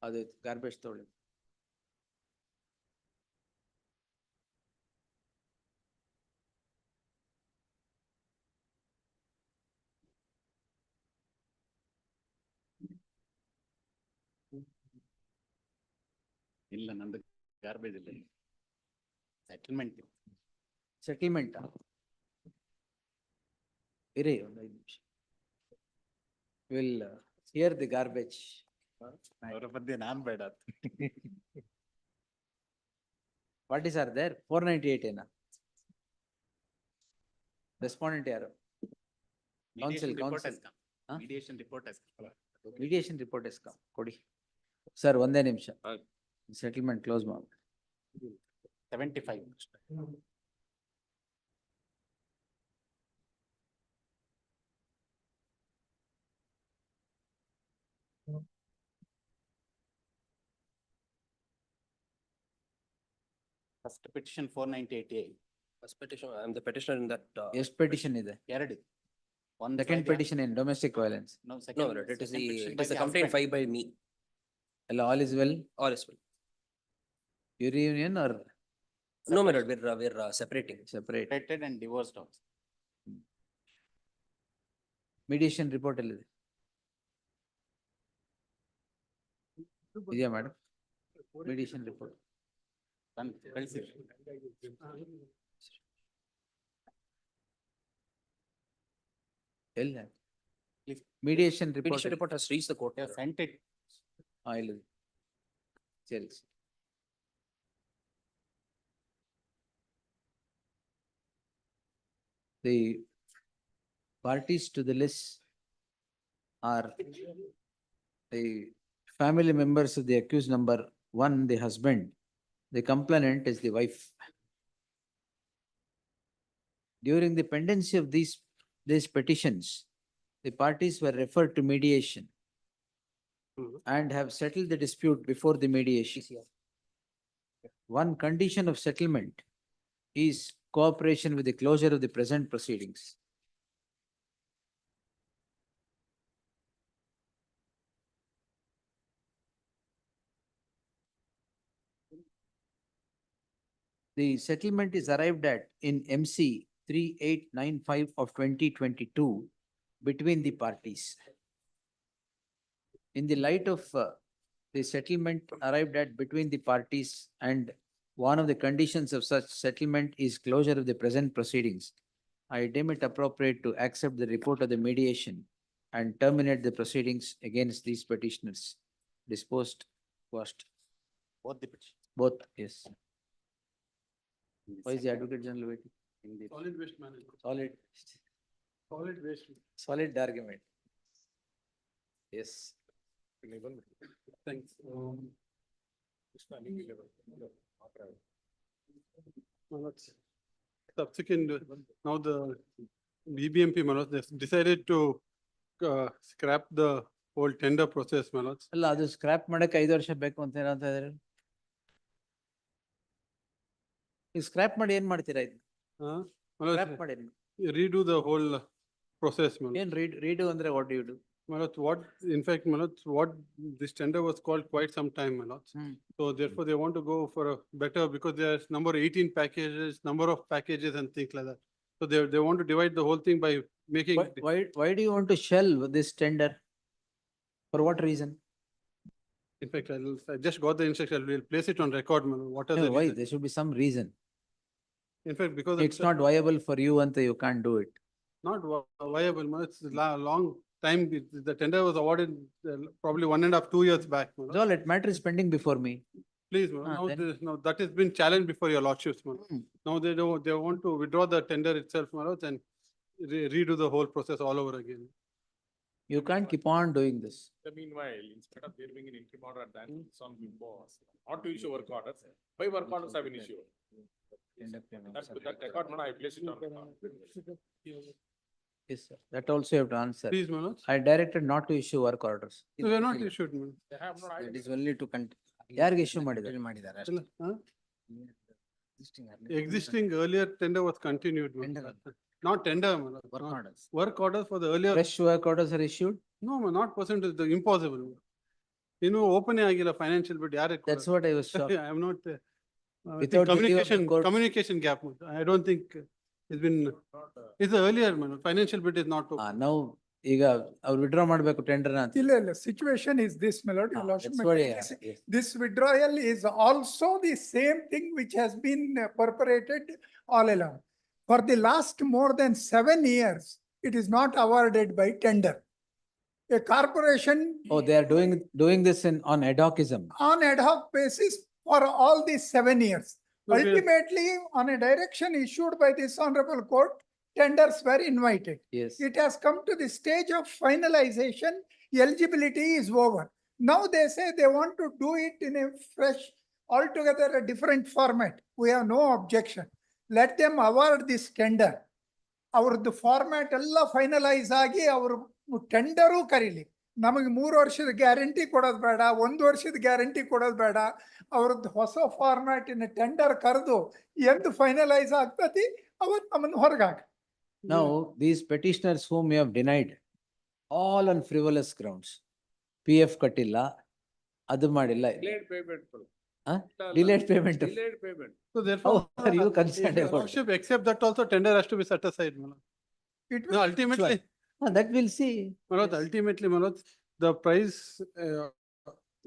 ಅದು garbage ತೊಗೊಳ್ಳಿ. ಇಲ್ಲ ನಂದು garbage ಇಲ್ಲ settlement settlement ಇರಿ ಒಂದು 5 ನಿಮಿಷ. Will hear the garbage. ಅವರ ಮಧ್ಯೆ ನಾನ್ ಬೇಡ. What is are there? 498 ಏನ? ರೆಸ್ಪಾಂಡೆಂಟ್ ಯಾರು? Council council mediation report mediation report ಎಸ್ಕಾ ಕೊಡಿ ಸರ್. ಒಂದೇ ನಿಮಿಷ. ಸೆಟಲ್ಮೆಂಟ್ ಕ್ಲೋಸ್ ಮಾಡಿ. 75. First petition 498A. First petition, I am the petitioner in that. ಎಷ್ಟು ಪೆಟಿಷನ್ ಇದೆ? ಎರಡು. One second by the- petition ಏನು? Domestic violence? No, No, second. my lord, it is second the, petition it by is the the complaint husband. filed by me. ಎಲ್ಲ all is well? All is well. You reunion are No, my lord, we're separating. Separate? Separated and divorced also. Mediation report ಎಲ್ಲಿದೆ? ಇದೆಯಾ madam? Mediation report ಕಳಿಸಿ. ಎಲ್ಲ mediation Petition report report has reached the court. my lord. Sent it. ಇಲ್ಲಿದೆ. ಸರಿ. The parties to the list are the family members of the accused number 1, the husband. The complainant is the wife. During the pendency of these petitions, the parties were referred to mediation and have settled the dispute before the mediation. One condition of settlement is cooperation with the closure of the present proceedings. The settlement is arrived at in MC 3895 of 2022 between the parties. In the light of the settlement arrived at between the parties, and one of the conditions of such settlement is closure of the present proceedings, I deem it appropriate to accept the report of the mediation and terminate the proceedings against these petitioners. Disposed, quashed. Both the petition. Both, yes. Why is the Advocate General waiting? Solid waste management. Solid, Solid waste. solid argument. Yes. Thanks. Subsequent, now the BBMP, Manoj, they decided to scrap the whole tender process, Manoj. ಅಲ್ಲ ಅದು scrap ಮಾಡಕ್ಕೆ 5 ವರ್ಷ ಬೇಕು ಅಂತ ಏನಂತ ಇದ್ದಾರೆ. ಈ scrap ಮಾಡಿ ಏನ್ ಮಾಡ್ತೀರಾ ಇದು? ಸ್ಕ್ರಾಪ್ ಮಾಡಿ Redo the whole process, Manoj. ಏನ್ redo ಅಂದ್ರೆ what do you do? Manoj, what, in fact, Manoj, what this tender was called quite some time, Manoj. So therefore they want to go for a better, because there's number 18 packages, number of packages and things like that. So they want to divide the whole thing by making. Why do you want to shelve this tender? For what reason? In fact, I just got the instruction, we'll place it on record, Manoj. What are No, the why? reasons? There should be some reason. In fact, because It's not viable for you and you can't do it. not viable, Manoj. It's long time. The tender was awarded probably 1.5, 2 years back, Manoj. No, that matter is pending before me. Please, Manoj, Ah, now then. now that has been challenged before your lordships, Manoj. Now they want to withdraw the tender itself, Manoj, and redo the whole process all over again. You can't keep on doing this. Meanwhile, instead of there being an interim order than some boss, not to issue work orders, 5 work orders have been issued. That record, Manoj, I placed it on record. Yes, sir. That also you have to answer. Please, Manoj. I directed not to issue work orders. No, they are not issued, Manoj. They have not. It is only to ಯಾರಿಗೆ issue ಮಾಡಿದ್ದಾರೆ? Huh? Existing earlier tender was continued, Manoj. Not tender, Manoj. Work orders. Work orders for the earlier. Fresh work orders are issued? No, not percent is the impossible. ಇನ್ನು open ಆಗಿಲ್ಲ financial ಬಿಟ್ ಯಾರೇ. That's what I was shocked. I am not. Without Communication gap. I don't think it's been. It's earlier, man. Financial bit is not open. Now ಈಗ ಅವ್ರು withdraw ಮಾಡ್ಬೇಕು tender ಅಂತ. ಇಲ್ಲ situation is this, my lord. Your lordship, this withdrawal is also the same thing which has been perpetrated all along. For the last more than 7 years, it is not awarded by tender. A corporation. Oh, they are doing this on ad hocism. On ad hoc basis for all these 7 years. Okay. Ultimately, on a direction issued by this honorable court, tenders were invited. Yes. It has come to the stage of finalization, eligibility is over. Now they say they want to do it in a fresh, altogether a different format. We have no objection. Let them award this tender. Our format ಎಲ್ಲ finalise ಆಗಿ ಅವರು tender ಕರೀಲಿ. ನಮಗೆ 3 ವರ್ಷದ guarantee ಕೊಡೋದು ಬೇಡ, 1 ವರ್ಷದ guarantee ಕೊಡೋದು ಬೇಡ. ಅವ್ರದ್ದು ಹೊಸ ಫಾರ್ಮ್ಯಾಟಿನ ಟೆಂಡರ್ ಕರೆದು ಎಂದು ಫೈನಲೈಸ್ ಆಗ್ತತಿ ಅವತ್ತು ನಮ್ಮನ್ನು ಹೊರಗಾಕ. Now, these petitioners whom you have denied, all on frivolous grounds. PF ಕಟ್ಟಿಲ್ಲ, ಅದು ಮಾಡಿಲ್ಲ. Delayed payment. Huh? Delayed payment. Delayed payment. So therefore, How are you concerned about it? Lordship, except that also tender has to be set aside, Manoj. No, ultimately. That we'll see. Manoj, ultimately, Manoj, the price,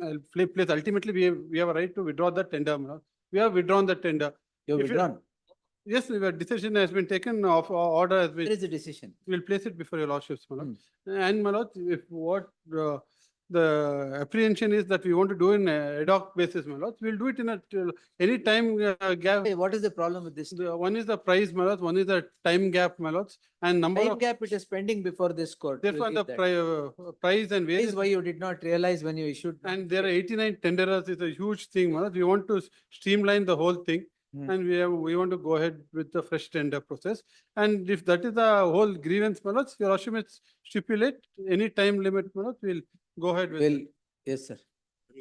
I'll place, ultimately, we have a right to withdraw the tender, Manoj. We have withdrawn the tender. You have If withdrawn. Yes, the decision has been taken of order has been. Where is the decision? We'll place it before your lordships, Manoj. And Manoj, if what the apprehension is that we want to do in ad hoc basis, Manoj, we'll do it in any time gap. Hey, what is the problem with this? One is the price, Manoj, one is the time gap, Manoj, and number Time of. gap, it is pending before this court. Therefore, We'll the keep that. price and This various. is why you did not realize when you issued. And there are 89 tenderers is a huge thing, Manoj. We want to streamline the whole thing. And we want to go ahead with the fresh tender process. And if that is the whole grievance, Manoj, your lordship may stipulate any time limit, Manoj, we'll go ahead with it. Yes, sir.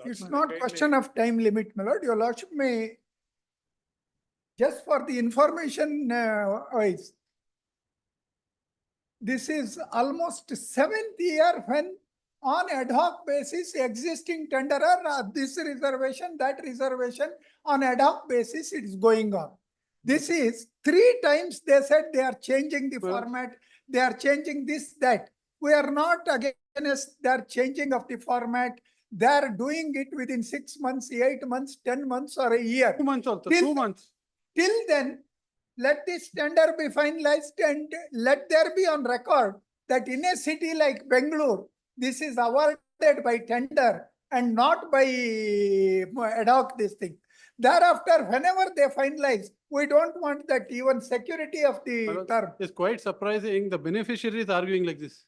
It's not question of time limit, my lord. Your lordship may, just for the information wise, this is almost 7th year when on ad hoc basis, existing tenderer, this reservation, that reservation, on ad hoc basis, it is going on. This is 3 times they said they are changing the format, they are changing this, that. We are not against their changing of the format. They are doing it within 6 months, 8 months, 10 months, or a year. 2 months also, Till 2 months. Till then, let this tender be finalized and let there be on record that in a city like Bangalore, this is awarded by tender and not by ad hoc this thing. Thereafter, whenever they finalize, we don't want that even security of the term. It's quite surprising, the beneficiaries arguing like this.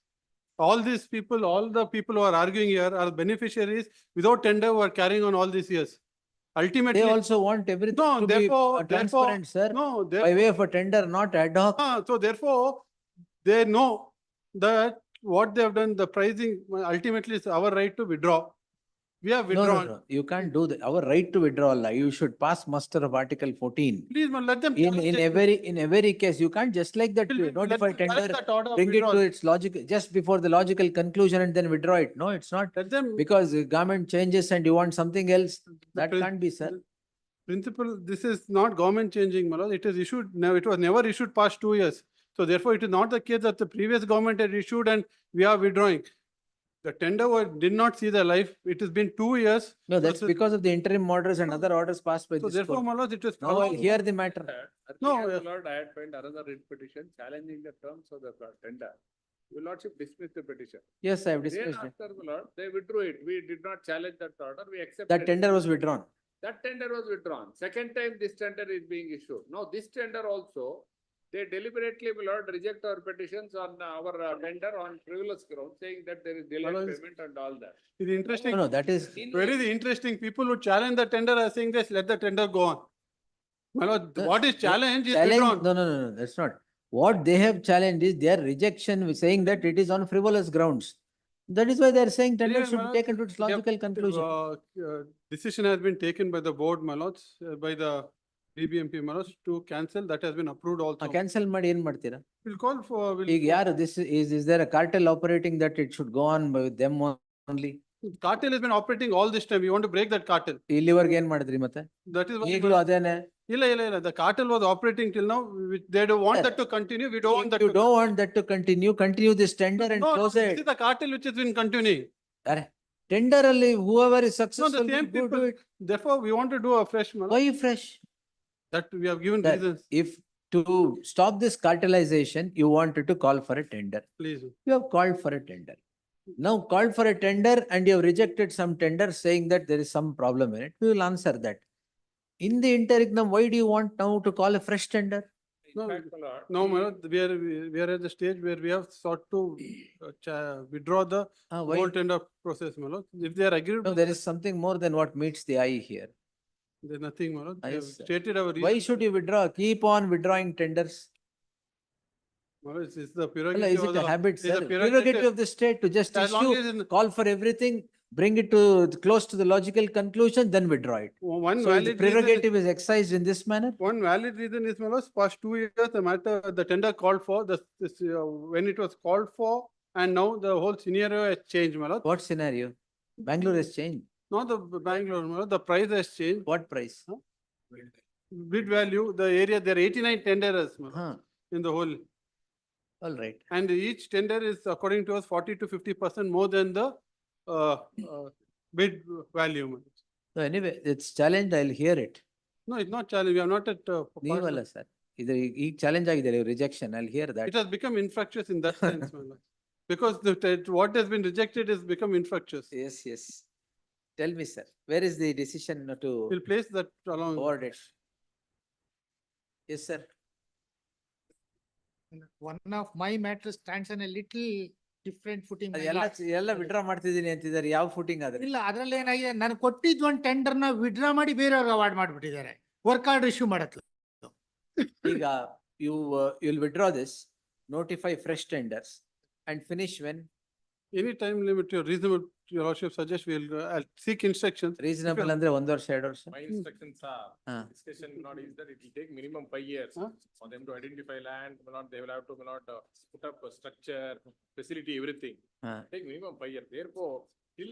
All these people, all the people who are arguing here are beneficiaries without tender who are carrying on all these years. Ultimately. They also want everything No, to be therefore, transparent, sir. No, By way of a tender, not ad hoc. So therefore, they know that what they have done, the pricing, ultimately is our right to withdraw. We have No, withdrawn. no, you can't do that. Our right to withdrawal, you should pass muster of Article 14. Please, man, let them. In every case, you can't just like that Let notify them challenge tender, that order of bring it to withdrawal. its logical, just before the logical conclusion and then withdraw it. No, it's not. Let them. Because the government changes and you want something else, that prin- can't be, sir. Principle, this is not government changing, Malad. It is issued, no, it was never issued past 2 years. So therefore, it is not the case that the previous government had issued and we are withdrawing. The tender did not see the life. It has been 2 years. No, that's because of the interim orders and other orders passed by So this therefore, court. Malad, it is. Now I'll hear the matter. No, Earlier, my lord, I had filed another writ petition challenging the terms of the tender. Your lordship dismissed the petition. Yes, I have discussed it. Thereafter, my lord, they withdrew it. We did not challenge that order. We accepted. That tender was withdrawn. That tender was withdrawn. Second time this tender is being issued. Now this tender also, they deliberately, my lord, reject our petitions on our tender on frivolous ground, saying that there is delayed Well, it's- payment and all that. It's interesting. No, that is. Very interesting. People who challenge the tender are saying this, let the tender go on. My lord, what is challenged is withdrawn. No, that's not. What they have challenged is their rejection, saying that it is on frivolous grounds. That is why they are saying tender Anyway, should my be lord, taken to its logical conclusion. Decision has been taken by the board, my lords, by the DBMP, my lords, to cancel. That has been approved also. Cancel ಮಾಡಿ ಏನ್ ಮಾಡ್ತೀರಾ? We'll call for. ಈಗ ಯಾರು is there a cartel operating that it should go on with them only? Cartel has been operating all this time. We want to break that cartel. ಇಲ್ಲಿವರೆಗೆ ಏನ್ ಮಾಡಿದ್ರಿ ಮತ್ತೆ? That is why. ಈಗಲೂ ಅದೇನೆ. ಇಲ್ಲ. The cartel was operating till now. They don't want that to continue. We don't want that. You don't want that to continue. Continue this tender and No, close this it. is the cartel which has been continuing. Tender ಅಲ್ಲಿ whoever is No, successful the same will people. do it. Therefore, we want to do a fresh. my lord. Why fresh? That we have given That reasons. if to stop this cartelization, you wanted to call for a tender. Please. You have called for a tender. Now called for a tender and you have rejected some tender saying that there is some problem in it. We will answer that. In the interim, why do you want now to call a fresh tender? No, no, my lord, we are at the stage where we have sought to withdraw the Why? whole tender process, my lord. If they are agreed, No, there is something more than what meets the eye here. there's nothing, my lord. We have Yes, sir. stated our Why reasons. should you withdraw? Keep on withdrawing tenders. My lord, it's the Is prerogative of it a the. habit, it's sir? the Prerogative of the state to just As long as issue, in- call for everything, bring it to close to the logical conclusion, then withdraw it. One So the valid reason. prerogative is exercised in this manner? One valid reason is, my lord, past 2 years, the matter, the tender called for, when it was called for, and now the whole scenario has changed, my lord. What scenario? Bangalore has changed. Not the Bangalore, my lord, the price has changed. What price? Bid value, the area, there are 89 tenderers, my lord, in the whole. All right. And each tender is, according to us, 40 to 50% more than the bid value. my lord. So anyway, it's challenged, I'll hear it. No, it's not challenge. We are not at. ನೀವಲ್ಲ sir. ಇದು ಈಗ challenge ಆಗಿದೆ rejection, I'll hear that. It has become infractious in that sense, my lord. Because what has been rejected has become infractious. Yes. Tell me, sir, where is the decision to We'll place that along. forward it? Yes, sir. One of my matters stands on a little different footing. my ಎಲ್ಲ lord. ಎಲ್ಲ withdraw ಮಾಡ್ತಿದ್ದೀನಿ ಅಂತಿದ್ದಾರೆ, ಯಾವ footing ಆದ್ರೆ? ಇಲ್ಲ ಅದ್ರಲ್ಲಿ ಏನಾಗಿದೆ, ನಾನು ಕೊಟ್ಟಿದ್ ಒಂದು ಟೆಂಡರ್ ನ ವಿಡ್ರಾ ಮಾಡಿ ಬೇರೆಯವ್ರಿಗೆ ಅವಾರ್ಡ್ ಮಾಡ್ಬಿಟ್ಟಿದ್ದಾರೆ, ವರ್ಕ್ ಆರ್ಡರ್ ಇಶ್ಯೂ ಮಾಡತ್ಲ. ಈಗ you'll withdraw this, notify fresh tenders and finish when? Any time limit, your reasonable, your lordship suggests I'll seek instructions. If reasonable you're- ಅಂದ್ರೆ 1 ವರ್ಷ 2 ವರ್ಷ. My instructions are, Ah. discussion not is that it will take minimum 5 years for them to identify land, they will have to put up a structure, facility, everything. Ah. Take minimum 5 years. Therefore, till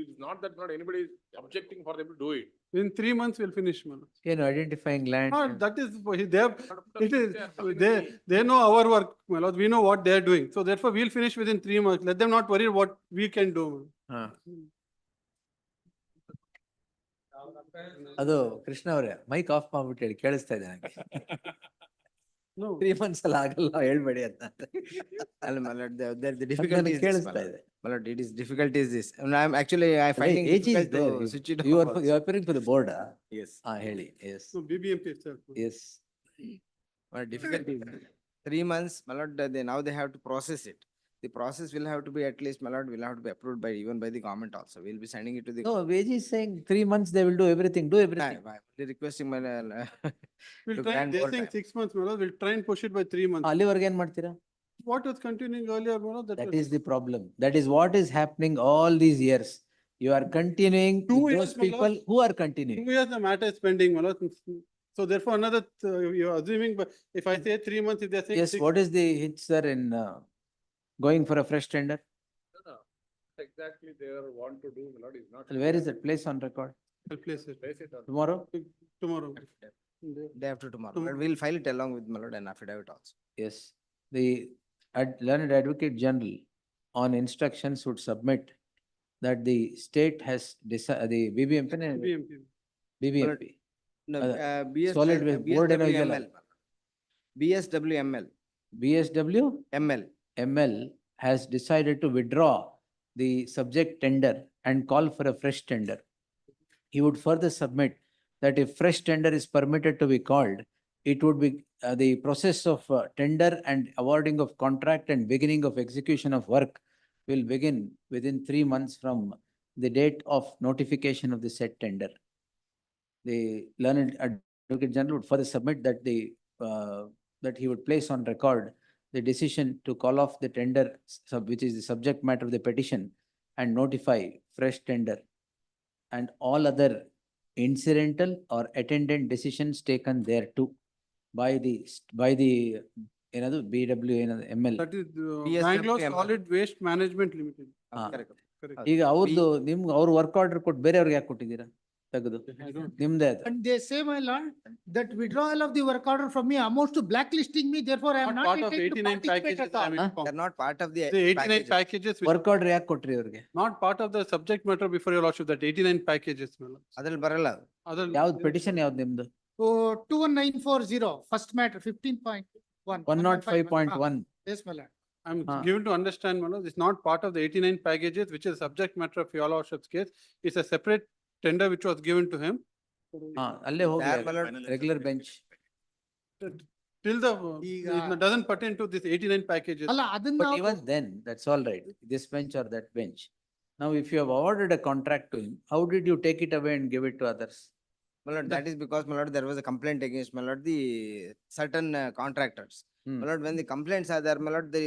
it's not that not anybody is objecting for them to do it. In 3 months, we'll finish, man. ಏನು identifying land. That is, they know our work, my lord. We know what they are doing. So therefore, we'll finish within 3 months. Let them not worry what we can do. ಅದು ಕೃಷ್ಣ ಅವರೇ mic of ಮಾಡ್ಬಿಟ್ಟು ಹೇಳಿ ಕೇಳಿಸ್ತಾ ಇದೆ ನನಗೆ. No. 3 months ಅಲ್ಲಿ ಆಗಲ್ಲ ಹೇಳ್ಬೇಡಿ ಅಂತ. ಅಲ್ಲ my lord, the difficulty is this, my ಕೇಳಿಸ್ತಾ lord. ಇದೆ. My lord, it is difficulty is this. And I'm actually, I finding Age is difficult there. to switch it You off are also. appearing for the board. Yes. ಹೇಳಿ. Yes. No, BBMP itself. Yes. My difficulty, 3 months, my lord, now they have to process it. The process will have to be at least, my lord, will have to be approved by, even by the government also. We'll be sending it to the. No, AG is saying 3 months they will do everything, do everything. I'm only requesting my. We'll to try, grant they're more saying time. 6 months, my lord. We'll try and push it by 3 months. ಅಲ್ಲಿವರೆಗೆ ಏನ್ ಮಾಡ್ತೀರಾ? What was continuing earlier, my lord? That is the problem. That is what is happening all these years. You are continuing 2 with years, those my people lord. who are continuing. 2 years the matter is pending, my lord. So therefore, another, you're assuming, but if I say 3 months, if they're saying Yes, 6. what is the hitch, sir, in going for a fresh tender? Exactly they want to do, my lord, is not. Where is that place on record? I'll place it. Place it on. Tomorrow? Tomorrow. Day after tomorrow. But we'll file it along with my lord and affidavit also. Yes. The learned advocate general on instructions would submit that the state has the BBMP. BBMP. BBMP. No, solid waste board ಏನೋ ಇದೆಯಲ್ಲ. BSWML. BSW? ML. ML has decided to withdraw the subject tender and call for a fresh tender. He would further submit that if fresh tender is permitted to be called, it would be the process of tender and awarding of contract and beginning of execution of work will begin within 3 months from the date of notification of the said tender. The learned advocate general would further submit that that he would place on record the decision to call off the tender, which is the subject matter of the petition, and notify fresh tender and all other incidental or attendant decisions taken thereto by the BW ML. That is BSWML. Bangalore Solid Waste Management Limited. Correct. Correct. ಈಗ ಅವ್ರದ್ದು ನಿಮ್ಗೆ ಅವ್ರ work order ಕೊಟ್ಟು ಬೇರೆಯವ್ರಿಗೆ ಯಾಕೆ ಕೊಟ್ಟಿದ್ದೀರಾ ತೆಗೆದು? ನಿಮ್ದೇ ಅದು. And they say, my lord, that withdrawal of the work order from me amounts to blacklisting me, therefore I am Not not part of entitled to 89 participate packages. at all. They're not part of the. The 89 packages. packages, which work order ಯಾಕೆ ಕೊಟ್ರಿ ಅವ್ರಿಗೆ? not part of the subject matter before your lordship, that 89 packages, my lord. ಅದ್ರಲ್ಲಿ ಬರಲ್ಲ ಅದು. Other. ಯಾವ್ದು petition ಯಾವ್ದು ನಿಮ್ದು? Oh, 21940, first matter, 15.1. 105.1. Yes, my lord. I'm given to understand, my lord, it's not part of the 89 packages, which is subject matter of your lordship's case. It's a separate tender which was given to him. ಅಲ್ಲೇ ಹೋಗಿ There, my lord. Regular bench. Till the, it doesn't pertain to this 89 packages. ಅಲ್ಲ ಅದನ್ನ But even then, that's all right, this bench or that bench. Now, if you have awarded a contract to him, how did you take it away and give it to others? My lord, that is because, my lord, there was a complaint against, my lord, the certain contractors. My lord, when the complaints are there, my lord, the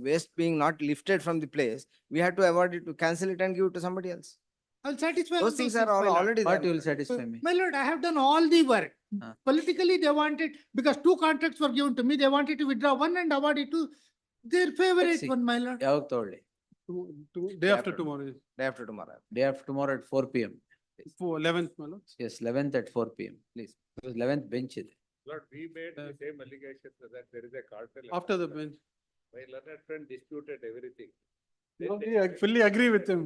waste being not lifted from the place, we had to award it, to cancel it and give it to somebody else. I'll satisfy. Those things are all my lord. already What there. will satisfy me? My lord, I have done all the work. Ah. Politically, they wanted, because 2 contracts were given to me, they wanted to withdraw one and award it to their favorite see. one, my lord. ಯಾವಾಗ ತಗೊಳ್ಳಿ? Day after tomorrow. Day after tomorrow. Day after tomorrow at 4 PM. For 11th, my lord. Yes, 11th at 4 PM, please. Because 11th bench ಇದೆ. Lord, we made the same allegation that there is a cartel. After the bench. My learned friend disputed everything. No, I fully agree with him.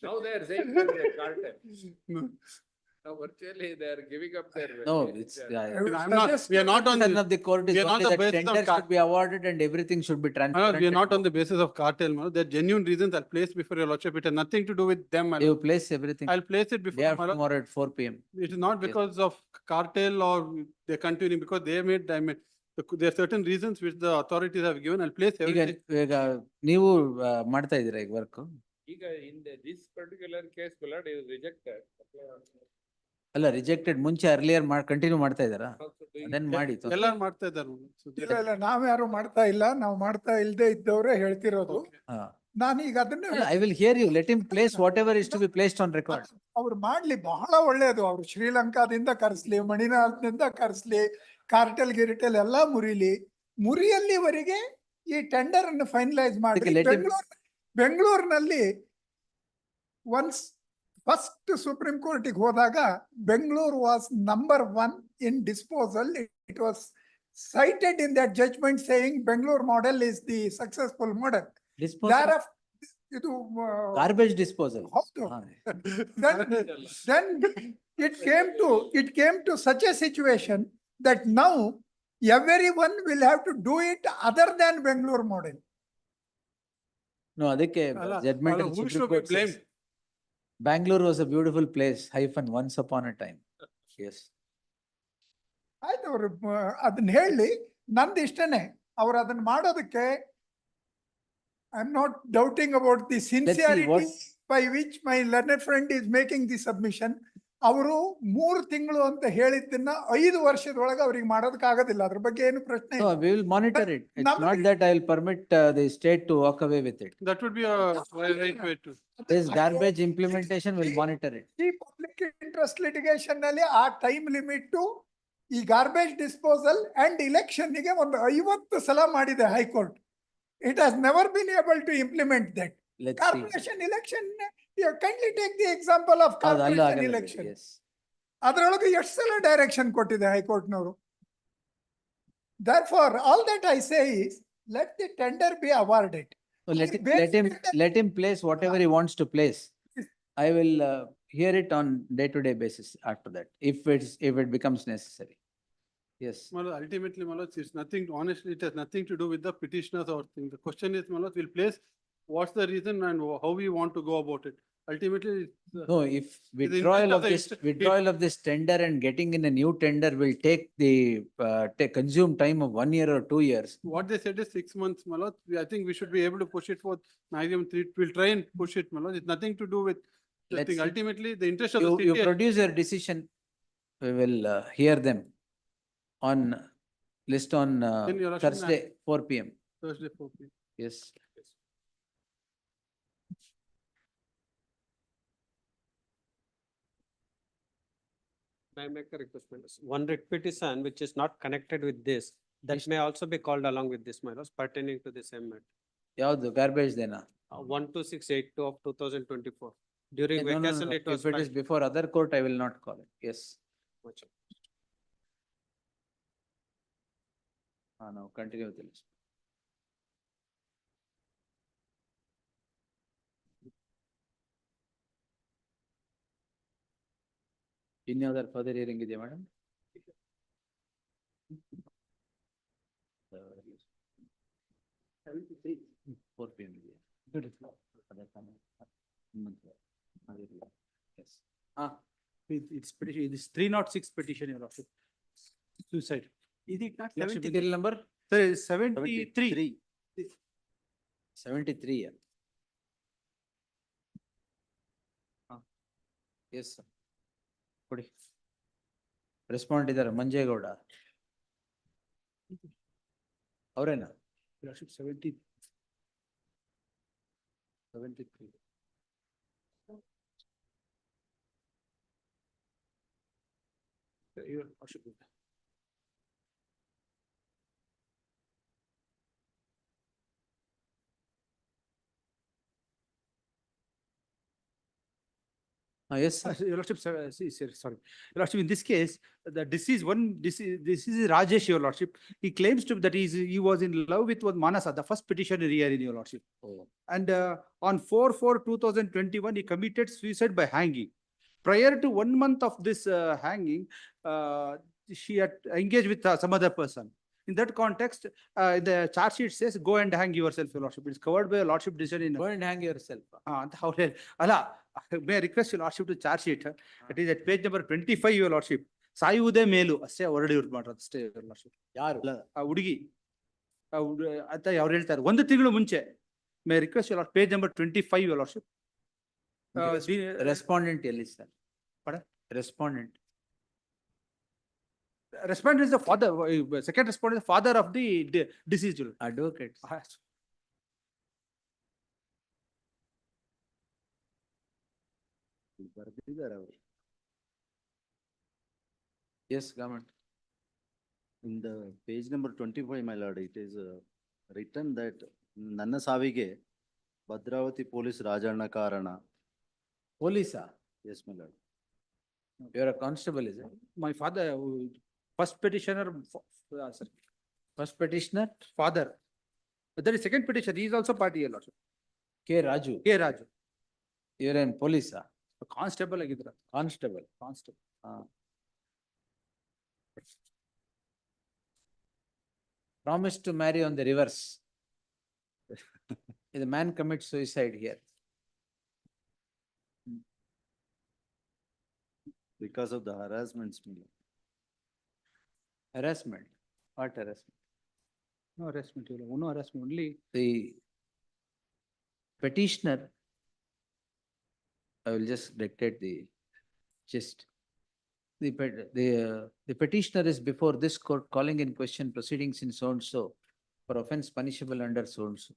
Now they are saying there is a cartel. No. Now virtually they are giving up their. No, it's, I'm not, we are not on Concern the, of the court is we are not only the that basis of tender should be awarded and everything should be my lord, transparent. we are not on the basis of cartel, my lord. There are genuine reasons I'll place before your lordship. It has nothing to do with them, my You lord. place everything. I'll place it Day before, after my lord. tomorrow at 4 PM. It is not because of cartel or they're continuing, because they made, there are certain reasons which the authorities have given. I'll place ಈಗ everything. ಈಗ ನೀವು ಮಾಡ್ತಾ ಇದ್ದೀರಾ ಈಗ work? ಈಗ in this particular case, my lord, is rejected. ಅಲ್ಲ rejected ಮುಂಚೆ earlier continue ಮಾಡ್ತಾ ಇದ್ದಾರಾ? ಅದನ್ನ ಮಾಡಿ. ಎಲ್ಲರೂ ಮಾಡ್ತಾ ಇದ್ದಾರೆ. ಇಲ್ಲ, ನಾವ್ಯಾರು ಮಾಡ್ತಾ ಇಲ್ಲ, ನಾವು ಮಾಡ್ತಾ ಇಲ್ದೇ ಇದ್ದವ್ರೆ ಹೇಳ್ತಿರೋದು. ನಾನೀಗ ಅದನ್ನ I will hear you. Let him place whatever is to be placed on record. ಅವ್ರು ಮಾಡ್ಲಿ ಬಹಳ ಒಳ್ಳೇದು. ಅವ್ರು ಶ್ರೀಲಂಕಾದಿಂದ ಕರೆಸ್ಲಿ, ಮಣಿನಾಥದಿಂದ ಕರೆಸ್ಲಿ, ಕಾರ್ಟೆಲ್ ಗಿರಿಟೆಲ್ ಎಲ್ಲ ಮುರಿಯಲ್ಲಿವರೆಗೆ ಈ ಟೆಂಡರ್ ಅನ್ನು ಫೈನಲೈಸ್ ಮಾಡಿ let him- ಬೆಂಗಳೂರಿನಲ್ಲಿ ಒನ್ಸ್ ಫಸ್ಟ್ ಸುಪ್ರೀಂ ಕೋರ್ಟಿಗೆ ಹೋದಾಗ Bengaluru was number 1 in disposal. It was cited in that judgment saying Bangalore model is the successful model. Thereafter, ಇದು Garbage disposal. ಹೌದು. Then it came to such a situation that now everyone will have to do it other than Bangalore model. No, ಅದಕ್ಕೆ judgment of who Supreme should be Court says, blamed? Bangalore was a beautiful place, once upon a time. Yes. ಆಯ್ತು, ಅವ್ರು ಅದನ್ನ ಹೇಳಿ, ನಂದು ಇಷ್ಟನೇ. ಅವ್ರು ಅದನ್ನ ಮಾಡೋದಕ್ಕೆ I am not doubting about the sincerity by which my learned friend is making the submission. ಅವರು 3 ತಿಂಗಳು ಅಂತ ಹೇಳಿದ್ದನ್ನ 5 ವರ್ಷದೊಳಗೆ ಅವ್ರಿಗೆ ಮಾಡೋದಕ್ಕಾಗೋದಿಲ್ಲ. ಅದ್ರ ಬಗ್ಗೆ ಏನು ಪ್ರಶ್ನೆ So we will monitor it. It's not that I will permit the state to walk away with it. That would be a right way to. This garbage implementation will monitor it. ಈ public interest litigation ನಲ್ಲಿ ಆ time limit ಈ garbage disposal and election ಗೆ ಒಂದು 50 ಸಲ ಮಾಡಿದೆ high court. It has never been able to implement that. Corporation election, kindly take the example of corporation election. ಅದರೊಳಗೆ ಎಷ್ಟು ಸಲ ಡೈರೆಕ್ಷನ್ ಕೊಟ್ಟಿದೆ ಹೈಕೋರ್ಟ್ನವರು. Therefore, all that I say is, let the tender be awarded. So let him place whatever he wants to place. I will hear it on day-to-day basis after that, if it becomes necessary. Yes. Malad, ultimately, Malad, it's nothing, honestly, it has nothing to do with the petitioners or thing. The question is, Malad, we'll place what's the reason and how we want to go about it. Ultimately, No, if withdrawal of this tender and getting in a new tender will take consume time of 1 year or 2 years. what they said is 6 months, Malad. I think we should be able to push it for maximum 3. We'll try and push it, Malad. It's nothing to do with the Let's thing. see. Ultimately, the interest of the You city. produce your decision. We will hear them on list on Then your Lordship, Thursday, 4 PM. Thursday, 4 p.m. Yes. May I make a request, my lords? One writ petition which is not connected with this, that may also be called along with this, my lords, pertaining to the same matter. ಯಾವ್ದು garbage Dena? 12682 of 2024. During No, no, no, vacation, no. it was. If it is before other court, I will not call it. Yes. Now continue with the list. Any other further hearing ಇದೆಯಾ madam? Four PM ಇದೆಯಾ? Other comment? Yes. It's petition, it is 306 petition, your lordship. Suicide. Is it not Lordship, 73? serial number? Sir, 73. 73. Yeah. Yes, sir. ಕೊಡಿ. Respond ಇದ್ದಾರೆ Manjegowda. ಅವರೇನಾ? Lordship 73. Your lordship. Yes, sir. Your lordship, sorry. Your lordship, in this case, the deceased this is Rajesh, your lordship. He claims to that he was in love with one Manasa, the first petitioner here in your lordship. Oh. And on 4/4/2021, he committed suicide by hanging. Prior to 1 month of this hanging, she had engaged with some other person. In that context, the charge sheet says, go and hang yourself, your lordship. It's covered by a lordship decision in. Go and hang yourself. May I request your lordship to charge sheet? It is at page number 25, your lordship. ಸಾಯುವುದೇ ಮೇಲು ಅಷ್ಟೇ ಹೊರಡಿ ಇವ್ರು ಮಾಡೋದು ಅಷ್ಟೇ, your lordship. ಯಾರು? ಆ ಹುಡುಗಿ ಅಂತ ಅವ್ರು ಹೇಳ್ತಾರೆ 1 ತಿಂಗಳು ಮುಂಚೆ. May request your lordship, page number 25, your lordship. Respondent ಎಲ್ಲಿ sir? Respondent. Respondent is the father, second respondent is the father of the deceased. Advocate. ಬರ್ದಿದ್ದಾರೆ ಅವರು. Yes, government. In the page number 25, my lord, it is written that ನನ್ನ ಸಾವಿಗೆ Bhadravati police Rajanna ಕಾರಣ. Police, Yes, my lord. you're a constable, is it? My father, first petitioner, sir, First petitioner, father. But there is second petition, he is also party also. K. Raju. K. Raju, You're in police, constable ಆಗಿದ್ರ. constable. Constable. Promise to marry on the reverse. The man commits suicide here. Because of the harassments, my lord. Harassment. What harassment? No harassment, no harassment, only. The petitioner, I will just dictate the gist. The petitioner is before this court calling in question proceedings in so and so for offense punishable under so and so.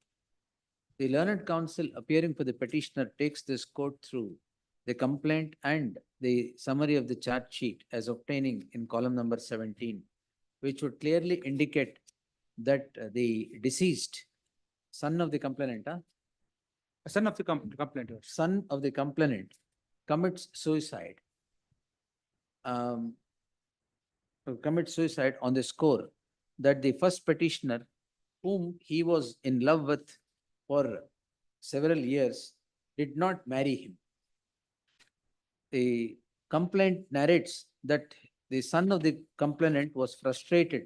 The learned counsel appearing for the petitioner takes this court through the complaint and the summary of the charge sheet as obtaining in column number 17, which would clearly indicate that the deceased son of the complainant, Son of the complaint. son of the complainant commits suicide. Commits suicide on the score that the first petitioner, whom he was in love with for several years, did not marry him. The complaint narrates that the son of the complainant was frustrated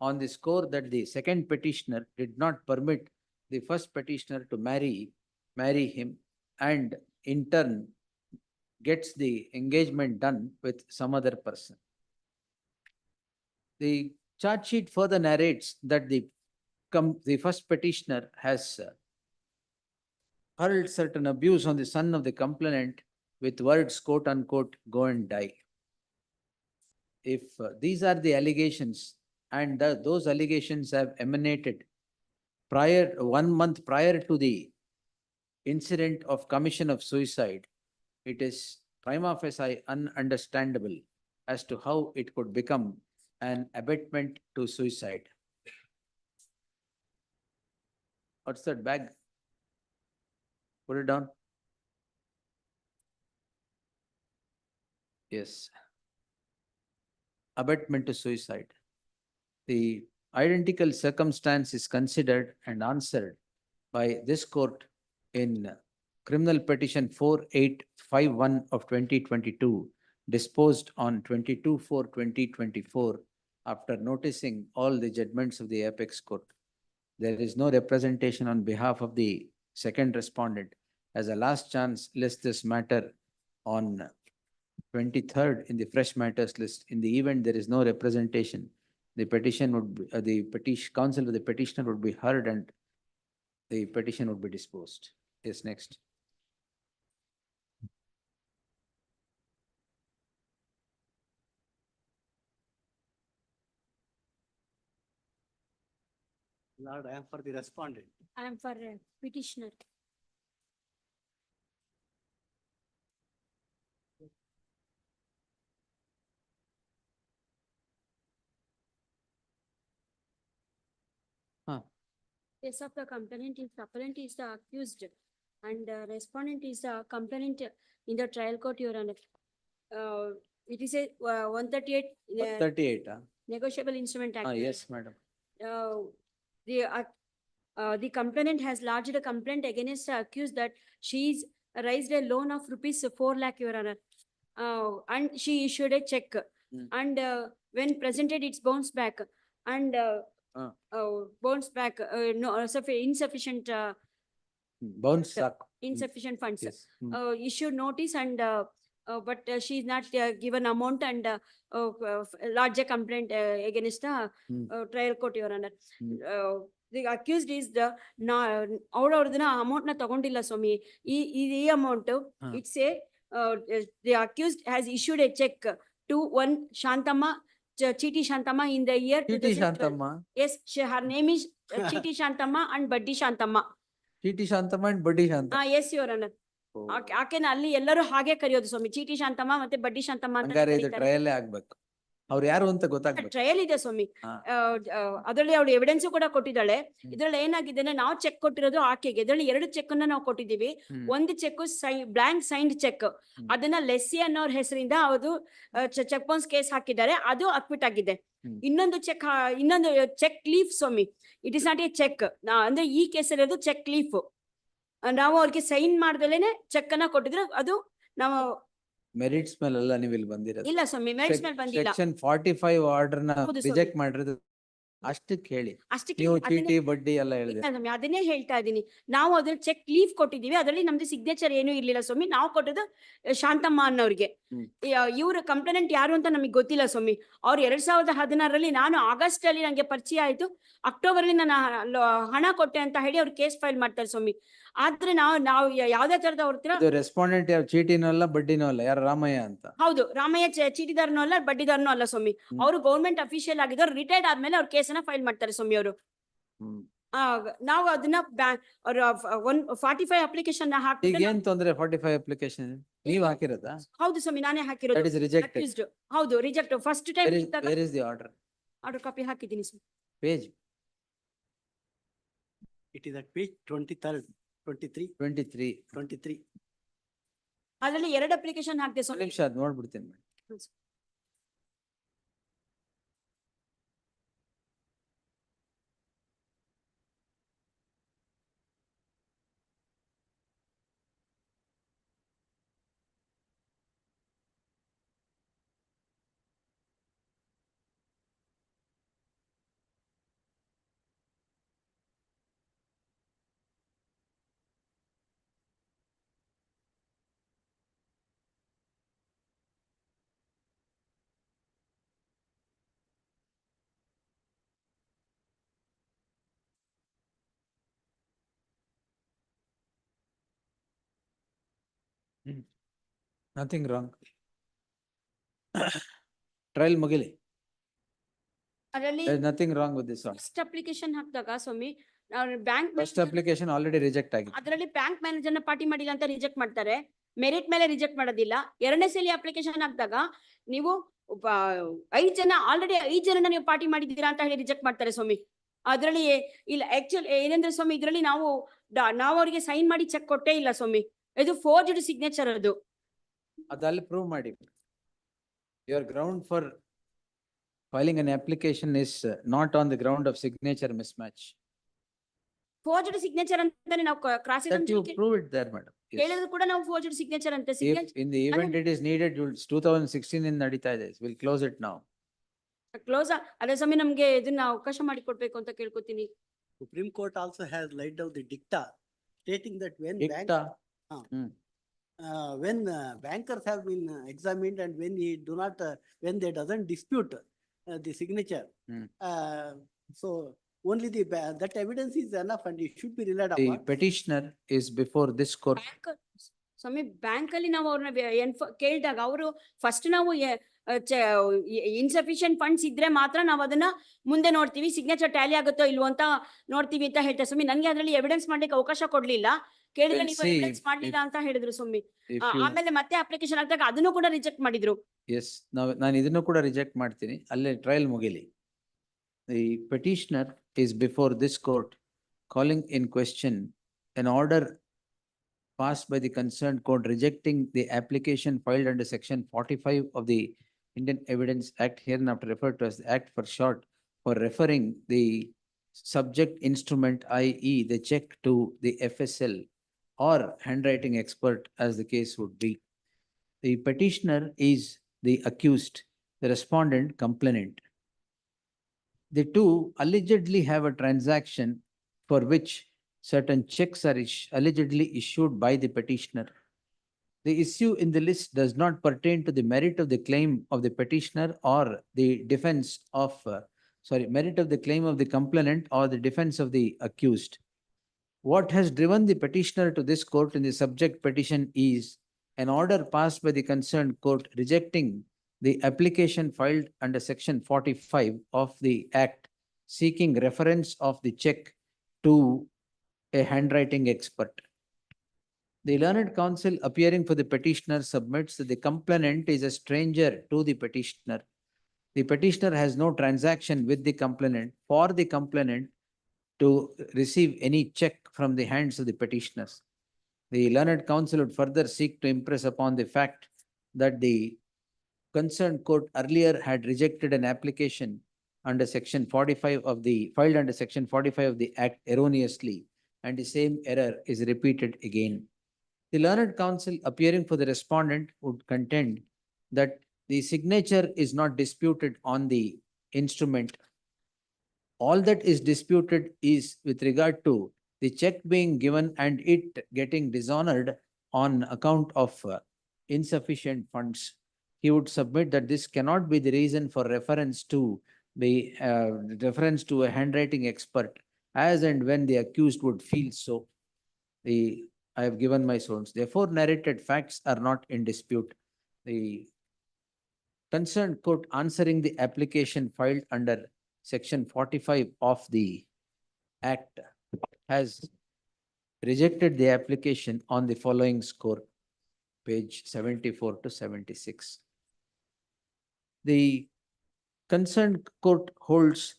on the score that the second petitioner did not permit the first petitioner to marry him, and in turn gets the engagement done with some other person. The charge sheet further narrates that the first petitioner has hurled certain abuse on the son of the complainant with words quote unquote, "go and die." If these are the allegations and those allegations have emanated 1 month prior to the incident of commission of suicide, it is prima facie ununderstandable as to how it could become an abetment to suicide. What's that bag? Put it down. Yes. Abetment to suicide. The identical circumstance is considered and answered by this court in criminal petition 4851 of 2022, disposed on 22/4/2024, after noticing all the judgments of the apex court. There is no representation on behalf of the second respondent. As a last chance, list this matter on 23rd in the fresh matters list. In the event there is no representation, the petition would be, the petition counsel of the petitioner would be heard and the petition would be disposed. Yes, next. Lord, I am for the respondent. I am for petitioner. Case of the complainant is appellant is the accused and respondent is the complainant in the trial court, Your Honor. It is a 138 38, Negotiable Instrument Act. yes, madam. The complainant has lodged a complaint against the accused that she's raised a loan of rupees 4 lakh, Your Honor. And she issued a check and when presented, it's bounced back and bounced back, insufficient Bounce back. insufficient funds. Yes. Issued notice and but she is not given amount and lodge a complaint against the trial court, Your Honor. The accused is the amount na tagondilla Swami. Ee amount it's a the accused has issued a check to one Shantama, Chiti Shantama in the year. Chiti 2012. Shantama. Yes, her name is Chiti Shantama and Buddy Shantama. Chiti Shantama and Buddy Shantama. Yes, Your Honor. ಆಕೆನ ಅಲ್ಲಿ ಎಲ್ಲರೂ ಹಾಗೆ ಕರೆಯೋದು ಸ್ವಾಮಿ, ಚೀಟಿ ಶಾಂತಮ್ಮ ಮತ್ತೆ ಬಡ್ಡಿ ಶಾಂತಮ್ಮ ಅಂತ ಹಂಗಾರೆ ಇದು ಟ್ರಯಲ್ಲೇ ಆಗ್ಬೇಕು. ಅವ್ರು ಯಾರು ಅಂತ ಗೊತ್ತಾಗ್ಬೇಕು. ಟ್ರಯಲ್ ಇದೆ ಸ್ವಾಮಿ. ಹಾ. ಅದರಲ್ಲಿ ಅವಳು ಎವಿಡೆನ್ಸ್ ಕೂಡ ಕೊಟ್ಟಿದ್ದಾಳೆ. ಇದ್ರಲ್ಲಿ ಏನಾಗಿದೆ ಅಂದ್ರೆ ನಾವು ಚೆಕ್ ಕೊಟ್ಟಿರೋದು ಆಕೆಗೆ. ಇದ್ರಲ್ಲಿ 2 ಚೆಕ್ ಅನ್ನ ನಾವು ಕೊಟ್ಟಿದ್ದೀವಿ. ಒಂದು ಚೆಕ್ ಬ್ಲಾಂಕ್ ಸೈನ್ಡ್ ಚೆಕ್, ಅದನ್ನ ಲೆಸ್ಸಿ ಅನ್ನೋರ್ ಹೆಸರಿಂದ ಅದು ಚೆಕ್ ಬೌನ್ಸ್ ಕೇಸ್ ಹಾಕಿದ್ದಾರೆ, ಅದು ಅಕ್ವಿಟ್ ಆಗಿದೆ. ಇನ್ನೊಂದು ಚೆಕ್ ಲೀಫ್ ಸ್ವಾಮಿ, it is not a cheque. ಅಂದ್ರೆ ಈ ಕೇಸ್ ಇರೋದು ಚೆಕ್ ಲೀಫ್. ನಾವು ಅವ್ರಿಗೆ ಸೈನ್ ಮಾಡ್ದಲೇನೆ ಚೆಕ್ ಅನ್ನ ಕೊಟ್ಟಿದ್ರೆ ಅದು ನಾವು ಮೆರಿಟ್ಸ್ ಮೇಲೆಲ್ಲ ನೀವು ಇಲ್ಲಿ ಬಂದಿರೋದು. ಇಲ್ಲ ಸ್ವಾಮಿ, ಮೆರಿಟ್ಸ್ ಮೇಲೆ ಬಂದಿಲ್ಲ. ಸೆಕ್ಷನ್ 45 ಆರ್ಡರ್ ನ ಹೌದು ಸ್ವಾಮಿ. ರಿಜೆಕ್ಟ್ ಮಾಡಿರೋದು ಅಷ್ಟಕ್ಕೆ ಹೇಳಿ. ಅಷ್ಟಕ್ಕೆ ನೀವು ಅದನ್ನೇ- ಚೀಟಿ ಬಡ್ಡಿ ಎಲ್ಲ ಹೇಳಿದೆ. ಇಲ್ಲ ಸ್ವಾಮಿ, ಅದನ್ನೇ ಹೇಳ್ತಾ ಇದ್ದೀನಿ. ನಾವು ಅದ್ರ ಚೆಕ್ ಲೀಫ್ ಕೊಟ್ಟಿದೀವಿ, ಅದರಲ್ಲಿ ನಮ್ದು ಸಿಗ್ನೇಚರ್ ಏನು ಇರ್ಲಿಲ್ಲ ಸ್ವಾಮಿ. ನಾವು ಕೊಟ್ಟದ್ದು ಶಾಂತಮ್ಮ ಅನ್ನೋರ್ಗೆ. ಇವ್ರ ಕಂಪ್ಲೇನೆಂಟ್ ಯಾರು ಅಂತ ನಮಗೆ ಗೊತ್ತಿಲ್ಲ ಸ್ವಾಮಿ. ಅವ್ರು 2016ರಲ್ಲಿ, ನಾನು ಆಗಸ್ಟ್ ಅಲ್ಲಿ ನಂಗೆ ಪರಿಚಯ ಆಯ್ತು, ಅಕ್ಟೋಬರ್ ಅಲ್ಲಿ ನಾನು ಹಣ ಕೊಟ್ಟೆ ಅಂತ ಹೇಳಿ ಅವ್ರು ಕೇಸ್ ಫೈಲ್ ಮಾಡ್ತಾರೆ ಸ್ವಾಮಿ. ಆದ್ರೆ ನಾವು ಯಾವ್ದೇ ತರದ ಅವ್ರ ಹತ್ರ ಇದು ರೆಸ್ಪಾಂಡೆಂಟ್ ಯಾವ ಚೀಟಿನೂ ಅಲ್ಲ ಬಡ್ಡಿನೂ ಅಲ್ಲ, ಯಾರು ರಾಮಯ್ಯ ಅಂತ. ಹೌದು, ರಾಮಯ್ಯ ಚೀಟಿದಾರನೂ ಅಲ್ಲ ಬಡ್ಡಿದಾರನೂ ಅಲ್ಲ ಸ್ವಾಮಿ. ಅವರು ಗೌರ್ಮೆಂಟ್ ಅಫಿಷಿಯಲ್ ಆಗಿದ್ರು, ರಿಟೈರ್ಡ್ ಆದ್ಮೇಲೆ ಅವ್ರ ಕೇಸನ್ನ ಫೈಲ್ ಮಾಡ್ತಾರೆ ಸ್ವಾಮಿ ಅವರು. ನಾವು ಅದನ್ನ 45 ಅಪ್ಲಿಕೇಶನ್ ಹಾಕಿ. ಏನ್ ತೊಂದ್ರೆ 45 ಅಪ್ಲಿಕೇಶನ್ ನೀವು ಹಾಕಿರೋದಾ? ಹೌದು ಸ್ವಾಮಿ, ನಾನೇ That is ಹಾಕಿರೋದು. rejected. Accused. ಹೌದು, reject. First time Where is the order? Order copy ಹಾಕಿದ್ದೀನಿ ಸ್ವಾಮಿ. Page It is at page 23rd, 23, 23. 23. ಅದರಲ್ಲಿ 2 ಅಪ್ಲಿಕೇಶನ್ ಹಾಕಿದೆ ಒಂದ್ ಸ್ವಾಮಿ. ನಿಮಿಷ ಅದ್ ನೋಡ್ಬಿಡ್ತೀನಿ ಮೇಡಮ್. Nothing wrong. Trial ಮುಗಿಲಿ. ಅದರಲ್ಲಿ There is nothing wrong with this one. First application ಹಾಕಿದಾಗ ಸ್ವಾಮಿ, bank First application already reject ಆಗಿದೆ. ಅದರಲ್ಲಿ ಬ್ಯಾಂಕ್ ಮ್ಯಾನೇಜರ್ ನ ಪಾರ್ಟಿ ಮಾಡಿಲ್ಲ ಅಂತ ರಿಜೆಕ್ಟ್ ಮಾಡ್ತಾರೆ, ಮೆರಿಟ್ ಮೇಲೆ ರಿಜೆಕ್ಟ್ ಮಾಡೋದಿಲ್ಲ. 2ನೇ ಸಲ ಅಪ್ಲಿಕೇಶನ್ ಹಾಕಿದಾಗ ನೀವು 5 ಜನ ಆಲ್ರೆಡಿ 5 ಜನನ ನೀವು ಪಾರ್ಟಿ ಮಾಡಿದ್ದೀರಾ ಅಂತ ಹೇಳಿ ರಿಜೆಕ್ಟ್ ಮಾಡ್ತಾರೆ ಸ್ವಾಮಿ. ಅದ್ರಲ್ಲಿ ಇಲ್ಲ, ಆಕ್ಚುಲ್ ಏನಂದ್ರೆ ಸ್ವಾಮಿ, ಇದ್ರಲ್ಲಿ ನಾವು ಅವ್ರಿಗೆ ಸೈನ್ ಮಾಡಿ ಚೆಕ್ ಕೊಟ್ಟೇ ಇಲ್ಲ ಸ್ವಾಮಿ. ಇದು ಫೋರ್ಜ್ಡ್ ಸಿಗ್ನೇಚರ್ ಅದು. ಅದಲ್ಲಿ ಪ್ರೂವ್ ಮಾಡಿ. Your ground for filing an application is not on the ground of signature mismatch. Forged signature ಅಂತಾನೆ ನಾವು cross That you prove it there, madam. Yes. ಹೇಳಿದ್ರು ಕೂಡ ನಾವು ಫೋರ್ಜ್ಡ್ ಸಿಗ್ನೇಚರ್ ಅಂತ If in the event it is needed, 2016 in ನಡೀತಾ ಇದೆ. We'll close it now. Close. ಅದೇ ಸ್ವಾಮಿ, ನಮ್ಗೆ ಇದನ್ನ ಅವಕಾಶ ಮಾಡಿ ಕೊಡ್ಬೇಕು ಅಂತ ಕೇಳ್ಕೊತೀನಿ. Supreme Court also has laid down the dicta stating that when Dicta. when bankers have been examined and when when they doesn't dispute the signature, so only that evidence is enough and it should be relied The upon. petitioner is before this court. ಸ್ವಾಮಿ, bank ಅಲ್ಲಿ ನಾವು ಅವ್ರನ್ನ ಕೇಳಿದಾಗ ಅವರು first ನಾವು insufficient funds ಇದ್ರೆ ಮಾತ್ರ ನಾವು ಅದನ್ನ ಮುಂದೆ ನೋಡ್ತೀವಿ, ಸಿಗ್ನೇಚರ್ ಟ್ಯಾಲಿ ಆಗುತ್ತೋ ಇಲ್ವೋ ಅಂತ ನೋಡ್ತೀವಿ ಅಂತ ಹೇಳ್ತಾರೆ ಸ್ವಾಮಿ. ನನ್ಗೆ ಅದ್ರಲ್ಲಿ ಎವಿಡೆನ್ಸ್ ಮಾಡ್ಲಿಕ್ಕೆ ಅವಕಾಶ ಕೊಡ್ಲಿಲ್ಲ. ಕೇಳಿದ್ರೆ Well, ನೀವು see, ಎವಿಡೆನ್ಸ್ ಮಾಡ್ಲಿಲ್ಲ ಅಂತ ಹೇಳಿದ್ರು ಸ್ವಾಮಿ. If you, ಆಮೇಲೆ ಮತ್ತೆ ಅಪ್ಲಿಕೇಶನ್ ಹಾಕಿದಾಗ ಅದನ್ನು ಕೂಡ ರಿಜೆಕ್ಟ್ ಮಾಡಿದ್ರು. yes, ನಾನು ಇದನ್ನು ಕೂಡ ರಿಜೆಕ್ಟ್ ಮಾಡ್ತೀನಿ. ಅಲ್ಲೇ trial ಮುಗಿಲಿ. The petitioner is before this court calling in question an order passed by the concerned court rejecting the application filed under section 45 of the Indian Evidence Act, hereinafter referred to as the Act for short, for referring the subject instrument, i.e. the check, to the FSL or handwriting expert as the case would be. The petitioner is the accused, the respondent complainant. The two allegedly have a transaction for which certain checks are allegedly issued by the petitioner. The issue in the list does not pertain to the merit of the claim of the petitioner or the defense of, merit of the claim of the complainant or the defense of the accused. What has driven the petitioner to this court in the subject petition is an order passed by the concerned court rejecting the application filed under section 45 of the Act, seeking reference of the check to a handwriting expert. The learned counsel appearing for the petitioner submits that the complainant is a stranger to the petitioner. The petitioner has no transaction with the complainant for the complainant to receive any check from the hands of the petitioners. The learned counsel would further seek to impress upon the fact that the concerned court earlier had rejected an application under section 45 of the, filed under section 45 of the Act erroneously, and the same error is repeated again. The learned counsel appearing for the respondent would contend that the signature is not disputed on the instrument. All that is disputed is with regard to the check being given and it getting dishonored on account of insufficient funds. He would submit that this cannot be the reason for reference to a handwriting expert, as and when the accused would feel so. I have given my source. Therefore, narrated facts are not in dispute. The concerned court answering the application filed under section 45 of the Act has rejected the application on the following score, page 74 to 76. The concerned court holds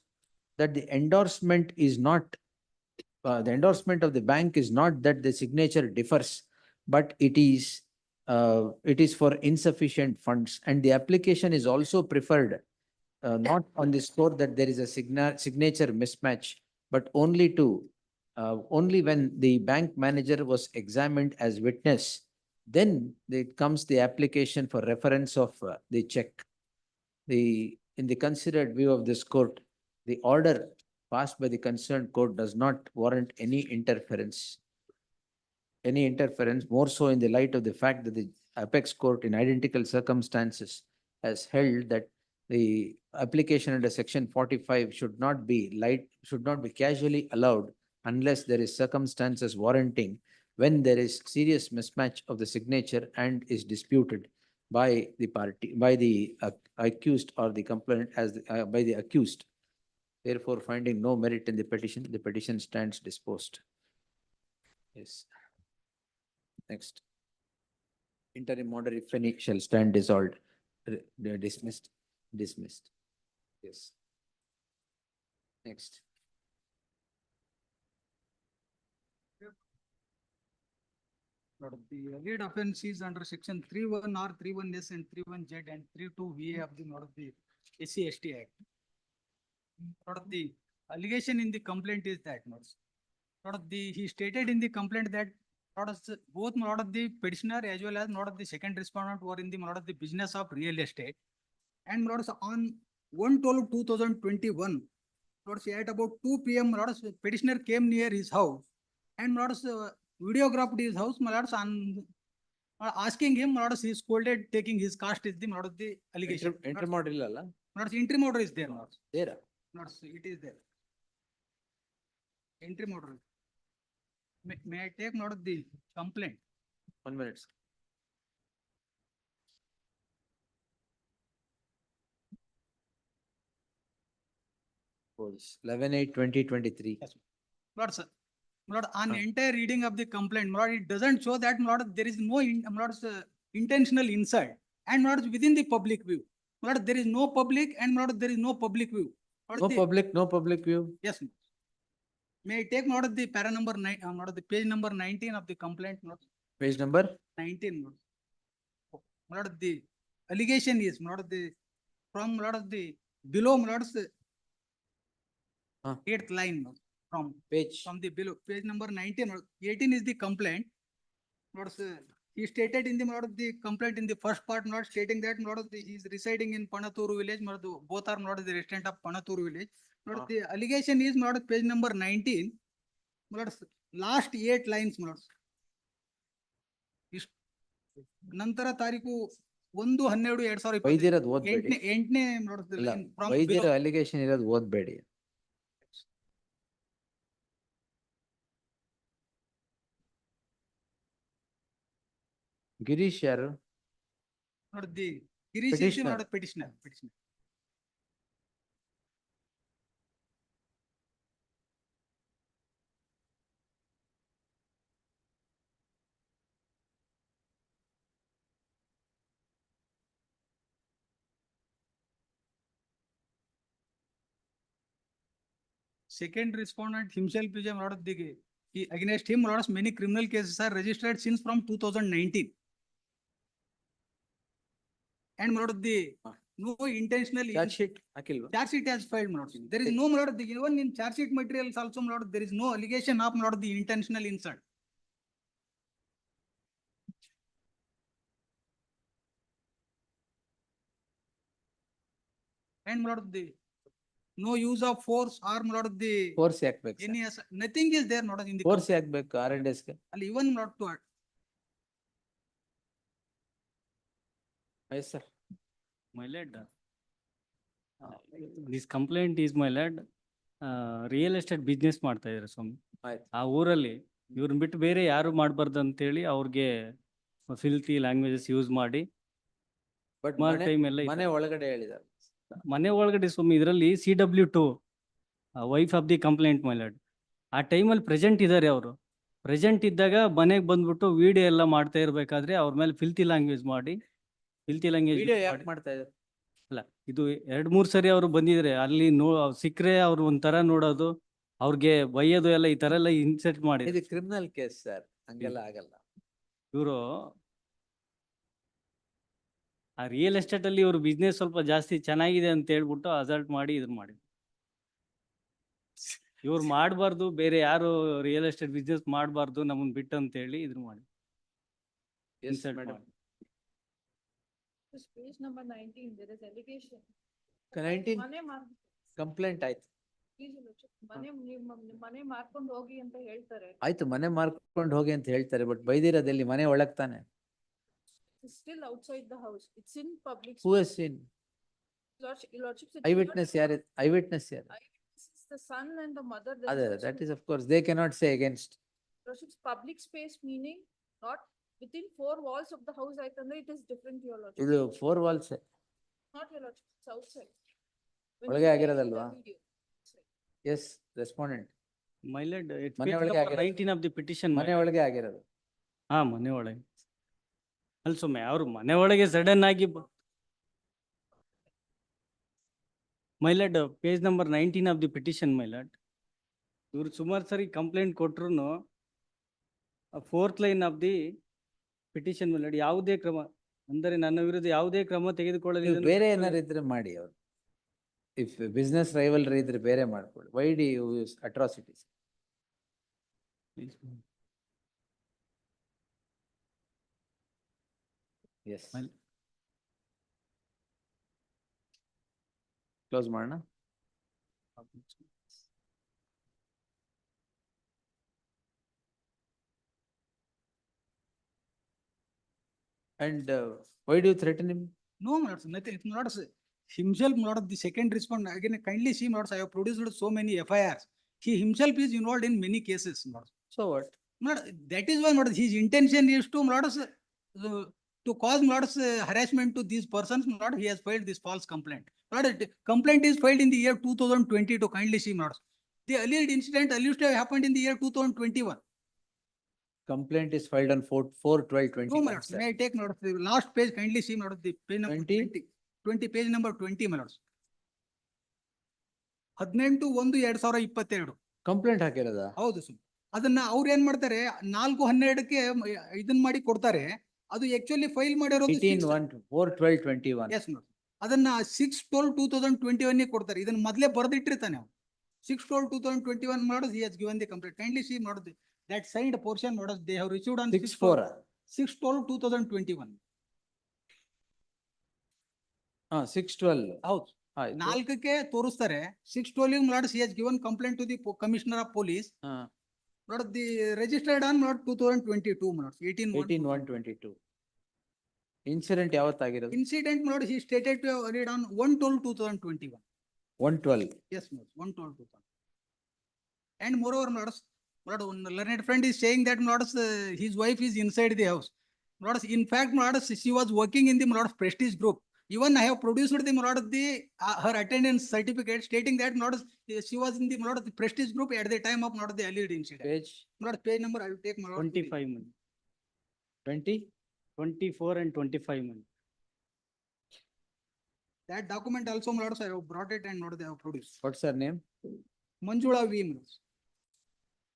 that the endorsement is not the endorsement of the bank is not that the signature differs, but it is for insufficient funds, and the application is also preferred not on the score that there is a signature mismatch, but only when the bank manager was examined as witness, then it comes the application for reference of the check. In the considered view of this court, the order passed by the concerned court does not warrant any interference, more so in the light of the fact that the apex court in identical circumstances has held that the application under section 45 should not be casually allowed unless there is circumstances warranting, when there is serious mismatch of the signature and is disputed by the accused or the complainant by the accused. Therefore, finding no merit in the petition stands disposed. Yes. Next. Interim order, if any, shall stand dissolved. Dismissed. Yes. Next. The alleged offence is under section 31R, 31S and 31Z and 32VA of the SC/ST Act. The allegation in the complaint is that he stated in the complaint that both the petitioner as well as the second respondent were in the business of real estate, and on 1/12/2021, at about 2 p.m. petitioner came near his house and videographed his house, asking him, he scolded, taking his caste is the allegation. Interim order illalla? Interim order is there. There. It is there. Interim order. May I take note of the complaint? 1 minute. 11/8/2023. Yes, sir. On entire reading of the complaint, it doesn't show that there is no intentional insult and within the public view. There is no public and there is no public view. No public view. Yes. May I take note of the para number 9, the page number 19 of the complaint? Page number 19. The allegation is from below 8th line from the below page number 19 or 18 is the complaint. He stated in the complaint in the first part, stating that he is residing in Panaturu village. Both are the resident of Panaturu village. The allegation is page number 19. Last 8 lines. ನಂತರ ತಾರೀಕು 1/12/2020 ಬೈದಿರೋದು ಓದ್ಬೇಡಿ. 8ನೇ ಬೈದಿರೋ allegation ಇರೋದು ಓದ್ಬೇಡಿ. ಗಿರೀಶ್ ಯಾರು? Girish petitioner. second respondent himself is a lot of the, against him, lot of many criminal cases are registered since from 2019. And lot of the, no intentional. Charge sheet, Akil. Charge sheet has filed, my lord. There is no, my lord, even in charge sheet materials also, my lord, there is no allegation of, my lord, the intentional insult. And my lord, the, no use of force or, my lord, the. Force ಯಾಕ್ಬೇಕು Any, nothing is there, not in the. Force ಯಾಕ್ಬೇಕು R&Sಗೆ? ಅಲ್ಲಿ even not to. Yes, sir. My lord, this complaint is, my lord, real estate business ಮಾಡ್ತಾ ಇದ್ದಾರೆ ಸ್ವಾಮಿ. ಆಯ್ತು. ಆ ಊರಲ್ಲಿ ಇವ್ರನ್ನ ಬಿಟ್ಟು ಬೇರೆ ಯಾರು ಮಾಡಬಾರ್ದು ಅಂತೇಳಿ ಅವ್ರಿಗೆ ಫಿಲ್ತಿ ಲ್ಯಾಂಗ್ವೇಜಸ್ ಯೂಸ್ ಮಾಡಿ ಬಟ್ ಸುಮಾರು ಟೈಮ್ ಎಲ್ಲ ಮನೆ ಒಳಗಡೆ ಹೇಳಿದ್ದಾರೆ. ಮನೆ ಒಳಗಡೆ ಸ್ವಾಮಿ ಇದರಲ್ಲಿ CW2 wife of the complaint, my lord, ಆ ಟೈಮಲ್ಲಿ ಪ್ರೆಸೆಂಟ್ ಇದ್ದಾರೆ ಅವರು. ಪ್ರೆಸೆಂಟ್ ಇದ್ದಾಗ ಮನೆಗೆ ಬಂದ್ಬಿಟ್ಟು ವಿಡಿಯೋ ಎಲ್ಲ ಮಾಡ್ತಾ ಇರ್ಬೇಕಾದ್ರೆ ಅವ್ರ ಮೇಲೆ ಫಿಲ್ತಿ ಲ್ಯಾಂಗ್ವೇಜ್ ಮಾಡಿ, ಫಿಲ್ತಿ ಲ್ಯಾಂಗ್ವೇಜ್ ವಿಡಿಯೋ ಯಾಕೆ ಮಾಡ್ತಾ ಇದ್ದಾರೆ? ಅಲ್ಲ, ಇದು 2-3 ಸರಿ ಅವರು ಬಂದಿದ್ರೆ ಅಲ್ಲಿ ಸಿಕ್ಕರೆ ಅವ್ರು ಒಂಥರ ನೋಡೋದು, ಅವ್ರಿಗೆ ಬೈಯೋದು ಎಲ್ಲ ಈ ತರ ಎಲ್ಲ ಇನ್ಸಲ್ಟ್ ಮಾಡಿ. ಇದು ಕ್ರಿಮಿನಲ್ ಕೇಸ್ ಸರ್, ಹಂಗೆಲ್ಲ ಆಗಲ್ಲ. ಇವರು ಆ ರಿಯಲ್ ಎಸ್ಟೇಟ್ ಅಲ್ಲಿ ಇವ್ರ ಬಿಸ್ನೆಸ್ ಸ್ವಲ್ಪ ಜಾಸ್ತಿ ಚೆನ್ನಾಗಿದೆ ಅಂತ ಹೇಳ್ಬಿಟ್ಟು ಅಸಲ್ಟ್ ಮಾಡಿ ಇದನ್ನ ಮಾಡಿ. ಇವ್ರು ಮಾಡಬಾರ್ದು, ಬೇರೆ ಯಾರು ರಿಯಲ್ ಎಸ್ಟೇಟ್ ಬಿಸ್ನೆಸ್ ಮಾಡಬಾರ್ದು ನಮ್ಮನ್ ಬಿಟ್ಟು ಅಂತ ಹೇಳಿ ಇದನ್ನ ಮಾಡಿ. Insult ಮಾಡಿ. Page number 19, there is allegation. 19 ಮನೆ ಕಂಪ್ಲೇಂಟ್ ಆಯ್ತು. ಮನೆ ಮಾರ್ಕೊಂಡು ಹೋಗಿ ಅಂತ ಹೇಳ್ತಾರೆ. ಆಯ್ತು, ಮನೆ ಮಾರ್ಕೊಂಡು ಹೋಗಿ ಅಂತ ಹೇಳ್ತಾರೆ, ಬಟ್ ಬೈದಿರೋದಲ್ಲಿ ಮನೆ ಒಳಗ್ ತಾನೆ. It's still outside the house. It's in public. Who has seen? Lordship. Eyewitness ಯಾರು? Eyewitness ಯಾರು? Eyewitness is the son and the mother. ಅದೇ, that is of course they cannot say against. Lordship's public space meaning not within 4 walls of the house. I think it is different, your lordship. ಇದು 4 walls. Not your lordship, it's outside. ಒಳಗೆ ಆಗಿರೋದಲ್ವಾ? Yes, respondent. My lord, it's ಮನೆ page ಒಳಗೆ number ಆಗಿರೋದು. 19 of the petition. ಮನೆ ಒಳಗೆ ಆಗಿರೋದು. ಹಾ, ಮನೆ ಒಳಗೆ. ಅಲ್ಲಿ ಸುಮ್ಮನೆ ಅವ್ರು ಮನೆ ಒಳಗೆ ಸಡನ್ ಆಗಿ my lord, page number 19 of the petition, my lord. ಇವ್ರು ಸುಮಾರು ಸರಿ ಕಂಪ್ಲೇಂಟ್ ಕೊಟ್ರು 4th line of the petition, my lord, ಯಾವುದೇ ಕ್ರಮ ಅಂದರೆ ನನ್ನ ವಿರುದ್ಧ ಯಾವುದೇ ಕ್ರಮ ತೆಗೆದುಕೊಳ್ಳಲಿಲ್ಲ. ಬೇರೆ ಏನಾರು ಇದ್ರೆ ಮಾಡಿ ಅವರು. ಇಫ್ ಬಿಸ್ನೆಸ್ ರೈವಲ್ರಿ ಇದ್ರೆ ಬೇರೆ ಮಾಡ್ಕೊಳ್ಳಿ. Why do you use atrocities? Yes, close ಮಾಡೋಣ. And why do you threaten him? No, my lords, nothing. It's not himself, my lord, the second respondent. Again, kindly see, my lords, I have produced so many FIRs. He himself is involved in many cases, my lords. So what? My lord, that is why, my lord, his intention is to, my lords, to cause, my lords, harassment to these persons. My lord, he has filed this false complaint. My lord, complaint is filed in the year 2020. To kindly see, my lords, the alleged incident alleged to have happened in the year 2021. Complaint is filed on 4/12/20. No, my lords, may I take, my lords, the last page, kindly see, my lords, the page number 20, page number 20, my lords. 18/1/2022. Complaint ಹಾಕಿರೋದಾ? ಹೌದು sir. ಅದನ್ನ ಅವ್ರು ಏನ್ ಮಾಡ್ತಾರೆ, 4/12ಕ್ಕೆ ಇದನ್ನ ಮಾಡಿ ಕೊಡ್ತಾರೆ. ಅದು actually file ಮಾಡಿರೋದು 4/12/21. ಎಸ್ ನೋಡಿ, ಅದನ್ನ 6/12/2021 ಕೊಡ್ತಾರೆ. ಇದನ್ನ ಮೊದಲೇ ಬರೆದಿಟ್ಟಿರ್ತಾನೆ ಅವ್ನು. 6/12/2021 ಮಾಡೋದು, he has given the complaint. Kindly see ಮಾಡೋದು, that signed portion ಮಾಡೋದು, they have received on 6/12/2021. 6/12. ಹೌದು, 4ಕ್ಕೆ ತೋರಿಸ್ತಾರೆ. 6/12 ಮಾಡೋದು, he has given complaint to the commissioner of police. Not the registered on not 2022, not 18/1/22. Incident ಯಾವತ್ತಾಗಿರೋದು? Incident not he stated to have read on 1/12/2021. 1/12. Yes, not 1/12/2021. And moreover, not one learned friend is saying that not his wife is inside the house. Not in fact, not she was working in the lot of Prestige group. Even I have produced the lot of the her attendance certificate stating that not she was in the lot of the Prestige group at the time of not the alleged incident. Page? Not page number, I will take my 25, man. 20? 24 and 25, man. That document also, my lords, I have brought it and not they have produced. What's her name? Manjula V, my lords.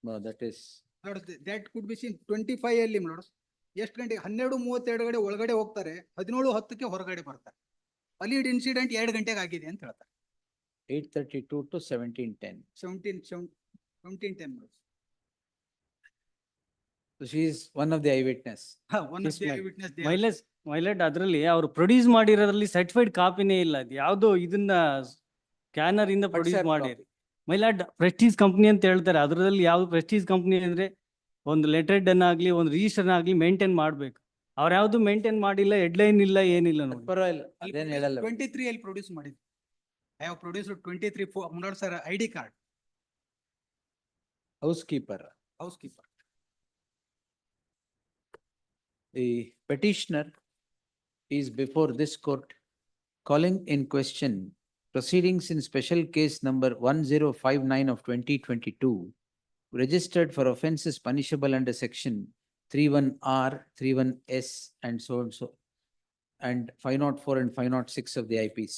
No, that is, My lords, that could be seen 25 ಅಲ್ಲಿ my lords. ಎಷ್ಟು ಗಂಟೆ 12:32 ಗಂಟೆ ಒಳಗಡೆ ಹೋಗ್ತಾರೆ, 17:10ಕ್ಕೆ ಹೊರಗಡೆ ಬರ್ತಾರೆ. ಅಲ್ಲಿ incident 2 ಗಂಟೆಗೆ ಆಗಿದೆ ಅಂತ ಹೇಳ್ತಾರೆ. 8:32 to 17:10. 17:10 my lords. So she is one of the eyewitness. One of the eyewitness there. ಮೈಲೆಟ್ ಅದರಲ್ಲಿ ಅವ್ರು ಪ್ರೊಡ್ಯೂಸ್ ಮಾಡಿರೋದ್ರಲ್ಲಿ ಸರ್ಟಿಫೈಡ್ ಕಾಪಿನೇ ಇಲ್ಲ. ಅದು ಯಾವ್ದೋ ಇದನ್ನ ಸ್ಕ್ಯಾನರ್ ಇಂದ ಪ್ರೊಡ್ಯೂಸ್ WhatsApp ಮಾಡಿ copy. ಮೈಲಾಡ್ ಪ್ರೆಸ್ಟೀಜ್ ಕಂಪ್ನಿ ಅಂತ ಹೇಳ್ತಾರೆ. ಅದರಲ್ಲಿ ಯಾವ್ದು ಪ್ರೆಸ್ಟೀಜ್ ಕಂಪ್ನಿ ಅಂದ್ರೆ ಒಂದು ಲೆಟರ್ ಆಗ್ಲಿ ಒಂದು ರಿಜಿಸ್ಟರ್ ಆಗ್ಲಿ ಮೇಂಟೈನ್ ಮಾಡ್ಬೇಕು. ಅವ್ರು ಯಾವ್ದು ಮೇಂಟೈನ್ ಮಾಡಿಲ್ಲ, ಹೆಡ್ಲೈನ್ ಇಲ್ಲ, ಏನಿಲ್ಲ ನೋಡಿ. ಪರವಾಗಿಲ್ಲ, ಅದೇನ್ ಹೇಳಲ್ಲ. 23 ಅಲ್ಲಿ ಪ್ರೊಡ್ಯೂಸ್ ಮಾಡಿದ್ರು. I have produced 23 for my lords sir ID card. Housekeeper. Housekeeper. The petitioner is before this court calling in question proceedings in special case number 1059 of 2022, registered for offences punishable under section 31R, 31S and so and so, and 504 and 506 of the IPC.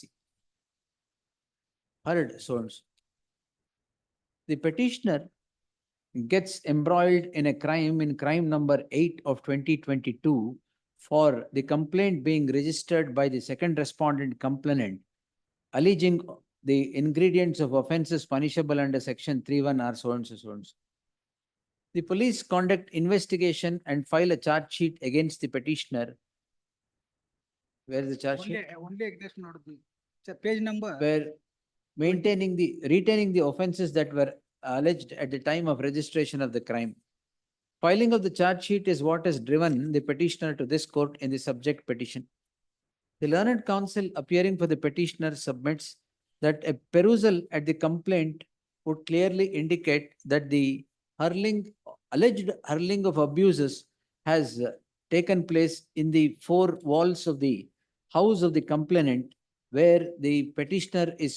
Heard so and so. The petitioner gets embroiled in a crime in crime number 8 of 2022 for the complaint being registered by the second respondent complainant, alleging the ingredients of offences punishable under section 31R so and so so and so. The police conduct investigation and file a charge sheet against the petitioner. Where is the charge sheet? Only against not the page number. Where retaining the offences that were alleged at the time of registration of the crime. Filing of the charge sheet is what has driven the petitioner to this court in the subject petition. The learned counsel appearing for the petitioner submits that a perusal at the complaint would clearly indicate that the alleged hurling of abuses has taken place in the four walls of the house of the complainant, where the petitioner is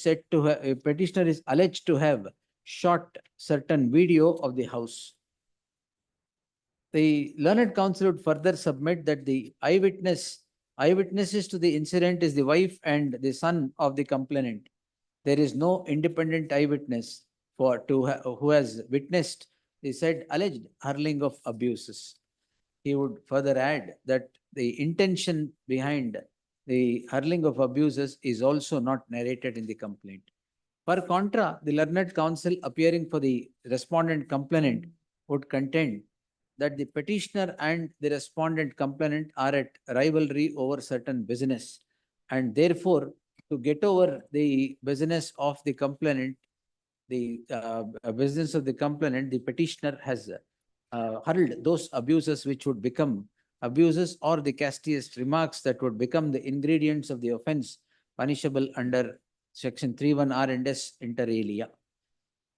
alleged to have shot certain video of the house. The learned counsel would further submit that the eyewitnesses to the incident is the wife and the son of the complainant. There is no independent eyewitness who has witnessed the said alleged hurling of abuses. He would further add that the intention behind the hurling of abuses is also not narrated in the complaint. Per contra, the learned counsel appearing for the respondent complainant would contend that the petitioner and the respondent complainant are at rivalry over certain business, and therefore to get over the business of the complainant, the petitioner has hurled those abuses which would become abuses or the castiest remarks that would become the ingredients of the offense punishable under section 31R and S inter alia.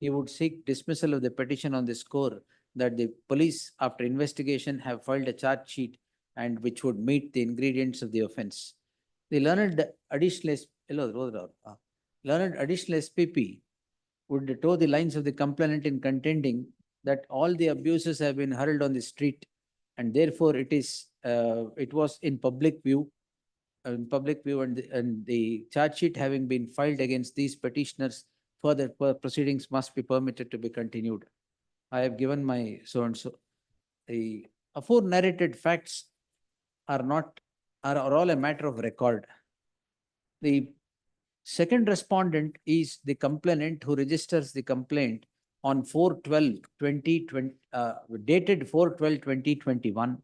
He would seek dismissal of the petition on the score that the police, after investigation, have filed a charge sheet and which would meet the ingredients of the offense. The learned additional SPP would toe the lines of the complainant in contending that all the abuses have been hurled on the street, and therefore it was in public view, and the charge sheet having been filed against these petitioners, further proceedings must be permitted to be continued. I have given my so and so. The afore narrated facts are all a matter of record. The second respondent is the complainant who registers the complaint on 4/12/2020, dated 4/12/2021.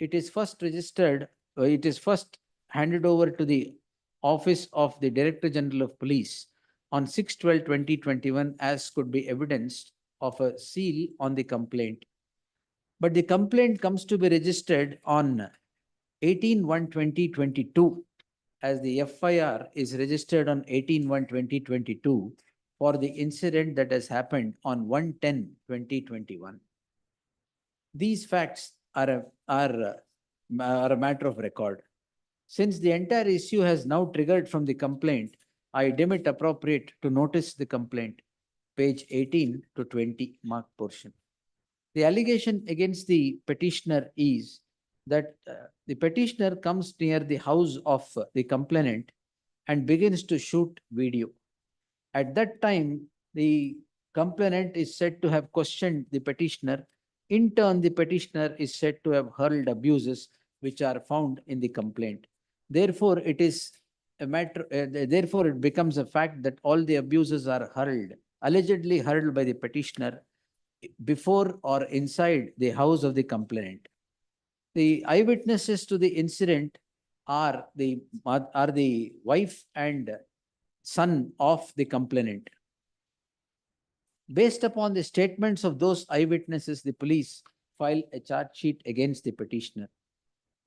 It is first registered, it is first handed over to the office of the Director General of Police on 6/12/2021, as could be evidenced of a seal on the complaint. But the complaint comes to be registered on 18/1/2022, as the FIR is registered on 18/1/2022 for the incident that has happened on 1/10/2021. These facts are a matter of record. Since the entire issue has now triggered from the complaint, I deem it appropriate to notice the complaint, page 18 to 20 marked portion. The allegation against the petitioner is that the petitioner comes near the house of the complainant and begins to shoot video. At that time, the complainant is said to have questioned the petitioner. In turn, the petitioner is said to have hurled abuses which are found in the complaint. Therefore, it is a matter, therefore it becomes a fact that all the abuses are allegedly hurled by the petitioner before or inside the house of the complainant. The eyewitnesses to the incident are the wife and son of the complainant. Based upon the statements of those eyewitnesses, the police file a charge sheet against the petitioner.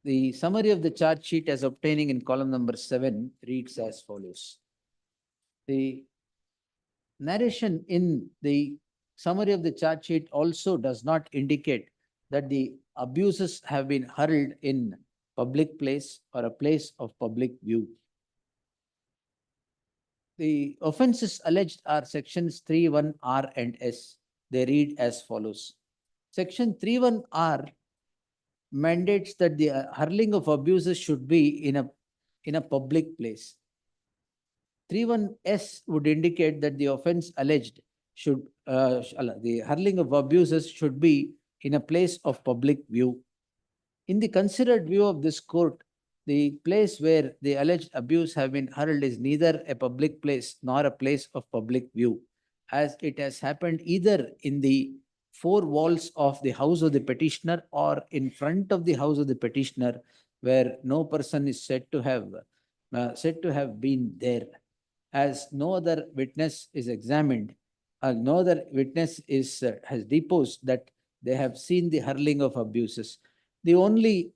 The summary of the charge sheet as obtaining in column number 7 reads as follows. The narration in the summary of the charge sheet also does not indicate that the abuses have been hurled in public place or a place of public view. The offences alleged are sections 3(1)R and S. They read as follows. Section 3(1)R mandates that the hurling of abuses should be in a public place. 3(1)S would indicate that the offence alleged should, the hurling of abuses should be in a place of public view. In the considered view of this court, the place where the alleged abuse have been hurled is neither a public place nor a place of public view, as it has happened either in the four walls of the house of the petitioner or in front of the house of the petitioner, where no person is said to have been there, as no other witness is examined. No other witness has deposed that they have seen the hurling of abuses. The only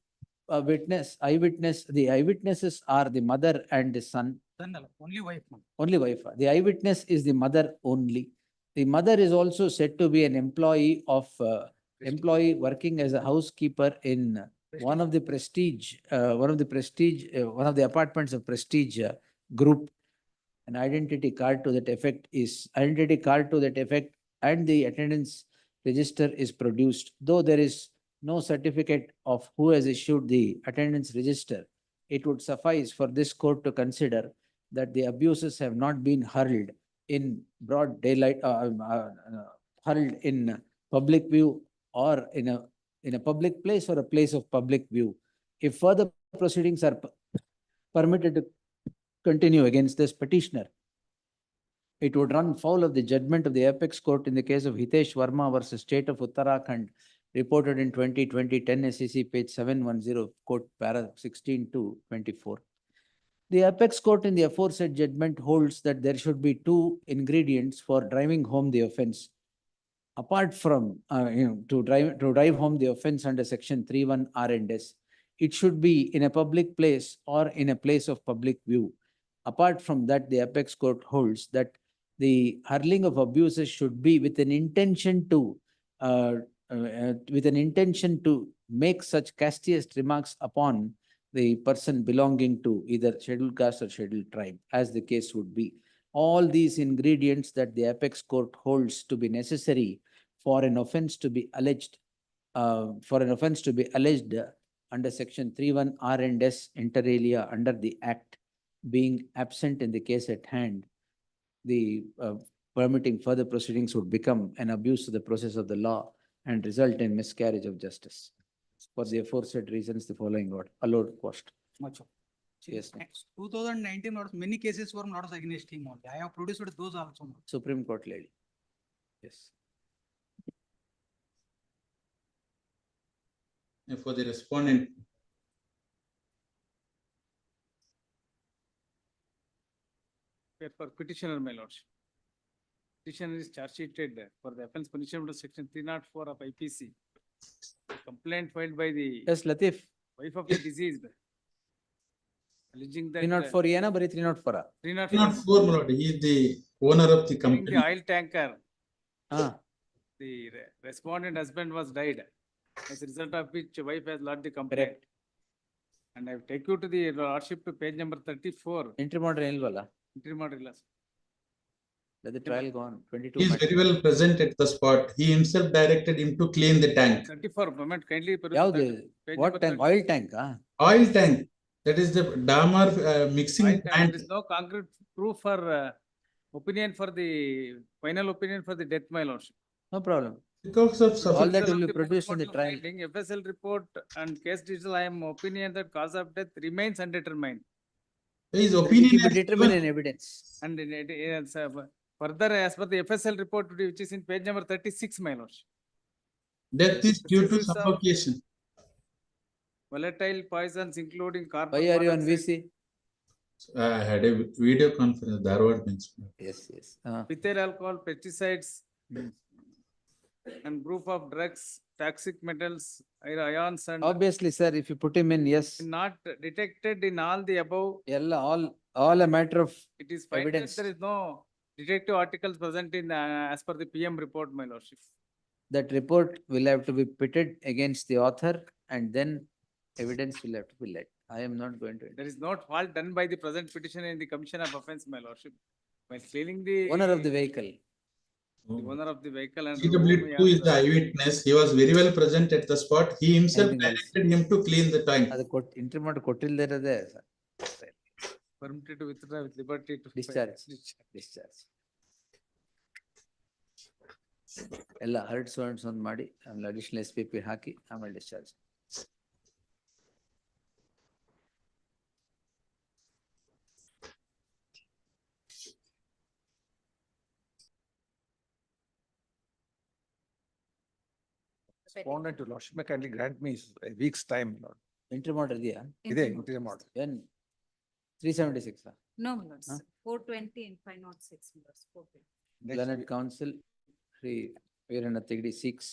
the eyewitnesses are the mother and the son. Only wife. Only wife. The eyewitness is the mother only. The mother is also said to be an employee working as a housekeeper in one of the apartments of Prestige group. An identity card to that effect and the attendance register is produced. Though there is no certificate of who has issued the attendance register, it would suffice for this court to consider that the abuses have not been hurled in broad daylight, hurled in public view or in a public place or a place of public view. If further proceedings are permitted to continue against this petitioner, it would run foul of the judgment of the apex court in the case of Hitesh Verma versus State of Uttarakhand, reported in 2020 10 SEC page 710, court para 16 to 24. The apex court in the aforesaid judgment holds that there should be two ingredients for driving home the offence. Apart from to drive home the offence under section 3(1)R and S, it should be in a public place or in a place of public view. Apart from that, the apex court holds that the hurling of abuses should be with an intention to make such castiest remarks upon the person belonging to either scheduled caste or scheduled tribe, as the case would be. All these ingredients that the apex court holds to be necessary for an offence to be alleged, under section 3(1)R and S inter alia under the Act, being absent in the case at hand, the permitting further proceedings would become an abuse of the process of the law and result in miscarriage of justice. For the aforesaid reasons, the following allowed quashed. Much. Yes, ma'am. 2019 or many cases were not against him only. I have produced those also. Supreme Court lady. Yes. For the respondent. For petitioner, my lordship. Petitioner is charge sheeted for the offence punishable under section 304 of IPC. Complaint filed by the Yes, Latif. wife of the deceased, alleging that 304 ಏನ ಬರೀ 304 304, my lord, he is the owner of the the company. oil tanker. The respondent husband was died, as a result of which wife has lodged the complaint. And I take you to the lordship to page number 34. Interim order ಇಲ್ವಲ್ಲ? Interim order ಇಲ್ಲ. Let the trial go on. 22. He is very well present at the spot. He himself directed him to clean the tank. 34, moment, kindly. peruse ಯಾವ್ದು? page What number tank? 30. Oil tank? Oil tank, that is the dammer mixing Oil tank. plant. There is no concrete proof for Opinion for the, final opinion for the death, my lordship. No problem. Because of All sufficient. that will be The produced in the postmortem trial. finding, FSL report and case detail, I am opinion that cause of death remains undetermined. His It opinion will be has determined given- in evidence. And further, as per the FSL report, which is in page number 36, my lordship. death is due to Species of suffocation. Volatile poisons including carbon. Why are you on monoxide, VC? I had a video conference, Dharwad bench. Yes, yes. Ethyl alcohol, pesticides, Hmm. and proof of drugs, toxic metals, ions, and Obviously, sir, if you put him in, yes, not detected in all the above. all a matter of It is fine that evidence. there is no detective articles present in, as per the PM report, my lordship. That report will have to be pitted against the author and then evidence will have to be led. I am not going to. There is no fault done by the present petitioner in the commission of offence, my lordship. By clearing the. Owner of the vehicle. The owner of the vehicle and. CW2 is the eyewitness. He was very well present at the spot. He himself Anything else? directed him to clean the tank. ಅದು interim order ಕೊಟ್ಟಿಲ್ದೇ ಇರೋದೇ sir. Permitted to withdraw with liberty to. Discharge. Discharge. ಎಲ್ಲ heard ಸೋನ್ಸ್ ಒಂದು ಮಾಡಿ ಆಮೇಲೆ additional SPP ಹಾಕಿ ಆಮೇಲೆ discharge. Respondent to lordship, may kindly grant me a week's time, Lord. Interim order ಇದೆಯಾ? ಇದೆ interim order. When 376 No, my lords. 420 and 506, my lords. 420. Learned Council, Sri Veerana Tegdi seeks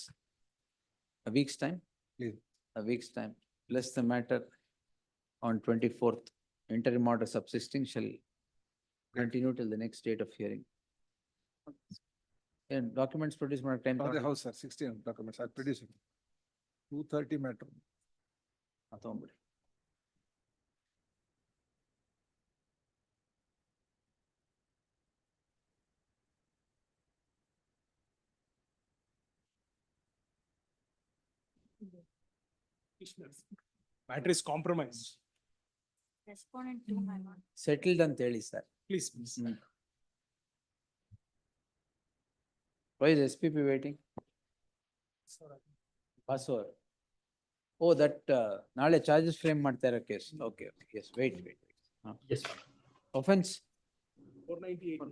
a week's time? Please. A week's time, plus the matter on 24th. Interim order subsisting shall continue till the next date of hearing. And documents produced by 10. From the house, sir, 16 documents, I'll produce it. 230 matter. ತಗೊಂಬಿಡಿ. Matter is compromised. Respondent to my lord. Settled ಅಂತ ಹೇಳಿ sir. Please, please. Why is SPP waiting? Password. Oh, that ನಾಳೆ charges frame ಮಾಡ್ತಾ ಇರೋ case. Okay, okay. Yes, wait. Yes. Offense? 498.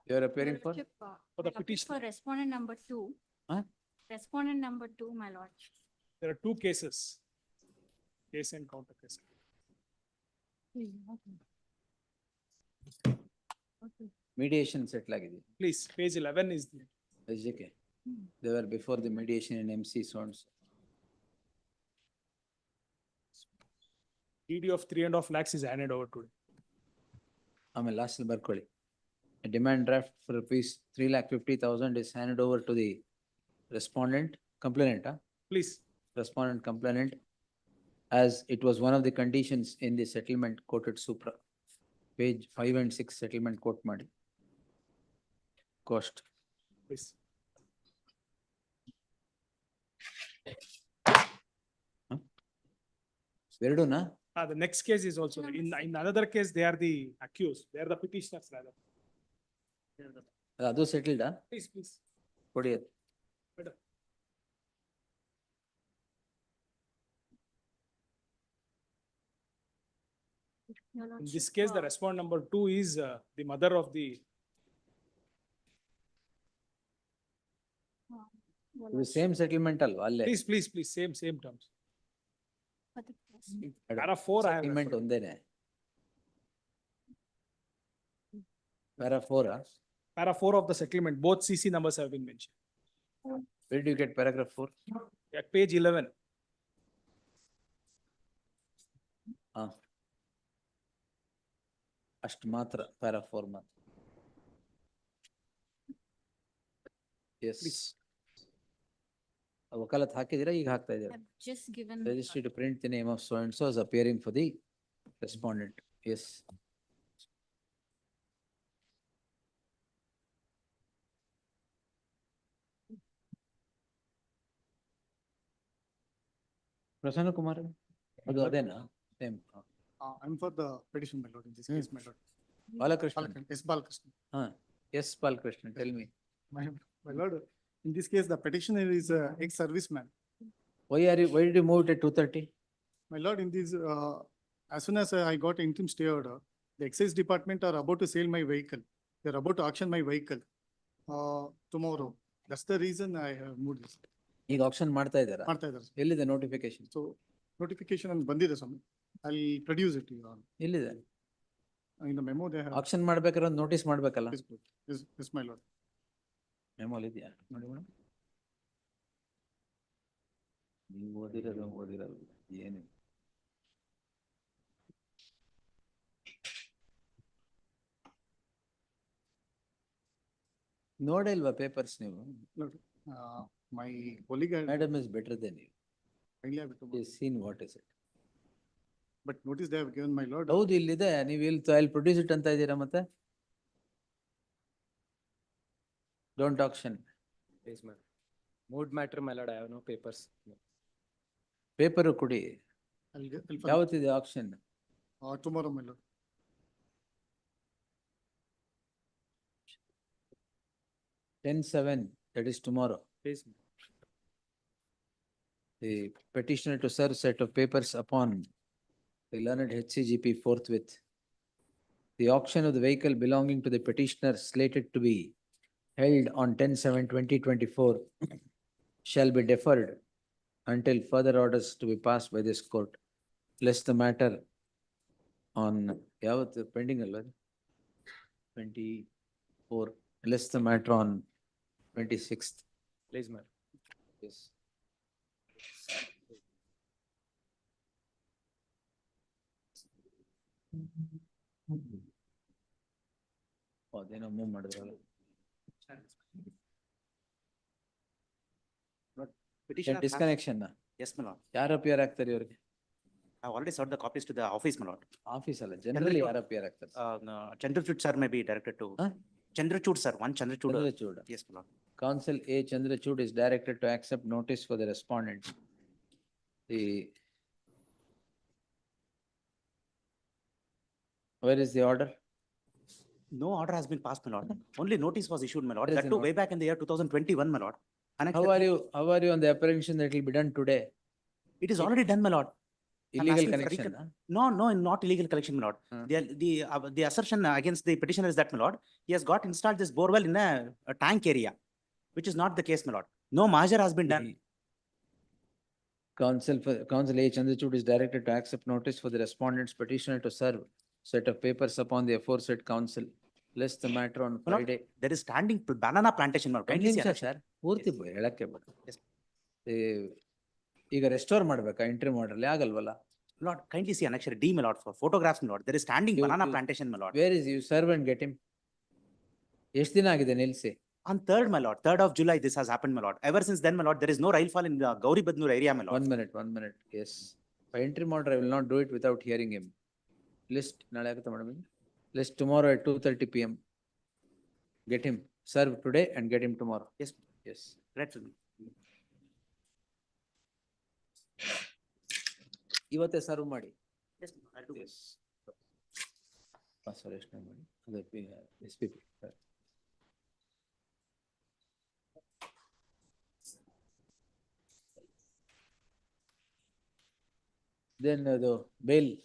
You are appearing for? For the petition. For respondent number 2. Huh? Respondent number 2, my lord. There are two cases. Case and counter case. Mediation settle ಆಗಿದೆ. Please, page 11 is the. SJK. They were before the mediation in MC zones. DD of 3.5 lakhs is handed over today. ಆಮೇಲೆ last ಬರ್ಕೊಳ್ಳಿ. A demand draft for rupees 3,50,000 is handed over to the respondent, complainant, Please. respondent complainant, as it was one of the conditions in the settlement quoted supra. Page 5 and 6 settlement quote ಮಾಡಿ. Cost. Please. ಎರಡೂನಾ? The next case is also, in another case, they are the accused, they are the petitioners rather. ಅದು ಸೆಟಲ್ಡಾ? Please, please. ಕೊಡಿ ಅದು. Madam. In this case, the respondent number 2 is the mother of the. ಇದು same settlement ಅಲ್ವಾ ಅಲ್ಲೇ? Please, same terms. Para 4 I have. Settlement ಒಂದೇನೆ. Para 4 Para 4 of the settlement, both CC numbers have been mentioned. Where do you get paragraph 4? At page 11. ಅಷ್ಟು ಮಾತ್ರ para 4 ಮಾತ್ರ. Yes. ವಕಾಲತ್ ಹಾಕಿದಿರಾ ಈಗ ಹಾಕ್ತಾ ಇದ್ದೀರಾ? Just given. Registry to print the name of so and so as appearing for the respondent. Yes. Prasanna Kumar ಅದು ಅದೇನಾ? Same. I'm for the petition, my lord, in this case, my lord. Balakrishnan. Yes, Balakrishnan. Yes, Balakrishnan, tell me. My lord, in this case, the petitioner is a ex-serviceman. Why did you move it at 2:30? My lord, in this, as soon as I got interim stay order, the excise department are about to sell my vehicle. They're about to auction my vehicle tomorrow. That's the reason I have moved this. ಈಗ action ಮಾಡ್ತಾ ಇದ್ದಾರಾ? ಮಾಡ್ತಾ ಇದ್ದಾರೆ sir. ಎಲ್ಲಿದೆ notification? So notification and ಬಂದಿದೆ ಸ್ವಾಮಿ. I'll produce it to you. ಎಲ್ಲಿದೆ? In the memo they have. Action ಮಾಡ್ಬೇಕಾದ್ರೆ ಒಂದು ನೋಟಿಸ್ ಮಾಡ್ಬೇಕಲ್ಲ? Yes, my lord. ಮೆಮೋ ಇದೆಯಾ? ನೋಡಿ ಮೇಡಮ್. ನೀವು ಓದಿರೋದು ಏನು? ನೋಡೇ ಇಲ್ವಾ ಪೇಪರ್ಸ್ ನೀವು? My colleague had. Madam is better than you. Kindly have it. She's seen what is it. But notice they have given, my lord. ಹೌದು ಇಲ್ಲಿದೆ, ನೀವು ಇಲ್ಲಿ I'll produce it ಅಂತ ಇದ್ದೀರಾ ಮತ್ತೆ? Don't auction. Yes, ma'am. Mood matter, my lord, I have no papers. Paper ಕೊಡಿ. I'll ಯಾವತ್ತಿದೆ action? Tomorrow, my lord. 10/7, that is tomorrow. Yes. The petitioner to serve set of papers upon the learned HCGP forthwith. The auction of the vehicle belonging to the petitioner slated to be held on 10/7/2024 shall be deferred until further orders to be passed by this court, lest the matter on ಯಾವತ್ತು pending ಅಲ್ವಾ? 24, lest the matter on 26th. Please, ma'am. Yes. ಅದೇನೋ move ಮಾಡಿದ್ರಲ್ಲ. Petitioner. Disconnection. Yes, my lord. ಯಾರು appear ಆಗ್ತಾರೆ ಇವ್ರಿಗೆ? I have already sent the copies to the office, my lord. Office ಅಲ್ಲ, generally ಯಾರು appear ಆಗ್ತಾರೆ? Chandrachud sir may be directed to. Chandrachud sir, one Chandrachud. Chandrachud. Yes, my lord. Counsel A. Chandrachud is directed to accept notice for the respondent. Where is the order? No order has been passed, my lord. Only notice was issued, my lord. Where is That the too way back in the year 2021, my lord. How are you on the apprehension that it will be done today? It is already done, my lord. I'm Illegal asking for connection? No, not illegal collection, my lord. The assertion against the petitioner is that, my lord, he has got installed this borewell in a tank area, which is not the case, my lord. No measure has been done. Counsel A. Chandrachud is directed to accept notice for the respondent's petitioner to serve set of papers upon the aforesaid counsel, lest the matter on My lord, Friday. there is standing banana plantation, my lord. Kindly see annexure. Sir ಪೂರ್ತಿ ಹೇಳಕ್ಕೆ ಈಗ restore ಮಾಡ್ಬೇಕಾ entry ಮಾಡ್ರಲ್ಲಿ ಆಗಲ್ವಲ್ಲ? Lord, kindly see annexure D, my lord, for photographs, my lord. There is standing banana plantation, my lord. Where is you serve and get him? ಎಷ್ಟು ದಿನ ಆಗಿದೆ ನಿಲ್ಸಿ? On 3rd, my lord, 3rd of July, this has happened, my lord. Ever since then, my lord, there is no rail fall in the Gauri Badnur area, my lord. One minute, yes. By entry order, I will not do it without hearing him. List, ನಾಳೆ ಆಗುತ್ತಾ madam? List tomorrow at 2:30 PM. Get him, serve today and get him tomorrow. Yes. Yes. Right to me. ಇವತ್ತೇ serve ಮಾಡಿ. Yes, I'll do. Yes. Sorry, ಮಾಡಿ. ಅದೇ SPP. Then the bail,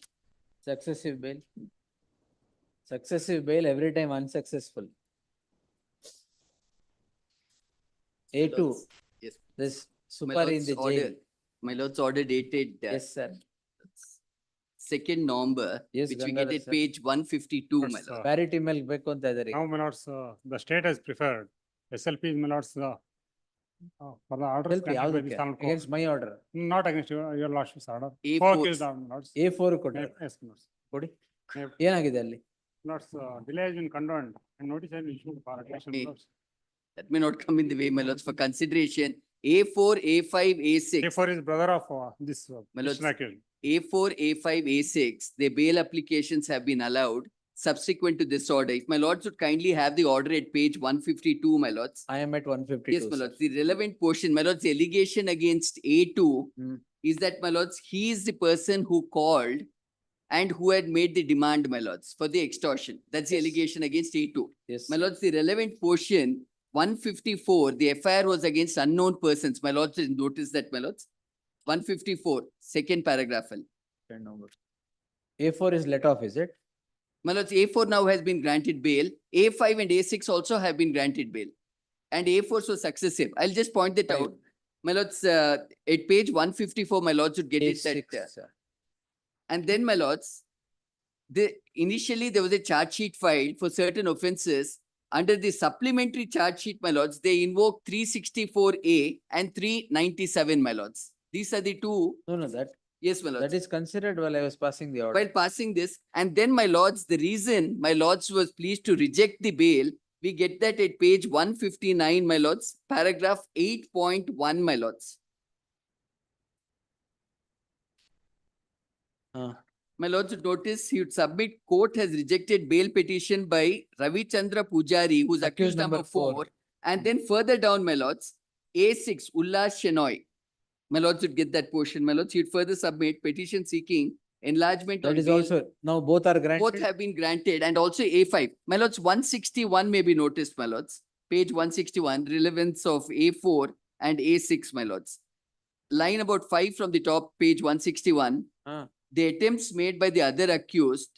successive bail every time unsuccessful. A2. Yes. This My super in lord's the order- jail. My lord's order dated. Yes, sir. 2nd November, Yes, which we Gangadhar get at sir. page 152, my lord. Parity ಮೇಲೆ ಬೇಕು ಅಂತ ಇದ್ದಾರೆ. Now, my lords, the state has preferred SLP, my lords, for the orders Help granted by ಯಾವುದಕ್ಕೆ? this honorable court. Against my order. Not against your lordship's order. A4. Four is down, my lords. A4 ಕೊಡಿ. Yes, my lords. ಕೊಡಿ. ಏನಾಗಿದೆ ಅಲ್ಲಿ? Lords, delay has been condoned and notice has been issued for attention, my A- lords. That may not come in the way, my lords, for consideration. A4, A5, A6. A4 is brother of this My lords, petitioner accused. A4, A5, A6, their bail applications have been allowed subsequent to this order. If my lords would kindly have the order at page 152, my lords. I am at 152. Yes, my sir. lords, the relevant portion, my lords, the allegation against A2 is that, my lords, he is the person who called and who had made the demand, my lords, for the extortion. That's the Yes. allegation against A2. Yes. My lords, the relevant portion, 154, the FIR was against unknown persons. My lords, notice that, my lords. 154, second paragraph. A4 is let off, is it? My lords, A4 now has been granted bail. A5 and A6 also have been granted bail. And A4 was successive. I'll just point that out. My lords, at page 154, my lords would get it that. A6, And then, my lords, initially there was a charge sheet filed for certain offences. Under the supplementary charge sheet, my lords, they invoked 364A and 397, my lords. These are the two. No, that. Yes, my lords. That is considered while I was passing the order. While passing this, and then, my lords, the reason my lords was pleased to reject the bail, we get that at page 159, my lords, paragraph 8.1, my lords. My lords would notice he would submit court has rejected bail petition by Ravi Chandra Pujari, who's accused number 4. And then further down, my lords, A6, Ullas Shenoy. My lords would get that portion. My lords, he'd further submit petition seeking enlargement That on is bail. also, now both are granted. Both have been granted, and also A5. My lords, 161 may be noticed, my lords. Page 161, relevance of A4 and A6, my lords. Line about 5 from the top, page 161. The attempts made by the other accused,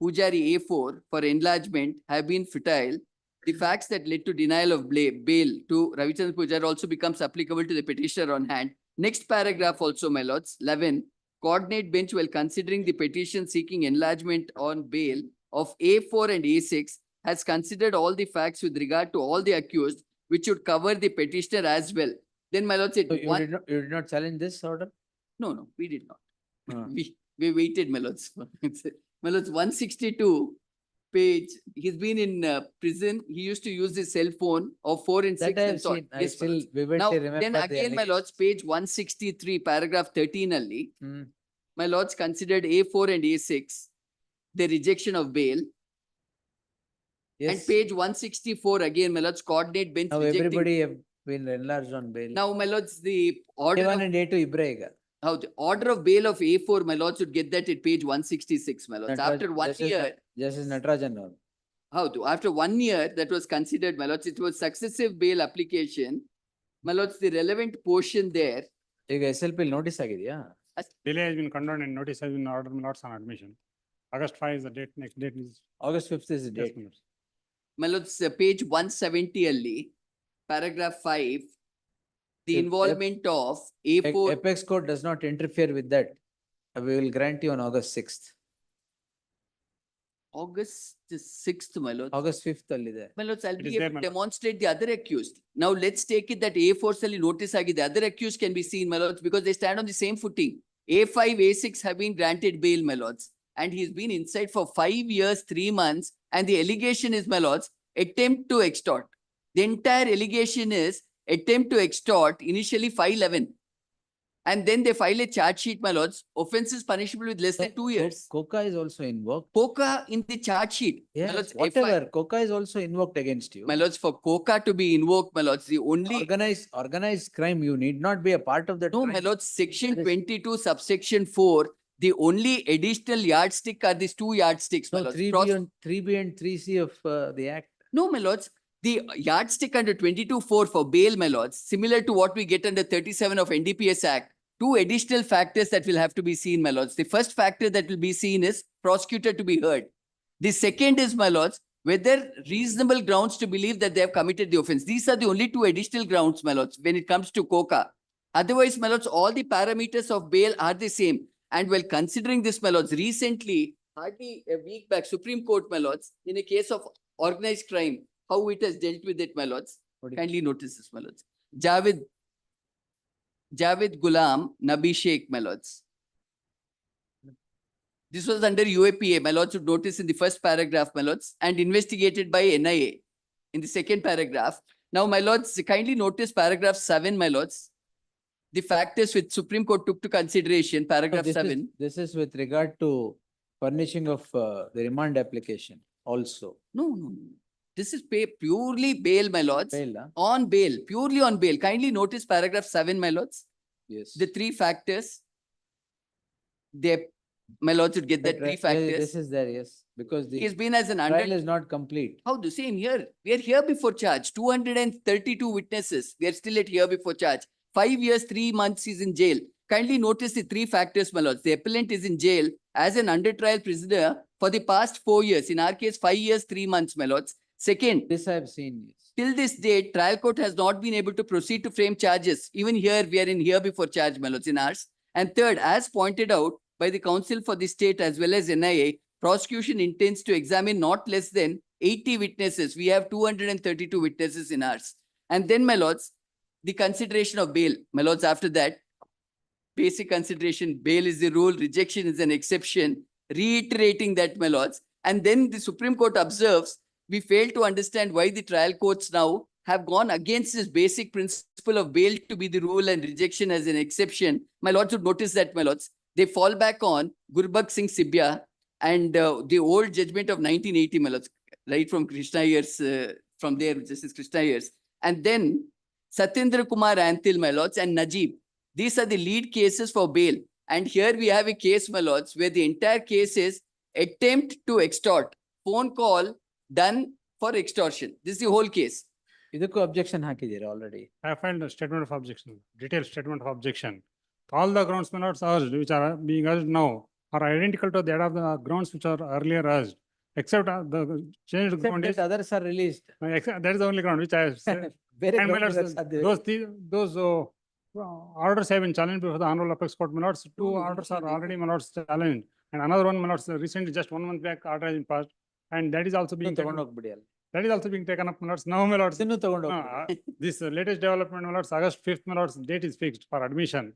Pujari A4, for enlargement have been futile. The facts that led to denial of bail to Ravichandra Pujari also becomes applicable to the petitioner on hand. Next paragraph also, my lords, 11. Coordinate bench, while considering the petition seeking enlargement on bail of A4 and A6, has considered all the facts with regard to all the accused, which would cover the petitioner as well. Then, my lords, So you did not challenge this order? No, we did not. We waited, my lords. My lords, 162 page, he's been in prison. He used to use his cell phone of 4 and 6. That I have and so on. seen. I Yes, my still lords. vividly Now, remember then the again, my lords, page 163, paragraph 13 only. My lords considered A4 and A6, the rejection of bail. And page 164 again, my lords, coordinate bench Now rejecting. everybody have been enlarged on bail. Now, my lords, the order A1 of, and A2 Ibraiga. how the order of bail of A4, my lords would get that at page 166, my lords. After 1 year. Justice Natarajan. now. How to? After 1 year, that was considered, my lords, it was successive bail application. My lords, the relevant portion there. ಈಗ SLP notice ಆಗಿದೆಯಾ? Delay has been condoned and notice has been ordered, my lords, on admission. August 5 is the date, next date is. August 5th is the Yes, date. my lords. My lords, page 170 ಅಲ್ಲಿ, paragraph 5, the If- involvement of A4. Apex court does not interfere with that. We will grant you on August 6th. August 6th, my lords. August 5th ಅಲ್ಲಿದೆ. My lords, I'll It be is able there, to my lord. demonstrate the other accused. Now, let's take it that A4 sali notice agi, the other accused can be seen, my lords, because they stand on the same footing. A5, A6 have been granted bail, my lords, and he's been inside for 5 years, 3 months, and the allegation is, my lords, attempt to extort. The entire allegation is attempt to extort, initially 511. And then they file a charge sheet, my lords, offenses punishable with less than 2 years. Coca is also invoked. Coca in the charge sheet. My Yes, lords, whatever. Coca is also invoked against you. My lords, for Coca to be invoked, my lords, the only. Organized crime, you need not be a part of that. No, crime. my lords, section 22, subsection 4, the only additional yardstick are these 2 yardsticks, my No, lords. 3B and 3C of the act. No, my lords, the yardstick under 22(4) for bail, my lords, similar to what we get under 37 of NDPS Act. 2 additional factors that will have to be seen, my lords. The first factor that will be seen is prosecutor to be heard. The second is, my lords, whether reasonable grounds to believe that they have committed the offense. These are the only 2 additional grounds, my lords, when it comes to Coca. Otherwise, my lords, all the parameters of bail are the same. And while considering this, my lords, recently, hardly a week back, Supreme Court, my lords, in a case of organized crime, how it has dealt with it, my lords. Kindly notice this, my lords. Javed Ghulam Nabi Sheikh, my lords. This was under UAPA, my lords would notice in the first paragraph, my lords, and investigated by NIA in the second paragraph. Now, my lords, kindly notice paragraph 7, my lords. The factors which Supreme Court took to consideration, paragraph 7. This is with regard to furnishing of the remand application also. No. This is purely bail, my lords. Bail, huh? On bail, purely on bail. Kindly notice paragraph 7, my lords. Yes. The 3 factors. my lords, would get that But, three yeah, factors. this is there, yes, because the He's been as an under. trial is not complete. How the same here? We are here before charge. 232 witnesses. We are still at here before charge. 5 years, 3 months he's in jail. Kindly notice the three factors, my lords. The appellant is in jail as an under trial prisoner for the past 4 years. In our case, 5 years, 3 months, my lords. Second, This I have seen, yes. till this date, trial court has not been able to proceed to frame charges. Even here, we are in here before charge, my lords, in ours. And third, as pointed out by the counsel for the state as well as NIA, prosecution intends to examine not less than 80 witnesses. We have 232 witnesses in ours. And then, my lords, the consideration of bail. My lords, after that, basic consideration, bail is the rule, rejection is an exception, reiterating that, my lords. And then the Supreme Court observes, we fail to understand why the trial courts now have gone against this basic principle of bail to be the rule and rejection as an exception. My lords would notice that, my lords, they fall back on Gurbakh Singh Sibya and the old judgment of 1980, my lords, right from Krishna years, from there, Justice Krishna years. And then Satyendra Kumar Antil, my lords, and Najib. These are the lead cases for bail. And here we have a case, my lords, where the entire case is attempt to extort, phone call done for extortion. This is the whole case. ಇದಕ್ಕೂ objection ಹಾಕಿದ್ದೀರಾ already. I filed a statement of objection, detailed statement of objection. All the grounds, my lords, urged, which are being urged now, are identical to that of the grounds which are earlier urged, except the changed Except ground is. that others are released. That is the only ground which I have said. ಬೇರೆ And my ground lords, ಇರೋದು ಸಾಧ್ಯವೇ? those orders have been challenged before the Honorable Apex Court, my lords. Two orders are already, my lords, challenged. And another one, my lords, recently, just 1 month back, order has been passed. And that is also being taken, ತಗೊಂಡೋಗ್ಬಿಡಿ ಅಲ್ಲಿ. that is also being taken up, my lords. Now, my lords, ಇದನ್ನು ತಗೊಂಡೋಗ್ಬಿಡಿ. this latest development, my lords, August 5th, my lords, date is fixed for admission.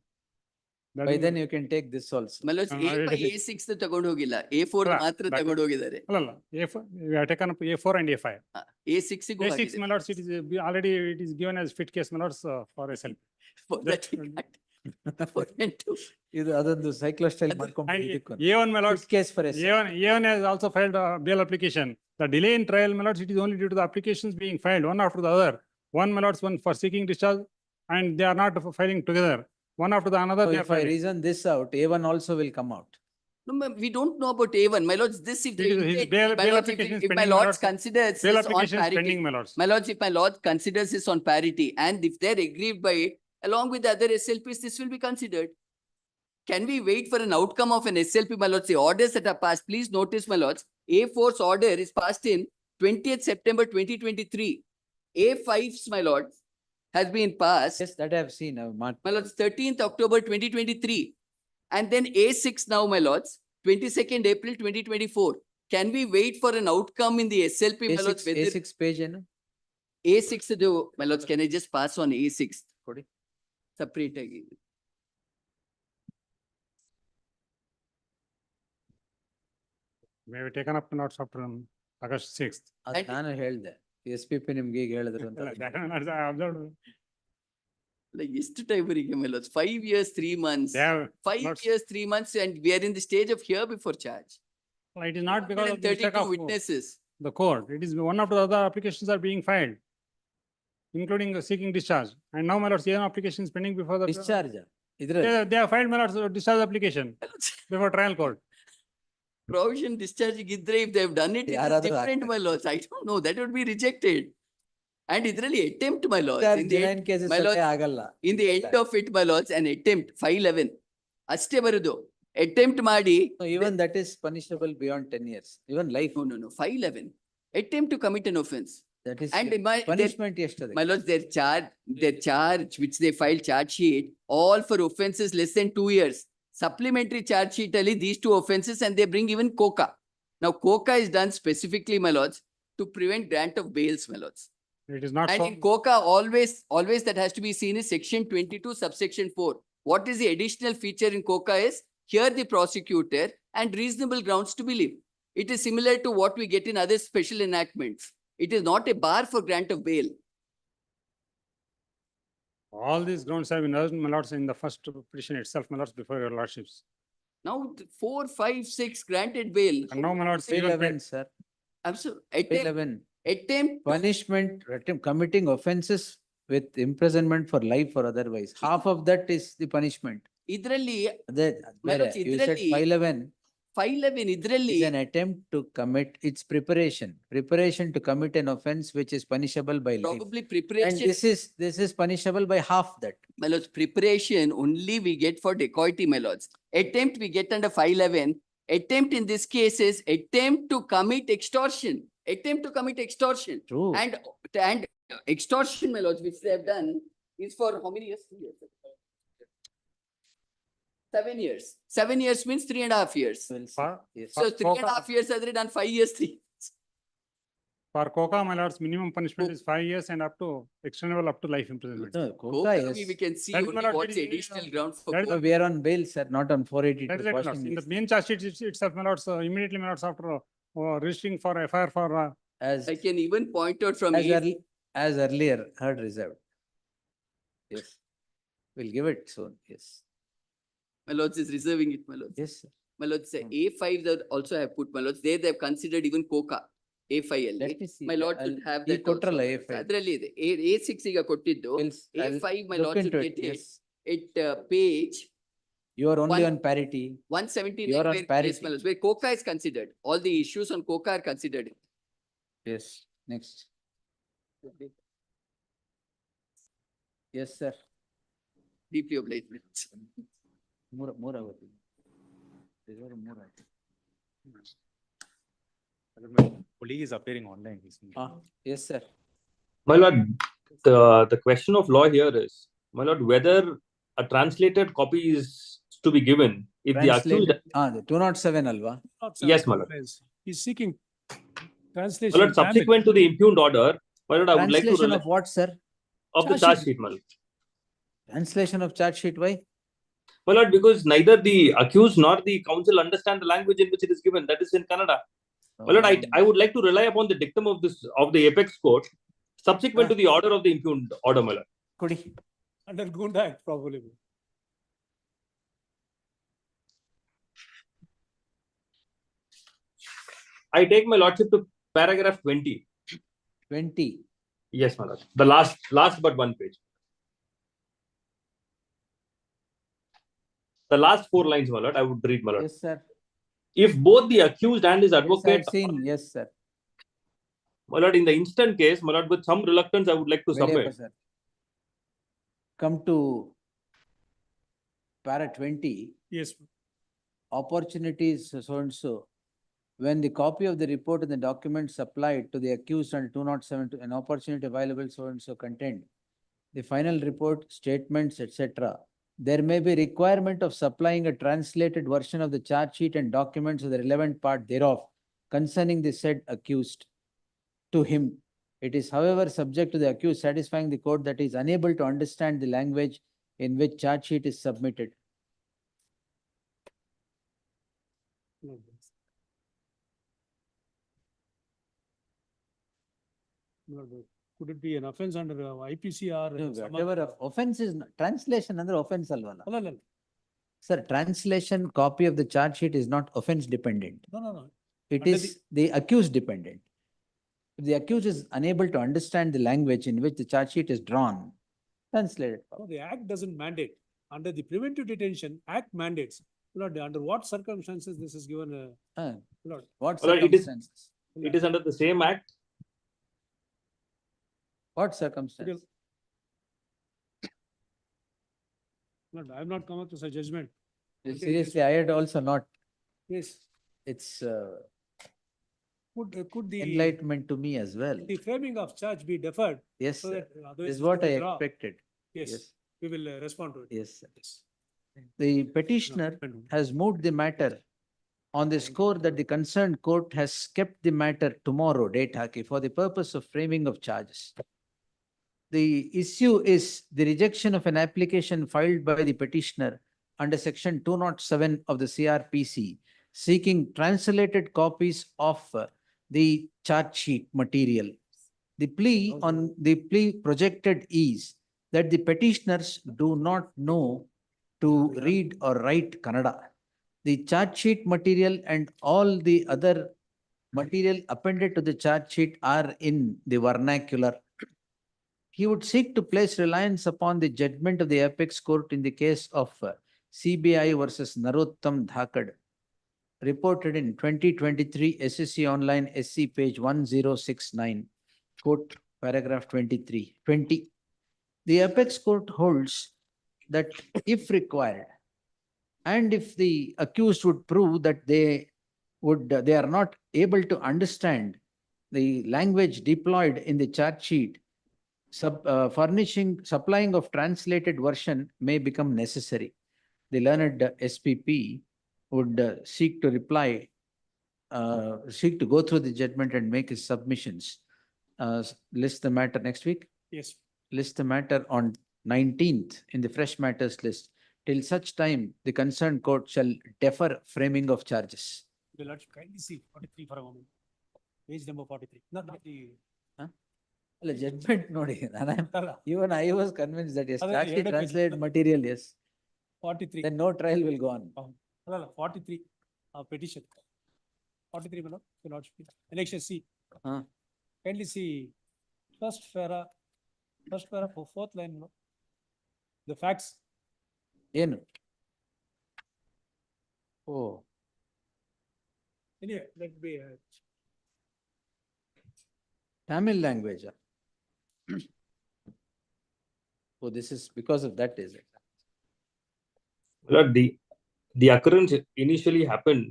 That By is- then you can take this also. My lords, A6 ತಗೊಂಡು ಹೋಗಿಲ್ಲ, A4 ಅಲ್ಲ, ಮಾತ್ರ that- ತಗೊಂಡು ಹೋಗಿದ್ದಾರೆ. ಅಲ್ಲಲ್ಲ, A4, we have taken up A4 and A5. A6 ಗೂ A6, ಹಾಕಿದ್ದಾರೆ. my lords, it is already, it is given as fit case, my lords, for SLP. For that we can't. For and two. ಇದು ಅದೊಂದು cyclostyle And ಮಾಡ್ಕೊಂಡು ಇದಕ್ಕೂ. A1, my lords, Case for S. A1 has also filed a bail application. The delay in trial, my lords, it is only due to the applications being filed one after the other. One, my lords, one for seeking discharge, and they are not filing together. One after the another, So they are if I filing. reason this out, A1 also will come out. No, we don't know about A1. My lords, this if, It is- his bail- my bail lords, application is if my pending, my lords lords. considers Bail this on application is parity. pending, my lords. My lords, if my lord considers this on parity and if they're aggrieved by it, along with the other SLPs, this will be considered. Can we wait for an outcome of an SLP, my lords? The orders that are passed, please notice, my lords, A4's order is passed in 20th September 2023. A5's, my lords, has been passed, Yes, that I have seen. I have marked. my lords, 13th October 2023. And then A6 now, my lords, 22nd April 2024. Can we wait for an outcome in the SLP, my lords? A6, A6 page ಏನು? A6, my lords, can I just pass on A6? ಕೊಡಿ. Separate again. We have taken up notes after August 6th. ಅದ್ ನಾನು ಹೇಳ್ದೆ. SPP ನಿಮ್ಗೆ ಈಗ ಹೇಳಿದ್ರು ಅಂತ. I observed. Like ಎಷ್ಟು time ವರೆಗೆ, my lords? 5 years, 3 months. They have 5 lots- years, 3 months, and we are in the stage of here before charge. It is not because of the mistake 32 of witnesses. the court. It is one after the other applications are being filed, including seeking discharge. And now, my lords, the application is pending before the. Discharge. ಇದ್ರಲ್ಲಿ. They have filed, my lords, a discharge application before trial court. Provision discharge ಇದ್ರೆ, if they have done it, it is ಯಾರಾದ್ರೂ different, my lords. I don't know, that would be rejected. And ಇದರಲ್ಲಿ attempt, my lords. In the Benign end, cases my lords, ಅಷ್ಟೇ ಆಗಲ್ಲ. in the end of it, my lords, an attempt, 511. ಅಷ್ಟೇ ಬರುದು. Attempt ಮಾಡಿ. No, even that is punishable beyond 10 years, even life. No, 511. Attempt to commit an offense. That is And in my, punishment ಎಷ್ಟದೆ? my lords, their charge, which they filed charge sheet, all for offenses less than 2 years. Supplementary charge sheet ali these two offenses, and they bring even coca. Now, coca is done specifically, my lords, to prevent grant of bails, my lords. It is not And so. in coca, always that has to be seen is section 22, subsection 4. What is the additional feature in coca is, hear the prosecutor and reasonable grounds to believe. It is similar to what we get in other special enactments. It is not a bar for grant of bail. All these grounds have been urged, my lords, in the first petition itself, my lords, before your lordships. Now, 4, 5, 6 granted bail. And now, my lords, Bill even 11, sir. Absolutely. Bill 11. Attempt. Punishment, committing offenses with imprisonment for life or otherwise. Half of that is the punishment. ಇದರಲ್ಲಿ ಅದೇ ಬೇರೆ. You said 511. 511 It's idralli. an attempt to commit, it's preparation to commit an offense which is punishable by life. Probably And preparation. this is punishable by half that. My lords, preparation only we get for dacoity, my lords. Attempt we get under 511. Attempt in this case is attempt to commit extortion. Attempt to commit extortion. True. And extortion, my lords, which they have done is for how many years? 3 years. 7 years. 7 years means 3.5 years. Yes. So 3.5 years have they done 5 years, 3. For coca, my lords, minimum punishment is 5 years and up to extendable up to life imprisonment. No, Coca, yes. we can see That is only not what's very- additional ground for that is So coca. we are on bail, sir, not on 482. That is right, my lords. In the main charge sheet itself, my lords, immediately, my lords, after registering for FIR for As, I can even point out from as earlier heard reserved. Yes. We'll give it soon, yes. my lords is reserving it, my lords. Yes, sir. My lords, A5 that also have put, my lords, there they have considered even coca. A5 Let me see. My lord I'll- should have ಈ that ಕೊಟ್ರಲ್ಲ also. A5. ಅದ್ರಲ್ಲಿ ಇದೆ. A6 ಈಗ ಕೊಟ್ಟಿದ್ದು. I'll A5 my look lord should into get it, it. yes. Page You are only One- on parity. 179 You are on where, yes, parity. my lords, where coca is considered. All the issues on coca are considered. Yes, next. Yes, sir. Deeply obliged. More avati. Reserve more avati. Colleague is appearing online. Yes, sir. My lord, the question of law here is, my lord, whether a translated copy is to be given if the accused. The 207 alva. Yes, my lord. He's seeking My translation. lord, subsequent to the impugned order, my lord, I would like to. Translation of what, sir? Of the charge sheet, my lord. Translation of charge sheet, why? My lord, because neither the accused nor the counsel understand the language in which it is given. That is in Kannada. My lord, I would like to rely upon the dictum of the apex court subsequent to the order of the impugned order, my lord. Kodi. Under Gunda Act, probably. I take my lordship to paragraph 20. 20. Yes, my lord. The last but one page. The last 4 lines, my lord, I would read, my lord. Yes, sir. If both the accused and his advocate. Yes, I've seen. Yes, sir. My lord, in the instant case, my lord, with some reluctance, I would like to submit. Sir. Come to para 20. Yes. Opportunities so and so. When the copy of the report and the documents supplied to the accused under 207 to an opportunity available so and so content, the final report, statements, etc. There may be requirement of supplying a translated version of the charge sheet and documents of the relevant part thereof concerning the said accused to him. It is, however, subject to the accused satisfying the court that he is unable to understand the language in which charge sheet is submitted. Could it be an offense under IPC or? Whatever offense is, translation under offense alvala. No. Sir, translation copy of the charge sheet is not offense dependent. No. It Under is the accused dependent. If the accused is unable to understand the language in which the charge sheet is drawn, translate it. No, the act doesn't mandate. Under the preventive detention, act mandates. Lord, under what circumstances this is given? Lord. What My lord, circumstances? it is under the same act. What circumstances? Lord, I have not come up to such judgment. Seriously, I had also not. Yes. It's Could the enlightenment to me as well. the framing of charge be deferred? Yes, so sir. that This otherwise is it what will I draw. expected. Yes, we will respond to it. Yes, sir. The petitioner has moved the matter on the score that the concerned court has kept the matter tomorrow, date haki, for the purpose of framing of charges. The issue is the rejection of an application filed by the petitioner under section 207 of the CRPC, seeking translated copies of the charge sheet material. The plea projected is that the petitioners do not know to read or write Kannada. The charge sheet material and all the other material appended to the charge sheet are in the vernacular. He would seek to place reliance upon the judgment of the apex court in the case of CBI versus Narottam Dhakad, reported in 2023 SSC Online SC page 1069, quote paragraph 23, 20. The apex court holds that if required, and if the accused would prove that they are not able to understand the language deployed in the charge sheet, supplying of translated version may become necessary. The learned SPP would seek to go through the judgment and make his submissions. List the matter next week. Yes. List the matter on 19th in the fresh matters list. Till such time, the concerned court shall defer framing of charges. Your Lordship, kindly see 43 for a moment. Page number 43. Not the. Well, judgment ನೋಡಿ. Even I was convinced that yes, ಅದೇ that's the ಎರಡೇ page. translated material, yes. 43. Then no trial will go on. ಅಲ್ಲ 43 petition. 43 Your Lordship. Election C. Kindly see first para for fourth line. The facts. ಏನು? Oh. Anyway, let be. Tamil language. Oh, this is because of that, is it? Well, the occurrence initially happened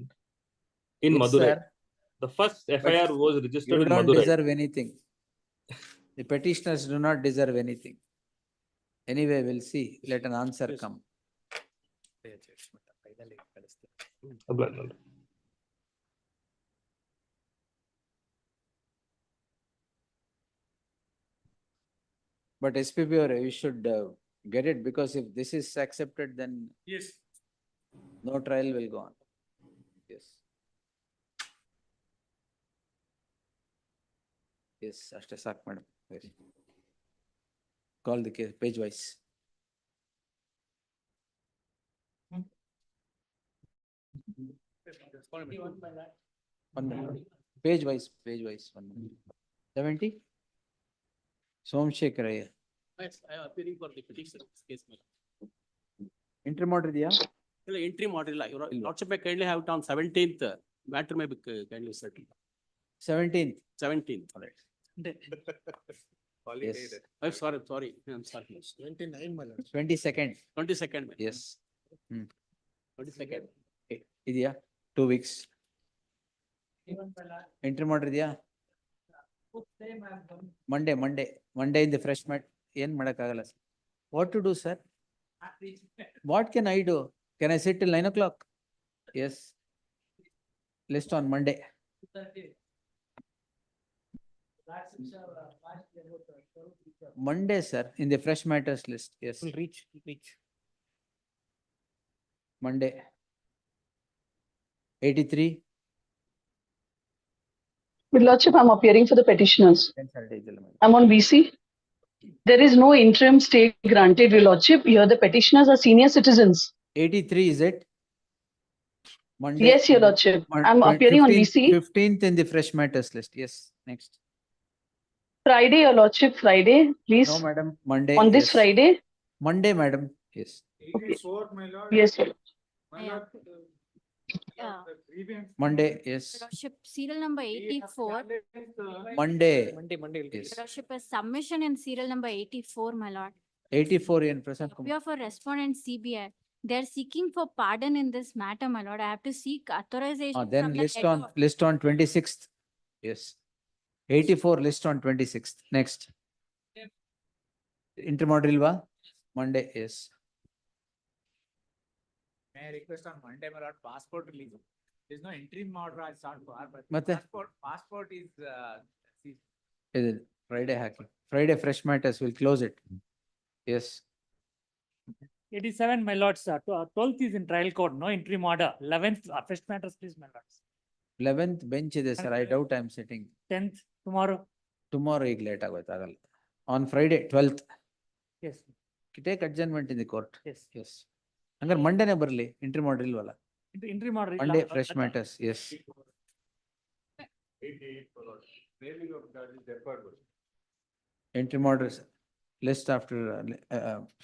in Yes, Madurai. sir. The first But FIR was registered you in don't Madurai. deserve anything. The petitioners do not deserve anything. Anyway, we'll see. Let an answer come. But SPP, you should get it, because if this is accepted, then Yes. no trial will go on. Yes. Yes, ಅಷ್ಟೇ ಸಾಕು madam. Call the case page wise. One minute. Page wise. 1 minute. 70? Somshekhar. Yes, I am appearing for the petition case. Interim order ಇದೆಯಾ? ಇಲ್ಲ interim order ಇಲ್ಲ. Your Lordship may kindly have it on 17th. Matter may be kindly settled. 17th. 17th. All right. Yes. I'm sorry. 29 my lord. 22nd. 22nd. Yes. 22nd. ಇದೆಯಾ? 2 weeks. Interim order ಇದೆಯಾ? Monday in the fresh mat. ಏನ್ ಮಾಡಕ್ಕಾಗಲ್ಲ. What to do, sir? What can I do? Can I sit till 9 o'clock? Yes. List on Monday. Monday, sir, in the fresh matters list. Yes. Will reach. Monday. 83. With Lordship, I'm appearing for the petitioners. I'm on VC. There is no interim stay granted, Your Lordship. Here the petitioners are senior citizens. 83, is it? Monday. Yes, Your Lordship. I'm appearing on VC. 15th in the fresh matters list. Yes. Next. Friday, Your Lordship, Friday, please. No, madam. Monday. On this yes. Friday? Monday, madam. Yes. 84, my lord. Yes, sir. Monday, yes. Lordship, serial number 84. Monday. Yes. Lordship, a submission in serial number 84, my lord. 84 in present. We are for respondent CBI. They are seeking for pardon in this matter, my lord. I have to seek authorization. Then from the list on 26th. Yes. 84 list on 26th. Next. Interim order ilva? Monday, yes. May I request on Monday, my lord, passport release. There's no interim order I sought for, but ಮತ್ತೆ? passport is Friday hacking. Friday fresh matters, will close it. Yes. 87, my lords, 12th is in trial court, no interim order. 11th, fresh matters, please, my lords. 11th bench ಇದೆ sir. I doubt I'm sitting. 10th, tomorrow. Tomorrow ಈಗ late ಆಗೋಯ್ತಾಗಲ್ಲ. On Friday 12th. Yes. Take adjournment in the court. Yes. Yes. ಹಂಗಾರೆ ಮಂಡೇನೆ ಬರಲಿ. Entry order ಇಲ್ವಲ್ಲ. Interim order. Monday fresh matters. Yes. Interim orders list after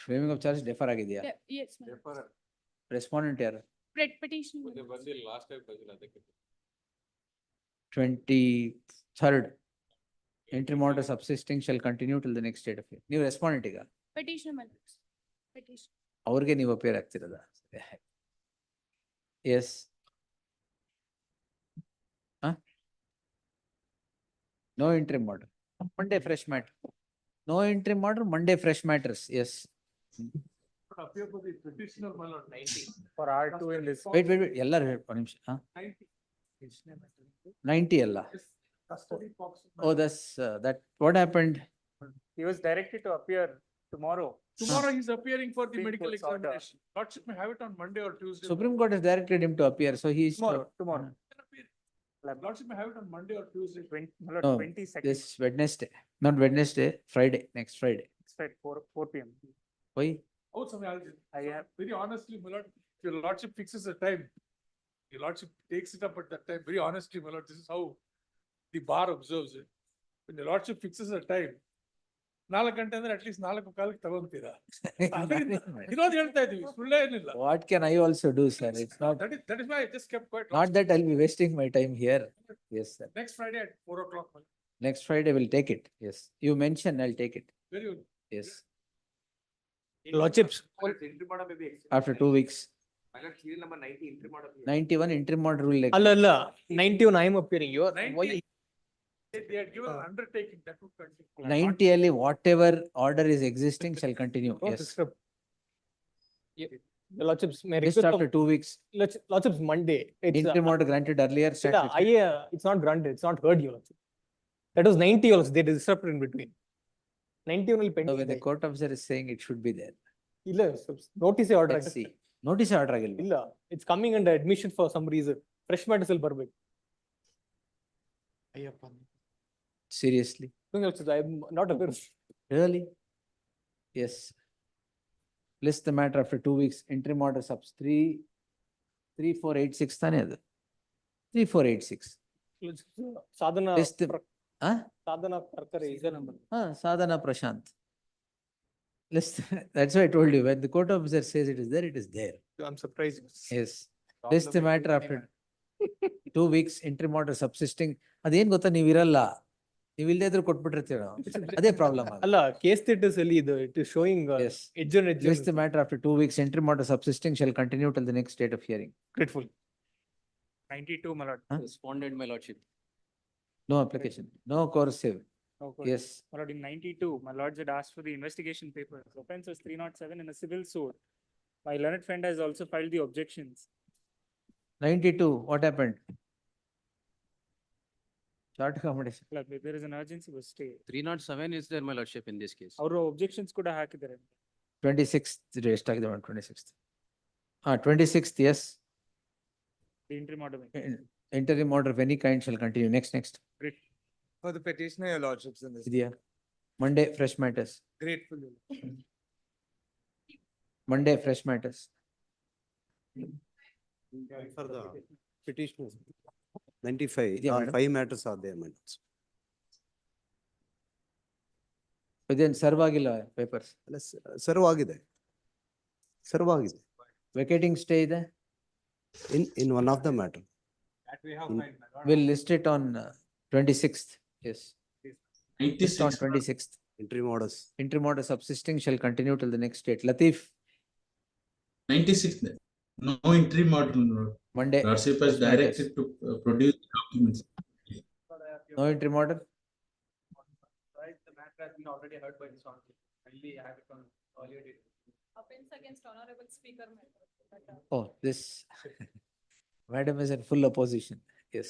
framing of charges defer ಆಗಿದೆಯಾ? Yes, ma'am. Respondent ಯಾರು? Petition. 23rd. Interim order subsisting shall continue till the next date of hearing. ನೀವು respondent ಈಗ Petition, my lords. Petition. ಅವ್ರಿಗೆ ನೀವು appear ಆಗ್ತಿರದ? Yes. No interim order. Monday fresh matter. No interim order, Monday fresh matters. Yes. Appear for the petitioner, my lord, 90. For R2 in this. Wait. ಎಲ್ಲರೂ ಒಂದು ನಿಮಿಷ. 90 ಅಲ್ಲ. Custody box. Oh, that's that. What happened? He was directed to appear tomorrow. Tomorrow he's appearing for the Supreme medical Court's order. examination. Lordship may have it on Monday or Tuesday. Supreme Court has directed him to appear, so he is. Tomorrow. Lordship may have it on Monday or Tuesday. No, 22nd. this Wednesday, not Wednesday, Friday, next Friday. It's at 4 p.m. Why? Oh, something I have very honestly, my lord, if your lordship fixes a time, your lordship takes it up at that time. Very honestly, my lord, this is how the bar observes it. When your lordship fixes a time, 4 ಗಂಟೆ ಅಂದ್ರೆ at least 4 ಕಾಲಕ್ಕೆ ತಗೊಂತೀರಾ. ಇರೋದು ಹೇಳ್ತಾ ಇದೀವಿ, ಸುಳ್ಳೇ ಏನಿಲ್ಲ. What can I also do, sir? It's not. That is why I just kept quiet. Not that I'll be wasting my time here. Yes, sir. Next Friday at 4 o'clock. Next Friday we'll take it. Yes, you mentioned, I'll take it. Very good. Yes, Lordships. after 2 weeks. 91 interim order will. Allah, 91 I am appearing. You are. 90, they had given an undertaking that would continue. 90 ಅಲ್ಲಿ whatever order is existing shall continue. Yes, The Lordships may just request after 2 weeks. Lordships Monday. It's Interim order granted earlier. start with- it's not granted. It's not heard, Your Lordship. That was 90 also. They disrupted in between. 90 only So pending. when the court officer is saying it should be there. ಇಲ್ಲ notice order Let's see. Notice order ಆಗಿಲ್ವಾ? ಇಲ್ಲ it's coming under admission for some reason fresh matters ಅಲ್ಲಿ ಬರಬೇಕು. Ayyappa. Seriously? I am not aware. Really? Yes. List the matter after 2 weeks. Interim order subs 3486 ತಾನೇ ಅದು? 3486. ಸಾಧನ List the- Huh? ಸಾಧನ ತರಕಾರಿ ಇದೆ number. Sadhana Prashant. List, that's why I told you, when the court officer says it is there, it is there. I'm surprised. Yes. List the matter after 2 weeks, interim order subsisting. ಅದೇನ್ ಗೊತ್ತಾ, ನೀವ್ ಇರಲ್ಲ, ನೀವ್ ಇಲ್ದೇ ಇದ್ರು ಕೊಟ್ಬಿಟ್ಟಿರ್ತೀವಿ ನಾವು. ಅದೇ problem. ಅಲ್ಲ ಕೇಸ್ ಸ್ಟೇಟಸ್ ಅಲ್ಲಿ ಇದು it is showing edge on edge. List the matter after 2 weeks, interim order subsisting shall continue till the next date of hearing. Grateful. 92 my lord. Responded, my lordship. No application, no coercive. No, Yes. my lord, in 92 my lords had asked for the investigation papers. Offense was 307 in a civil suit. My learned friend has also filed the objections. 92, what happened? Short accommodation. There is an urgency was stay. 307 is there, my lordship, in this case. ಅವರು objections ಕೂಡ ಹಾಕಿದ್ದಾರೆ. 26th, ಎಷ್ಟಾಗಿದೆ 26th? 26th, yes. The interim order. Interim order of any kind shall continue. Next. Great. For the petitioner, your lordships in this. ಇದೆಯಾ? Monday, fresh matters. Grateful. Monday, fresh matters. For the petitioners, 95, Yeah, madam. 5 matters are there, madam. ಇದೇನ್ serve ಆಗಿಲ್ಲ papers? ಅಲ್ಲ, serve ಆಗಿದೆ. Serve ಆಗಿದೆ. ವೆಕೇಟಿಂಗ್ stay ಇದೆ? In one of the matter. That we have filed, my lord. We'll list it on 26th. Yes. List on 26th. Interim orders. Interim order subsisting shall continue till the next date. Latif, 96th, no interim order. Monday. Lordship has directed to produce documents. No interim order? Right, the matter has been already heard by this honorable. Kindly have it on earlier date. Offense against honorable speaker, my lord. Oh, this madam is in full opposition. Yes.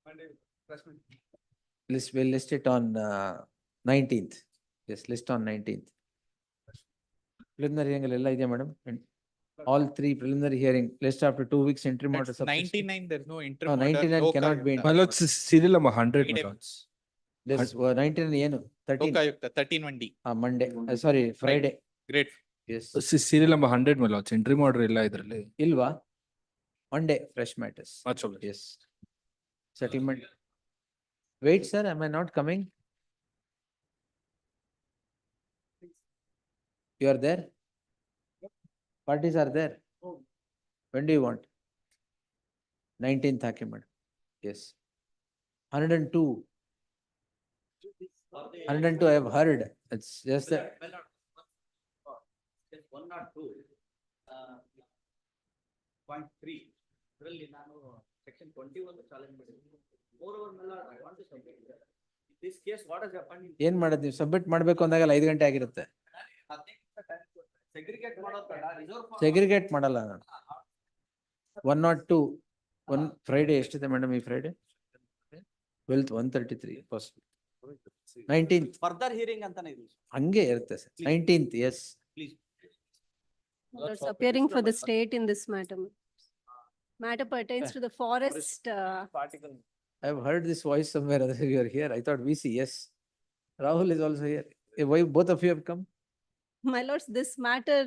Monday, press meet. We'll list it on 19th. Yes, list on 19th. Preliminary hearing ಎಲ್ಲ ಇದೆಯಾ madam? All 3 preliminary hearing, list after 2 weeks, interim order. 99, there's no interim No, order. 99 cannot be. My lords, serial number 100, my lords. This 99 ಏನು? 13. Lokayukta, 13 1D. Monday, sorry, Friday. Great. Yes. Serial number 100, my lords. Interim order ಇಲ್ಲ ಇದರಲ್ಲಿ. ಇಲ್ವಾ? Monday, fresh matters. Much obliged. Yes. Settlement. Wait, sir, am I not coming? You are there? Parties are there? When do you want? 19th hockey madam. Yes. 102. 102 I have heard. It's just that. One or two. 0.3. ಇದರಲ್ಲಿ ನಾನು section 21 challenge ಮಾಡಿದ್ದೀನಿ. Moreover, my lord, I want to submit this case. What has happened in ಏನ್ ಮಾಡೋದು ನೀವು submit ಮಾಡ್ಬೇಕು ಅಂದಾಗಲ್ಲ 5 ಗಂಟೆ ಆಗಿರುತ್ತೆ. segregate ಮಾಡೋದು ಬೇಡ, reserve for- ಸೆಗ್ರಿಗೇಟ್ ಮಾಡಲ್ಲ ನಾನು. 102 1 ಫ್ರೈಡೆ ಎಷ್ಟಿದೆ ಮೇಡಮ್ ಈ Friday? 12th 133 possible. 19th further hearing ಅಂತಾನೆ ಇದೆ. ಹಂಗೆ ಇರುತ್ತೆ sir. 19th yes. Please. That's appearing for the state in this matter. Matter pertains to the forest. I have heard this voice somewhere other you are here. I thought VC yes. Rahul is also here. Why both of you have come? My lords, this matter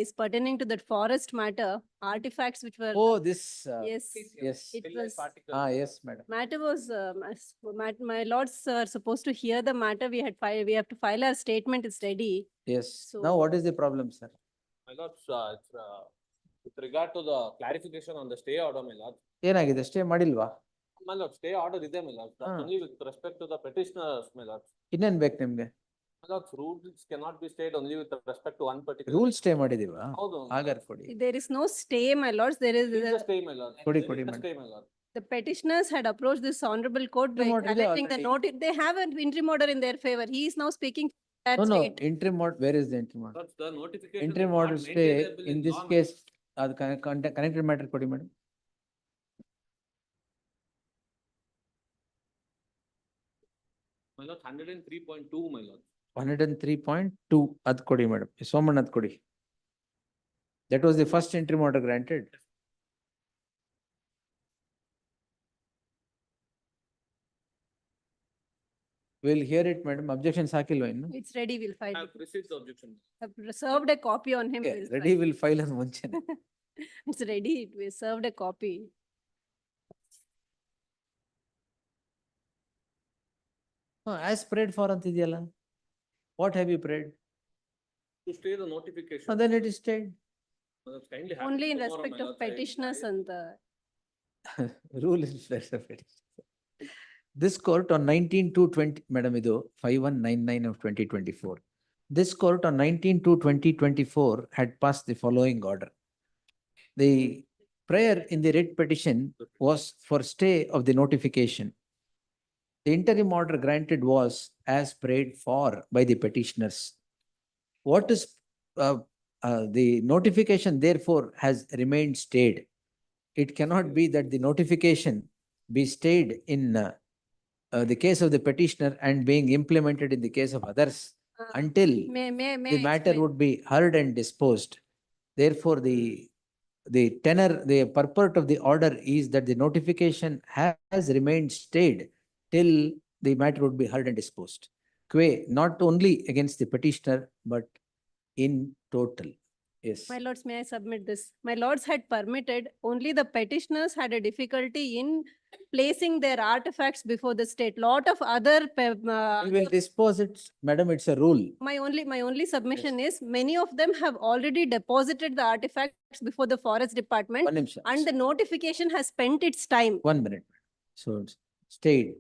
is pertaining to that forest matter, artifacts which were. Oh, this. Yes. Yes. It was. Yes, madam. Matter was, my lords are supposed to hear the matter. We have to file our statement. It's ready. Yes. So- Now what is the problem, sir? My lords, with regard to the clarification on the stay order, my lord. ಏನಾಗಿದೆ stay ಮಾಡಿಲ್ವಾ? My lord, stay order ಇದೆ, my lord. That's only with respect to the petitioners, my lord. ಇನ್ನೇನ್ ಬೇಕು ನಿಮ್ಗೆ? My lord, rules cannot be stayed only with respect to one particular. Rule stay ಮಾಡಿದೀವಾ? ಹೌದು. ಹಾಗಾದ್ರೆ ಕೊಡಿ. There is no stay, my lords. There is. It's a stay, my lord. ಕೊಡಿ, It's ಕೊಡಿ, a madam. stay, my lord. The petitioners had approached this honorable court by Interim order ಇದೆ challenging the already. notice. They have an interim order in their favor. He is now speaking. That No, state. interim order, where is the interim order? Lords, the notification. Interim is order not stay maintainable in this law. case, ಅದು connected matter ಕೊಡಿ madam. My lord, 103.2, my lord. 103.2 ಅದು ಕೊಡಿ madam. Somanna ಅದು ಕೊಡಿ. That was the first interim order granted. We'll hear it, madam. Objections ಹಾಕಿಲ್ವಾ ಇನ್ನು? It's ready. We'll file. I have received the objection. I've served a copy on him. Okay, We'll ready file. will file as ಮುಂಚೆನೆ. It's ready. We served a copy. As prayed for ಅಂತಿದೆಯಲ್ಲ. What have you prayed? To stay the notification. Then it is stayed. My lord, kindly have Only it in tomorrow, respect my of lord. petitioners and the. Rule is less of it. This court on 19/2/20, madam idu 5199 of 2024. This court on 19/2/2024 had passed the following order. The prayer in the writ petition was for stay of the notification. The interim order granted was as prayed for by the petitioners. What is the notification therefore has remained stayed. It cannot be that the notification be stayed in the case of the petitioner and being implemented in the case of others until May the matter explain? would be heard and disposed. Therefore, the tenor, the purport of the order is that the notification has remained stayed till the matter would be heard and disposed. Not only against the petitioner, but in total. Yes. My lords, may I submit this? My lords had permitted, only the petitioners had a difficulty in placing their artifacts before the state. Lot of other. We will dispose it, madam, it's a rule. My only submission is, many of them have already deposited the artifacts before the forest department. One nimsha. And the notification has spent its time. 1 minute. So it's stayed.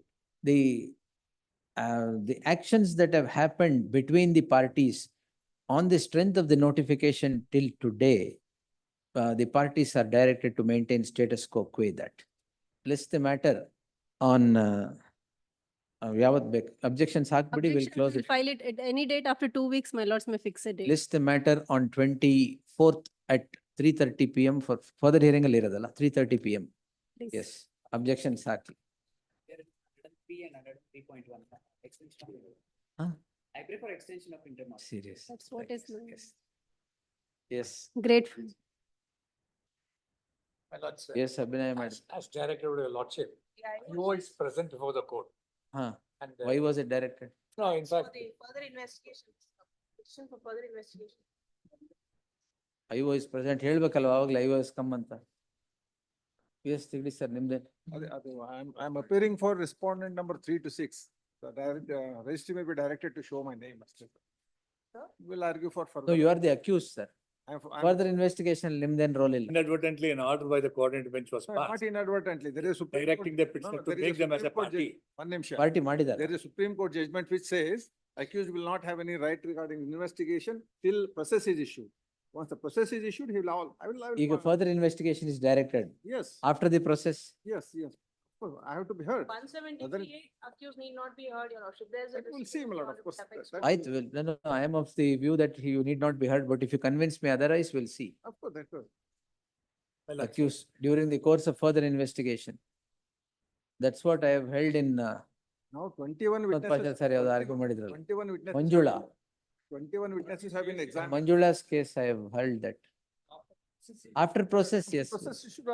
The actions that have happened between the parties on the strength of the notification till today, the parties are directed to maintain status quo that. List the matter on ಯಾವತ್ ಬೇಕು objections ಹಾಕ್ಬಿಡಿ, we'll Objection, close we'll it. file it at any date after 2 weeks. My lords may fix a date. List the matter on 24th at 3:30 PM for further hearing ಅಲ್ಲಿ ಇರೋದಲ್ಲ 3:30 PM. Please. Yes, objections hockey. 103 and 103.1. Extension. Huh? I prefer extension of interim order. Serious. That's what is Yes. Yes. grateful. My lord, sir. Yes, Abhinay madam. As directed by your lordship, you is present before the court. Huh. And Why was it directed? no, in fact, Further investigation. Petition for further investigation. IO is present. ಹೇಳ್ಬೇಕಲ್ವಾ ಅವಾಗಲೇ IO is come ಅಂತ. Yes, Tigadi sir ನಿಮ್ದೇ. I'm appearing for respondent number 3 to 6. The registry may be directed to show my name. We'll argue for further. No, you are the accused, sir. Further investigation, then role ಇಲ್ಲ. Inadvertently, an order by the coordinating bench was No, passed. not inadvertently. There is Supreme Directing Court- the petitioner No, to there is make them as a Supreme Court party. One ನಿಮಿಷ. Party ಮಾಡಿದ್ದಾರೆ. There is a Supreme Court judgment which says accused will not have any right regarding investigation till process is issued. Once the process is issued, he will all, I will. ಈಗ further investigation is directed. Yes, After the process. yes, yes. Of course, I have to be heard. 173 accused need not be heard, your lordship. There's a. That will seem a lot, of course. ಆಯ್ತು, no, I am of the view that you need not be heard, but if you convince me otherwise, we'll see. Of course, that was. Accused during the course of further investigation. That's what I have held in Now 21 witnesses. Sir ಯಾವ್ದು argue ಮಾಡಿದ್ರಲ್ಲ. 21 witnesses. Manjula. 21 witnesses have been examined. Manjula's case, I have held that. After process, yes. Process issued,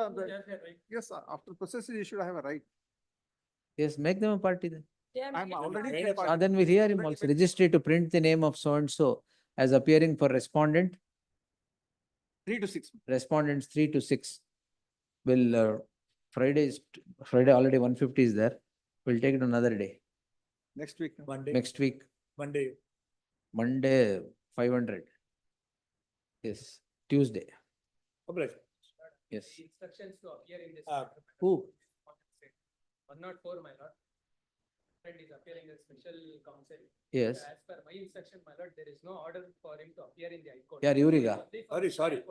yes, after process is issued, I have a right. Yes, make them a party then. I am already. Then we'll hear him also. Registry to print the name of so and so as appearing for respondent. 3 to 6. Respondents 3 to 6. Will Friday already 150 is there. We'll take it another day. Next week. no? Monday. Next week, Monday. 500. Yes, Tuesday. Obliged. Yes. Instructions to appear in this. Who? 104, my lord. Friend is appearing as special counsel. Yes. As per my instruction, my lord, there is no order for him to appear in the High Court. Yeah, Yuriga. Sorry.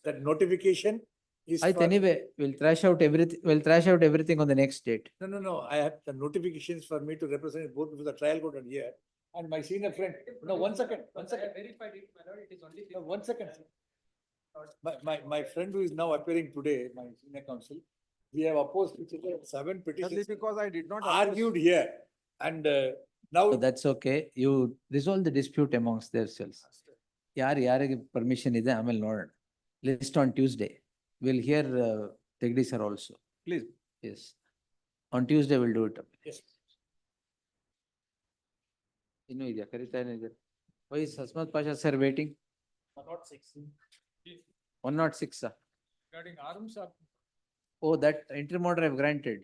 That notification is. Right, for- anyway, we'll thrash out everything on the next date. No, I have the notifications for me to represent both before the trial court and here. And my senior friend, no, one second. I have verified it, my lord, it is only. No, 1 second. My friend who is now appearing today, my senior counsel, we have opposed each other 7 Only petitions because I did not. argued here. And now. So that's okay. You resolve the dispute amongst themselves. ಯಾರಿಗೆ permission ಇದೆ ಆಮೇಲೆ ನೋಡೋಣ. List on Tuesday. We'll hear Tegdi sir also. Please. Yes. On Tuesday we'll do it. Yes. ಇನ್ನೂ ಇದೆಯಾ ಕರಿತಾ ಏನಿದೆ? Why is Hasmat Pasha sir waiting? 106. Regarding arms of. Oh, that interim order I have granted.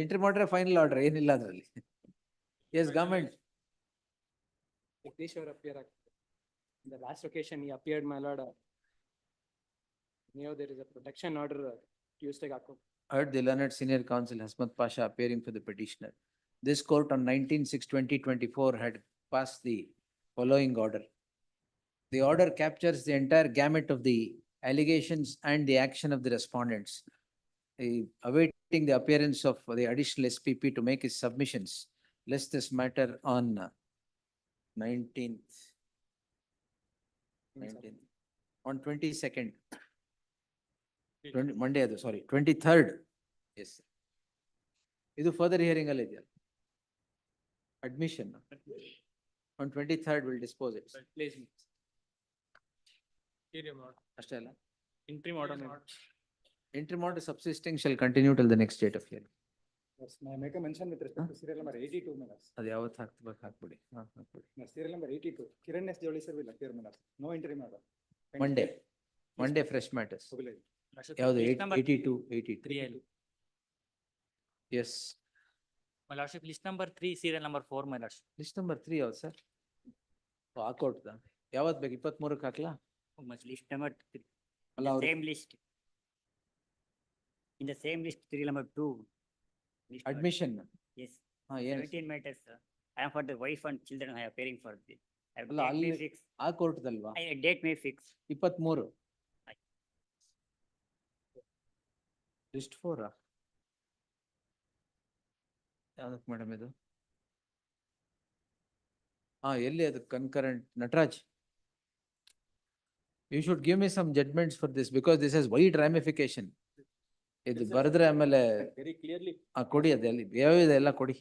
Interim order final order ಏನಿಲ್ಲ ಅದರಲ್ಲಿ. Yes, government. Jagdishwar appear. In the last occasion, he appeared, my lord. Now there is a protection order Tuesday. Heard the learned senior counsel Hasmat Pasha appearing for the petitioner. This court on 19/6/2024 had passed the following order. The order captures the entire gamut of the allegations and the action of the respondents. Awaiting the appearance of the additional SPP to make his submissions, lest this matter on 19th. On 22nd. Monday, sorry, 23rd. Yes. Idu further hearing alli idೆಯಲ್ಲ. Admission. On 23rd we'll dispose it. Please. Interim order. ಅಷ್ಟೇ ಅಲ್ಲ? Interim order. Interim order subsisting shall continue till the next date of hearing. Yes, may I make a mention with respect to serial number 82, my lord? ಅದು ಯಾವತ್ತು ಹಾಕ್ಬಿಡಿ. ಹಾಕ್ಬಿಡಿ. Serial number 82, Kiran S. Jolly sir will appear, my lord. No interim order. Monday fresh matters. Obliged. ಯಾವುದು List number 82, 83. 3L. Yes. My lordship, list number 3, serial number 4, my lordship. List number 3 ಯಾವ್ದು sir? ಹಾಕೊಟ್ದ. ಯಾವತ್ತು ಬೇಕು 23ಕ್ಕೆ ಹಾಕ್ಲಾ? List number 3. ಅಲ್ಲ ಅವ್ರು Same list. In the same list, serial number 2. List number- admission. Yes. ಏನು? 17 matters, sir. I am for the wife and children, I am appearing for this. I have ಅಲ್ಲ date ಅಲ್ಲಿ may fix. ಆ ಕೋರ್ಟ್ದಲ್ವಾ? Date may fix. 23. List 4. ಯಾವ್ದಕ್ಕೆ madam ಇದು? ಎಲ್ಲಿ ಅದು concurrent Nataraj? You should give me some judgments for this because this has wide ramification. ಇದು ಬರೆದ್ರೆ ಆಮೇಲೆ Very clearly. ಕೊಡಿ ಅದೆಲ್ಲಿ ಯಾವ್ಯಾವ ಎಲ್ಲ ಕೊಡಿ.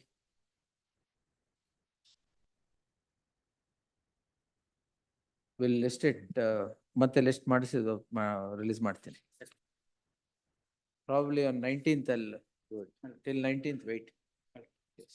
Will list it ಮತ್ತೆ ಲಿಸ್ಟ್ ಮಾಡಿಸಿ ರಿಲೀಸ್ ಮಾಡ್ತೀನಿ. Probably on 19th I'll do it. Till 19th wait. Yes.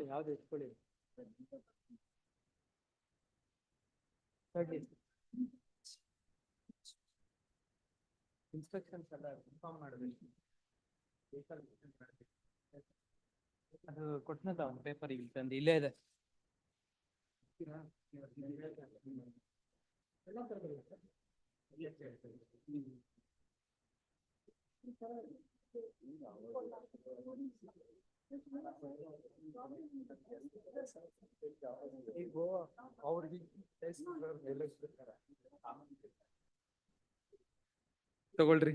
ಯಾವ್ದು ಎತ್ಕೊಳ್ಳಿ ಇನ್ಸ್ಟ್ರಕ್ಷನ್ಸ್ ಎಲ್ಲ ಇನ್ಫಾರ್ಮ್ ಮಾಡಬೇಕು. ಅದು ಕೊಟ್ಟನಲ್ಲ ಒಂದು ಪೇಪರ್ ಇಲ್ಲಿ ತಂದು ಇಲ್ಲೇ ಇದೆ. ತಗೊಳ್ರಿ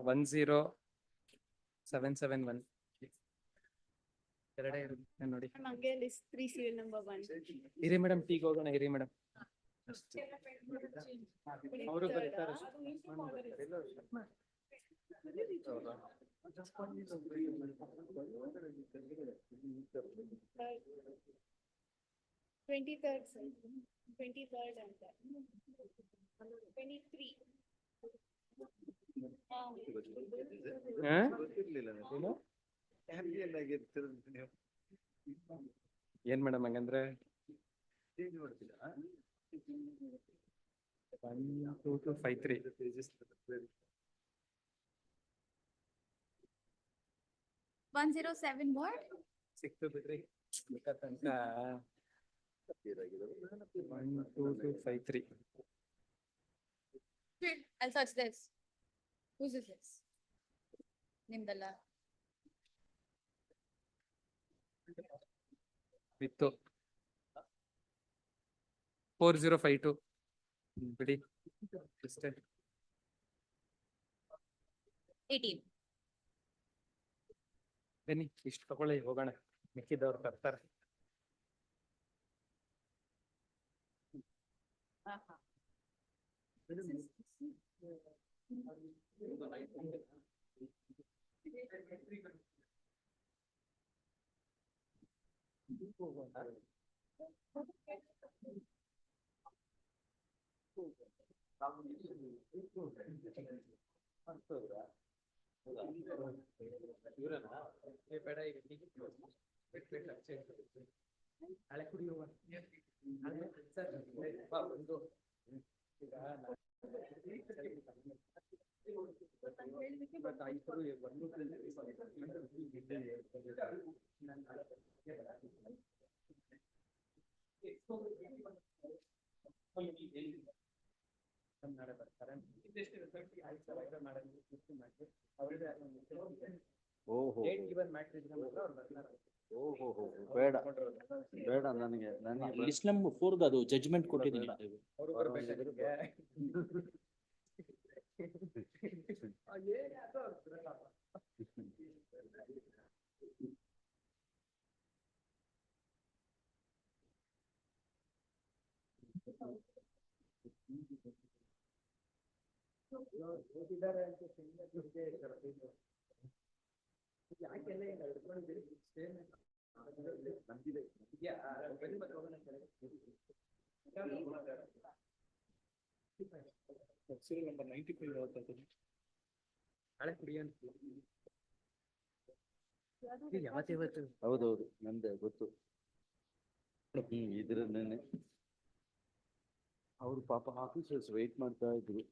10771 ಎರಡೇ ಇರುತ್ತೆ ನೋಡಿ. ಹಂಗೆ ಲಿಸ್ಟ್ 3 serial number 1. ಇರಿ ಮೇಡಮ್, ಟೀಗೆ ಹೋಗೋಣ ಇರಿ ಮೇಡಮ್. ಅವರು ಬರ್ತಾರೆ. 23rd sir. 23rd ಅಂತ 23. ಏನ್ ಮೇಡಮ್ ಹಂಗಂದ್ರೆ 12253 107 what? ಸಿಕ್ತು ಬಿಡ್ರಿ ತನಕ 12253. I'll search this. Whose is this? Nimdala. ವಿತ್ತು 4052 ಬಿಡಿ ಅಷ್ಟೇ. 18. ಬನ್ನಿ ಇಷ್ಟು ತಗೊಳ್ಳಿ ಹೋಗೋಣ, ಮಿಕ್ಕಿದವ್ರು ತರ್ತಾರೆ. ಹಳೆ ಕುಡಿಯುವ ಬೇಡ ಬೇಡ ನನಗೆ ಲಿಸ್ಟ್ ನಂಬರ್ 4 ಅದು ಜಡ್ಜ್ಮೆಂಟ್ ಕೊಟ್ಟಿದ್ದೀನಿ. serial number 95 ಯಾವತ್ತದು? ಹಳೆ ಕುಡಿಯನ್ ಯಾವತ್ತಿವತ್ತು? ಹೌದೌದು, ನಂದೆ ಗೊತ್ತು. ಇದ್ರನ್ನೇ ಅವ್ರು ಪಾಪ ಆಫೀಸರ್ಸ್ ವೆಯ್ಟ್ ಮಾಡ್ತಾ ಇದ್ರು.